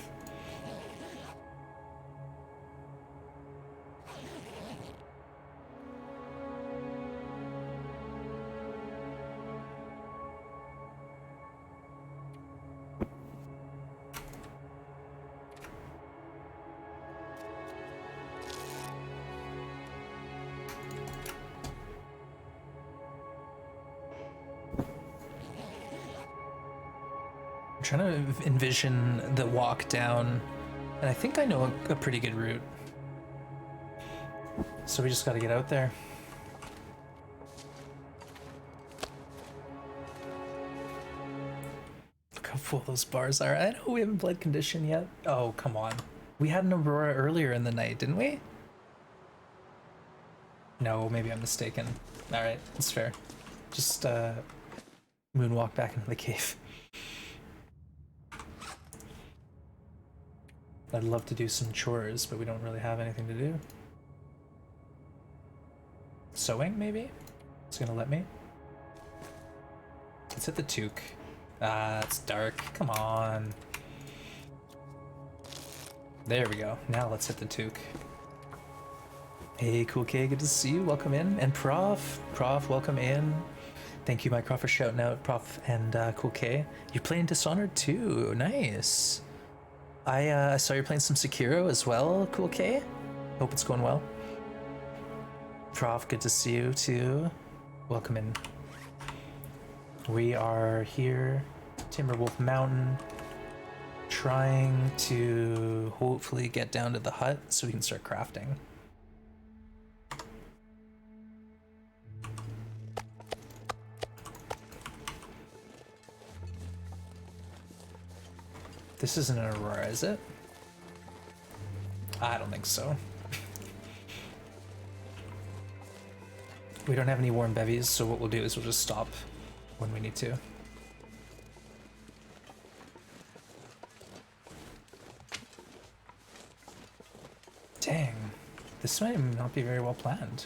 I'm trying to envision the walk down, and I think I know a pretty good route. So we just gotta get out there. Look how full those bars are. I know we haven't bled condition yet. Oh, come on. We had an Aurora earlier in the night, didn't we? No, maybe I'm mistaken. Alright, that's fair. Just moonwalk back into the cave. I'd love to do some chores, but we don't really have anything to do. Sewing, maybe? It's gonna let me. Let's hit the toque. Ah, it's dark. Come on. There we go. Now let's hit the toque. Hey, Cool K, good to see you. Welcome in. And Prof, welcome in. Thank you, Mycroft, for shouting out Prof and Cool K. You're playing Dishonored too. Nice. I saw you're playing some Sekiro as well, Cool K. Hope it's going well. Prof, good to see you too. Welcome in. We are here, Timberwolf Mountain, trying to hopefully get down to the hut so we can start crafting. This isn't an Aurora, is it? I don't think so. We don't have any warm bevies, so what we'll do is we'll just stop when we need to. Dang, this might not be very well planned.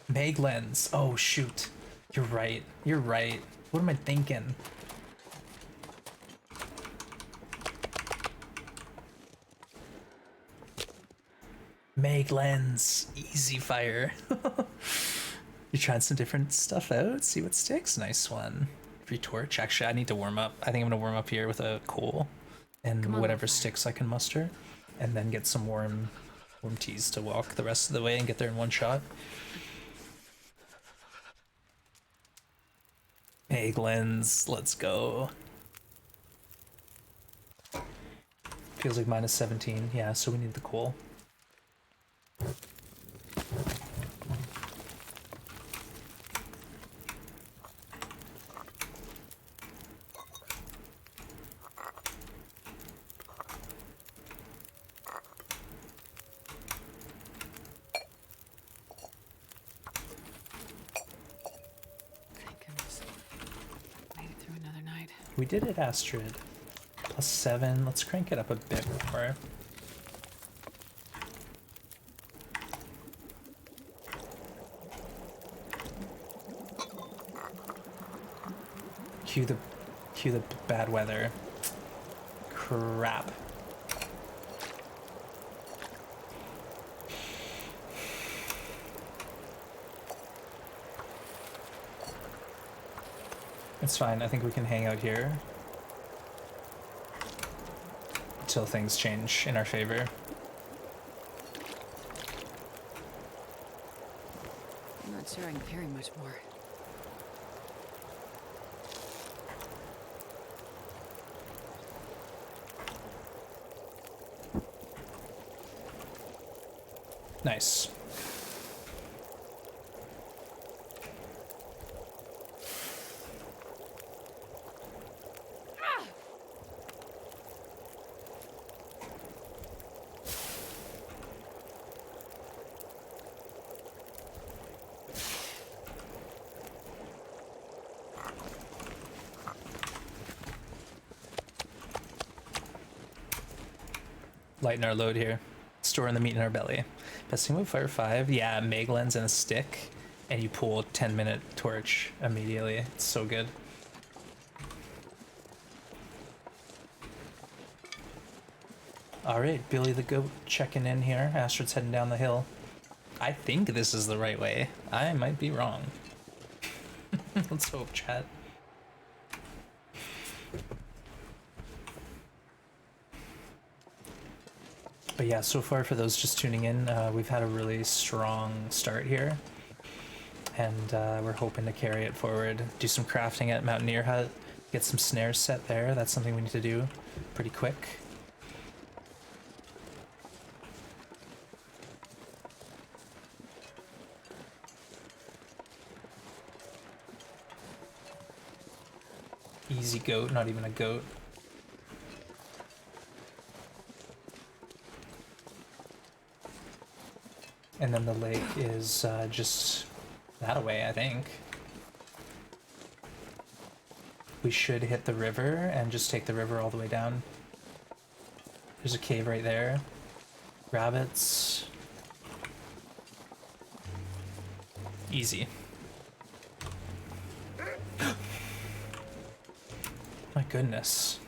Meg lens. Oh shoot. You're right. You're right. What am I thinking? Meg lens. Easy fire. You're trying some different stuff out. See what sticks. Nice one. Free torch. Actually, I need to warm up. I think I'm gonna warm up here with a coal and whatever sticks I can muster, and then get some warm teas to walk the rest of the way and get there in one shot. Egg lens, let's go. Feels like minus 17, yeah, so we need the coal. We did it, Astrid. Plus 7. Let's crank it up a bit more. Cue the bad weather. Crap. It's fine, I think we can hang out here until things change in our favor. I'm not sure I can carry much more. Nice. Lighten our load here. Storing the meat in our belly. Best thing with Fire 5, yeah, Meg lens and a stick, and you pull a 10-minute torch immediately. It's so good. Alright, Billy the Goat checking in here. Astrid's heading down the hill. I think this is the right way. I might be wrong. Let's hope, chat. But yeah, so far for those just tuning in, we've had a really strong start here. And we're hoping to carry it forward. Do some crafting at Mountaineer Hut, get some snares set there. That's something we need to do pretty quick. Easy goat, not even a goat. And then the lake is just that away, I think. We should hit the river and just take the river all the way down. There's a cave right there. Rabbits. Easy. My goodness.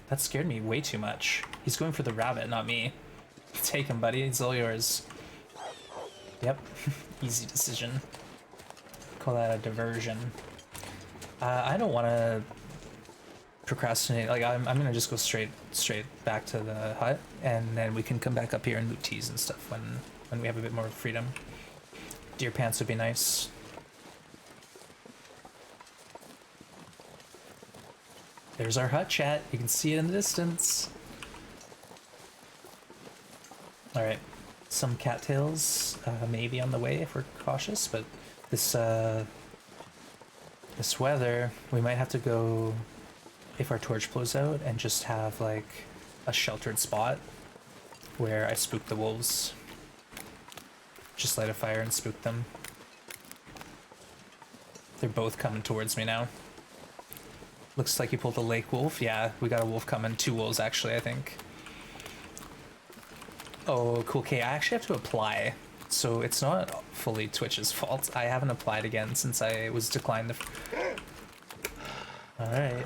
That scared me way too much. He's going for the rabbit, not me. Take him, buddy. It's all yours. Yep. Easy decision. Call that a diversion. I don't want to procrastinate. Like, I'm gonna just go straight back to the hut, and then we can come back up here and loot teas and stuff when we have a bit more freedom. Deer pants would be nice. There's our hut, chat. You can see it in the distance. All right, some cattails maybe on the way if we're cautious, but this this weather, we might have to go, if our torch blows out, and just have like a sheltered spot where I spook the wolves. Just light a fire and spook them. They're both coming towards me now. Looks like you pulled a lake wolf. Yeah, we got a wolf coming. 2 wolves actually, I think. Oh, cool. Okay, I actually have to apply. So it's not fully Twitch's fault. I haven't applied again since I was declined the... Alright.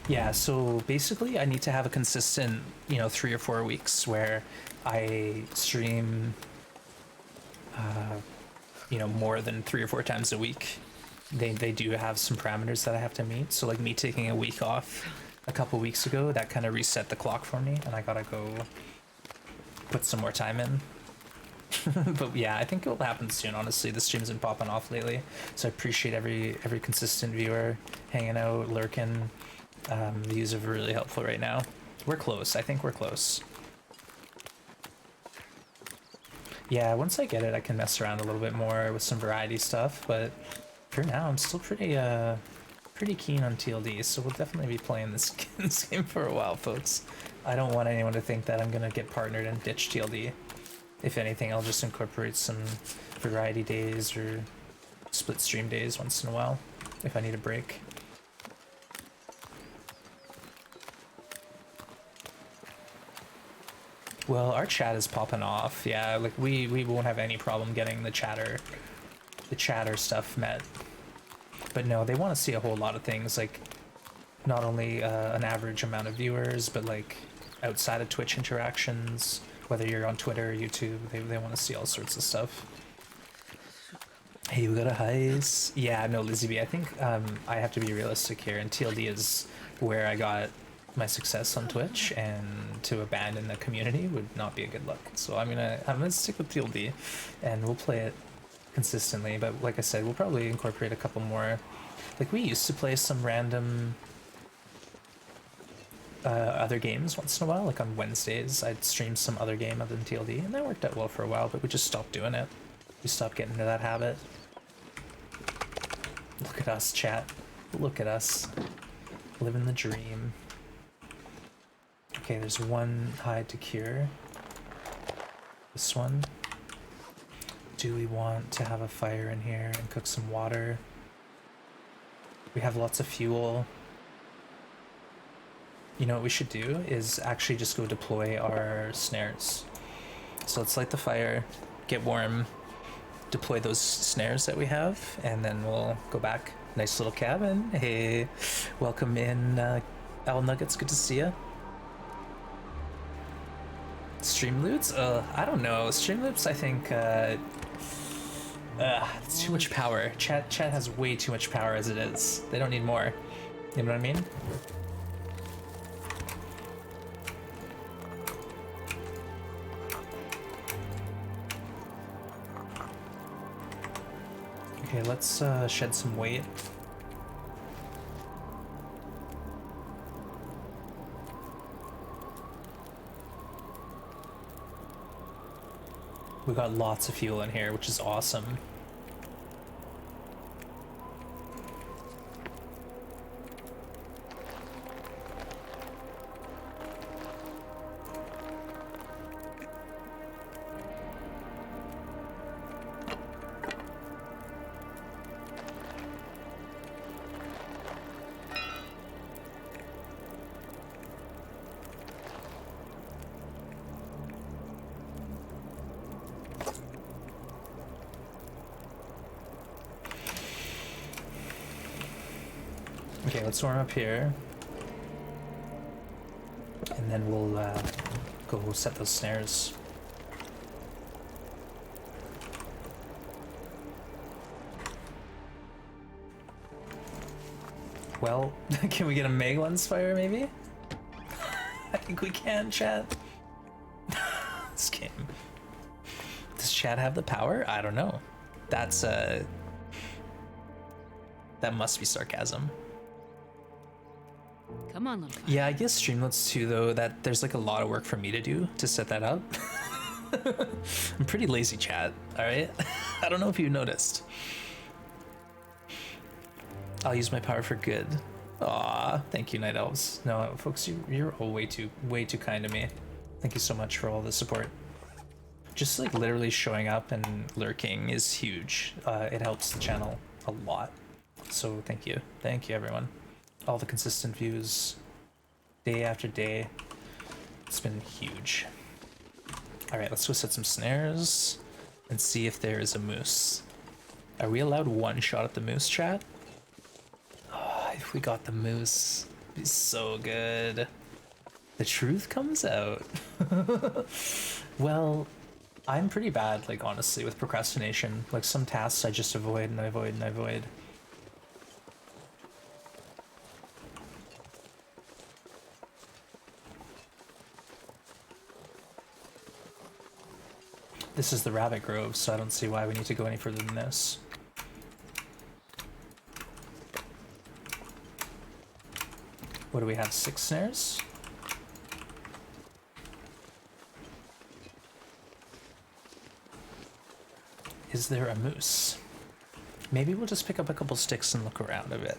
Yeah, so basically I need to have a consistent, 3 or 4 weeks where I stream, more than 3 or 4 times a week. They do have some parameters that I have to meet. So like me taking a week off a couple weeks ago, that kind of reset the clock for me, and I gotta go put some more time in. But yeah, I think it'll happen soon, honestly. The stream's been popping off lately, so I appreciate every consistent viewer hanging out, lurking. The views are really helpful right now. We're close. I think we're close. Yeah, once I get it, I can mess around a little bit more with some variety stuff, but for now, I'm still pretty keen on TLD, so we'll definitely be playing this game for a while, folks. I don't want anyone to think that I'm gonna get partnered and ditch TLD. If anything, I'll just incorporate some variety days or split stream days once in a while, if I need a break. Well, our chat is popping off. Yeah, like we won't have any problem getting the chatter stuff met. But no, they want to see a whole lot of things, like not only an average amount of viewers, but like outside of Twitch interactions, whether you're on Twitter or YouTube, they want to see all sorts of stuff. Hey, we got a heist. Yeah, no, Lizzie B, I think I have to be realistic here, and TLD is where I got my success on Twitch, and to abandon the community would not be a good look. So I'm gonna stick with TLD, and we'll play it consistently. But like I said, we'll probably incorporate a couple more. Like we used to play some random other games once in a while. Like on Wednesdays, I'd stream some other game other than TLD, and that worked out well for a while. But we just stopped doing it. We stopped getting into that habit. Look at us, chat. Look at us, living the dream. Okay, there's one hide to cure. This one. Do we want to have a fire in here and cook some water? We have lots of fuel. You know what we should do is actually just go deploy our snares. So let's light the fire, get warm, deploy those snares that we have, and then we'll go back. Nice little cabin. Hey, welcome in, L Nuggets, good to see ya. Streamloots? I don't know. Streamloots, I think, it's too much power. Chat has way too much power as it is. They don't need more. You know what I mean? Okay, let's shed some weight. We got lots of fuel in here, which is awesome. Okay, let's warm up here. And then we'll go set those snares. Well, can we get a Mega Lens fire maybe? I think we can, chat. This game. Does chat have the power? I don't know. That's that must be sarcasm. Come on, little guy. Yeah, I guess Streamlabs too, though, that there's like a lot of work for me to do to set that up. I'm pretty lazy, chat, alright? I don't know if you noticed. I'll use my power for good. Aw, thank you, Night Elves. No, folks, you're all way too kind to me. Thank you so much for all the support. Just like literally showing up and lurking is huge. It helps the channel a lot. So thank you everyone. All the consistent views, day after day. It's been huge. All right, let's go set some snares and see if there is a moose. Are we allowed one shot at the moose, chat? Oh, if we got the moose, it'd be so good. The truth comes out. Well, I'm pretty bad, like honestly, with procrastination. Like some tasks I just avoid and I avoid and I avoid. This is the rabbit grove, so I don't see why we need to go any further than this. What do we have, 6 snares? Is there a moose? Maybe we'll just pick up a couple sticks and look around a bit.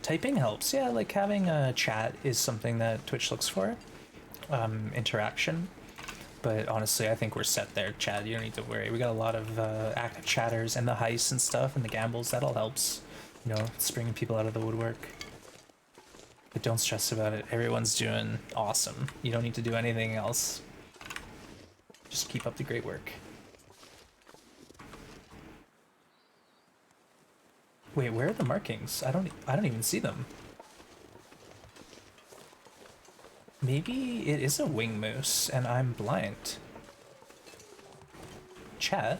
Typing helps, yeah, like having a chat is something that Twitch looks for. Interaction. But honestly, I think we're set there, chat. You don't need to worry. We got a lot of active chatters and the heists and stuff and the gambles. That all helps. You know, it's bringing people out of the woodwork. But don't stress about it. Everyone's doing awesome. You don't need to do anything else. Just keep up the great work. Wait, where are the markings? I don't even see them. Maybe it is a wing moose and I'm blind. Chat,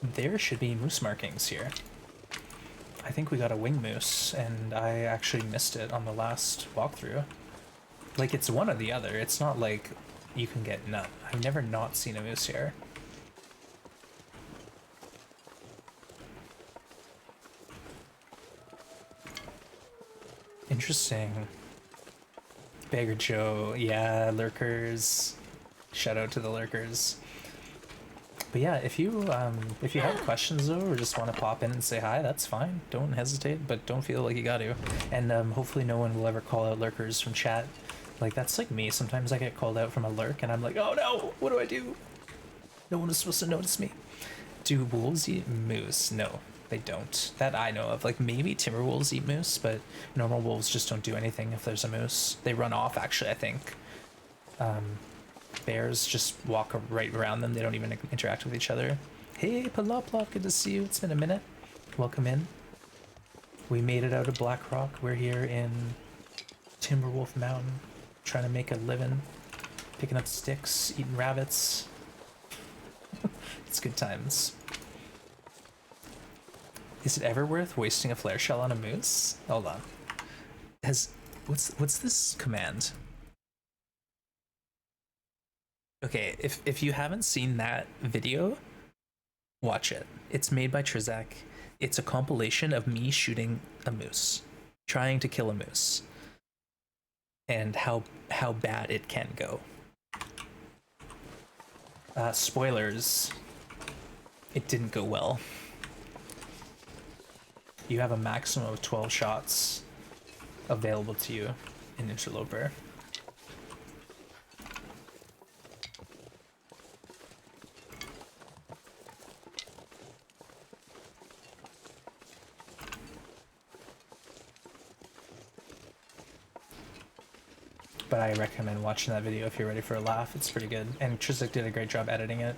there should be moose markings here. I think we got a wing moose and I actually missed it on the last walkthrough. Like, it's one or the other. It's not like you can get none. I've never not seen a moose here. Interesting. Beggar Joe, yeah, lurkers. Shout out to the lurkers. But yeah, if you have questions though, or just want to pop in and say hi, that's fine. Don't hesitate, but don't feel like you got to. And hopefully no one will ever call out lurkers from chat. Like, that's like me. Sometimes I get called out from a lurk, and I'm like, oh no, what do I do? No one is supposed to notice me. Do wolves eat moose? No, they don't. That I know of. Like, maybe timber wolves eat moose, but normal wolves just don't do anything if there's a moose. They run off, actually, I think. Bears just walk right around them. They don't even interact with each other. Hey, Paloplop, good to see you. It's been a minute. Welcome in. We made it out of Blackrock. We're here in Timberwolf Mountain, trying to make a living, picking up sticks, eating rabbits. It's good times. Is it ever worth wasting a flare shell on a moose? Hold on. What's this command? Okay, if you haven't seen that video, watch it. It's made by Trizak. It's a compilation of me shooting a moose, trying to kill a moose, and how bad it can go. Spoilers, it didn't go well. You have a maximum of 12 shots available to you in Interloper. But I recommend watching that video if you're ready for a laugh. It's pretty good. And Trizak did a great job editing it.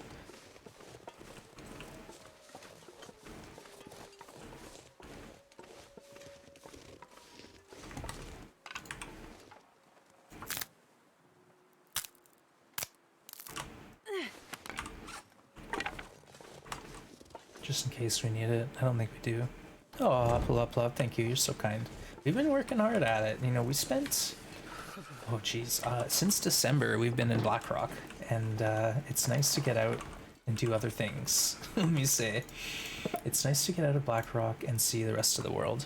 Just in case we need it. I don't think we do. Oh, pull up, love. Thank you. You're so kind. We've been working hard at it. You know, we spent... Oh, geez. Since December, we've been in Blackrock. And it's nice to get out and do other things. Let me say. It's nice to get out of Blackrock and see the rest of the world.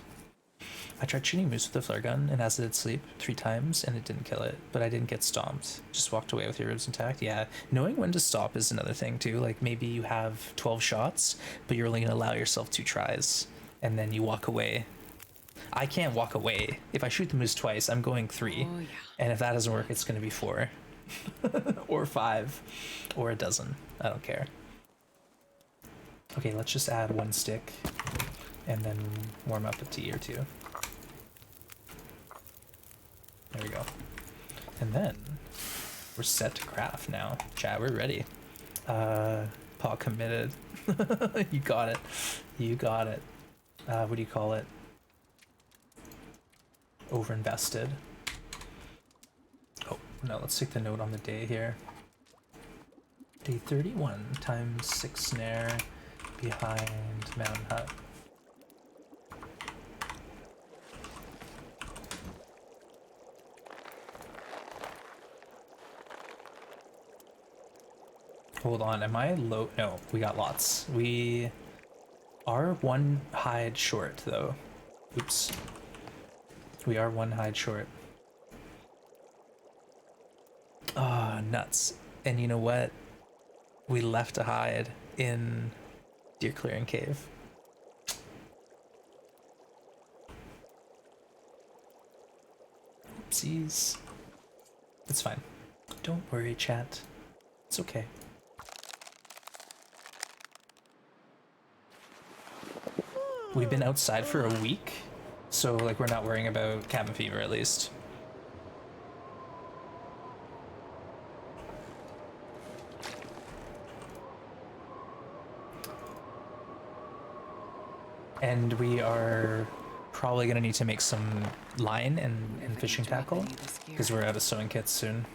I tried shooting moose with a flare gun and as it did sleep 3 times and it didn't kill it, but I didn't get stomped. Just walked away with your ribs intact. Yeah, knowing when to stop is another thing too. Like maybe you have 12 shots, but you're only gonna allow yourself 2 tries and then you walk away. I can't walk away. If I shoot the moose twice, I'm going 3. Oh, yeah. And if that doesn't work, it's gonna be 4 or 5 or a dozen. I don't care. Okay, let's just add 1 stick and then warm up a tea or 2. There we go. And then we're set to craft now. Chat, we're ready. Paw committed. You got it. You got it. What do you call it? Overinvested. Oh, no, let's take the note on the day here. Day 31 times 6 snare behind Mountain Hut. Hold on, am I low? No, we got lots. We are 1 hide short, though. Oops. We are 1 hide short. Ah, nuts. And you know what? We left a hide in Deer Clearing Cave. Oopsies. It's fine. Don't worry, chat. It's okay. We've been outside for a week, so like we're not worrying about cabin fever at least. And we are probably gonna need to make some line and fishing tackle because we're out of sewing kits soon.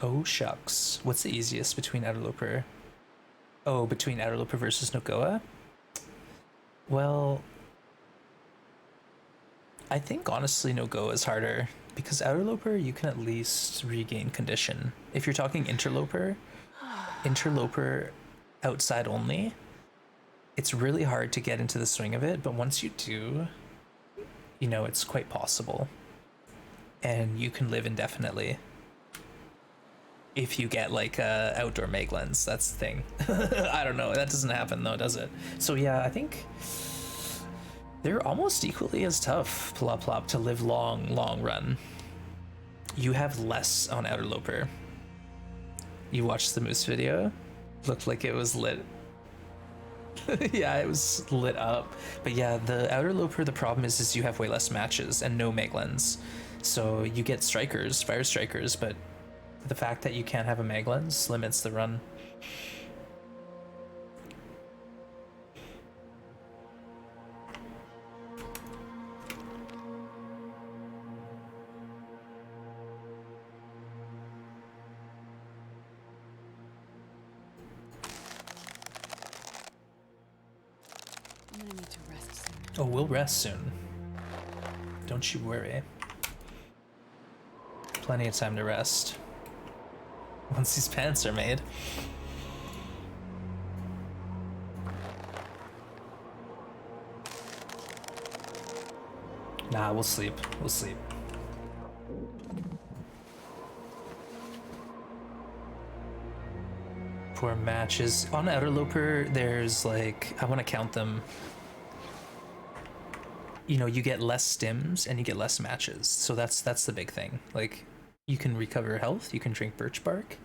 Oh shucks. What's the easiest between Outerloper? Oh, between Outerloper versus NoGoA? Well, I think honestly NoGoA is harder because Outerloper you can at least regain condition. If you're talking Interloper outside only, it's really hard to get into the swing of it, but once you do, you know, it's quite possible. And you can live indefinitely. If you get like a outdoor mag lens, that's the thing. I don't know, that doesn't happen though, does it? So yeah, I think they're almost equally as tough, Plop Plop, to live long run. You have less on Outerloper. You watched the moose video? Looked like it was lit. Yeah, it was lit up. But yeah, the Outerloper, the problem is you have way less matches and no mag lens. So you get strikers, fire strikers, but the fact that you can't have a mag lens limits the run. to rest soon. Oh, we'll rest soon. Don't you worry. Plenty of time to rest. Once these pants are made. Nah, we'll sleep. We'll sleep. For matches. On Outerloper, there's like, I want to count them. You know, you get less stims and you get less matches. So that's the big thing. Like, you can recover health, you can drink birch bark.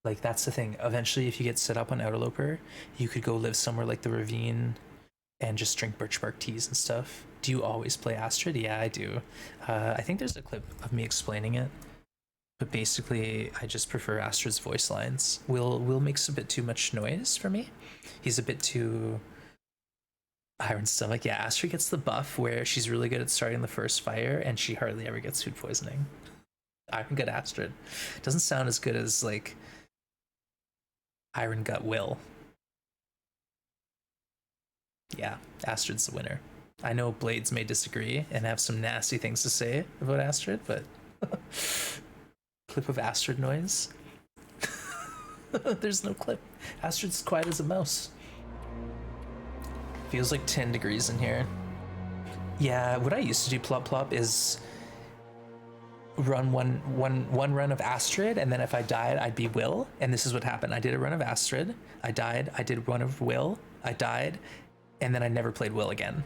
Like, that's the thing. Eventually, if you get set up on Outerloper, you could go live somewhere like the Ravine and just drink birch bark teas and stuff. Do you always play Astrid? Yeah, I do. I think there's a clip of me explaining it. But basically, I just prefer Astrid's voice lines. Will makes a bit too much noise for me. He's a bit too iron stomach. Yeah, Astrid gets the buff where she's really good at starting the first fire and she hardly ever gets food poisoning. Iron Gut Astrid. Doesn't sound as good as like Iron Gut Will. Yeah, Astrid's the winner. I know Blades may disagree and have some nasty things to say about Astrid, but clip of Astrid noise. There's no clip. Astrid's quiet as a mouse. Feels like 10 degrees in here. Yeah, what I used to do, Plop Plop, is run one run of Astrid, and then if I died, I'd be Will. And this is what happened. I did a run of Astrid, I died, I did one of Will, I died, and then I never played Will again.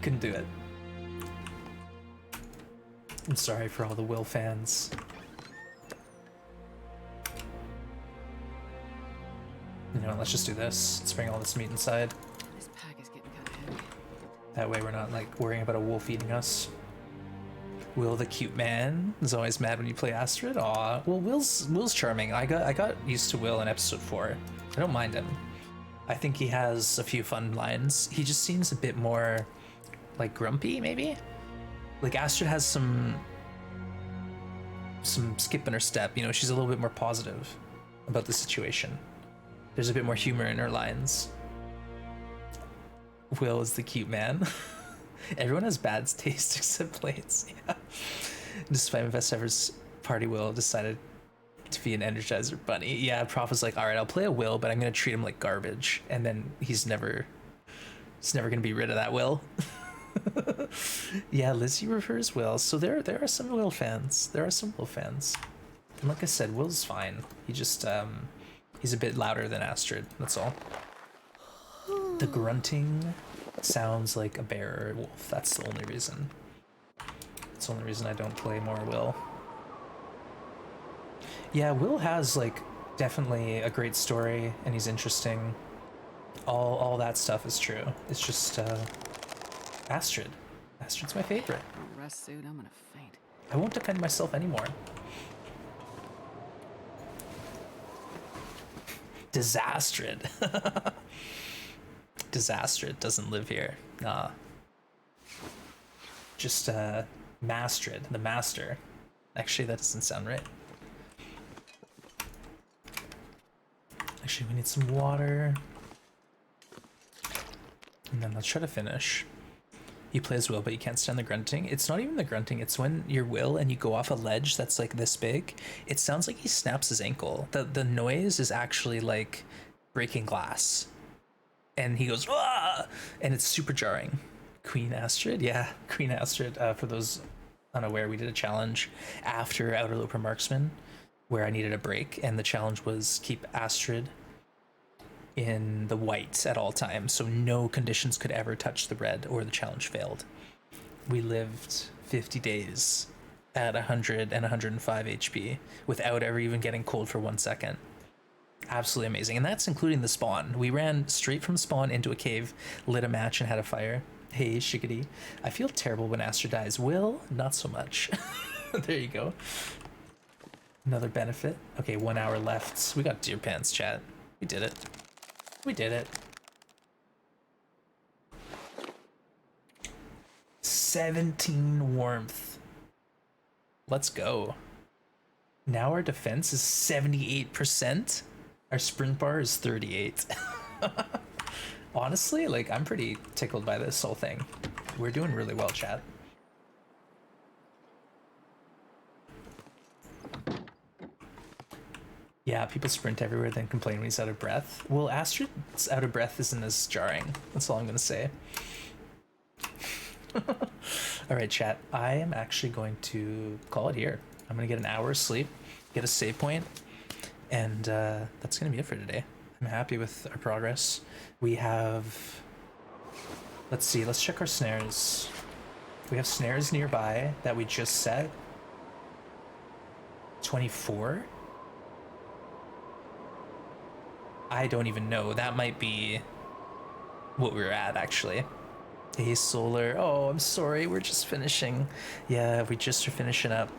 Couldn't do it. I'm sorry for all the Will fans. You know, let's just do this. Let's bring all this meat inside. This pack is getting kind of heavy. That way we're not like worrying about a wolf eating us. Will the cute man is always mad when you play Astrid. Aw, well, Will's charming. I got used to Will in episode 4. I don't mind him. I think he has a few fun lines. He just seems a bit more like grumpy, maybe. Like Astrid has some skip in her step. You know, she's a little bit more positive about the situation. There's a bit more humor in her lines. Will is the cute man. Everyone has bad taste except Blades. Yeah. Despite my best efforts, Party Will decided to be an Energizer bunny. Yeah, Prof was like, all right, I'll play a Will, but I'm gonna treat him like garbage. And then he's never gonna be rid of that Will. Yeah, Lizzie prefers Will. So there are some Will fans. There are some Will fans. And like I said, Will's fine. He just he's a bit louder than Astrid, that's all. The grunting sounds like a bear or a wolf. That's the only reason. That's the only reason I don't play more Will. Yeah, Will has like definitely a great story and he's interesting. All that stuff is true. It's just Astrid. Astrid's my favorite. No rest suit, I'm gonna faint. I won't defend myself anymore. Disastrid. Disastrid doesn't live here. Nah. Just Mastrid, the master. Actually, that doesn't sound right. Actually, we need some water. And then let's try to finish. You play as Will, but you can't stand the grunting. It's not even the grunting, it's when you're Will and you go off a ledge that's like this big. It sounds like he snaps his ankle. The noise is actually like breaking glass. And he goes, "Wah!" And it's super jarring. Queen Astrid? Yeah, Queen Astrid. For those unaware, we did a challenge after Outerloper Marksman where I needed a break, and the challenge was keep Astrid in the white at all times, so no conditions could ever touch the red or the challenge failed. We lived 50 days at 100 and 105 HP without ever even getting cold for 1 second. Absolutely amazing. And that's including the spawn. We ran straight from spawn into a cave, lit a match, and had a fire. Hey, Shiggity. I feel terrible when Astrid dies. Will, not so much. There you go. Another benefit. Okay, 1 hour left. We got deer pants, chat. We did it. We did it. 17 warmth. Let's go. Now our defense is 78%. Our sprint bar is 38. Honestly, like, I'm pretty tickled by this whole thing. We're doing really well, chat. Yeah, people sprint everywhere, then complain when he's out of breath. Well, Astrid's out of breath isn't as jarring. That's all I'm gonna say. All right, chat. I am actually going to call it here. I'm gonna get an hour's sleep, get a save point, and that's gonna be it for today. I'm happy with our progress. We have. Let's see. Let's check our snares. We have snares nearby that we just set. 24. I don't even know. That might be what we were at, actually. Hey, Solar. Oh, I'm sorry. We're just finishing. Yeah, we just are finishing up.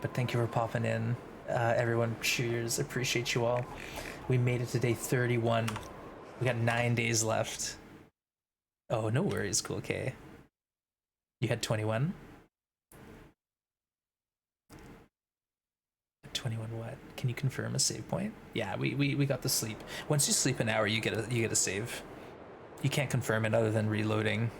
But thank you for popping in. Everyone, cheers. Appreciate you all. We made it to day 31. We got 9 days left. Oh, no worries, Cool K. You had 21? 21 what? Can you confirm a save point? Yeah, we got the sleep. Once you sleep an hour, you get a save. You can't confirm it other than reloading.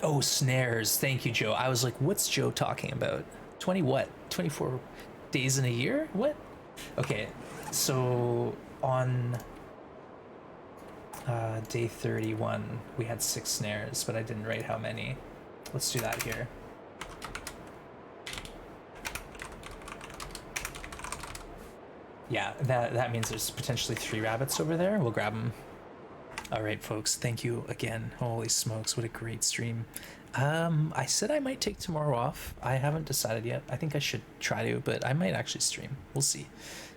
Oh, snares. Thank you, Joe. I was like, what's Joe talking about? 20 what? 24 days in a year? What? Okay, so on day 31, we had 6 snares, but I didn't write how many. Let's do that here. Yeah, that means there's potentially 3 rabbits over there. We'll grab them. All right, folks. Thank you again. Holy smokes, what a great stream. I said I might take tomorrow off. I haven't decided yet. I think I should try to, but I might actually stream. We'll see.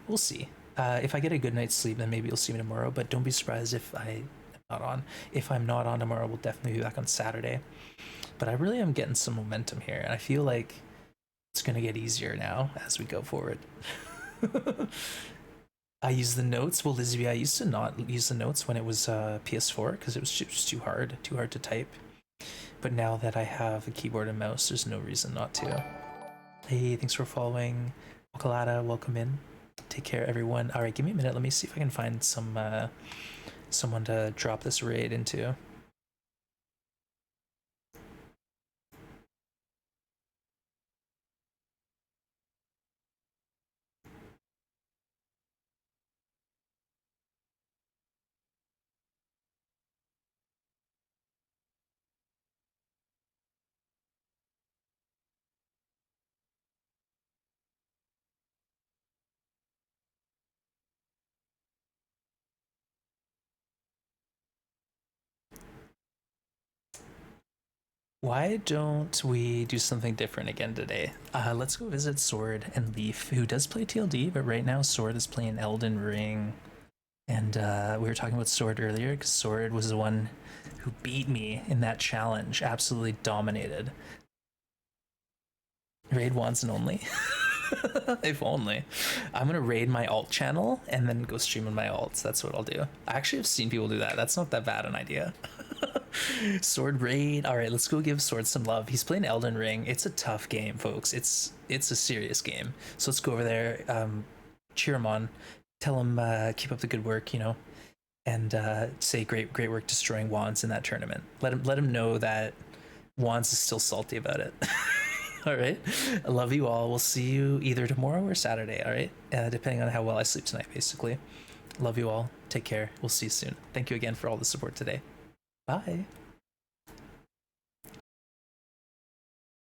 We'll see. If I get a good night's sleep, then maybe you'll see me tomorrow. But don't be surprised if I am not on. If I'm not on tomorrow, we'll definitely be back on Saturday. But I really am getting some momentum here, and I feel like it's gonna get easier now as we go forward. I use the notes. Well, Lizzie, I used to not use the notes when it was PS4 because it was just too hard to type. But now that I have a keyboard and mouse, there's no reason not to. Hey, thanks for following. Okalata, welcome in. Take care, everyone. All right, give me a minute. Let me see if I can find someone to drop this raid into. Why don't we do something different again today? Let's go visit Sword and Leaf, who does play TLD, but right now Sword is playing Elden Ring. And we were talking about Sword earlier, because Sword was the one who beat me in that challenge, absolutely dominated. Raid once and only. If only. I'm gonna raid my alt channel and then go stream on my alts. That's what I'll do. I actually have seen people do that. That's not that bad an idea. Sword raid. All right, let's go give Sword some love. He's playing Elden Ring. It's a tough game, folks. It's a serious game. So let's go over there, cheer him on, tell him keep up the good work, you know, and say great work destroying Wands in that tournament. Let him know that Wands is still salty about it. All right, I love you all. We'll see you either tomorrow or Saturday. All right, depending on how well I sleep tonight, basically. Love you all. Take care. We'll see you soon. Thank you again for all the support today. Bye.